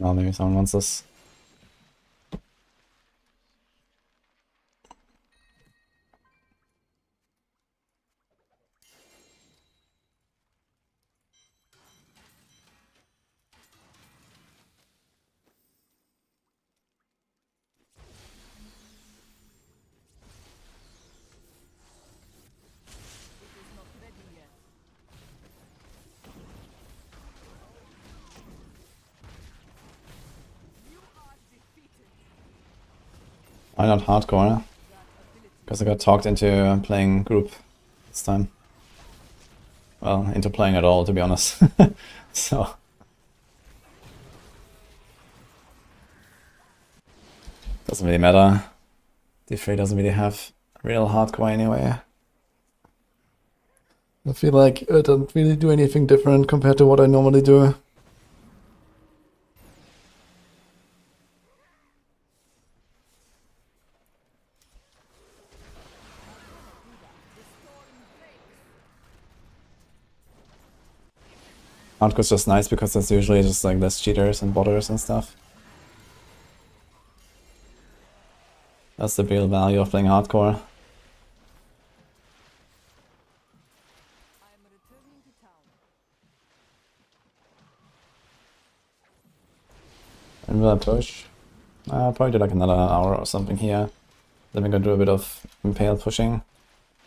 Oh, maybe someone wants this. It is not ready yet. You are defeated. Why not hardcore? That ability Because I got talked into playing group this time. Well, into playing at all, to be honest. So. Doesn't really matter. D3 doesn't really have real hardcore anyway. I feel like I don't really do anything different compared to what I normally do. Hardcore's just nice because there's usually just like less cheaters and botters and stuff. That's the real value of playing hardcore. I am returning to town. And will I push? I'll probably do like another hour or something here. Then we're gonna do a bit of impale pushing.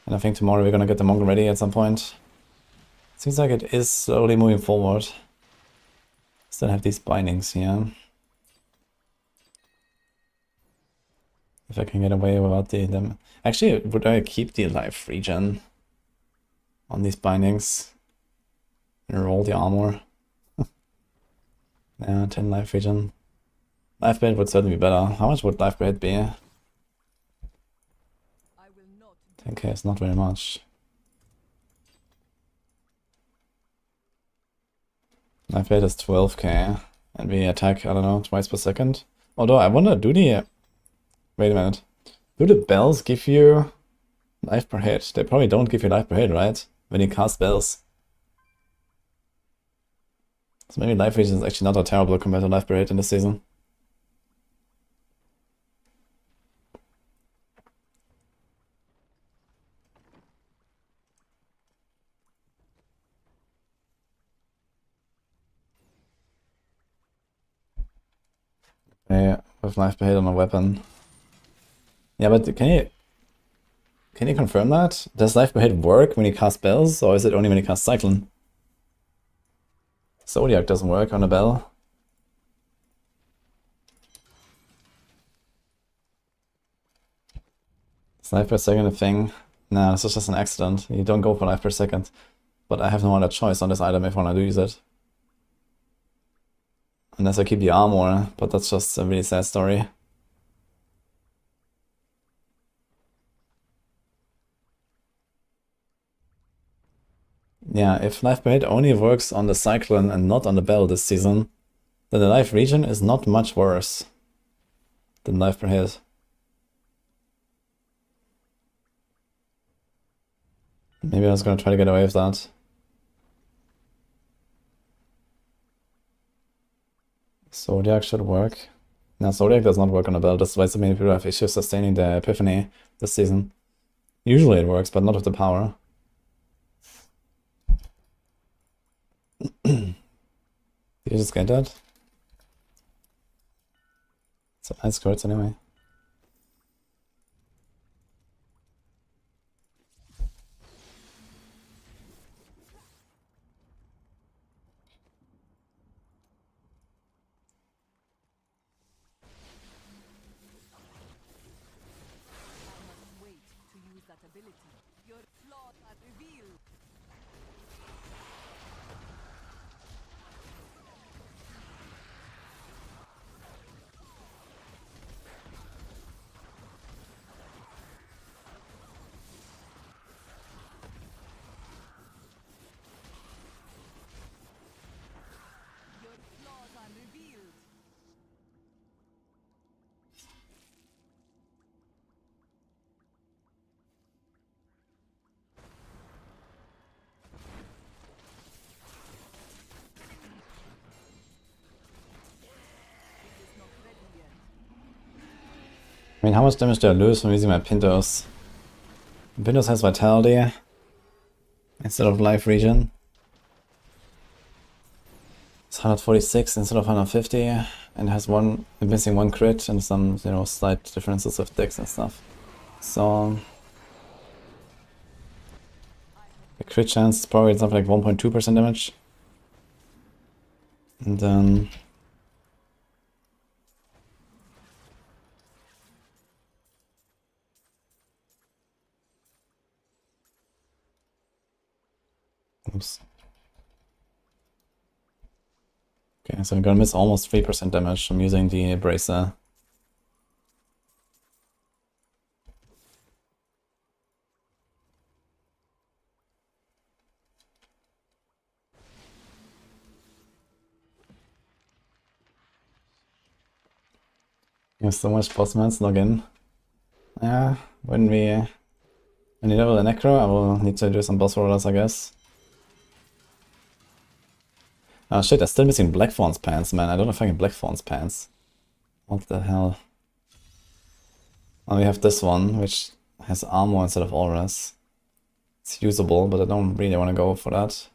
And I think tomorrow we're gonna get the Monk ready at some point. Seems like it is slowly moving forward. Still have these bindings here. If I can get away without them. Actually, would I keep the life regen on these bindings? And roll the armor? Yeah, 10 life regen. Life bait would certainly be better. How much would life bait be? I will not 10k is not very much. Life bait is 12k. And we attack, I don't know, twice per second. Although I wonder, do the... Wait a minute. Do the bells give you life per hit? They probably don't give you life per hit, right? When you cast spells. So maybe life regen is actually not that terrible compared to life per hit in this season. Yeah, with life per hit on a weapon. Yeah, but can you confirm that? Does life per hit work when you cast spells, or is it only when you cast Cyclone? Zodiac doesn't work on a bell. Is life per second a thing? Nah, this is just an accident. You don't go for life per second. But I have no other choice on this item if I want to use it. Unless I keep the armor, but that's just a really sad story. Yeah, if life per hit only works on the Cyclone and not on the bell this season, then the life regen is not much worse than life per hit. Maybe I was gonna try to get away with that. Zodiac should work. No, Zodiac does not work on a bell, that's why so many people have issues sustaining the Epiphany this season. Usually it works, but not with the power. Did you just get that? So ice squirts anyway. wait to use that ability. Your flaws are revealed. Your flaws are revealed. It is not ready yet. I mean, how much damage do I lose from using my Pintos? Pintos has Vitality instead of life regen. It's 146 instead of 150, and has missing one crit and some, you know, slight differences with decks and stuff. So the crit chance is probably something like 1.2% damage. And then oops. Okay, so I'm gonna miss almost 3% damage from using the Bracer. You have so much boss mans log in. Yeah, when you level a Necro, I will need to do some boss rollers, I guess. Oh shit, I'm still missing Blackthorn's pants, man. I don't know if I can Blackthorn's pants. What the hell? Oh, we have this one, which has armor instead of auras. It's usable, but I don't really want to go for that.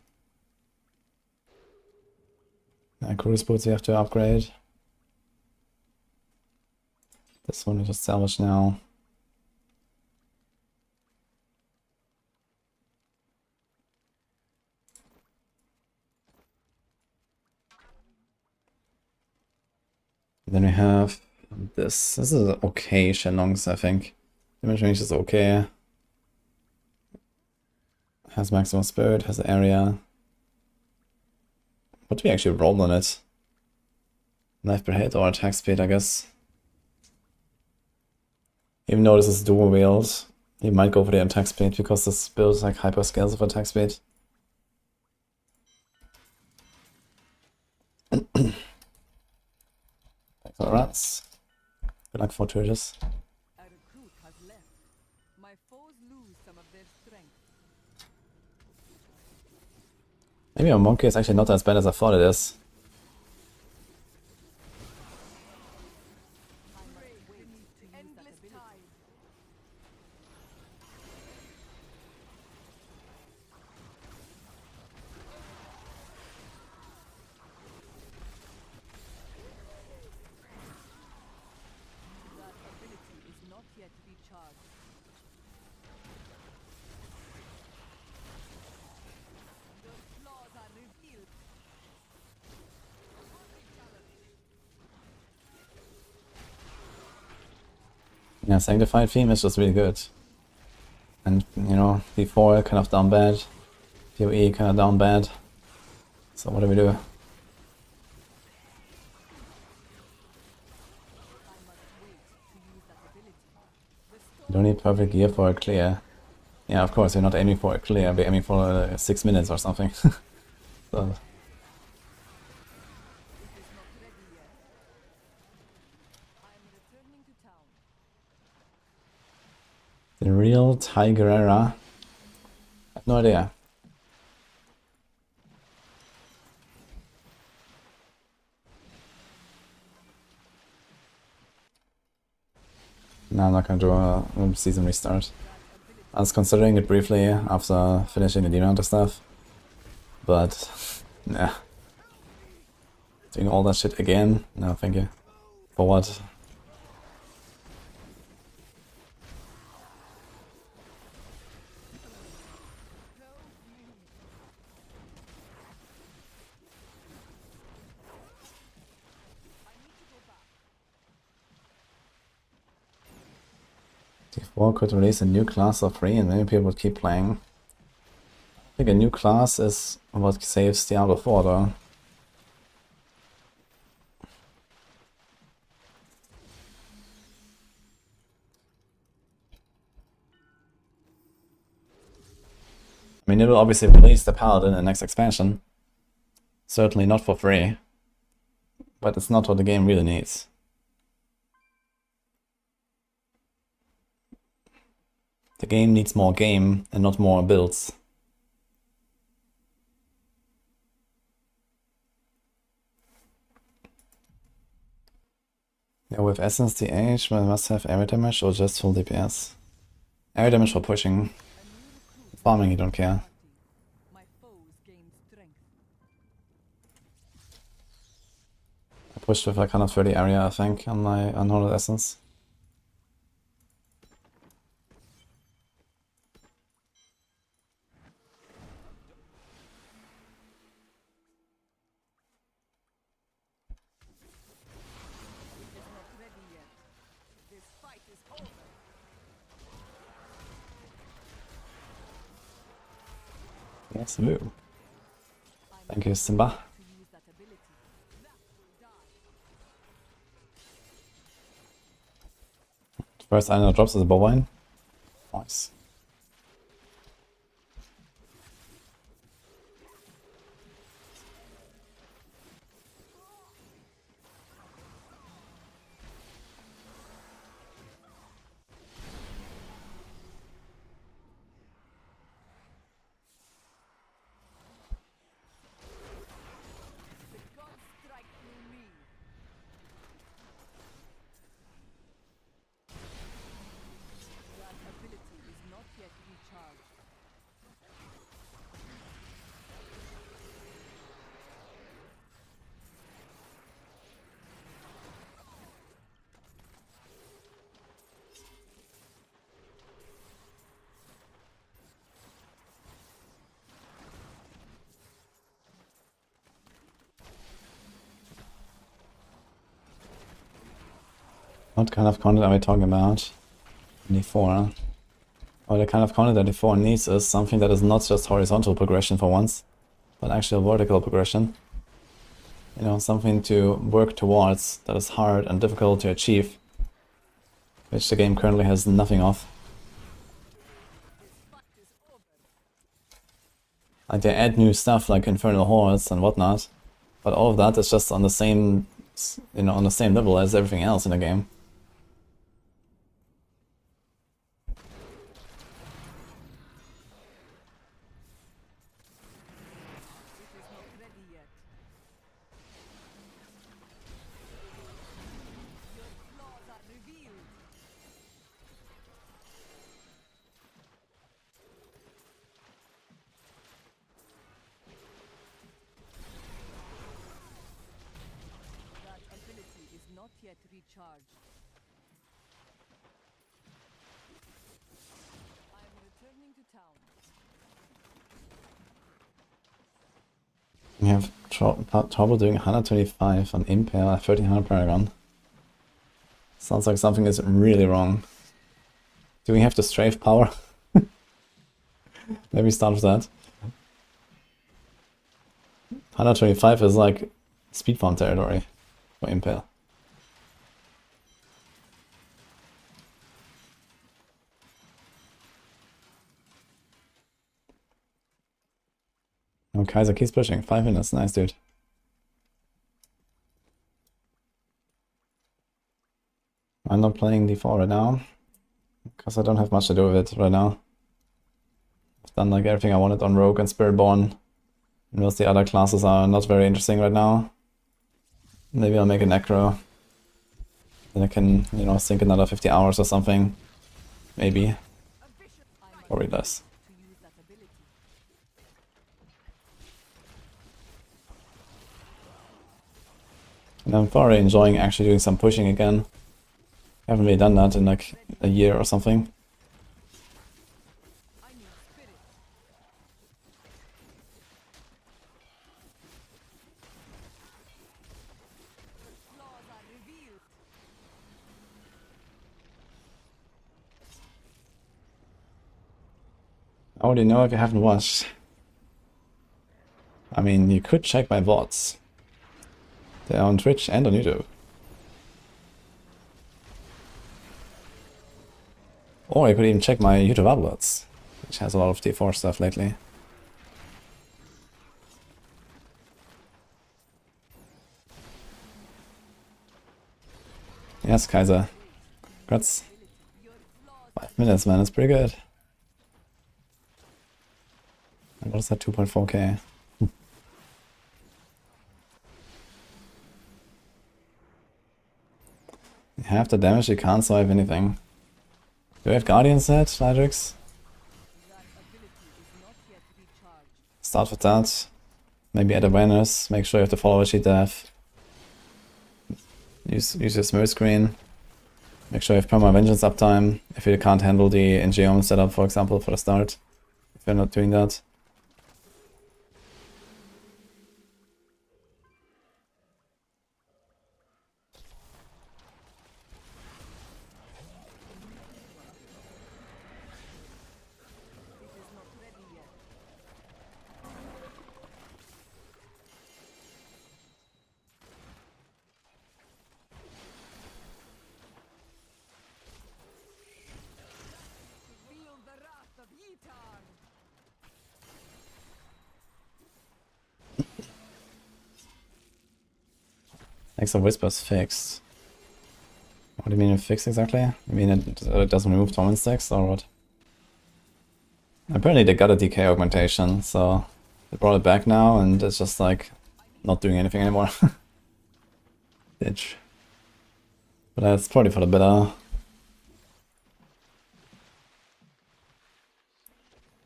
Cruise boots we have to upgrade. This one we just salvage now. have this. This is okay Shenlongs, I think. Damage range is okay. Has maximum spirit, has area. What do we actually roll on it? Life per hit or attack speed, I guess. Even though this is dual wield, you might go for the attack speed because this builds like hyper scales of attack speed. Thanks for the rats. Good luck for Turgis. A recruit has left. My foes lose some of their strength. Maybe our monkey is actually not as bad as I thought it is. Endless tide. That ability is not yet recharged. Your flaws are revealed. Yeah, Sanctified Theme is just really good. And, you know, D4 kind of down bad. PoE kind of down bad. So what do we do? I must wait to use that ability. The You don't need perfect gear for a clear. Yeah, of course, you're not aiming for a clear, we're aiming for 6 minutes or something. So, it is not ready yet. I'm returning to town. the real Tigrera. I have no idea. No, I'm not gonna do a season restart. I was considering it briefly after finishing the Demon Hunter stuff, but nah. Doing all that shit again? No, thank you. For what? D4 could release a new class for free and maybe people would keep playing. I think a new class is what saves Diablo 4 though. I mean, it will obviously release the Paladin in the next expansion. Certainly not for free. But it's not what the game really needs. The game needs more game and not more builds. Yeah, with Essence DH, we must have area damage or just full DPS. Area damage for pushing. Farming, you don't care. My foes gain strength. I pushed with like 130 area, I think, on my Unholy Essence. It is not ready yet. This fight is over. Yes, move. I Thank you, must Simba. wait to use that ability. That will die. First item that drops is a bovine. Nice. The gods strike through me. That ability is not What kind of content are we talking about? D4. Or the kind of content that D4 needs is something that is not just horizontal progression for once, but actual vertical progression. You know, something to work towards that is hard and difficult to achieve, which the game currently has nothing of. Like they add new stuff like Infernal Hordes and whatnot, but all of that is just on the same, you know, on the same level as everything else in the game. It is not ready yet. Your flaws are revealed. That ability is not yet recharged. I am returning to town. We have trouble doing 125 on Impale at 1300 Paragon. Sounds like something is really wrong. Do we have the strafe power? Maybe start with that. 125 is like speed farm territory for Impale. Oh, Kaiser keeps pushing. 5 minutes. Nice, dude. I'm not playing D4 right now, because I don't have much to do with it right now. I've done like everything I wanted on Rogue and Spiritborn. Most of the other classes are not very interesting right now. Maybe I'll make a Necro. Then I can, you know, sink another 50 hours or something. Maybe. Probably less. To use that ability. And I'm thoroughly enjoying actually doing some pushing again. I haven't really done that in like a year or something. I need spirit. Flaws are revealed. I already know if you haven't watched. I mean, you could check my VODs. They're on Twitch and on YouTube. Or you could even check my YouTube uploads, which has a lot of D4 stuff lately. Yes, Kaiser. Congrats. 5 minutes, man, that's pretty good. And what is that, 2.4k? You have the damage, you can't survive anything. Do we have Guardian set, Nidrix? That ability is not yet recharged. Start with that. Maybe add awareness, make sure you have the follower sheet death. Use your smooth screen. Make sure you have perma vengeance uptime if you can't handle the NGOM setup, for example, for the start. If you're not doing that. It is not ready yet. Feel the wrath of Yitar. Next of Whispers fixed. What do you mean fixed exactly? You mean it doesn't remove torment stacks or what? Apparently they got a DK augmentation, so they brought it back now and it's just like not doing anything anymore. Bitch. But that's probably for the better.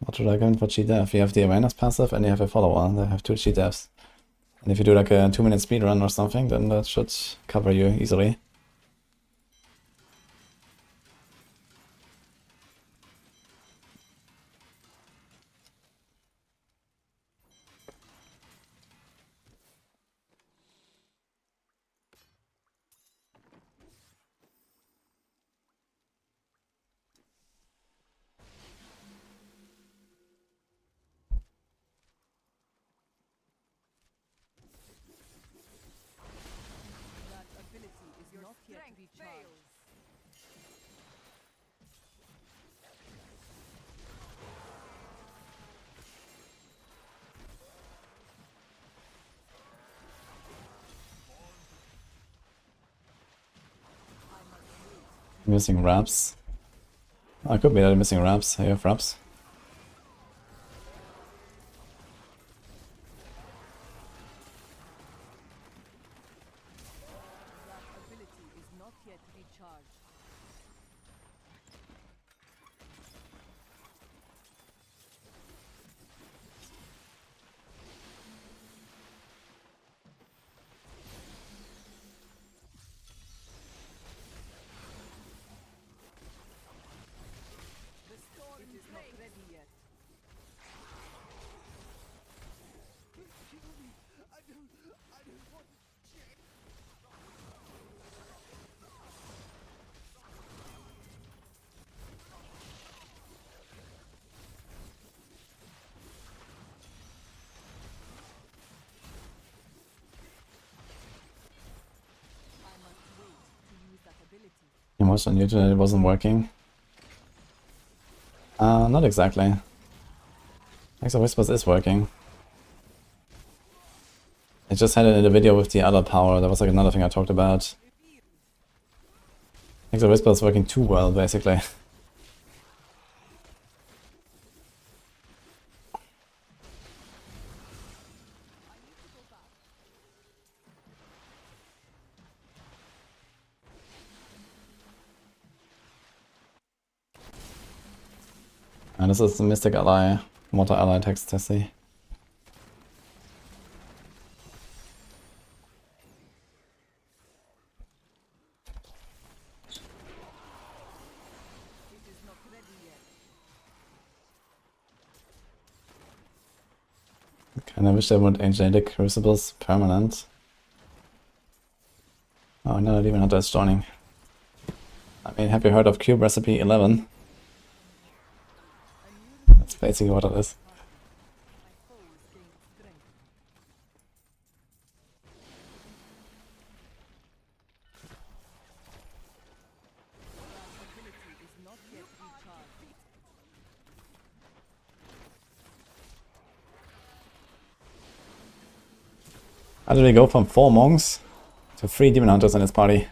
What should I go in for GDF? You have the awareness passive and you have a follower. They have 2 GDFs. And if you do like a 2-minute speedrun or something, then that should cover you easily. Missing wraps. Oh, it could be that I'm missing wraps. I have wraps. That ability is not yet recharged. The storm is not ready yet. I must wait to use that ability. You watched on YouTube and it wasn't working. Not exactly. Exile Whispers is working. I just had it in the video with the other power. That was like another thing I talked about. Exile Whispers is working too well, basically. And this is the Mystic Ally, Mortar Ally text Tessie. It is not ready yet. Kinda wish they would Angelic Crucibles permanent. Oh, no, not even Hunter is joining. I mean, have you heard of Cube Recipe 11? That's basically what it is. My foes gain strength. That ability is not yet recharged. How did we go from 4 monks to 3 demon hunters in this party?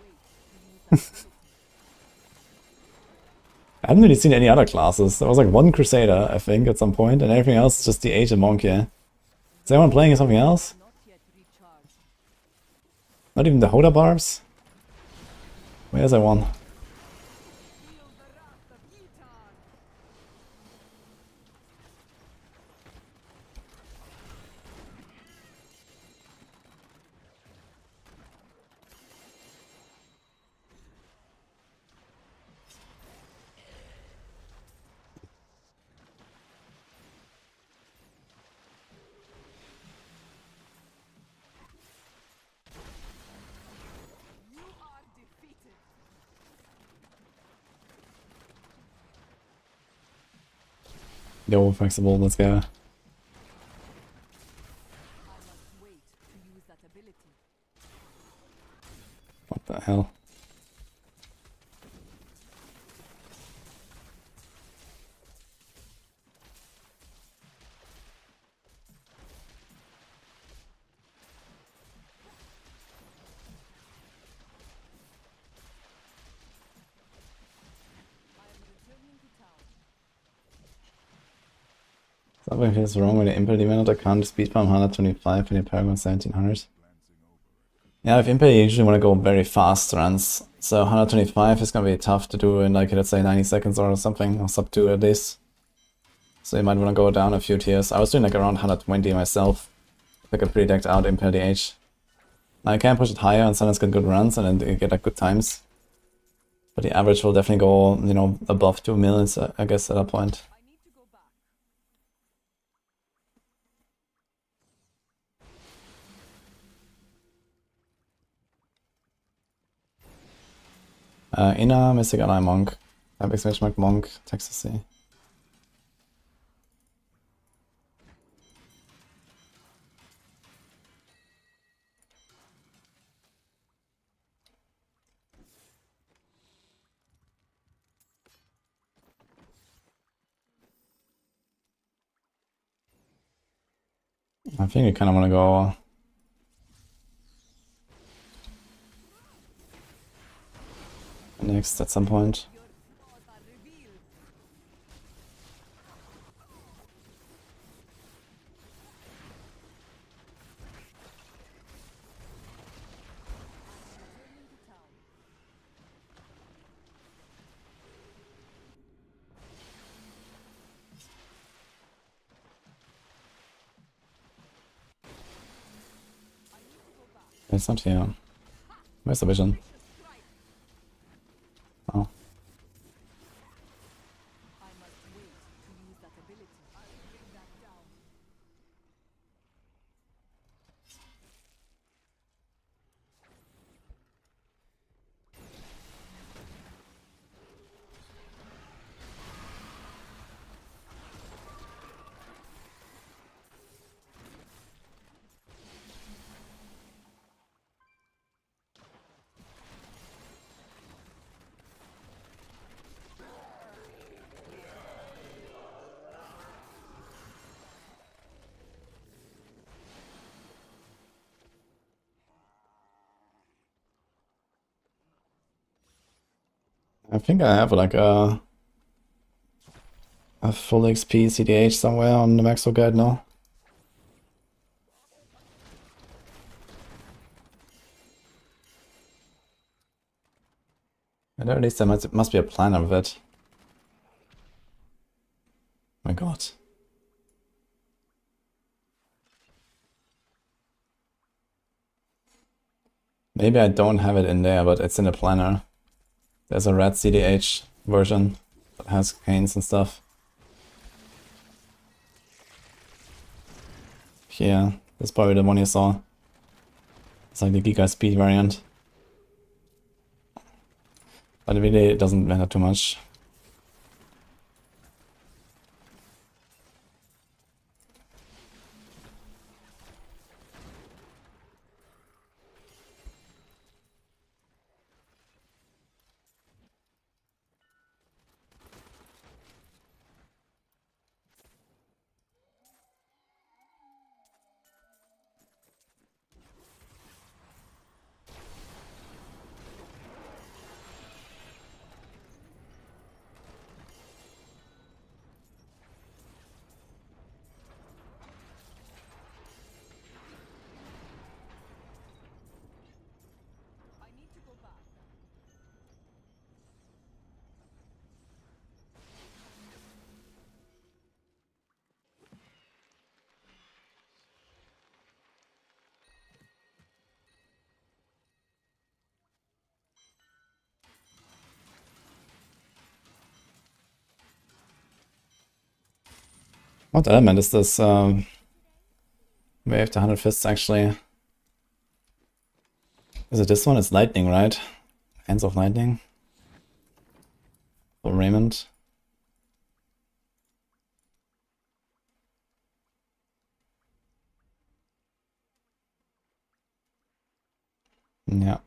I haven't really seen any other classes. There was like 1 crusader, I think, at some point, and everything else is just the aged monk here. Is anyone playing something else? Not yet recharged. Not even the Hoda barbs? Where's that one? Feel the wrath of Yitar. You are defeated. Yo, flexible, let's go. I must wait to use that ability. What the hell? I am returning to town. Something feels wrong with the Impel Demon. I can't speed farm 125 in the Paragon 1700. Yeah, with Impel you usually want to go very fast runs. So 125 is gonna be tough to do in like, let's say 90 seconds or something, or sub 2 at least. So you might want to go down a few tiers. I was doing like around 120 myself. Like a pretty decked out Impel DH. Now I can push it higher and sometimes get good runs and then you get like good times. But the average will definitely go, you know, above 2 millions, I guess, at that point. I need to go back. Inner Mystic Ally Monk. // Monk, Texas C. I think you kind of want to go. next at some point. Your flaws are revealed. Returning to town. I need to go back. It's not here. Where's the vision? Vicious strike. Oh. I must wait to use that ability. I'll bring that down. I think I have like a full XP CDH somewhere on the Maxwell guide now. And at least there must be a plan of it. My god. Maybe I don't have it in there, but it's in the planner. There's a red CDH version that has canes and stuff. Here, that's probably the one you saw. It's like the Giga Speed variant. But really it doesn't matter too much. I need to go back. What element is this? Wave to 100 fists actually. Is it this one? It's lightning, right? Hands of lightning. For Raymond. Yeah.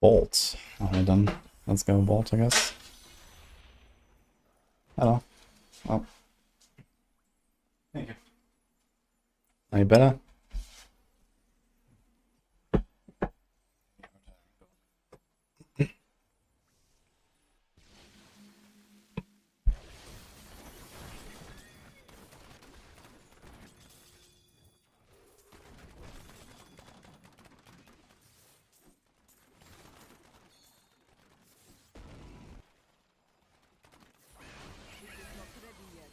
Bolt. Alright then. Let's go Bolt, I guess. Hello. Oh. Thank you. Are you better? It is not ready yet.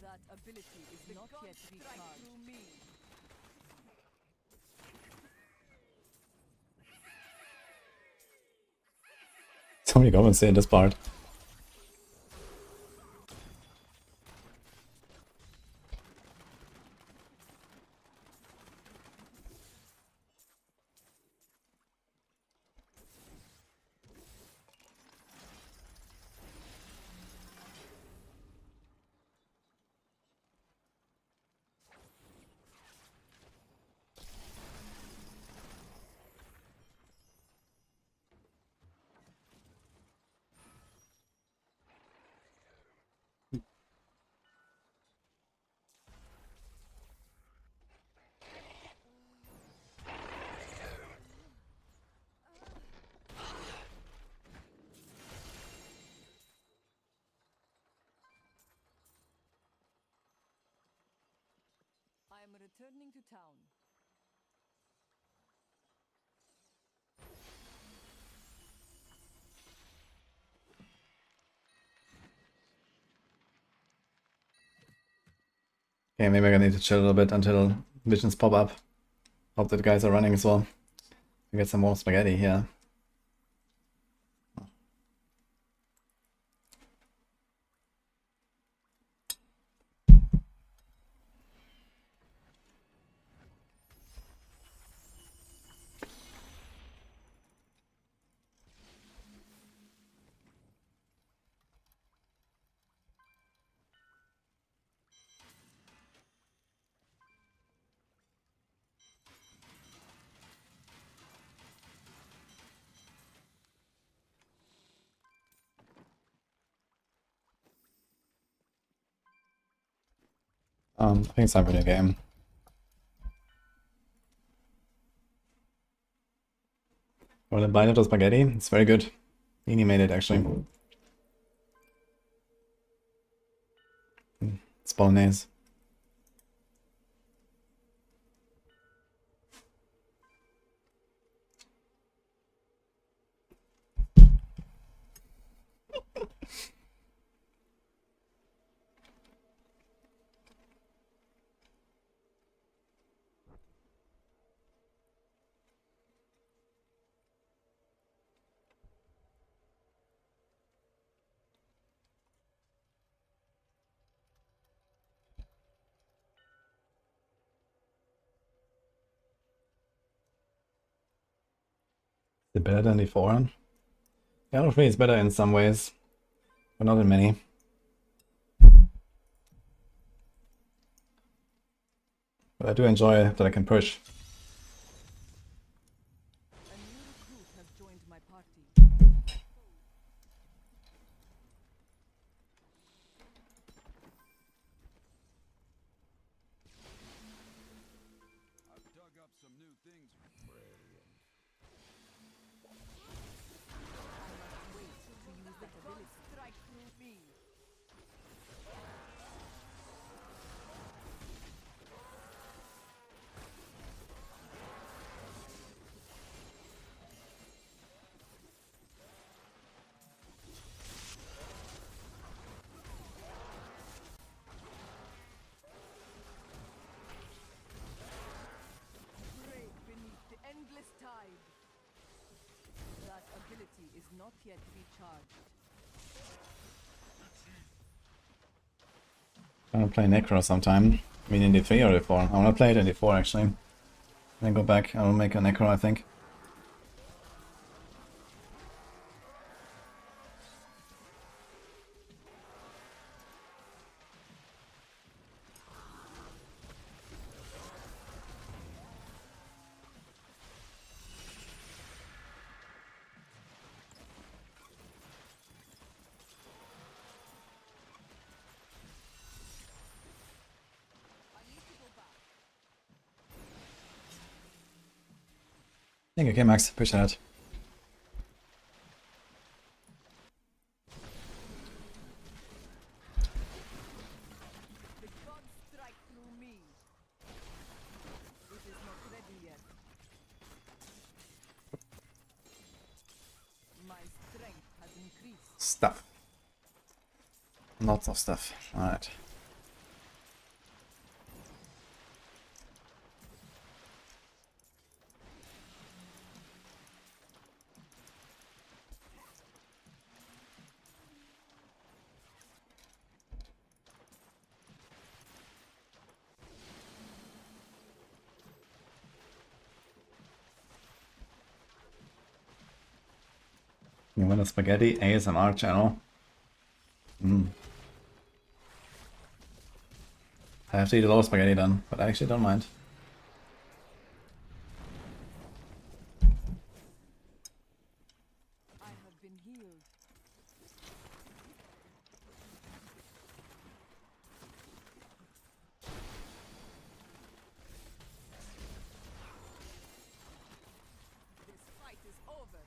That ability is not yet recharged. Through me. Somebody go and say this part. Returning to town. Okay, maybe I need to chill a little bit until visions pop up. Hope that guys are running as well. We get some more spaghetti here. I think it's time for the game. Well, the blind little spaghetti, it's very good. Nini made it actually. It's bolognese. Is it better than the forehand? Yeah, I it's better in some ways, but not in many. But I do enjoy that I can push. A new recruit has joined my party. I've dug up some new things. Brilliant. Wait to use that ability. Strike through me. Break beneath the endless tide. That ability is not yet recharged. I want to play Necro sometime. I mean in the 3 or the 4. I want to play it in the 4 actually. Then go back, I will make a Necro I think. I need to go back. Thank you, okay Max, appreciate it. The gods strike through me. It is not ready yet. My strength has increased. Stuff. Lots of stuff. Alright. You want a spaghetti ASMR channel? I have to eat a lot of spaghetti then, but I actually don't mind. I have been healed. This fight is over.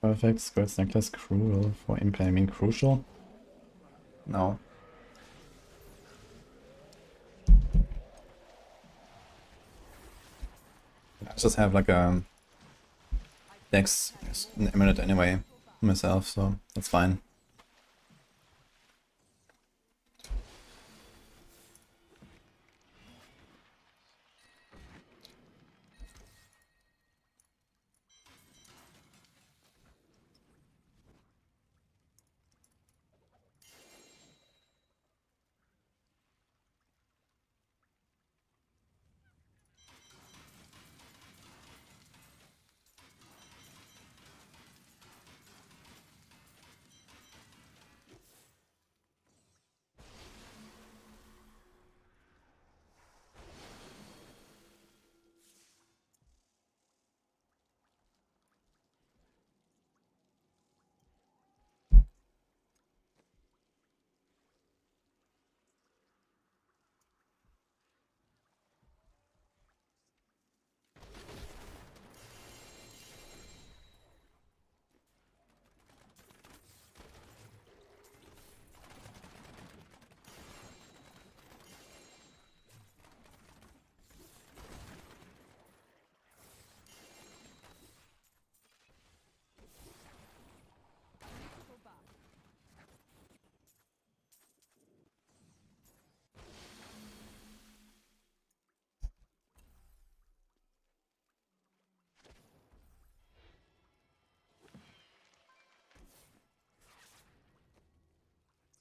Perfect. Skirts necklace cruel for impact. I mean crucial? No. I just have like a Dex eminent anyway myself, so that's fine.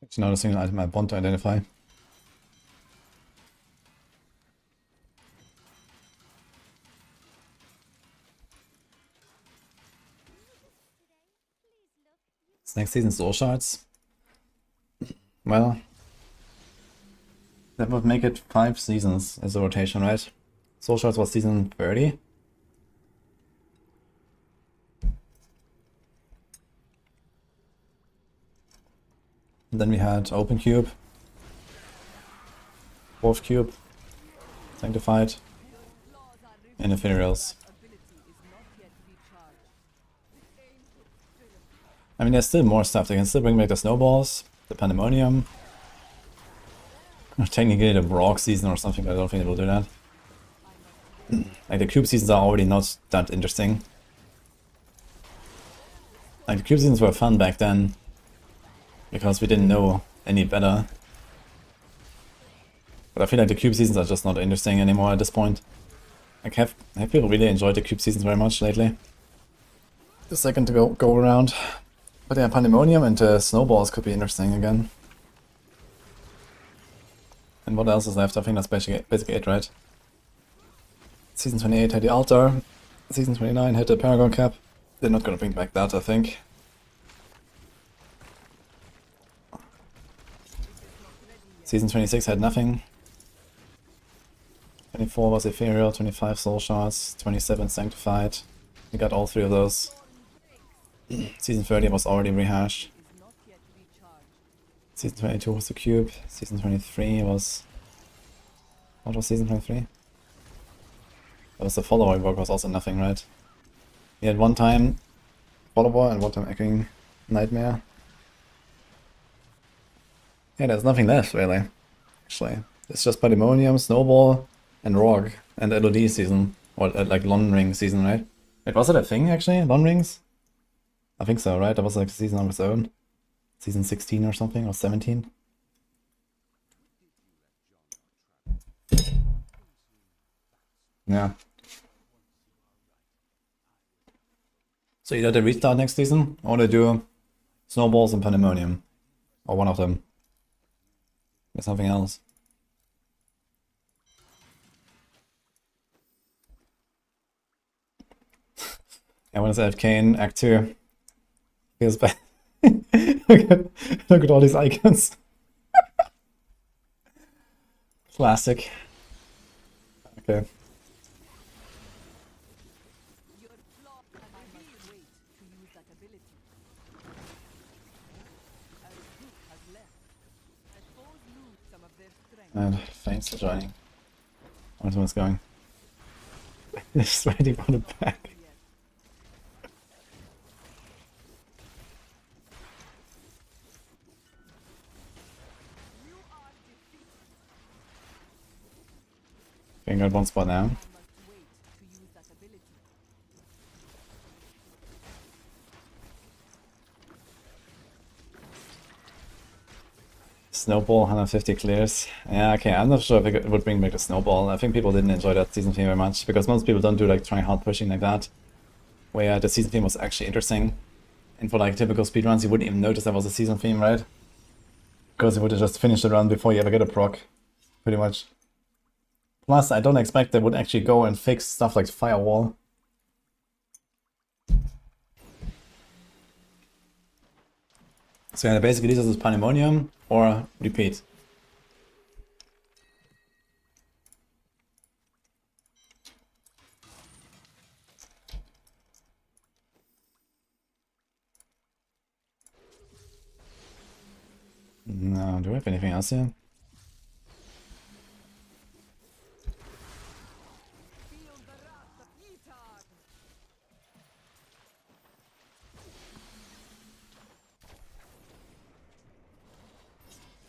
Actually not a single item I want to identify. It's next season's soul shards. Well, that would make it 5 seasons as a rotation, right? Soul shards was season 30. And then we had Open Cube, Fourth Cube, Sanctified, and Ethereals. I mean, there's still more stuff. They can still bring back the Snowballs, the Pandemonium, or technically the Brock season or something, but I don't think they will do that. Like, the Cube seasons are already not that interesting. Like, the Cube seasons were fun back then, because we didn't know any better. But I feel like the Cube seasons are just not interesting anymore at this point. Like, have people really enjoyed the Cube seasons very much lately? The second to go around. But yeah, Pandemonium and Snowballs could be interesting again. And what else is left? I think that's basically it, right? Season 28 had the Altar. Season 29 had the Paragon Cap. They're not gonna bring back that, I think. Season 26 had nothing. 24 was Ethereal, 25 Soul Shards, 27 Sanctified. We got all 3 of those. Season 30 was already rehashed. Season 22 was the Cube. Season 23 was... What was Season 23? That was the Follower work, was also nothing, right? We had one time Follower and one time Echoing Nightmare. Yeah, there's nothing left, really. Actually. It's just Pandemonium, Snowball, and Rogue, and LOD season. Or like Lon Ring season, right? Wait, was it a thing, actually? Lon Rings? I think so, right? That was like a season on its own. Season 16 or something, or 17. Yeah. So either they restart next season, or they do Snowballs and Pandemonium. Or one of them. Or something else. Yeah, when it's AFK in Act 2. Feels bad. look at all these icons. Classic. Okay. And thanks for joining. Where's what's going? Just waiting for the back. Getting got one spot now. I must wait to use that ability. Snowball, 150 clears. Yeah, okay, I'm not sure if it would bring back the snowball. I think people didn't enjoy that season theme very much, because most people don't do like try hard pushing like that, where the season theme was actually interesting. And for like typical speedruns, you wouldn't even notice there was a season theme, right? Because you would have just finished the run before you ever get a proc, pretty much. Plus, I don't expect they would actually go and fix stuff like Firewall. So yeah, basically these are just Pandemonium or repeat. No, do we have anything else here? Feel the wrath of Etard.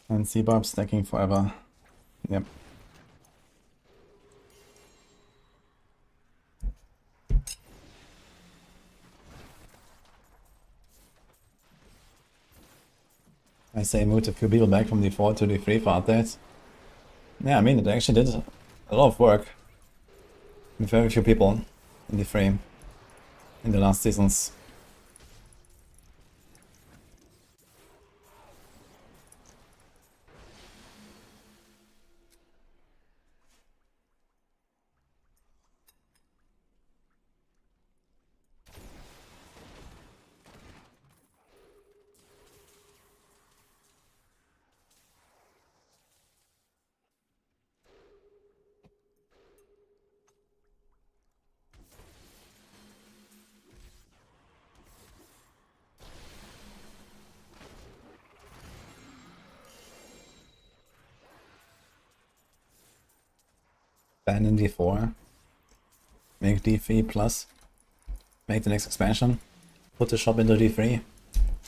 And C-Barb stacking forever. Yep. I say moved a few people back from D4 to D3 for updates. Yeah, I mean, it actually did a lot of work. With very few people in D3 in the last seasons. Ban in D4. Make D3 plus. Make the next expansion. Put the shop into D3.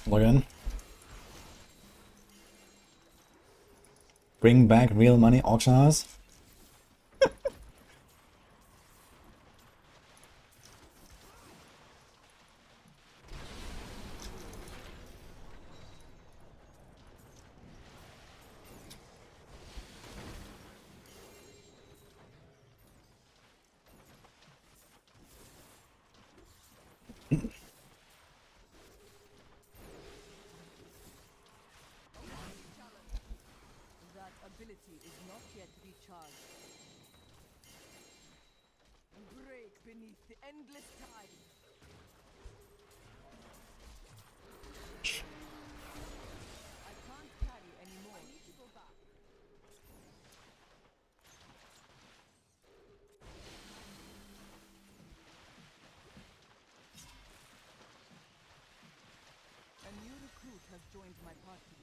Log in. Bring back real money auction house. That ability is not yet recharged. Break beneath the endless tide. I can't carry anymore. I need to go back. A new recruit has joined my party.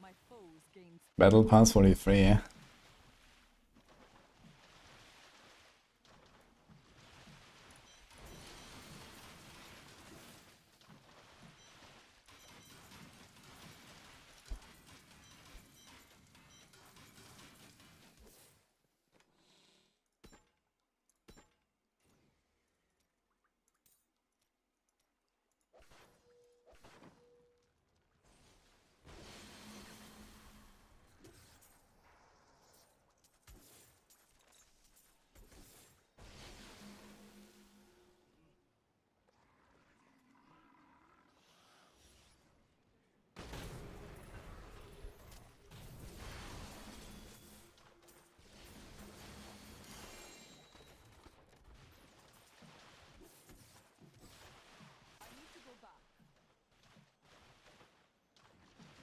My foes gain Battle Pass 43.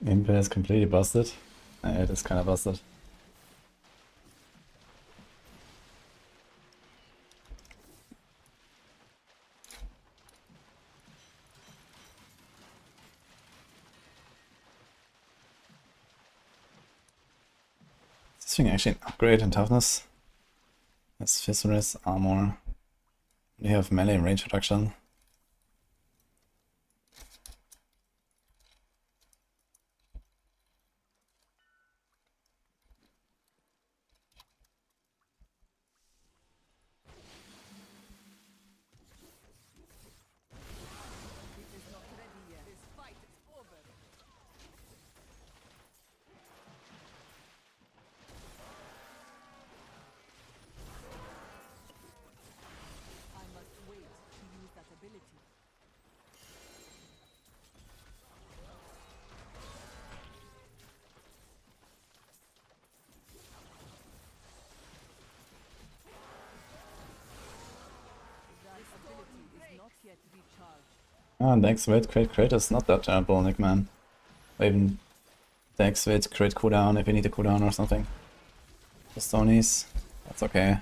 Input is completely busted. It is kind of busted. Is this thing actually an upgrade in toughness? Has Fissurus, armor. You have melee and range reduction. Ah, the X-Wait crit is not that terrible, Nick, man. Or even the X-Wait crit cooldown if you need a cooldown or something. The Stonies, that's okay.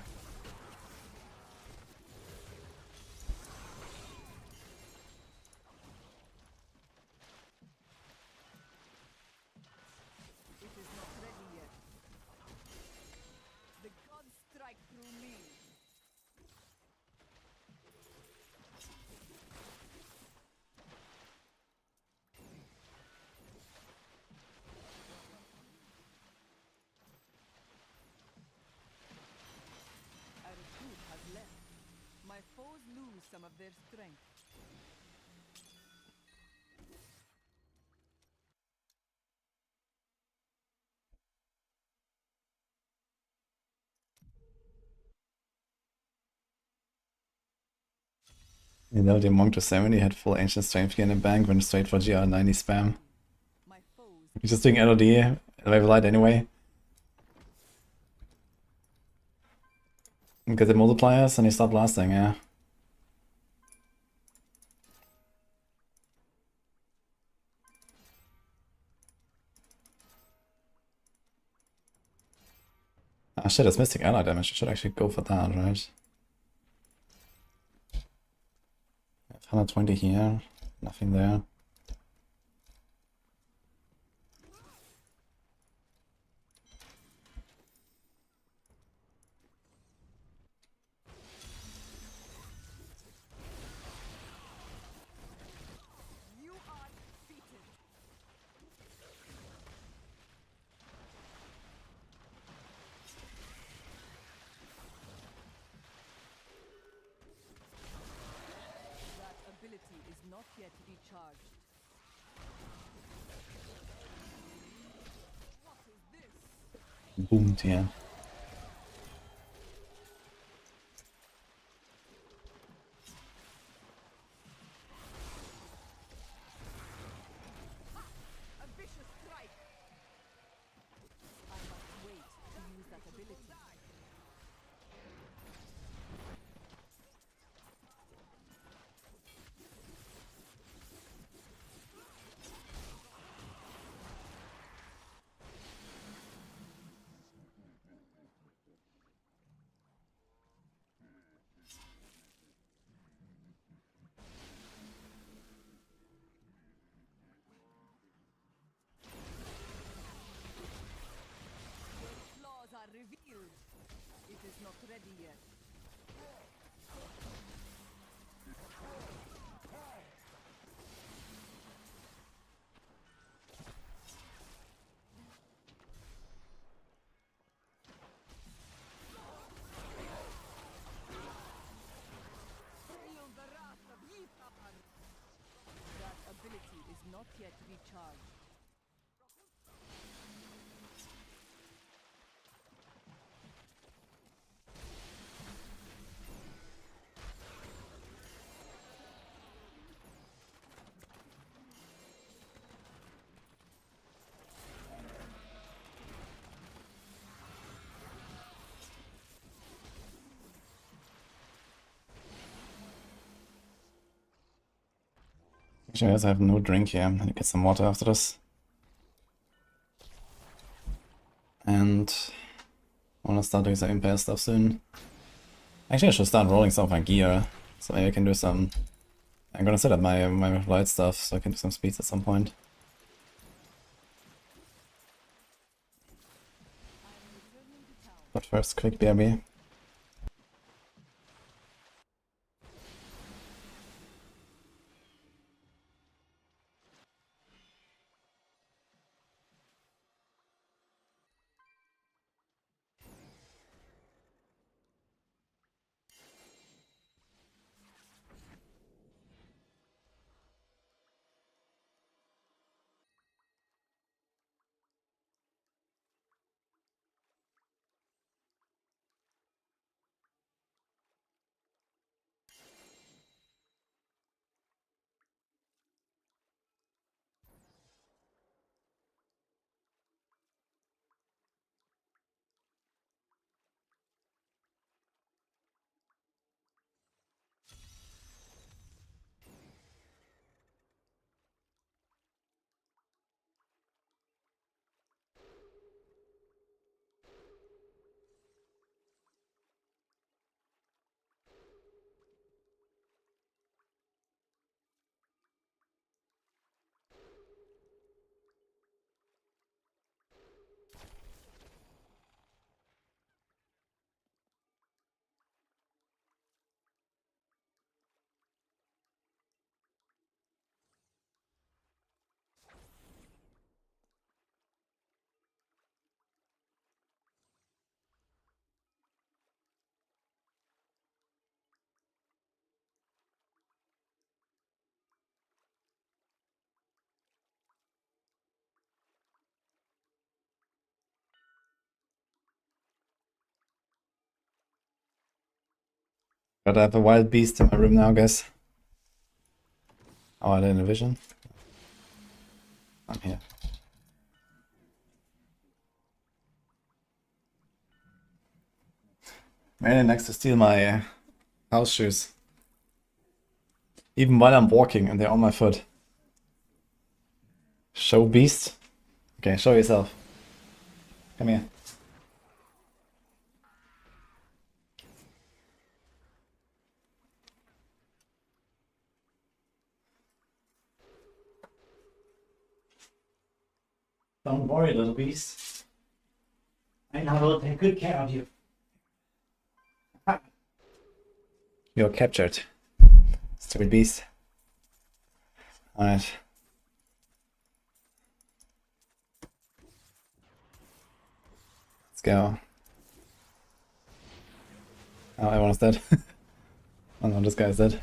It is not ready yet. The gods strike through me. A recruit has left. My foes lose some of their strength. You know, the Monk to 70 had full ancient strength here in the bank, went straight for GR90 spam. My foes He's just doing LOD, Wave Light anyway. And get the multipliers and he stopped lasting, yeah. Ah shit, it's Mystic Ally damage. I should actually go for that, right? 120 here, nothing there. You are defeated. That ability is not yet recharged. What is this? Boomed here. A vicious strike. I must wait to use that ability. Flaws are revealed. It is not ready yet. Feel the wrath of Yithar. That ability is not yet recharged. Actually, I guess I have no drink here. I need to get some water after this. And I wanna start doing some impair stuff soon. Actually, I should start rolling some of my gear. So maybe I can do some... I'm gonna set up my light stuff so I can do some speeds at some point. But first, quick BRB. But I have a wild beast in my room now, guys. Oh, I didn't vision. I'm here. Man likes to steal my house shoes. Even while I'm walking and they're on my foot. Show beast? Okay, show yourself. Come here. Don't worry, little beast. I will take good care of you. You're captured. Stupid beast. Alright. Let's go. Oh, everyone's dead. Oh no, this guy's dead.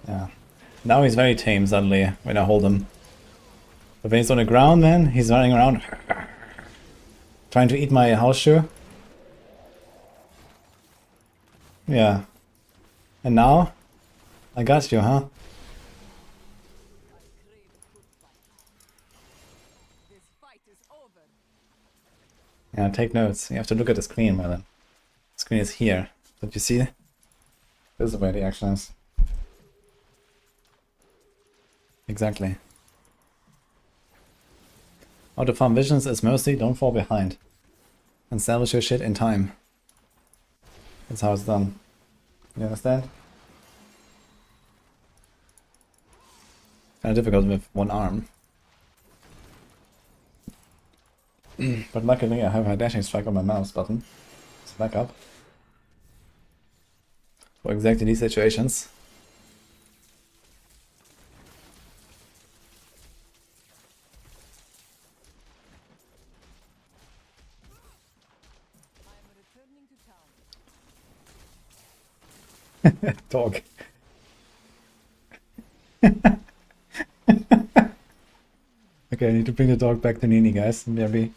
Yeah. Now he's very tame suddenly when I hold him. But when he's on the ground, man, he's running around trying to eat my house shoe. Yeah. And now? I got you, huh? This fight is over. Yeah, take notes. You have to look at the screen, Merlin. The screen is here. Don't you see? This is where the action is. Exactly. How to farm visions is mostly don't fall behind. And salvage your shit in time. That's how it's done. You understand? Kinda difficult with one arm. But luckily I have a dashing strike on my mouse button. So back up. For exactly these situations. I am returning to town. Dog. Okay, I need to bring the dog back to Nini, guys. BRB.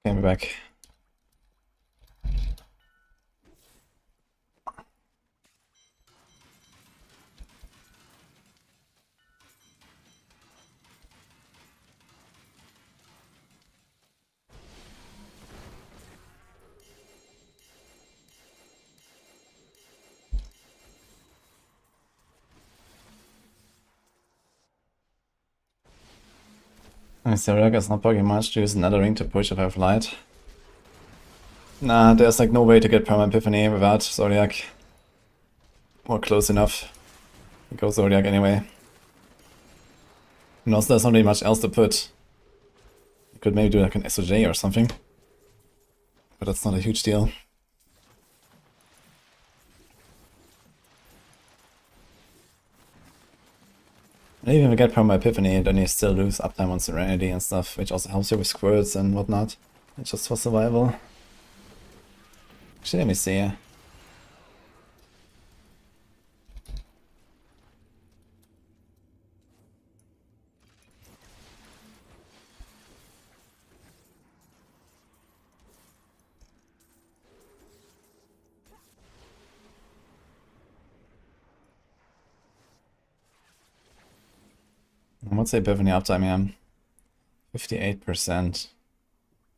Came back. Mr. Rug is not poking much to use another ring to push if I have light. Nah, there's like no way to get Perma Epiphany without Zodiac. Or close enough. We go Zodiac anyway. And also there's not really much else to put. You could maybe do like an SOJ or something. But that's not a huge deal. And even if you get Perma Epiphany, then you still lose uptime on Serenity and stuff, which also helps you with squirts and whatnot. It's just for survival. Actually, let me see. What's the Epiphany uptime here? 58%.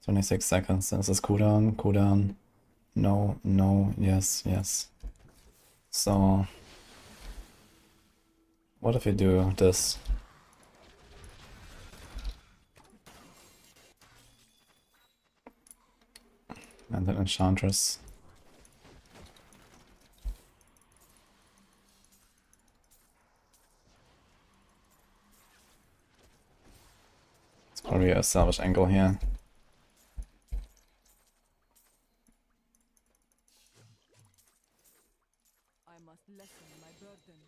26 seconds. This is cooldown, cooldown. No, no, yes, yes. So, what if we do this? And then Enchantress. It's probably a salvage angle here. I must lessen my burden.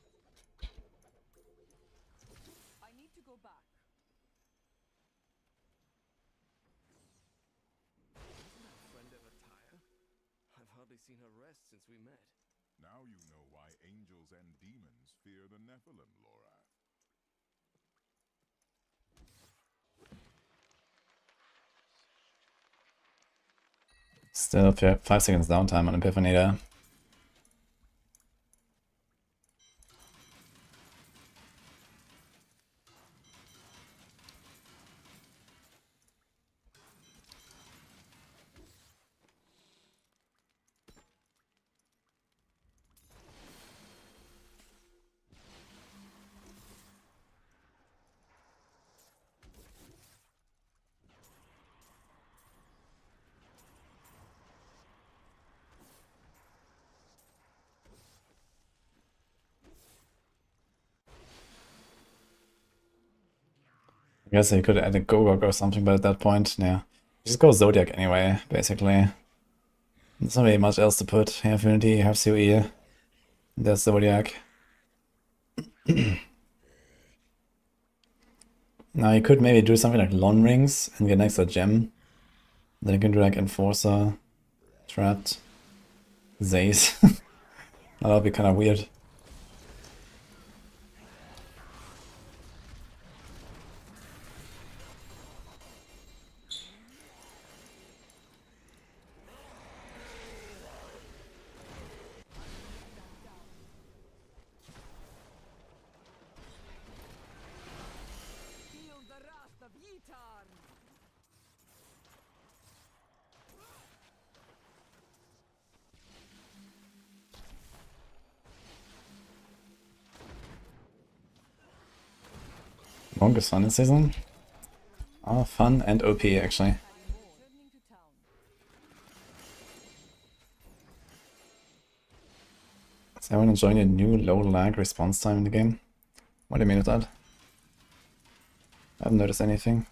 I need to go back. Doesn't that friend ever tire? I've hardly seen her rest since we met. Now you know why angels and demons fear the Nephilim, Laura. Still 5 seconds downtime on Epiphany there. I guess I could add a Gogok or something, but at that point, yeah. Just go Zodiac anyway, basically. There's not really much else to put. You have Unity, you have COE. There's Zodiac. Now you could maybe do something like Lon Rings and get an extra gem. Then you can do like Enforcer, Trapped, Zaze. That would be kind of weird. Feel the wrath of Yitar! Longest fun this season? Oh, fun and OP actually. Returning to town. Is everyone enjoying a new low lag response time in the game? What do you mean with that? I haven't noticed anything.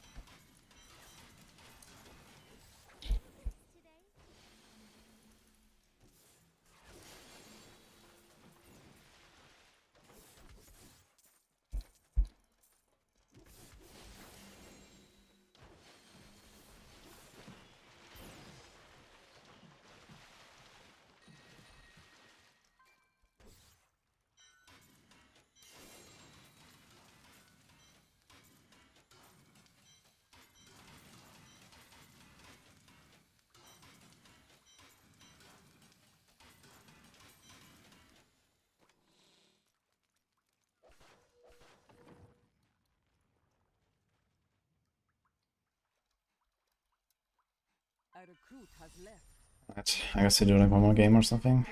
A recruit has left. Right, I guess we do like one more game or something.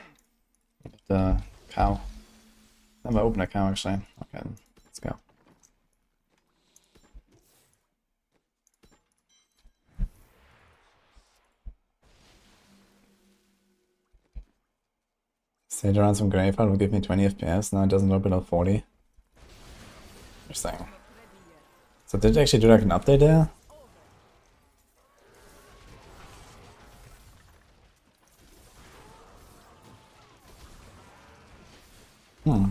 With the cow. Never opened a cow actually. Okay, let's go. Sage around some Graveheart will give me 20 FPS, now it doesn't look below 40. Interesting. So did it actually do like an update there? Hmm.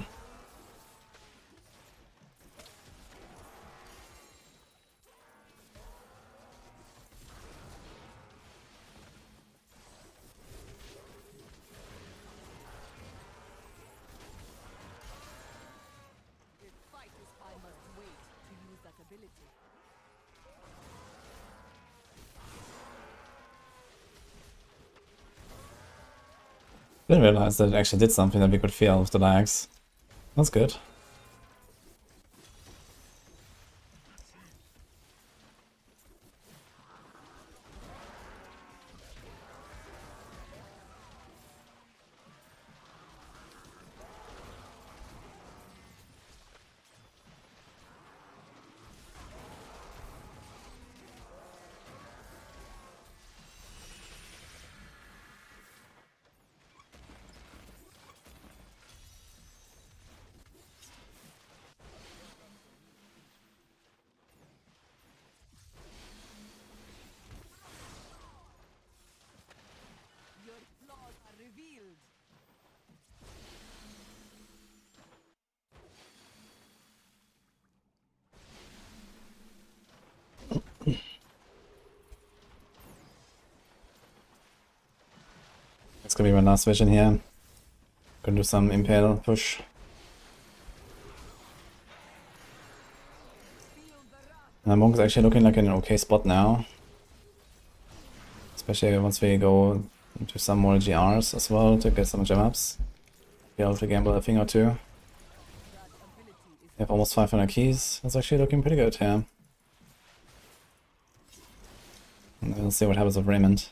If fight is I must wait to use that ability. Didn't realize that it actually did something that we could feel with the lags. That's good. Your flaws are revealed. That's gonna be my last vision here. Gonna do some impale push. And Monk is actually looking like in an okay spot now. Especially once we go into some more GRs as well to get some gem ups. Be able to gamble a thing or two. We have almost 500 keys. That's actually looking pretty good here. And we'll see what happens with Raymond.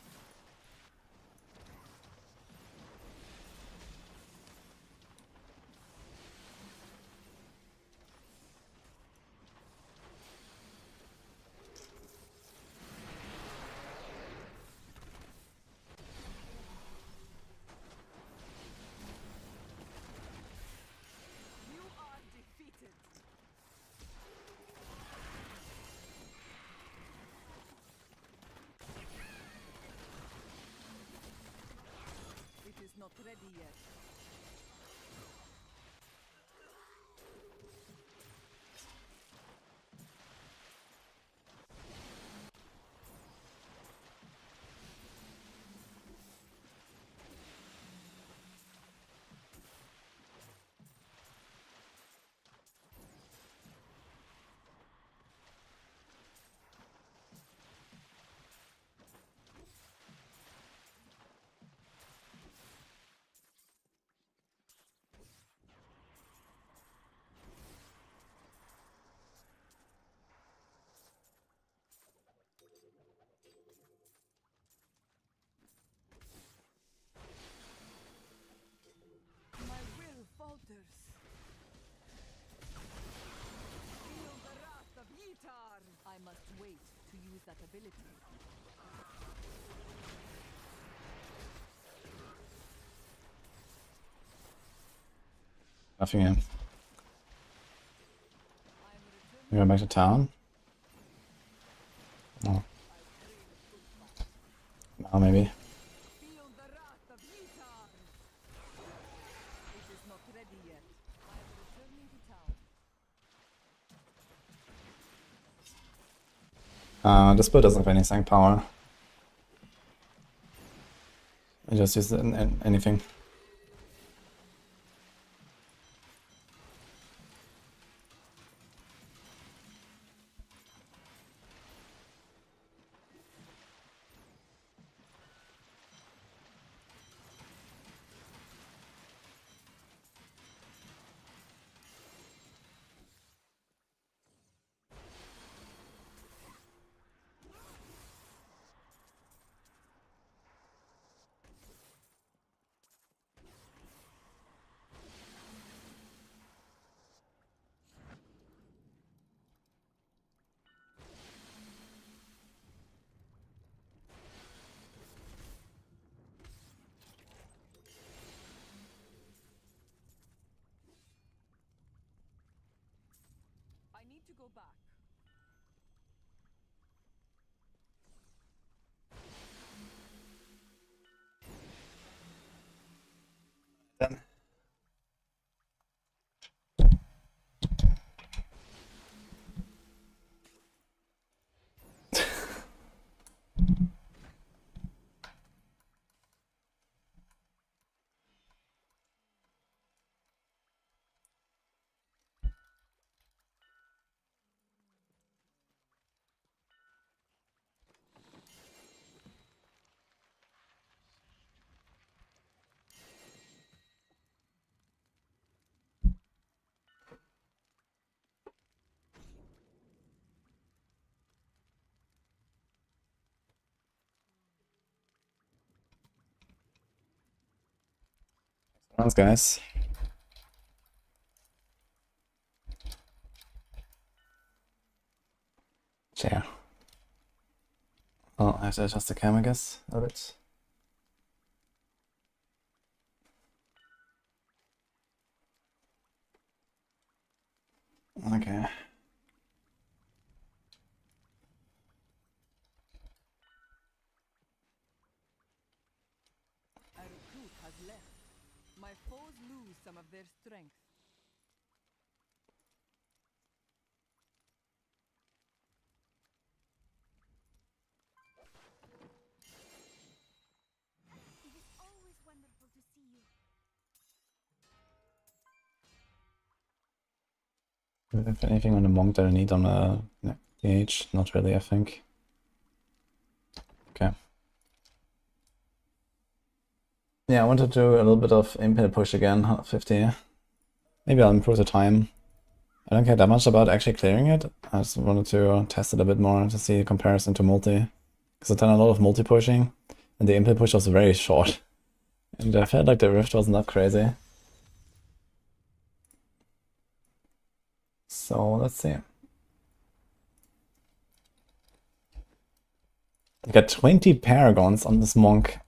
You are defeated. It is not ready yet. My will falters. Feel the wrath of Yitar. I must wait to use that ability. Nothing here. I'm returning. We go back to town. Oh. Now maybe. Feel the wrath of Yitar. It is not ready yet. I am returning to town. This build doesn't have any sank power. I just use anything. I need to go back. Then. Thanks, guys. Yeah. Oh, I have to adjust the cam, I guess, a bit. Okay. A recruit has left. My foes lose some of their strength. It is always wonderful to see you. If anything on the monk that I need on the DH, not really, I think. Okay. Yeah, I want to do a little bit of impale push again, 150. Maybe I'll improve the time. I don't care that much about actually clearing it. I just wanted to test it a bit more to see the comparison to multi. Because I've done a lot of multi pushing, and the impale push was very short. And I felt like the rift wasn't that crazy. So let's see. I got 20 paragons on this monk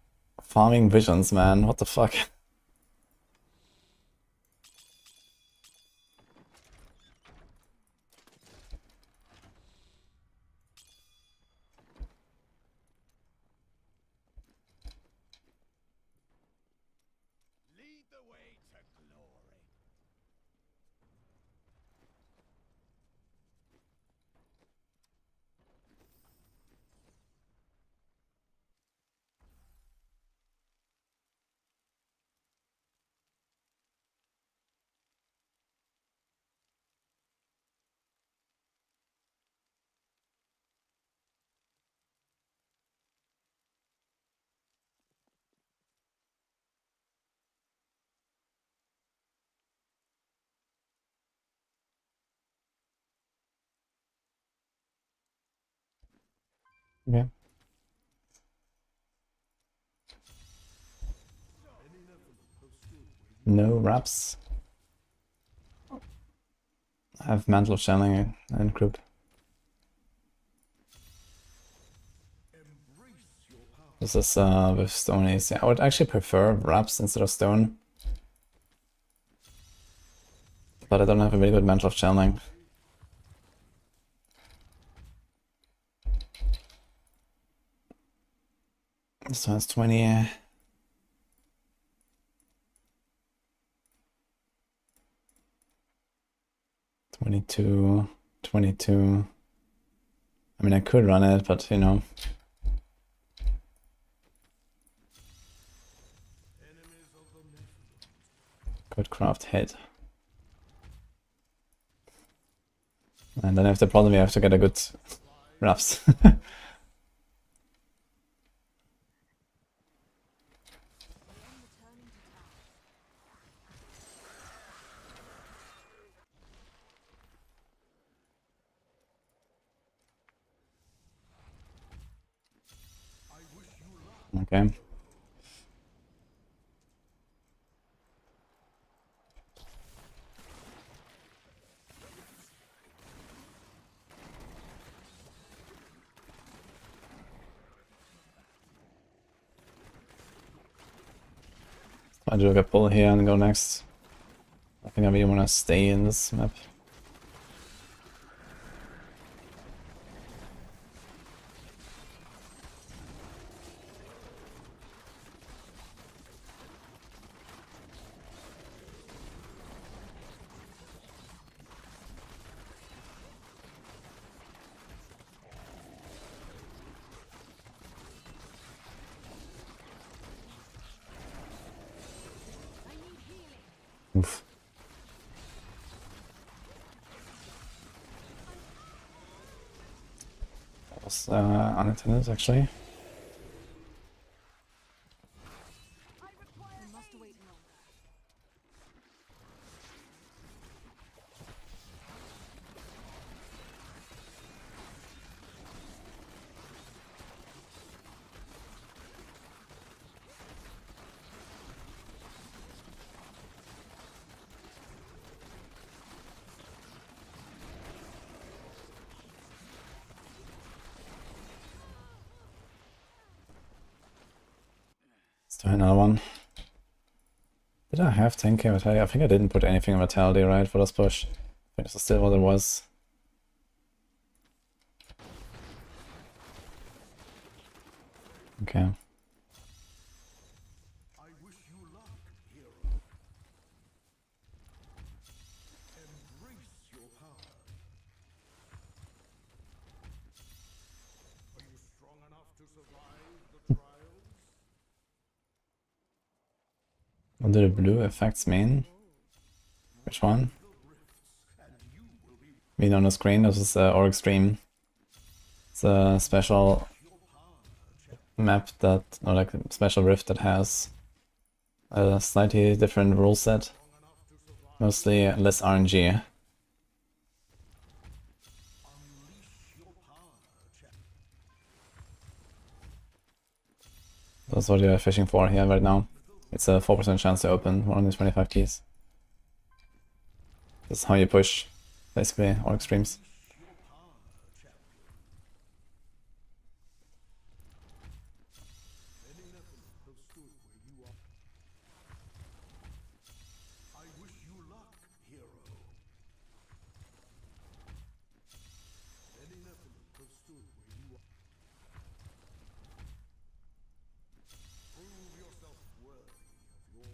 farming visions, man. What the fuck? Lead the way to glory. Okay. No wraps. I have Mantle of Channeling and group. This is with Stone AC. I would actually prefer wraps instead of Stone. But I don't have a really good Mantle of Channeling. This one has 20. 22, 22. I mean, I could run it, but you know. Could craft head. And then I have the problem, you have to get a good wraps. Okay. I do a pull here and go next. I think I really want to stay in this map. Was unintended, actually. I must wait longer. Let's do another one. Did I have 10k vitality? I think I didn't put anything in vitality, right, for this push. I think this is still what it was. Okay. I wish you luck, hero. Embrace your power. Are you strong enough to survive the trials? What do the blue effects mean? Which one? Mean on the screen, this is Orc Stream. It's a special map that, or like a special rift that has a slightly different rule set. Mostly less RNG. That's what you're fishing for here right now. It's a 4% chance to open 125 keys. This is how you push, basically, Orc Streams. I wish you luck, hero. Many Nephilim have stood where you are. Prove yourself worthy of your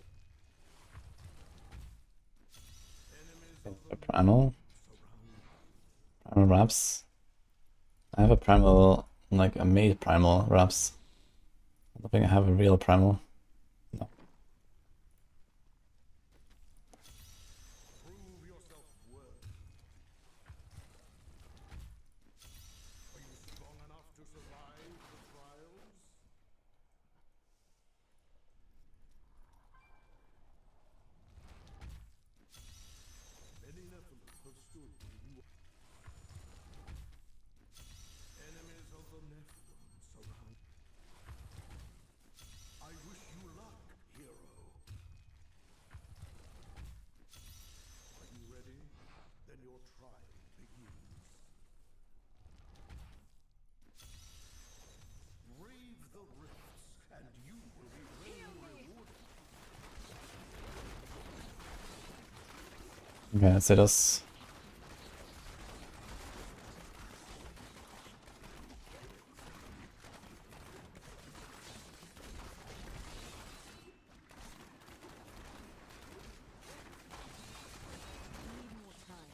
enemies of A primal? Primal wraps? I have a primal, like a made primal wraps. I don't think I have a real primal. No. prove yourself worthy. Are you strong enough to survive the trials? Many Nephilim have stood where you are. Enemies of the Nephilim surround. I wish you luck, hero. Are you ready? Then your trial begins. Brave the rifts, and you will be well rewarded. Okay, let's see this. Need more time.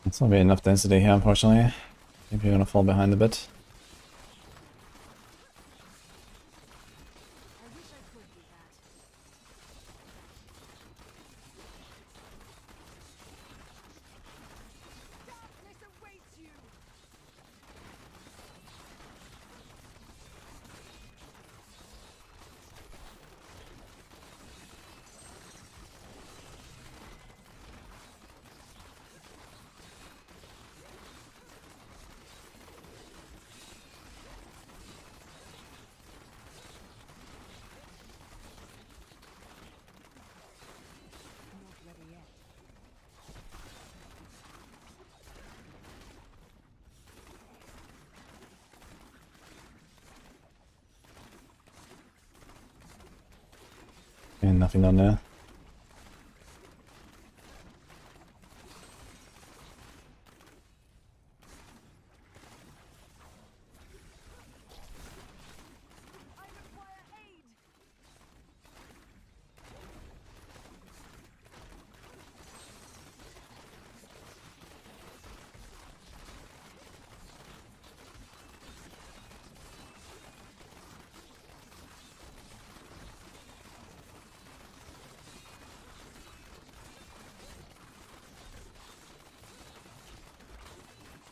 It's not be enough density here, unfortunately. I think we're gonna fall behind a bit. I wish I could do that. Darkness awaits you! Okay, nothing down there. I require aid.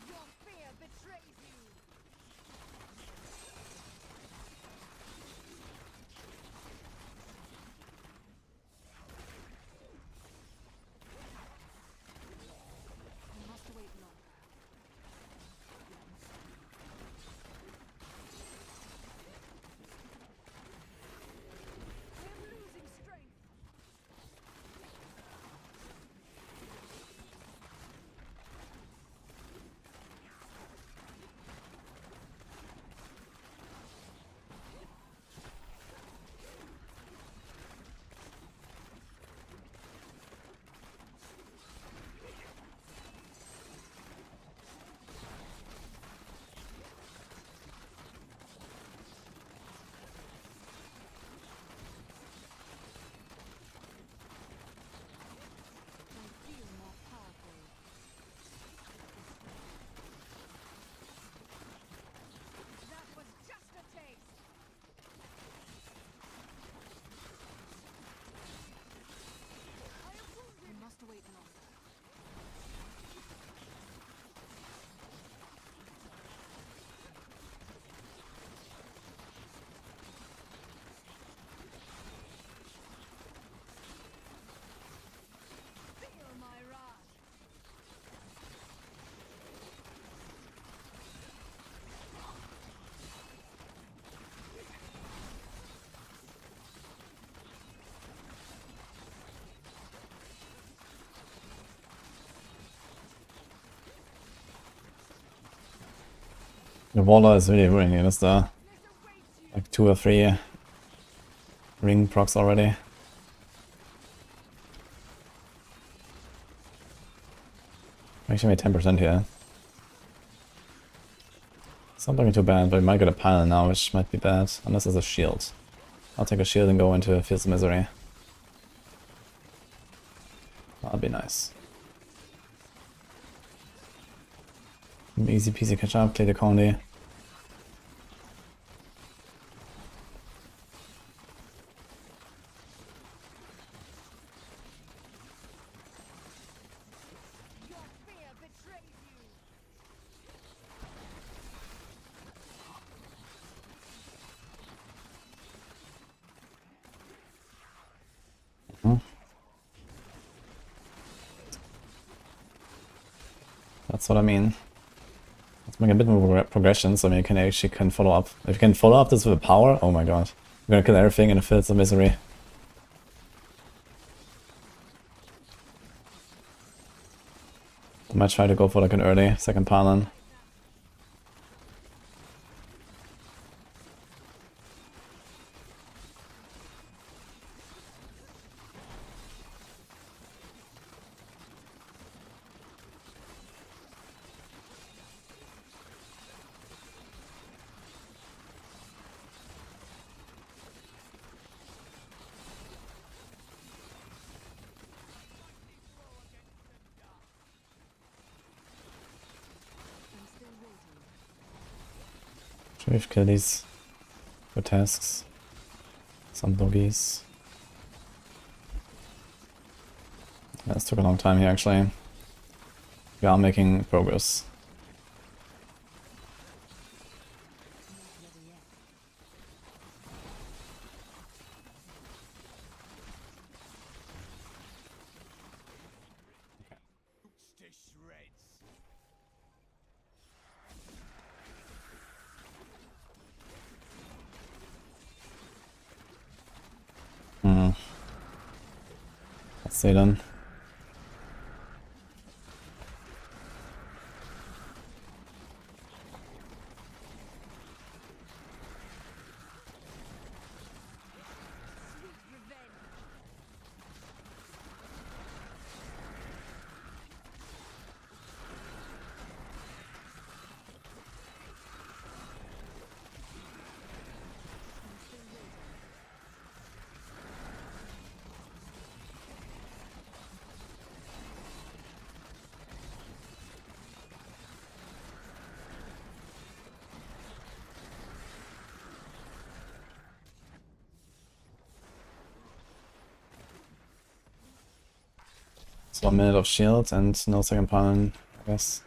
Your fear betrays you. I must wait longer. I am losing strength. I feel more powerful. That was just a taste. I am I wounded. must wait longer. Feel my wrath. The Waller is really ruining this though. This awaits you. Like 2 or 3 ring procs already. Actually made 10% here. It's not looking too bad, but we might get a pile now, which might be bad. Unless there's a shield. I'll take a shield and go into Fields of Misery. That'd be nice. Easy peasy catch up, play the Conde. Your fear betrays you. That's what I mean. Let's make a bit more progression so you can actually follow up. If you can follow up this with a power, oh my god. We're gonna kill everything in the Fields of Misery. I might try to go for like an early second pylon. I'm still waiting. Should we kill these for tasks? Some doggies. Yeah, this took a long time here actually. We are making progress. Not ready yet. To shreds. Let's see then. Sweet revenge. 1 minute of shield and no second pylon, I guess.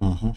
Mm-hmm.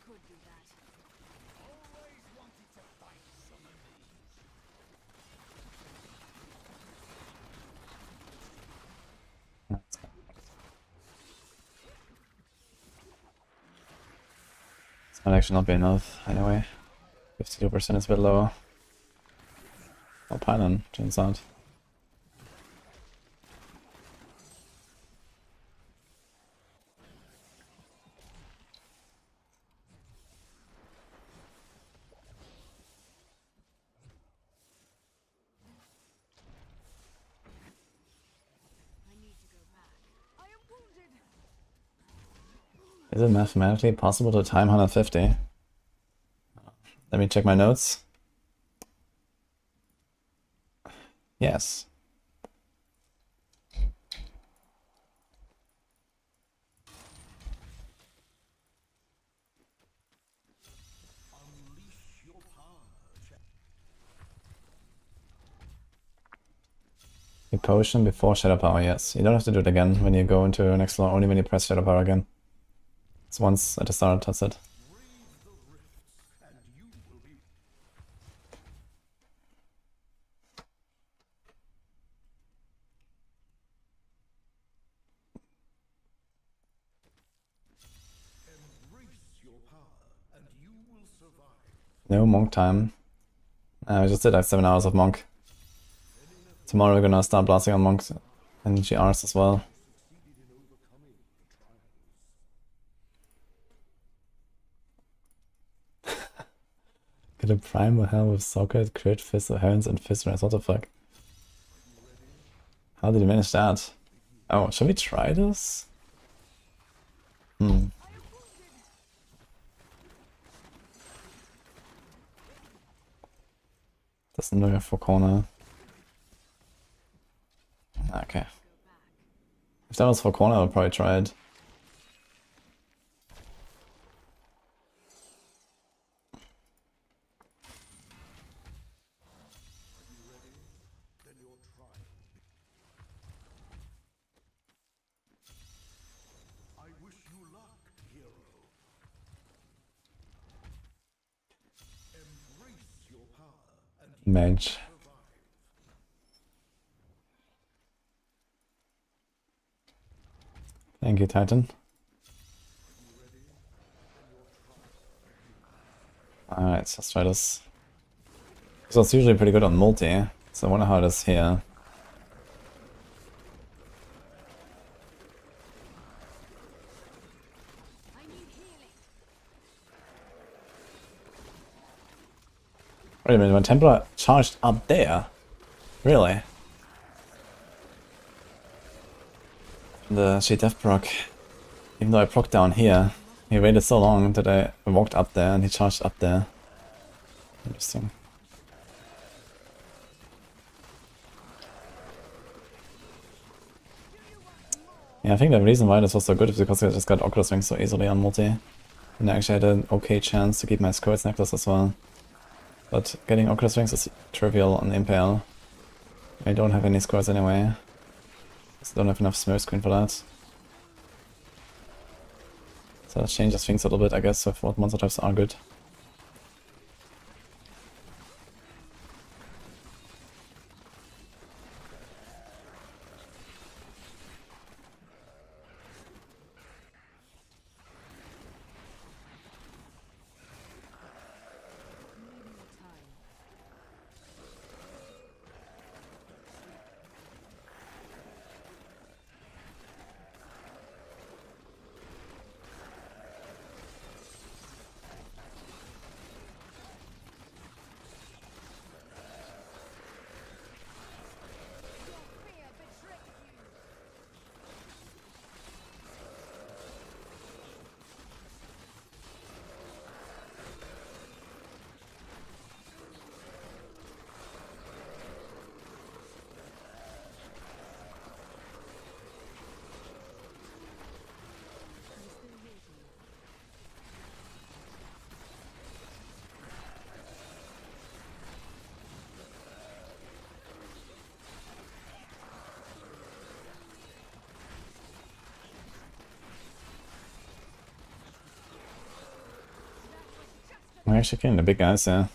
could do that. Always wanted to fight some of these. This might actually not be enough anyway. 52% is a bit low. Oh, pylon, turns out. I need to go back. I am wounded. Is it mathematically possible to time 150? Let me check my notes. Yes. Unleash The potion before Shadow Power, yes. You don't have to do it again when you go into next floor, only when you press Shadow Power again. It's once at the start, that's it. No monk time. We just did like 7 hours of monk. Tomorrow we're gonna start blasting on monks and GRs as well. Get a primal hell with socket, crit, fist, hands, and fist race. What the fuck? How did you manage that? Oh, should we try this? Doesn't look like for corner. Okay. If that was for corner, I would probably try it. Mage. Thank you, Titan. Alright, let's try this. So it's usually pretty good on multi, so I wonder how it is here. Wait a minute, my Templar charged up there? Really? The she death proc. Even though I proc down here, he waited so long that I walked up there and he charged up there. Interesting. Yeah, I think the reason why this was so good is because I just got Oculus Wings so easily on multi. And I actually had an okay chance to keep my Squirts necklace as well. But getting Oculus Wings is trivial on Impale. I don't have any Squirts anyway. Just don't have enough smoke screen for that. So that changes things a little bit, I guess, with what monster types are good. I'm actually killing the big guys, yeah.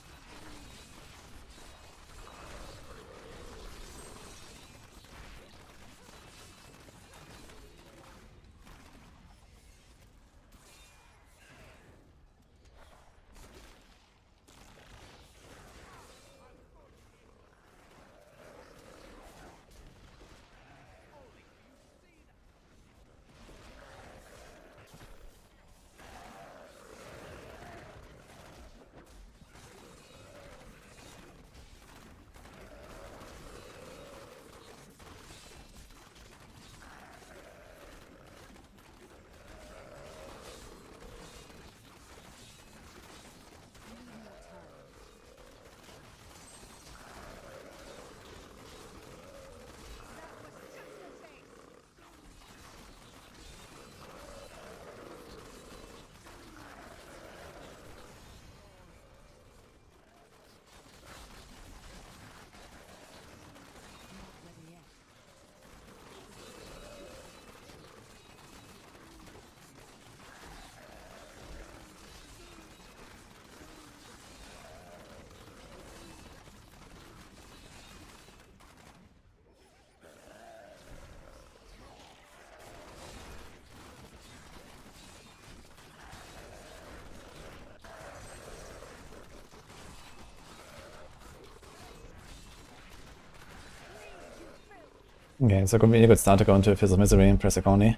Okay, it's a really good start to go into a Fizz of Misery and press only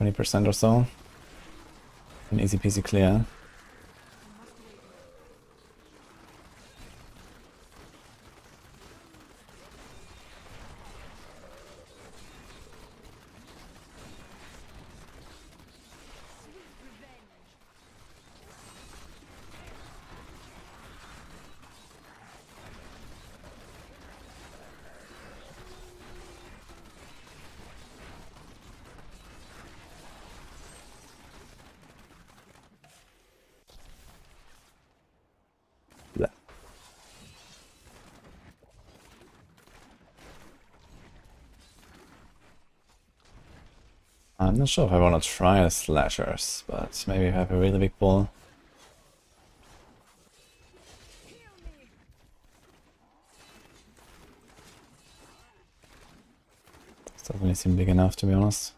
20% or so. An easy peasy clear. Blah. I'm not sure if I want to try slashers, but maybe I have a really big ball. This doesn't really seem big enough, to be honest.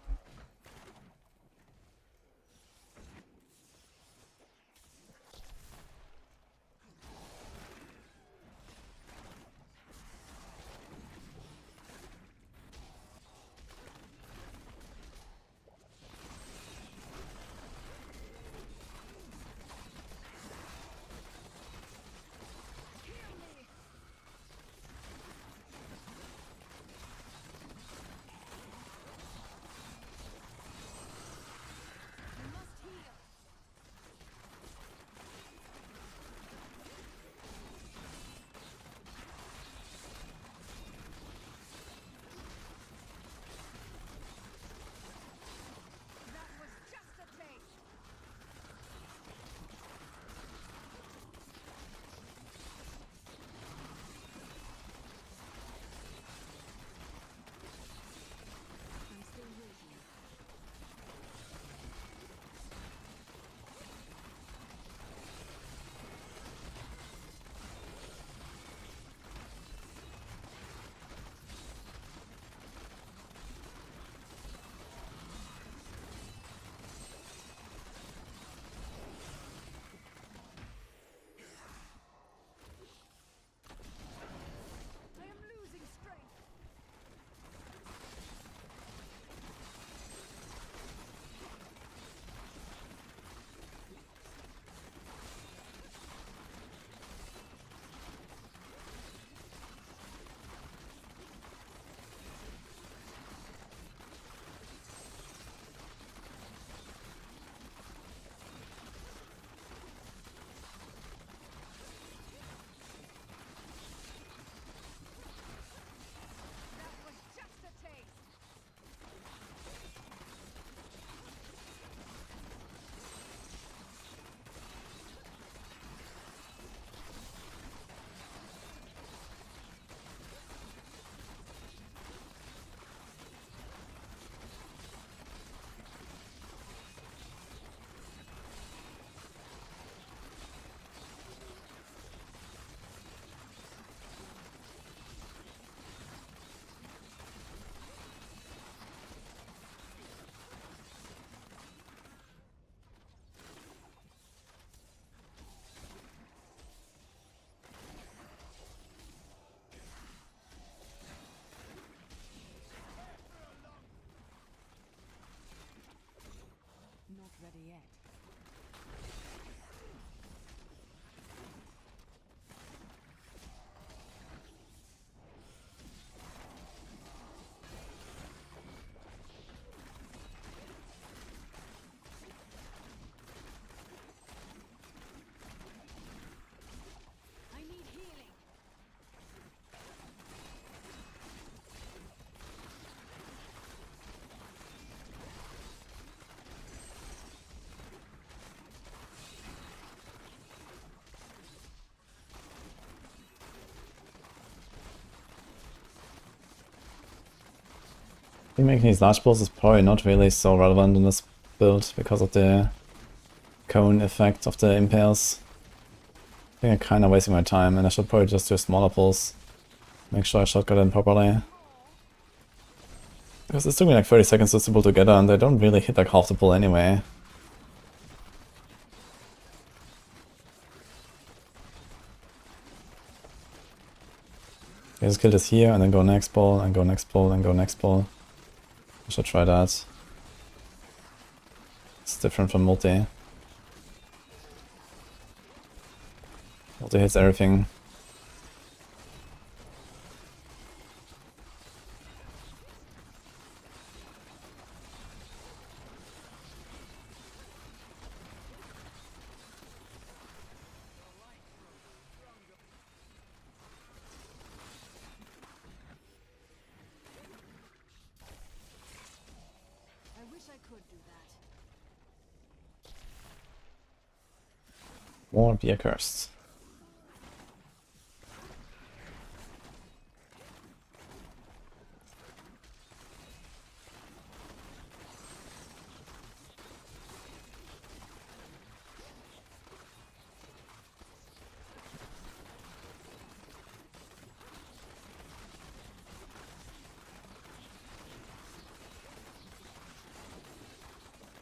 Not ready yet. I need healing. I think making these large balls is probably not really so relevant in this build because of the cone effect of the impales. I think I'm kinda wasting my time and I should probably just do smaller pulls. Make sure I shotgun them properly. Because it's took me like 30 seconds to pull together and they don't really hit like half the pull anyway. Okay, just kill this here and then go next ball and go next ball and go next ball. I should try that. It's different from multi. Multi hits everything. I wish I could do that. Won't be accursed.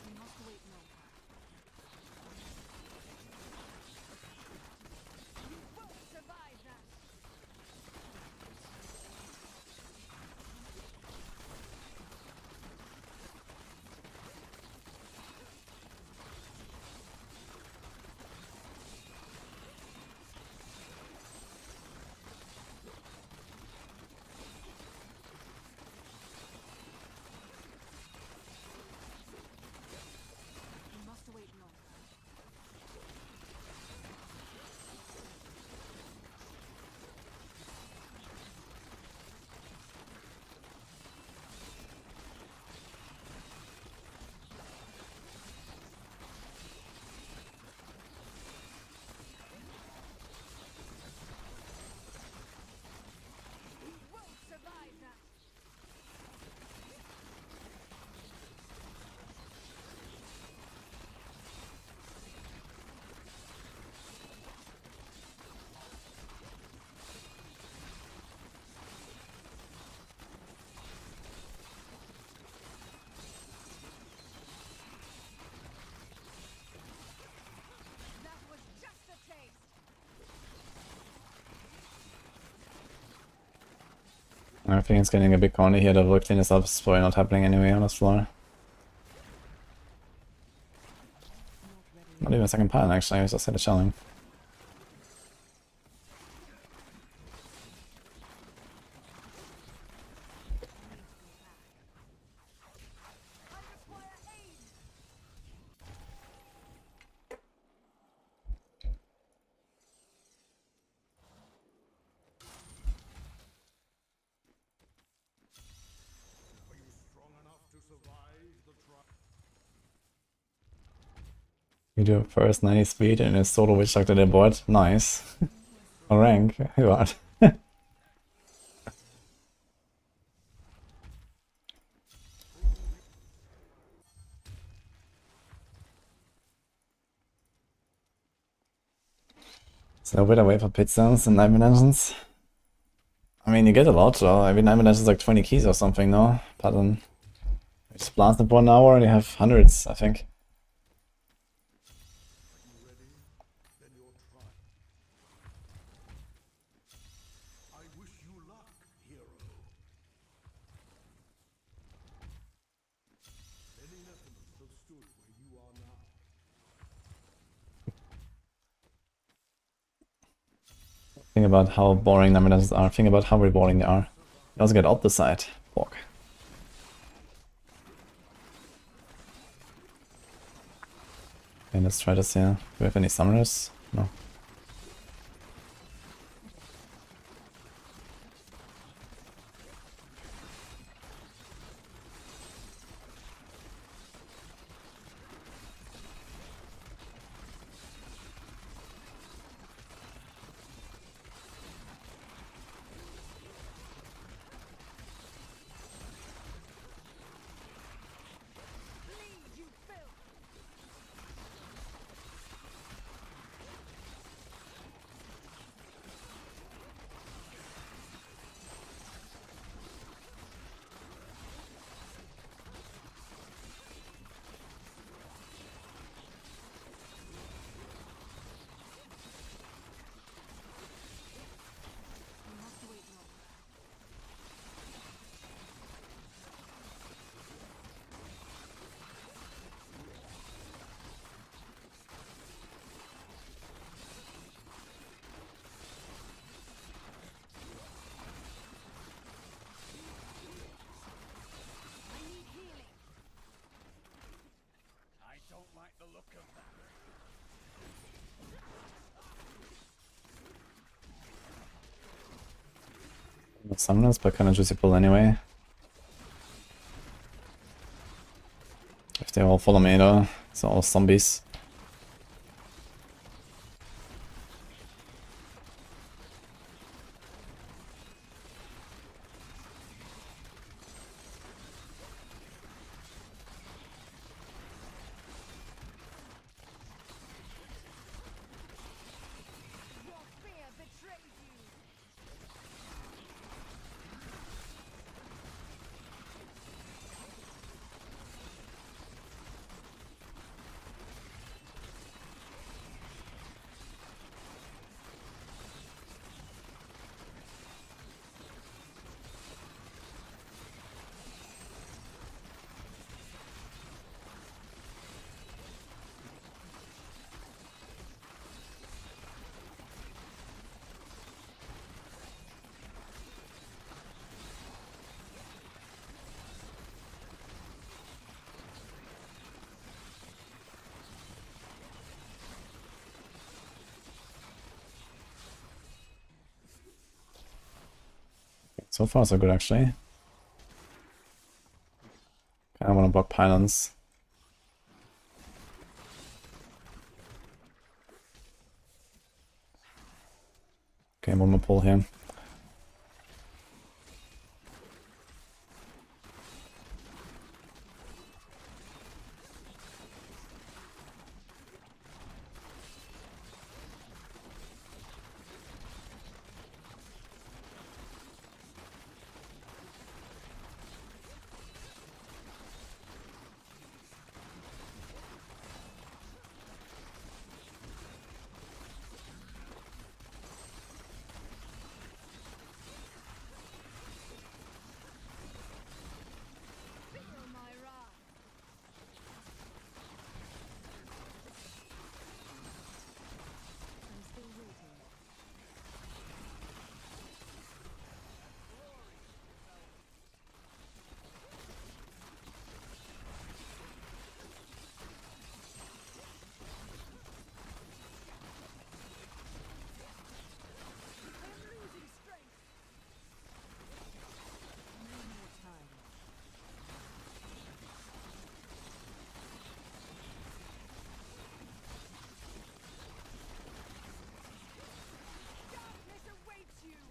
We must wait longer. You won't survive that! We must wait longer. You won't survive that! That was just a taste! I think it's getting a bit corny here. The work clean stuff is probably not happening anyway on this floor. Not even a second pile actually, I just had a challenge. I require aid! Are you strong enough to survive the trial? You do first 90 speed and a solo witch doctor the board. Nice. A rank. What? So a bit away for pit zones and Nightmare Dungeons. I mean, you get a lot though. Every Nightmare Dungeon is like 20 keys or something, no? But then you just blast them for an hour and you have hundreds, I think. You ready? Then your trial. I wish you luck, hero. Many Nephilims have stood where you are now. Think about how boring Nightmare Dungeons are. Think about how rewarding they are. You also get up the side. Fuck. Okay, let's try this here. Do we have any summoners? No. Bleed, you filth! Summoners, but kind of juicy pull anyway. If they all follow me though, it's all zombies. Your fear betrays you. So far so good actually. I want to block pylons. Okay, one more pull here. Feel my wrath. I'm still waiting. I'm losing strength. No more time. Darkness awaits you.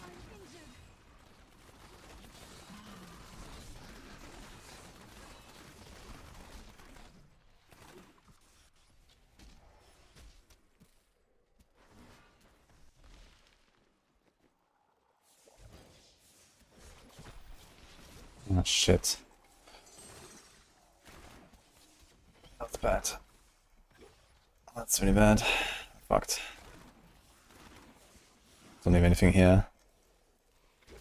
I'm injured. Oh shit. That's bad. That's really bad. Fucked. Don't leave anything here. I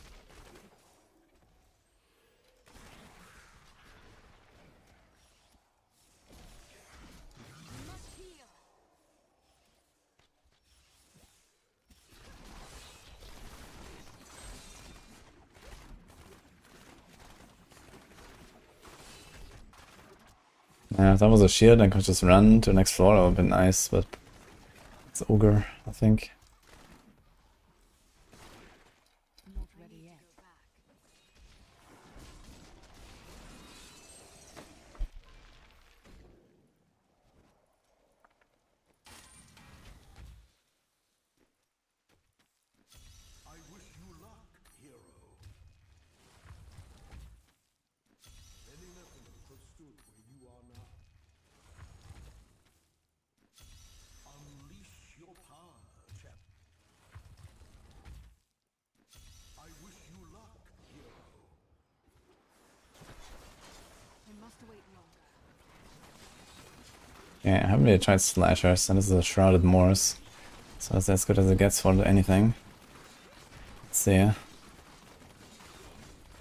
must heal. Yeah, if that was a shield, I could just run to the next floor. That would have been nice, but it's ogre, I think. Not ready yet. I wish you luck, hero. Many listeners have stood where you are now. Unleash your power, chap. I wish you luck, hero. I must wait longer. Yeah, I haven't really tried slashers, and this is a shrouded Morse. So that's as good as it gets for anything. Let's see.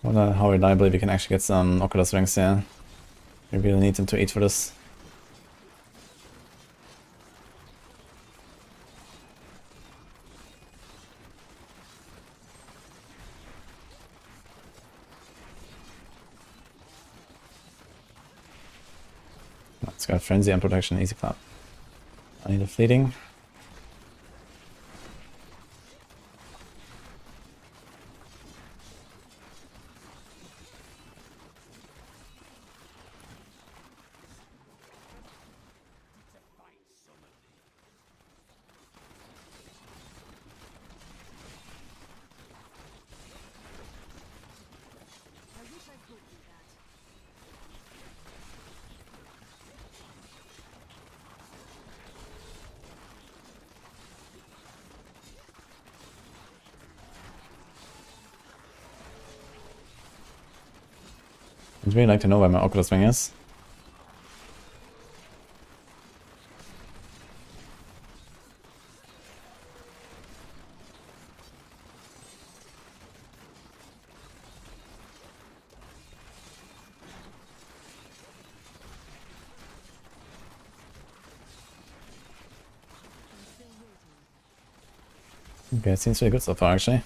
Wonder how reliably we can actually get some Oculus rings here. We really need them to eat for this. It's got Frenzy and Protection, easy clap. I need a fleeting. I wish I could do that. I'd really like to know where my Oculus Wing is. I'm still waiting. Okay, it seems really good so far, actually.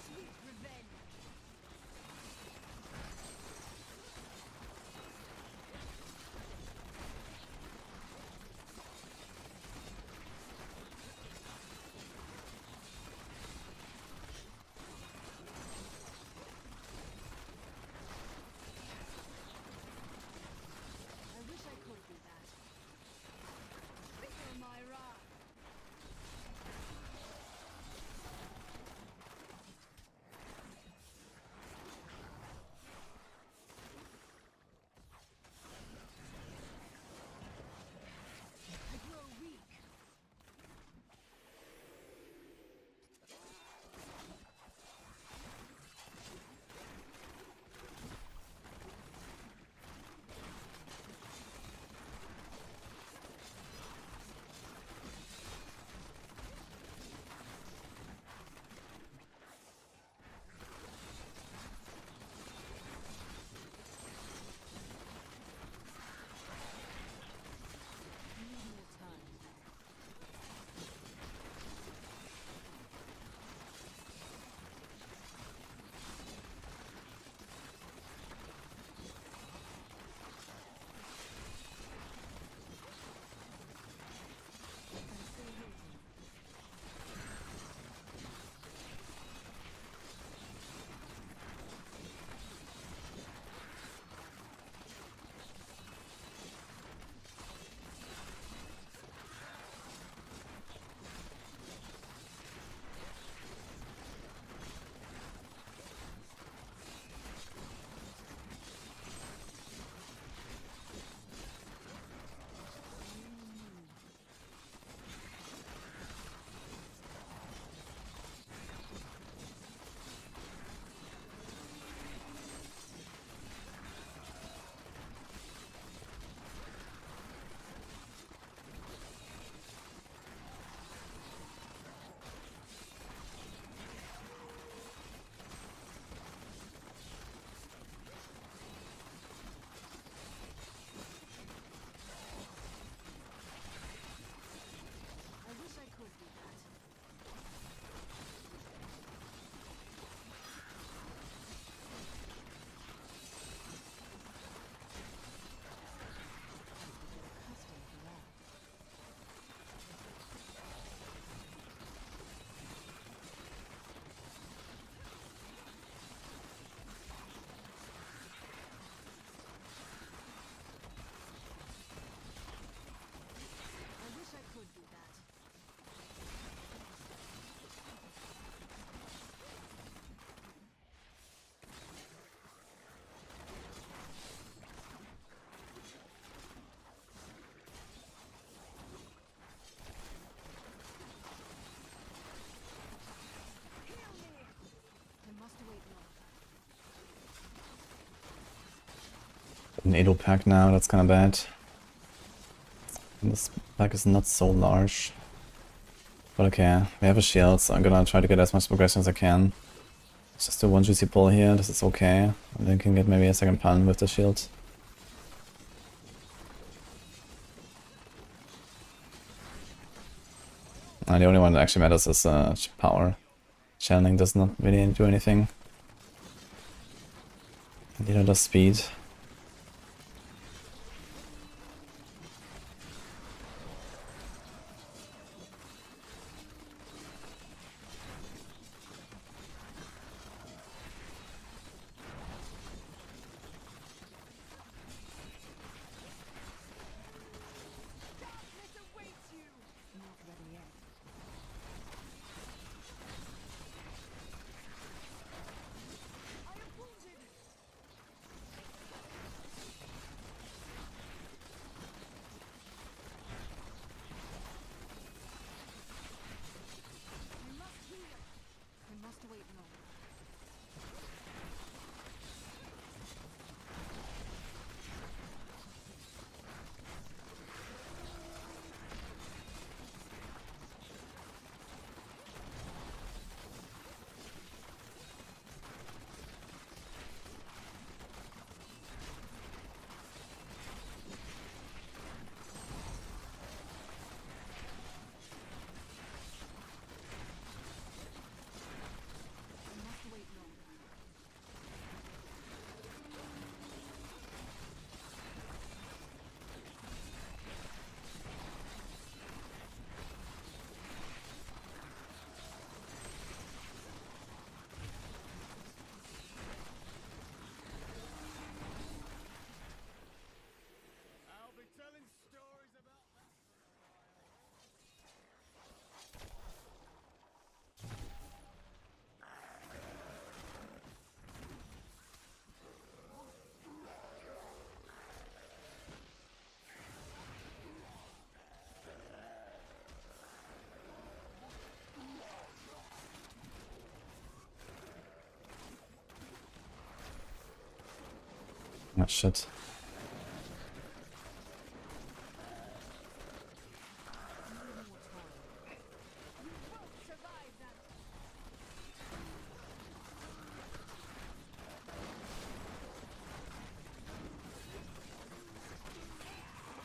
Sweet revenge. Sweet revenge. I wish I could do that. Trigger my wrath. I grow weak. Need more time. I'm still waiting. I wish I could do that. Accustomed to that. I wish I could do that. Heal me! I must wait longer. An Edo pack now, that's kinda bad. And this pack is not so large. But okay, we have a shield, so I'm gonna try to get as much progression as I can. Just do one juicy pull here, this is okay. And then can get maybe a second pun with the shield. And the only one that actually matters is power. Channeling does not really do anything. Neither does speed. Darkness awaits you! Not ready yet. I am wounded! We must heal. We must wait no. We must wait no. I'll be telling stories about that. Oh shit. You won't survive that!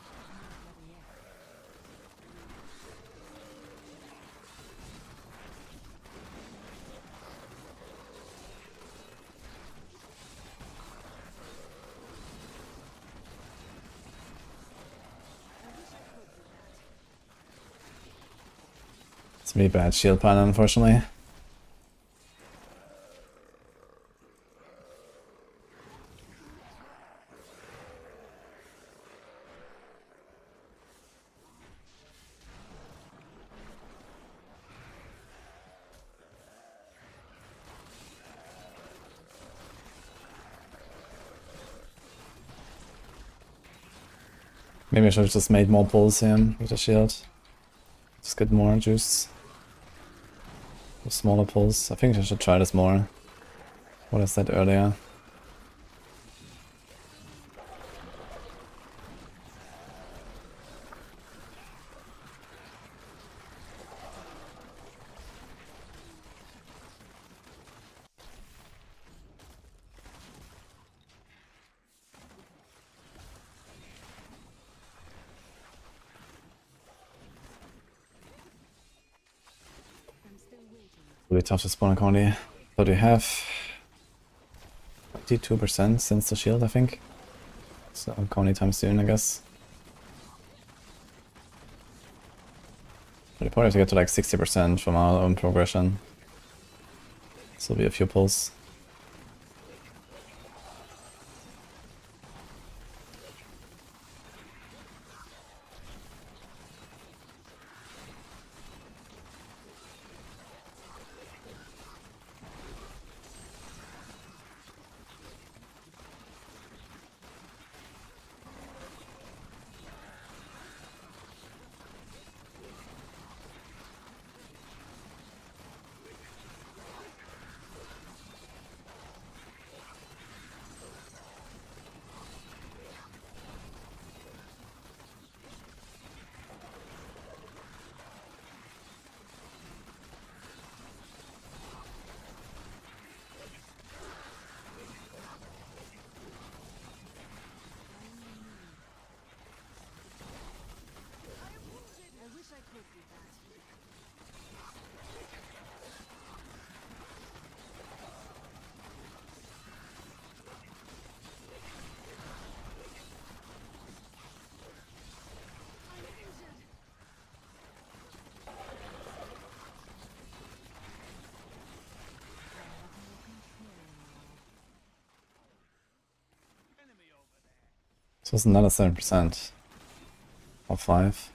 Not ready yet. I wish I could do that. It's really bad shield pun, unfortunately. Maybe I should have just made more pulls here with the shield. Just get more juice. With smaller pulls. I think I should try this more. What I said earlier. I'm still waiting. Really tough to spawn a Coney. But we have 52% since the shield, I think. So Coney time soon, I guess. But we probably have to get to like 60% from our own progression. So it'll be a few pulls. So it's another 7%. Or 5.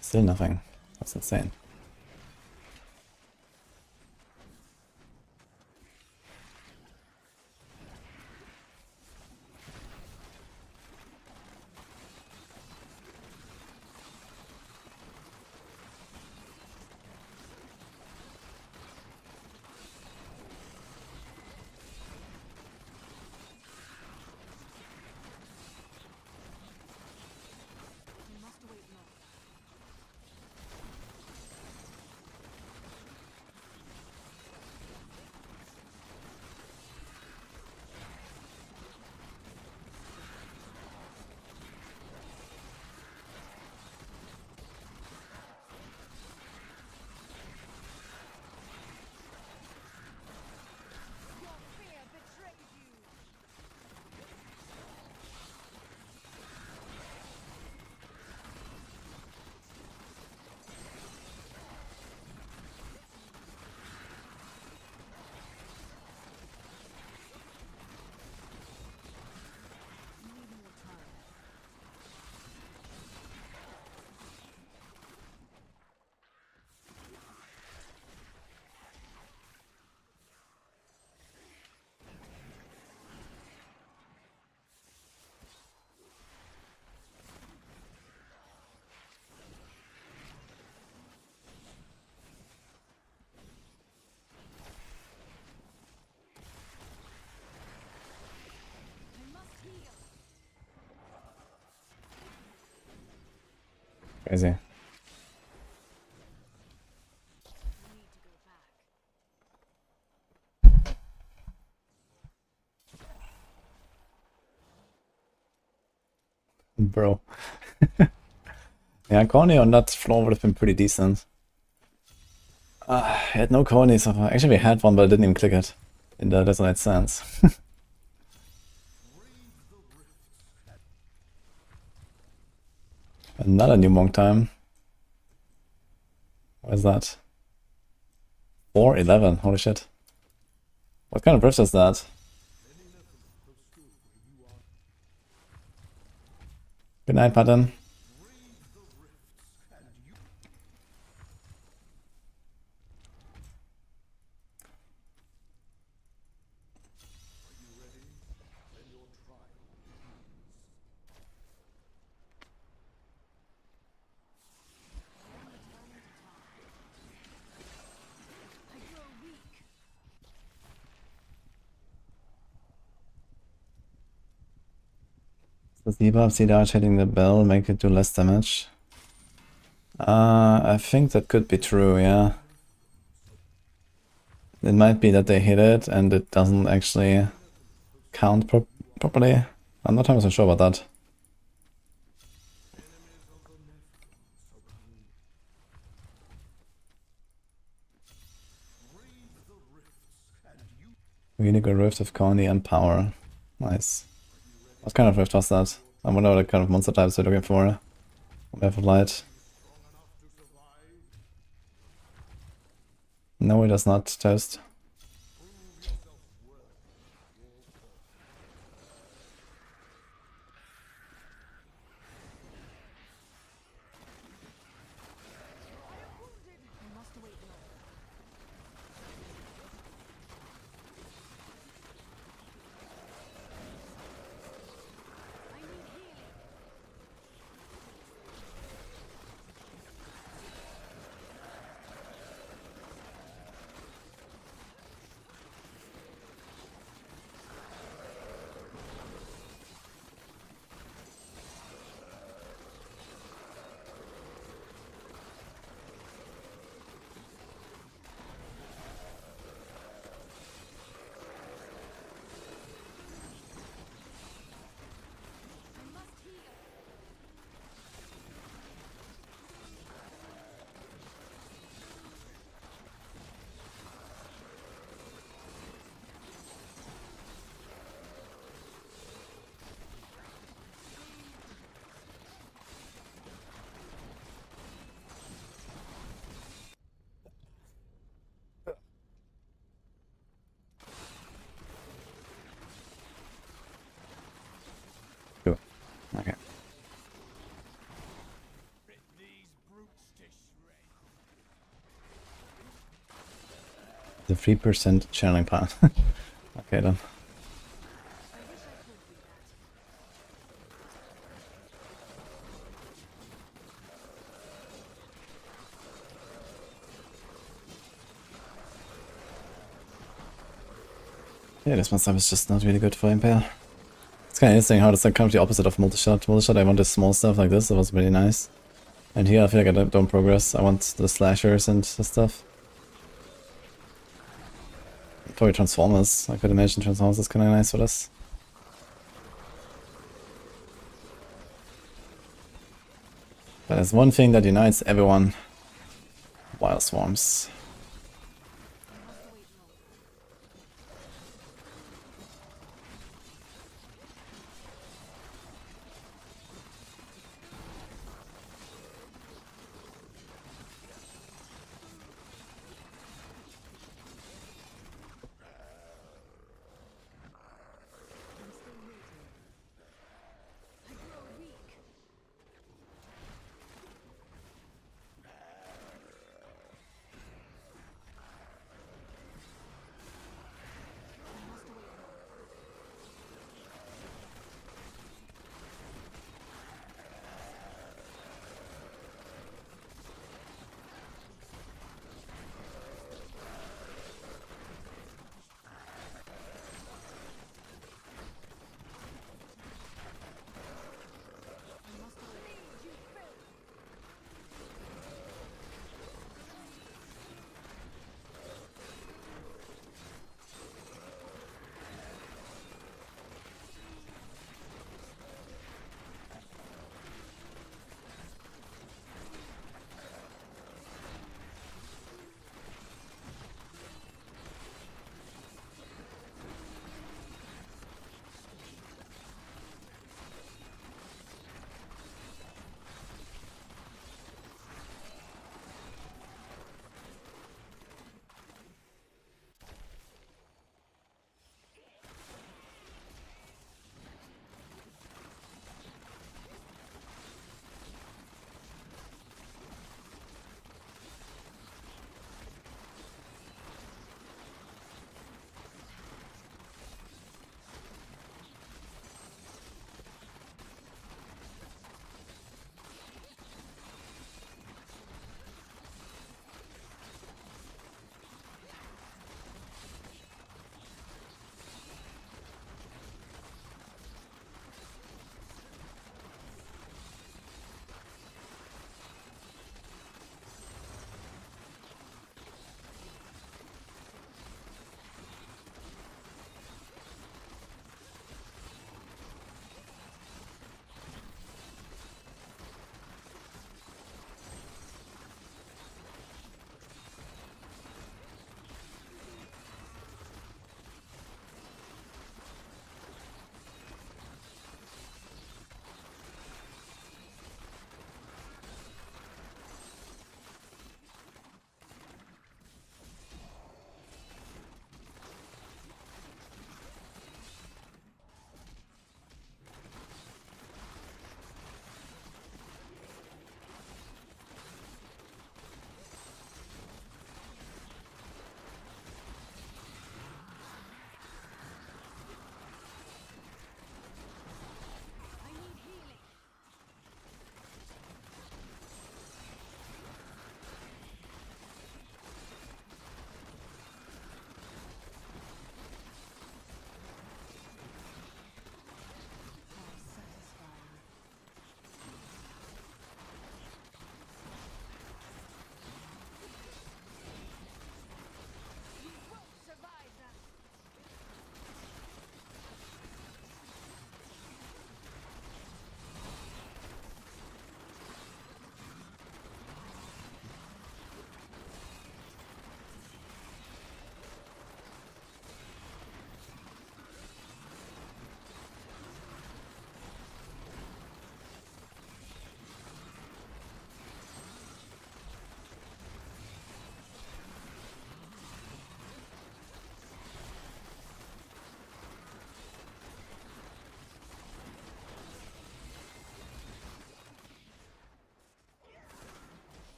Still nothing. That's insane. We must wait longer. Your fear betrays you. We need more time. I must heal. Crazy. We need to go back. Bro. Yeah, Corny on that floor would have been pretty decent. I had no Corny so far. Actually, we had one, but I didn't even click it. In the Resonate Sense. Another new monk time. What is that? 411, holy shit. What kind of rift is that? Good night, Pattern. I grow weak. Does the debuff see dart hitting the bell make it do less damage? I think that could be true, yeah. It might be that they hit it and it doesn't actually count properly. I'm not 100% sure about that. Unique Rift of Corny and Power. Nice. What kind of rift was that? I wonder what kind of monster types they're looking for. Wave of Light. No, it does not toast. We must wait longer. I need healing. 3% channeling power. Okay then. Yeah, this one is just not really good for Impale. It's kind of interesting how it's like kind of the opposite of multi-shot. Multi-shot, I want this small stuff like this, that was really nice. And here I feel like I don't progress, I want the slashers and the stuff. Probably Transformers, I could imagine Transformers is kind of nice for this. But there's one thing that unites everyone. Wild Swarms. I grow weak.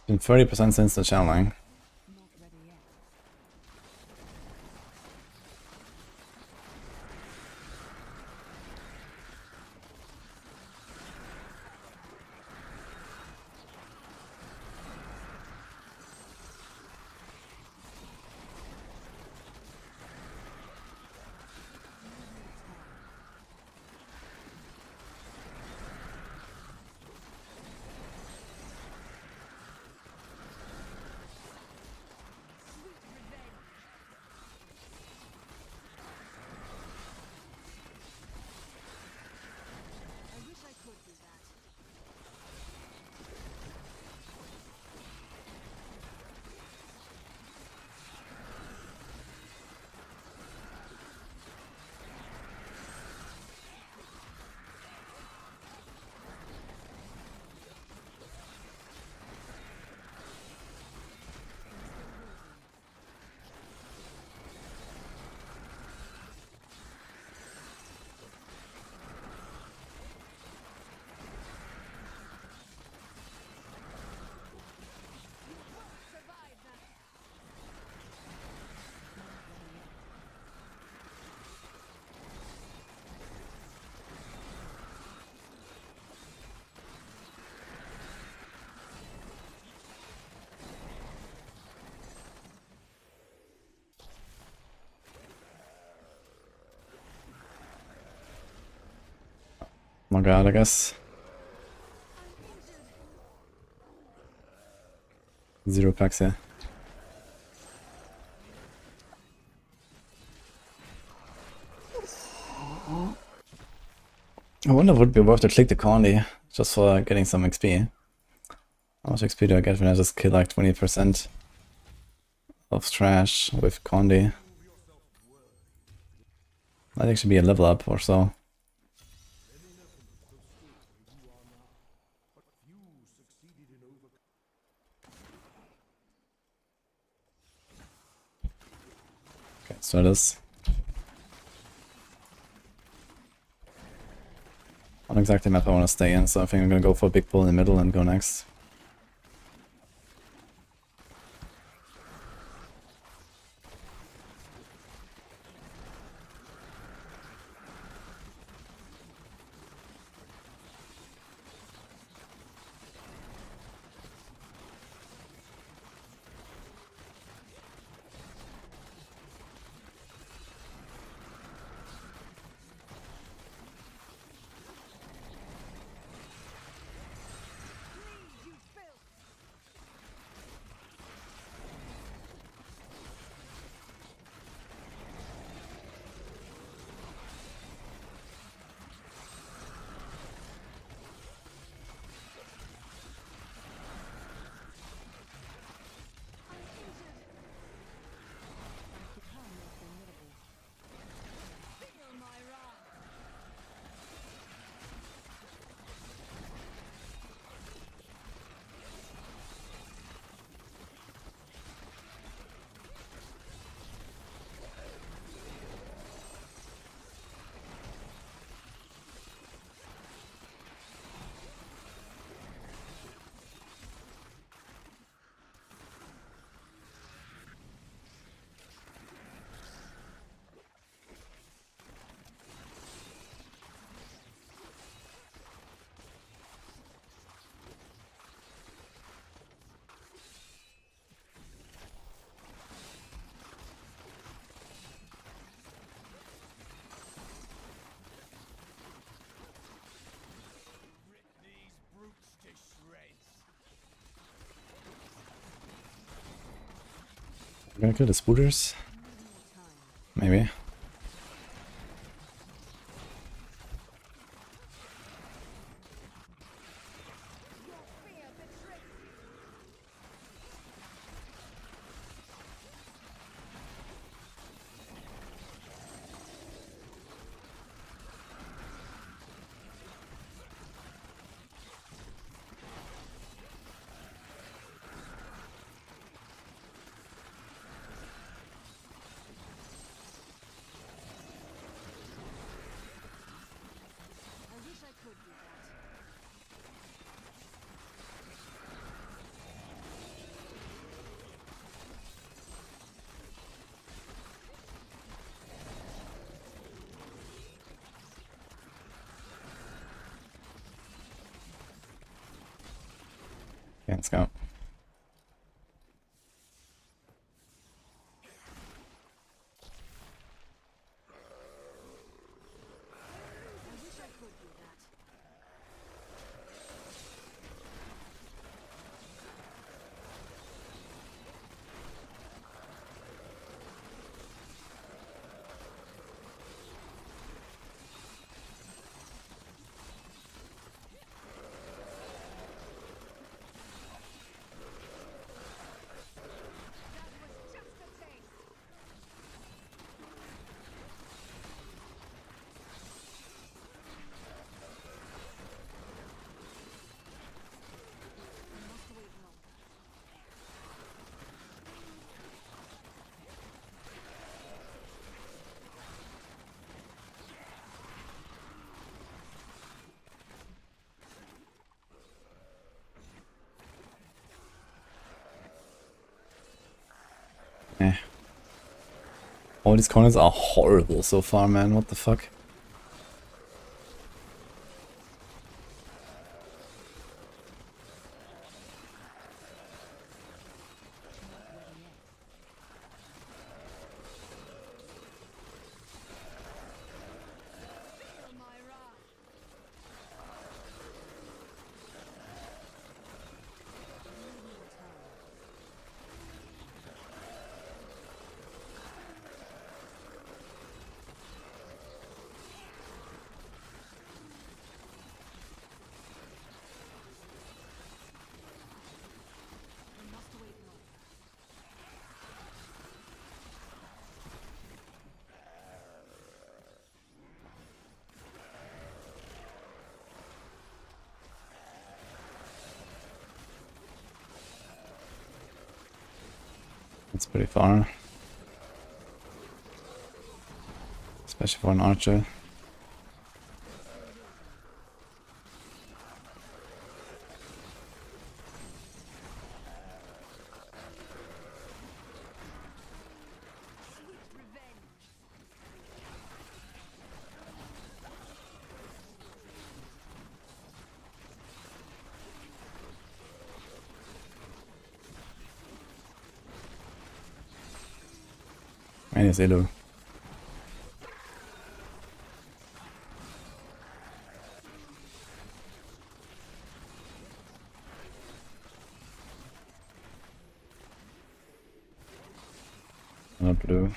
Been 30% since the channeling. Not ready yet. I wish I could do that. Survive that. Oh my god, I guess. 0 packs here. I wonder if it would be worth to click the Condi just for getting some XP. How much XP do I get when I just kill like 20% of trash with Condi? Might actually be a level up or so. Okay, so this. Not exactly the map I want to stay in, so I think I'm gonna go for a big pull in the middle and go next. You filth! I'm injured. I've become more formidable. Feel my wrath. Rip these brutes to shreds. I'm gonna kill the spooters? Maybe. Your fear betrays you. let's go. Eh. All these corners are horrible so far, man. What the fuck? That's pretty far. Especially for an archer. Man, it's Elo. Not blue.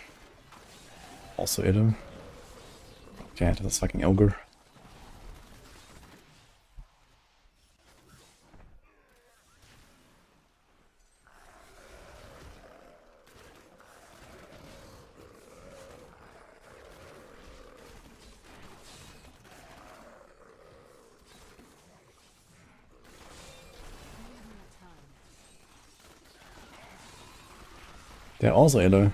Also Elo. Okay, that's fucking ogre. They're also Elo.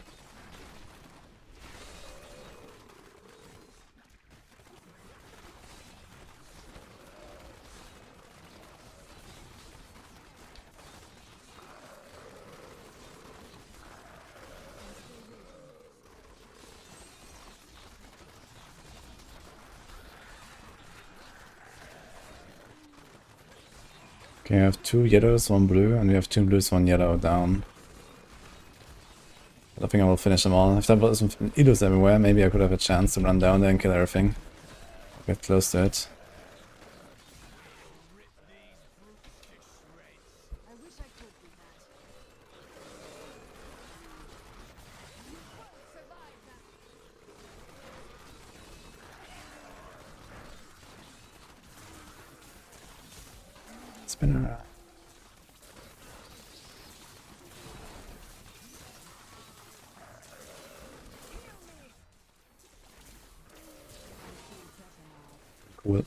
Okay, I have 2 yellows, 1 blue, and we have 2 blues, 1 yellow down. But I think I will finish them all. If there wasn't Elos everywhere, maybe I could have a chance to run down there and kill everything. Get close to it. Spinner. Cool.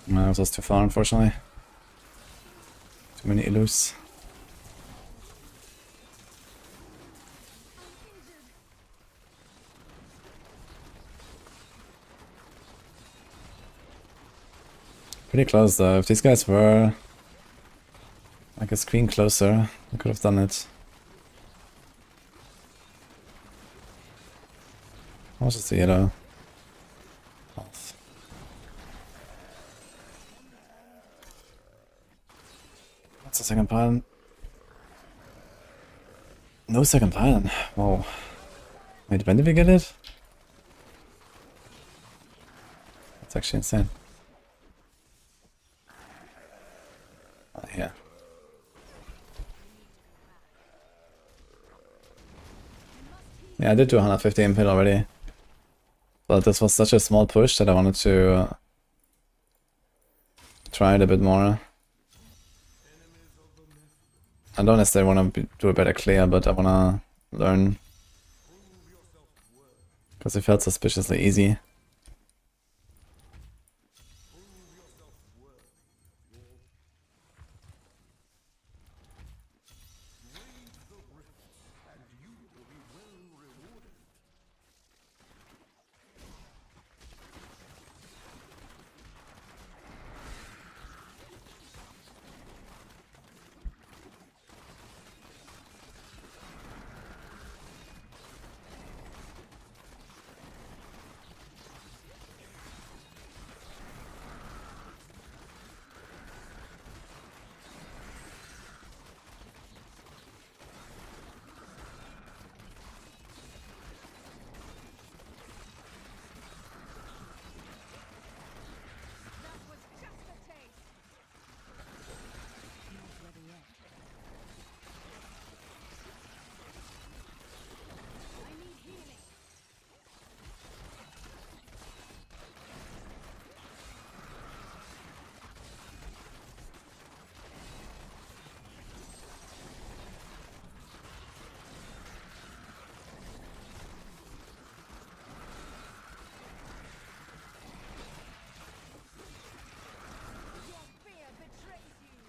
No, it was too far, unfortunately. Too many illus. Pretty close though. If these guys were like a screen closer, I could have done it. How much is the yellow? Half. What's the second pylon? No second pylon. Whoa. Wait, when did we get it? That's actually insane. Oh, yeah. Yeah, I did do 150 impit already. But this was such a small push that I wanted to try it a bit more. I don't necessarily want to do a better clear, but I want to learn. Because it felt suspiciously easy. That was just a taste. Not ready yet. I need healing. Your fear betrays you.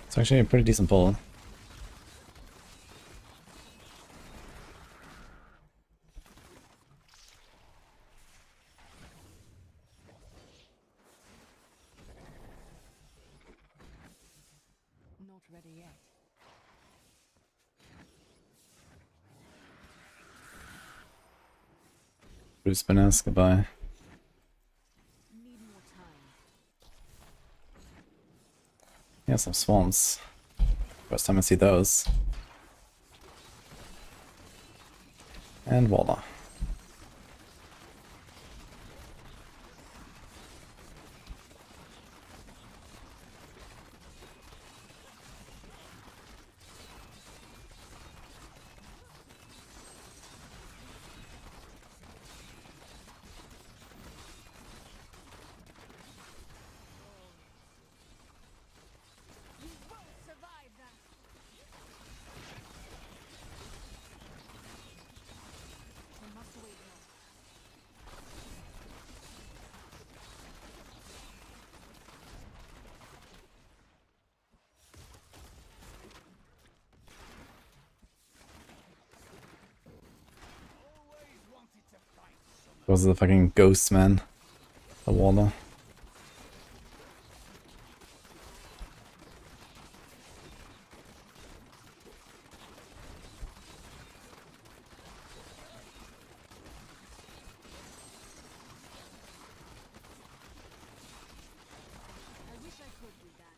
It's actually a pretty decent pull. Not ready yet. Bruce Spinners, goodbye. Need more time. Yeah, some swamps. First time I see those. And voila. You won't survive that. I must wait now. Those are the fucking ghosts, man. The water. I wish I could do that.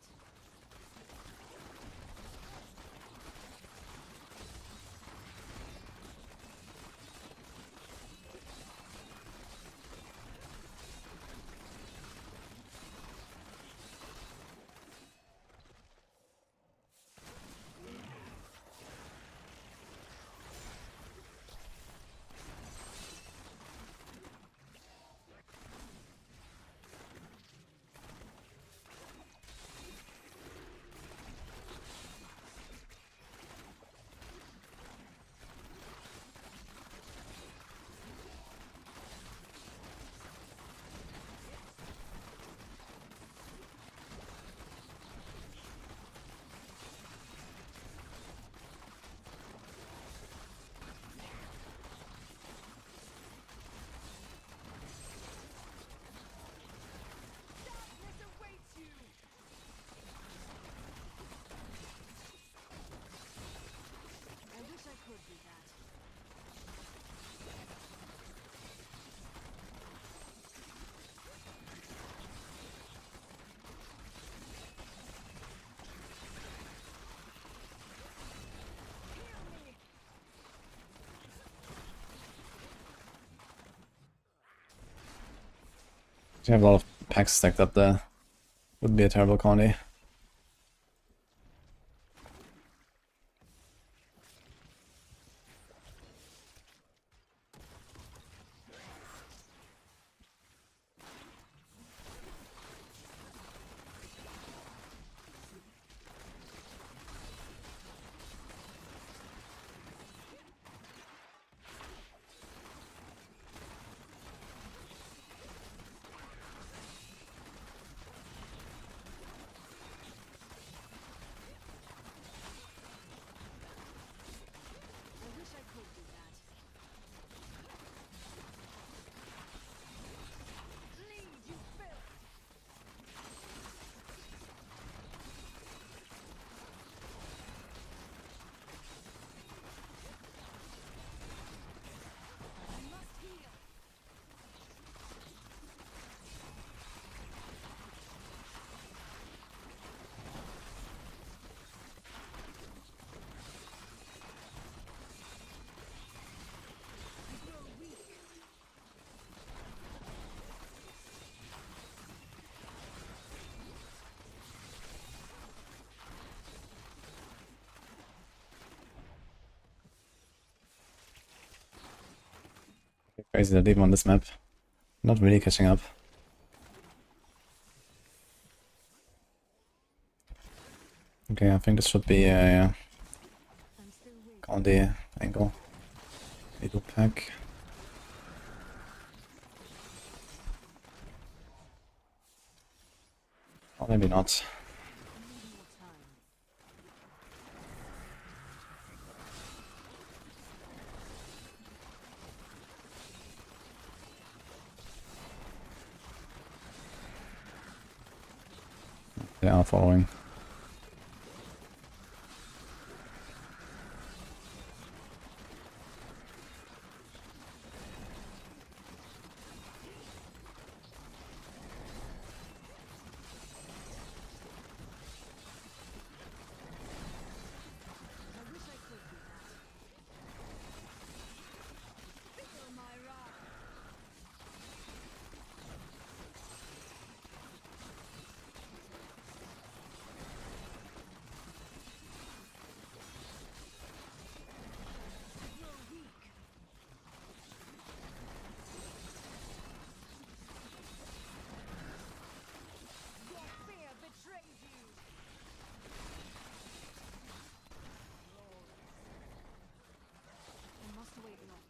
You have a lot of packs stacked up there. Wouldn't be a terrible county. I wish I could do that. Bleed, you filth! I must heal. I grow weak. Crazy that even on this map. Not really catching up. Okay, I think this should be a I'm still waiting. county angle. Eagle pack. Or maybe not. I need more time. They are following. I wish I could do that. Feel my wrath. I grow weak. Your fear betrays you. I must wait longer.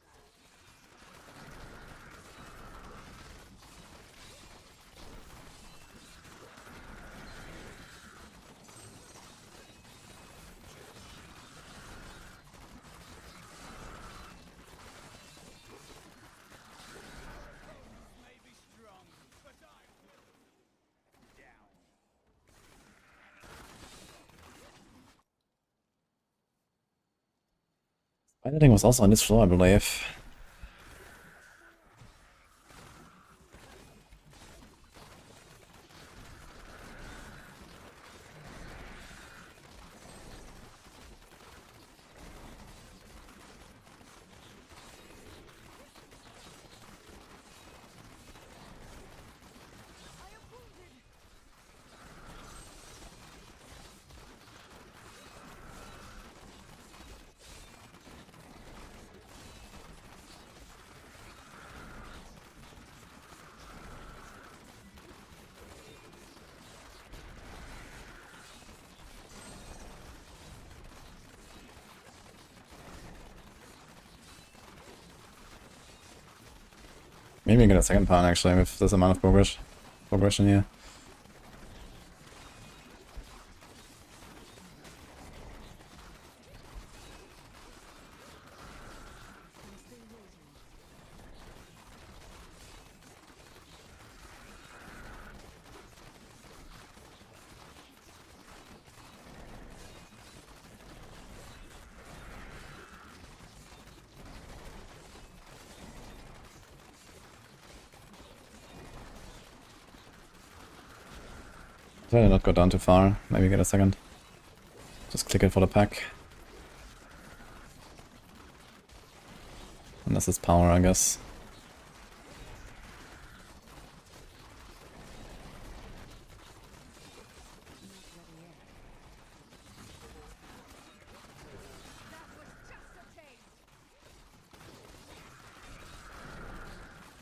May be strong, but I will down. Piloting was also on this floor, I believe. I am wounded. Maybe we get a second pound actually with this amount of progression here. I'm still waiting. Try to not go down too far. Maybe get a second. Just click it for the pack. Unless it's power, I guess.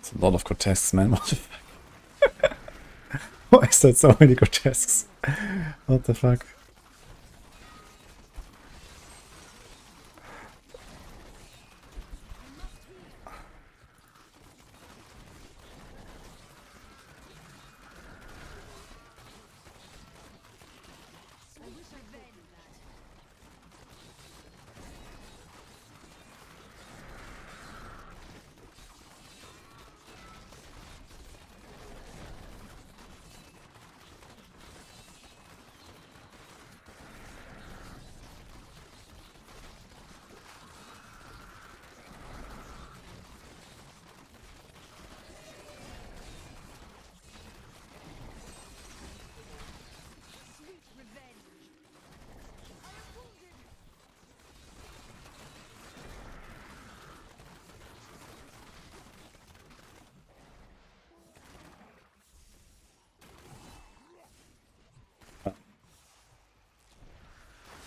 It's a lot of grotesques, man. What the fuck? Why is that so many grotesques? What the fuck?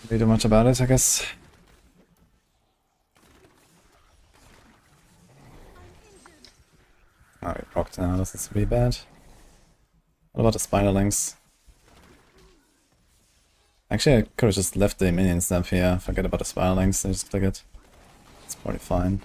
Can't do much about it, I guess. Oh, we rocked now, this is really bad. What about the spiderlings? Actually, I could have just left the minion stuff here. Forget about the spiderlings, I just click it. It's probably fine.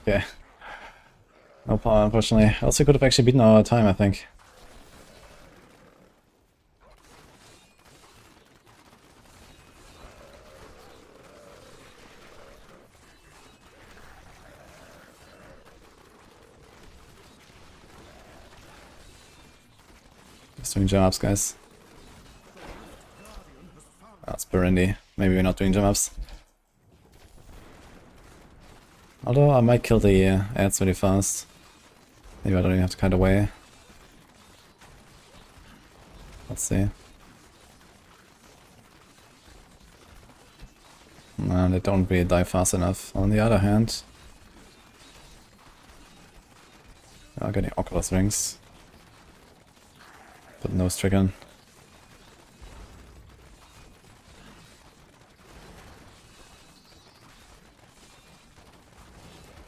Okay. No power, unfortunately. Also could have actually beaten our time, I think. Just doing jump ups, guys. That's Burundi. Maybe we're not doing jump ups. Although I might kill the ads really fast. Maybe I don't even have to cut away. Let's see. No, they don't really die fast enough. On the other hand, I'm getting Oculus rings. Put no stricken.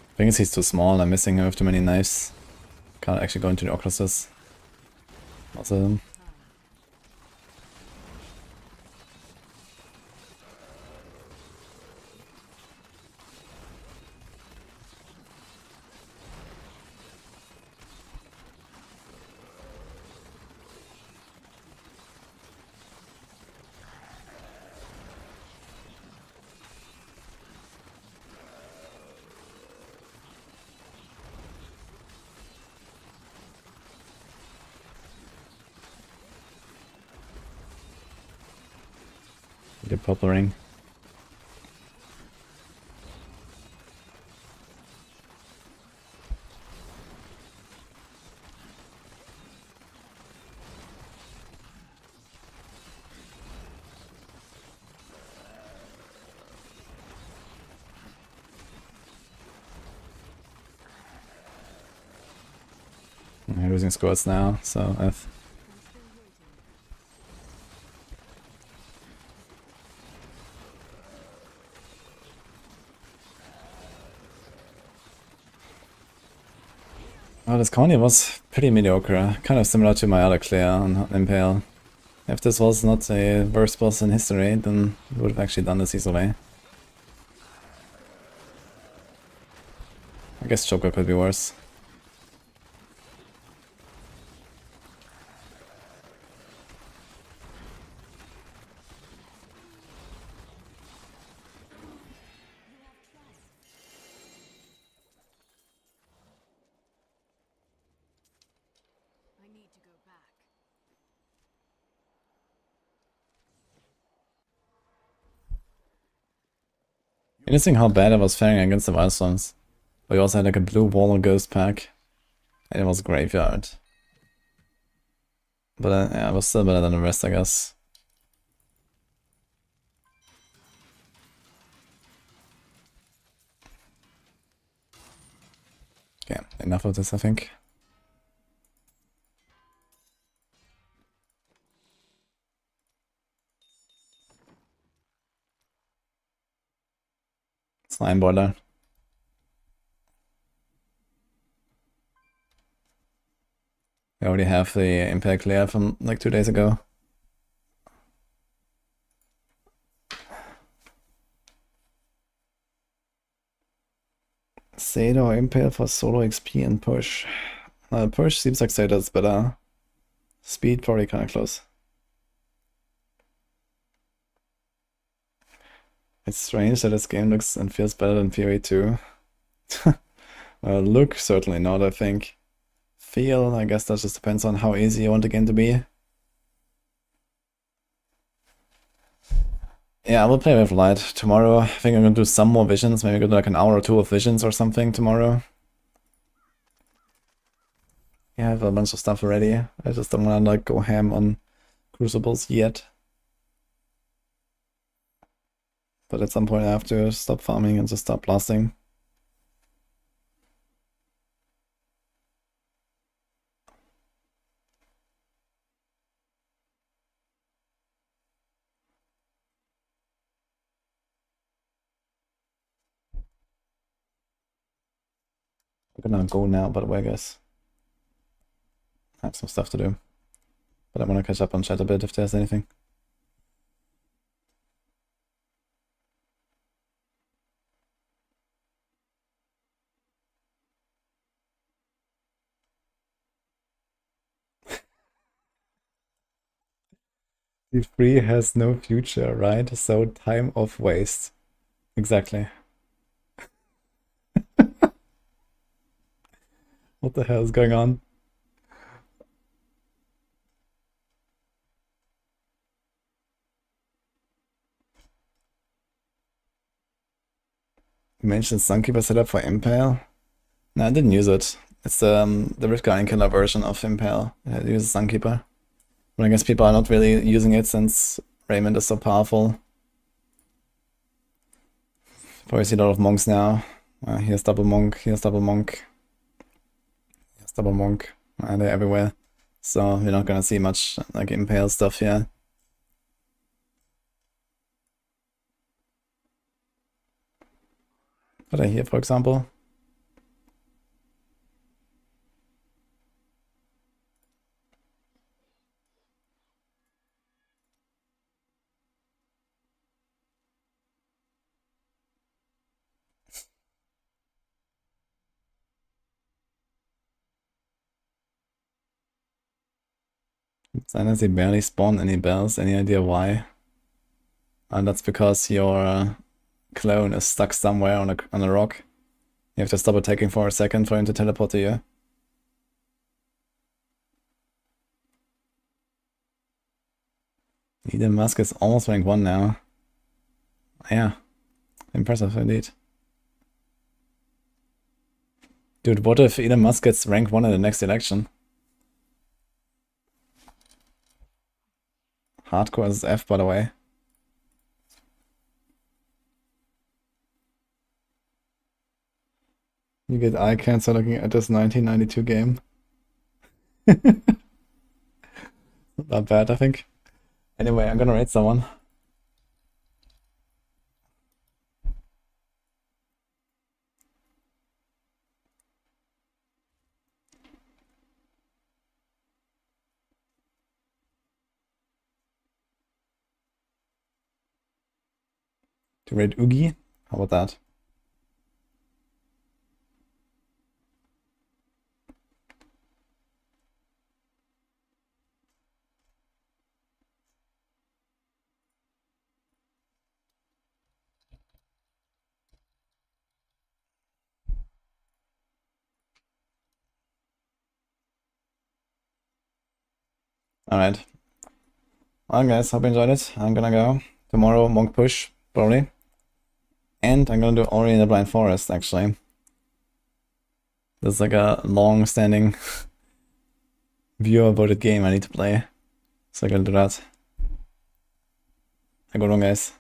I think he's too small, I'm missing him with too many knives. Can't actually go into the Oculuses. Awesome. The purple ring. I'm losing scores now, so F. Oh, this Coney was pretty mediocre, kind of similar to my other clear on Impale. If this was not a worst boss in history, then we would have actually done this easily. I guess Choker could be worse. I need to go back. Interesting how bad I was faring against the Wildstorms. We also had like a blue wall ghost pack. And it was graveyard. But yeah, it was still better than the rest, I guess. Okay, enough of this, I think. Slime boiler. We already have the impact layer from like 2 days ago. Seda or Impale for solo XP and push. Push seems like Seda's better. Speed probably kinda close. It's strange that this game looks and feels better than Fury 2. Look, certainly not, I think. Feel, I guess that just depends on how easy you want the game to be. Yeah, I will play with light tomorrow. I think I'm gonna do some more visions, maybe go to like an hour or two of visions or something tomorrow. Yeah, I have a bunch of stuff already. I just don't wanna like go ham on crucibles yet. But at some point I have to stop farming and just start blasting. We're gonna go now, by the way, guys. I have some stuff to do. But I wanna catch up on chat a bit if there's anything. The free has no future, right? So time of waste. Exactly. What the hell is going on? You mentioned Sunkeeper setup for Impale? No, I didn't use it. It's the Rift Guardian killer version of Impale. It uses Sunkeeper. But I guess people are not really using it since Raymond is so powerful. Probably see a lot of monks now. Here's double monk, here's double monk. Here's double monk. They're everywhere. So you're not gonna see much like Impale stuff here. But I here, for example. Since they barely spawn any bells, any idea why? And that's because your clone is stuck somewhere on a rock. You have to stop attacking for a second for him to teleport to you. Eden Musk is almost rank 1 now. Yeah, impressive indeed. Dude, what if Elon Musk gets rank 1 in the next election? Hardcore is F, by the way. You get eye cancer looking at this 1992 game. Not bad, I think. Anyway, I'm gonna raid someone. To raid Oogie? How about that? Alright. Well guys, hope you enjoyed it. I'm gonna go. Tomorrow, Monk Push, probably. And I'm gonna do Ori in the Blind Forest, actually. There's like a long-standing view about the game I need to play. So I'm gonna do that. Have a good one, guys.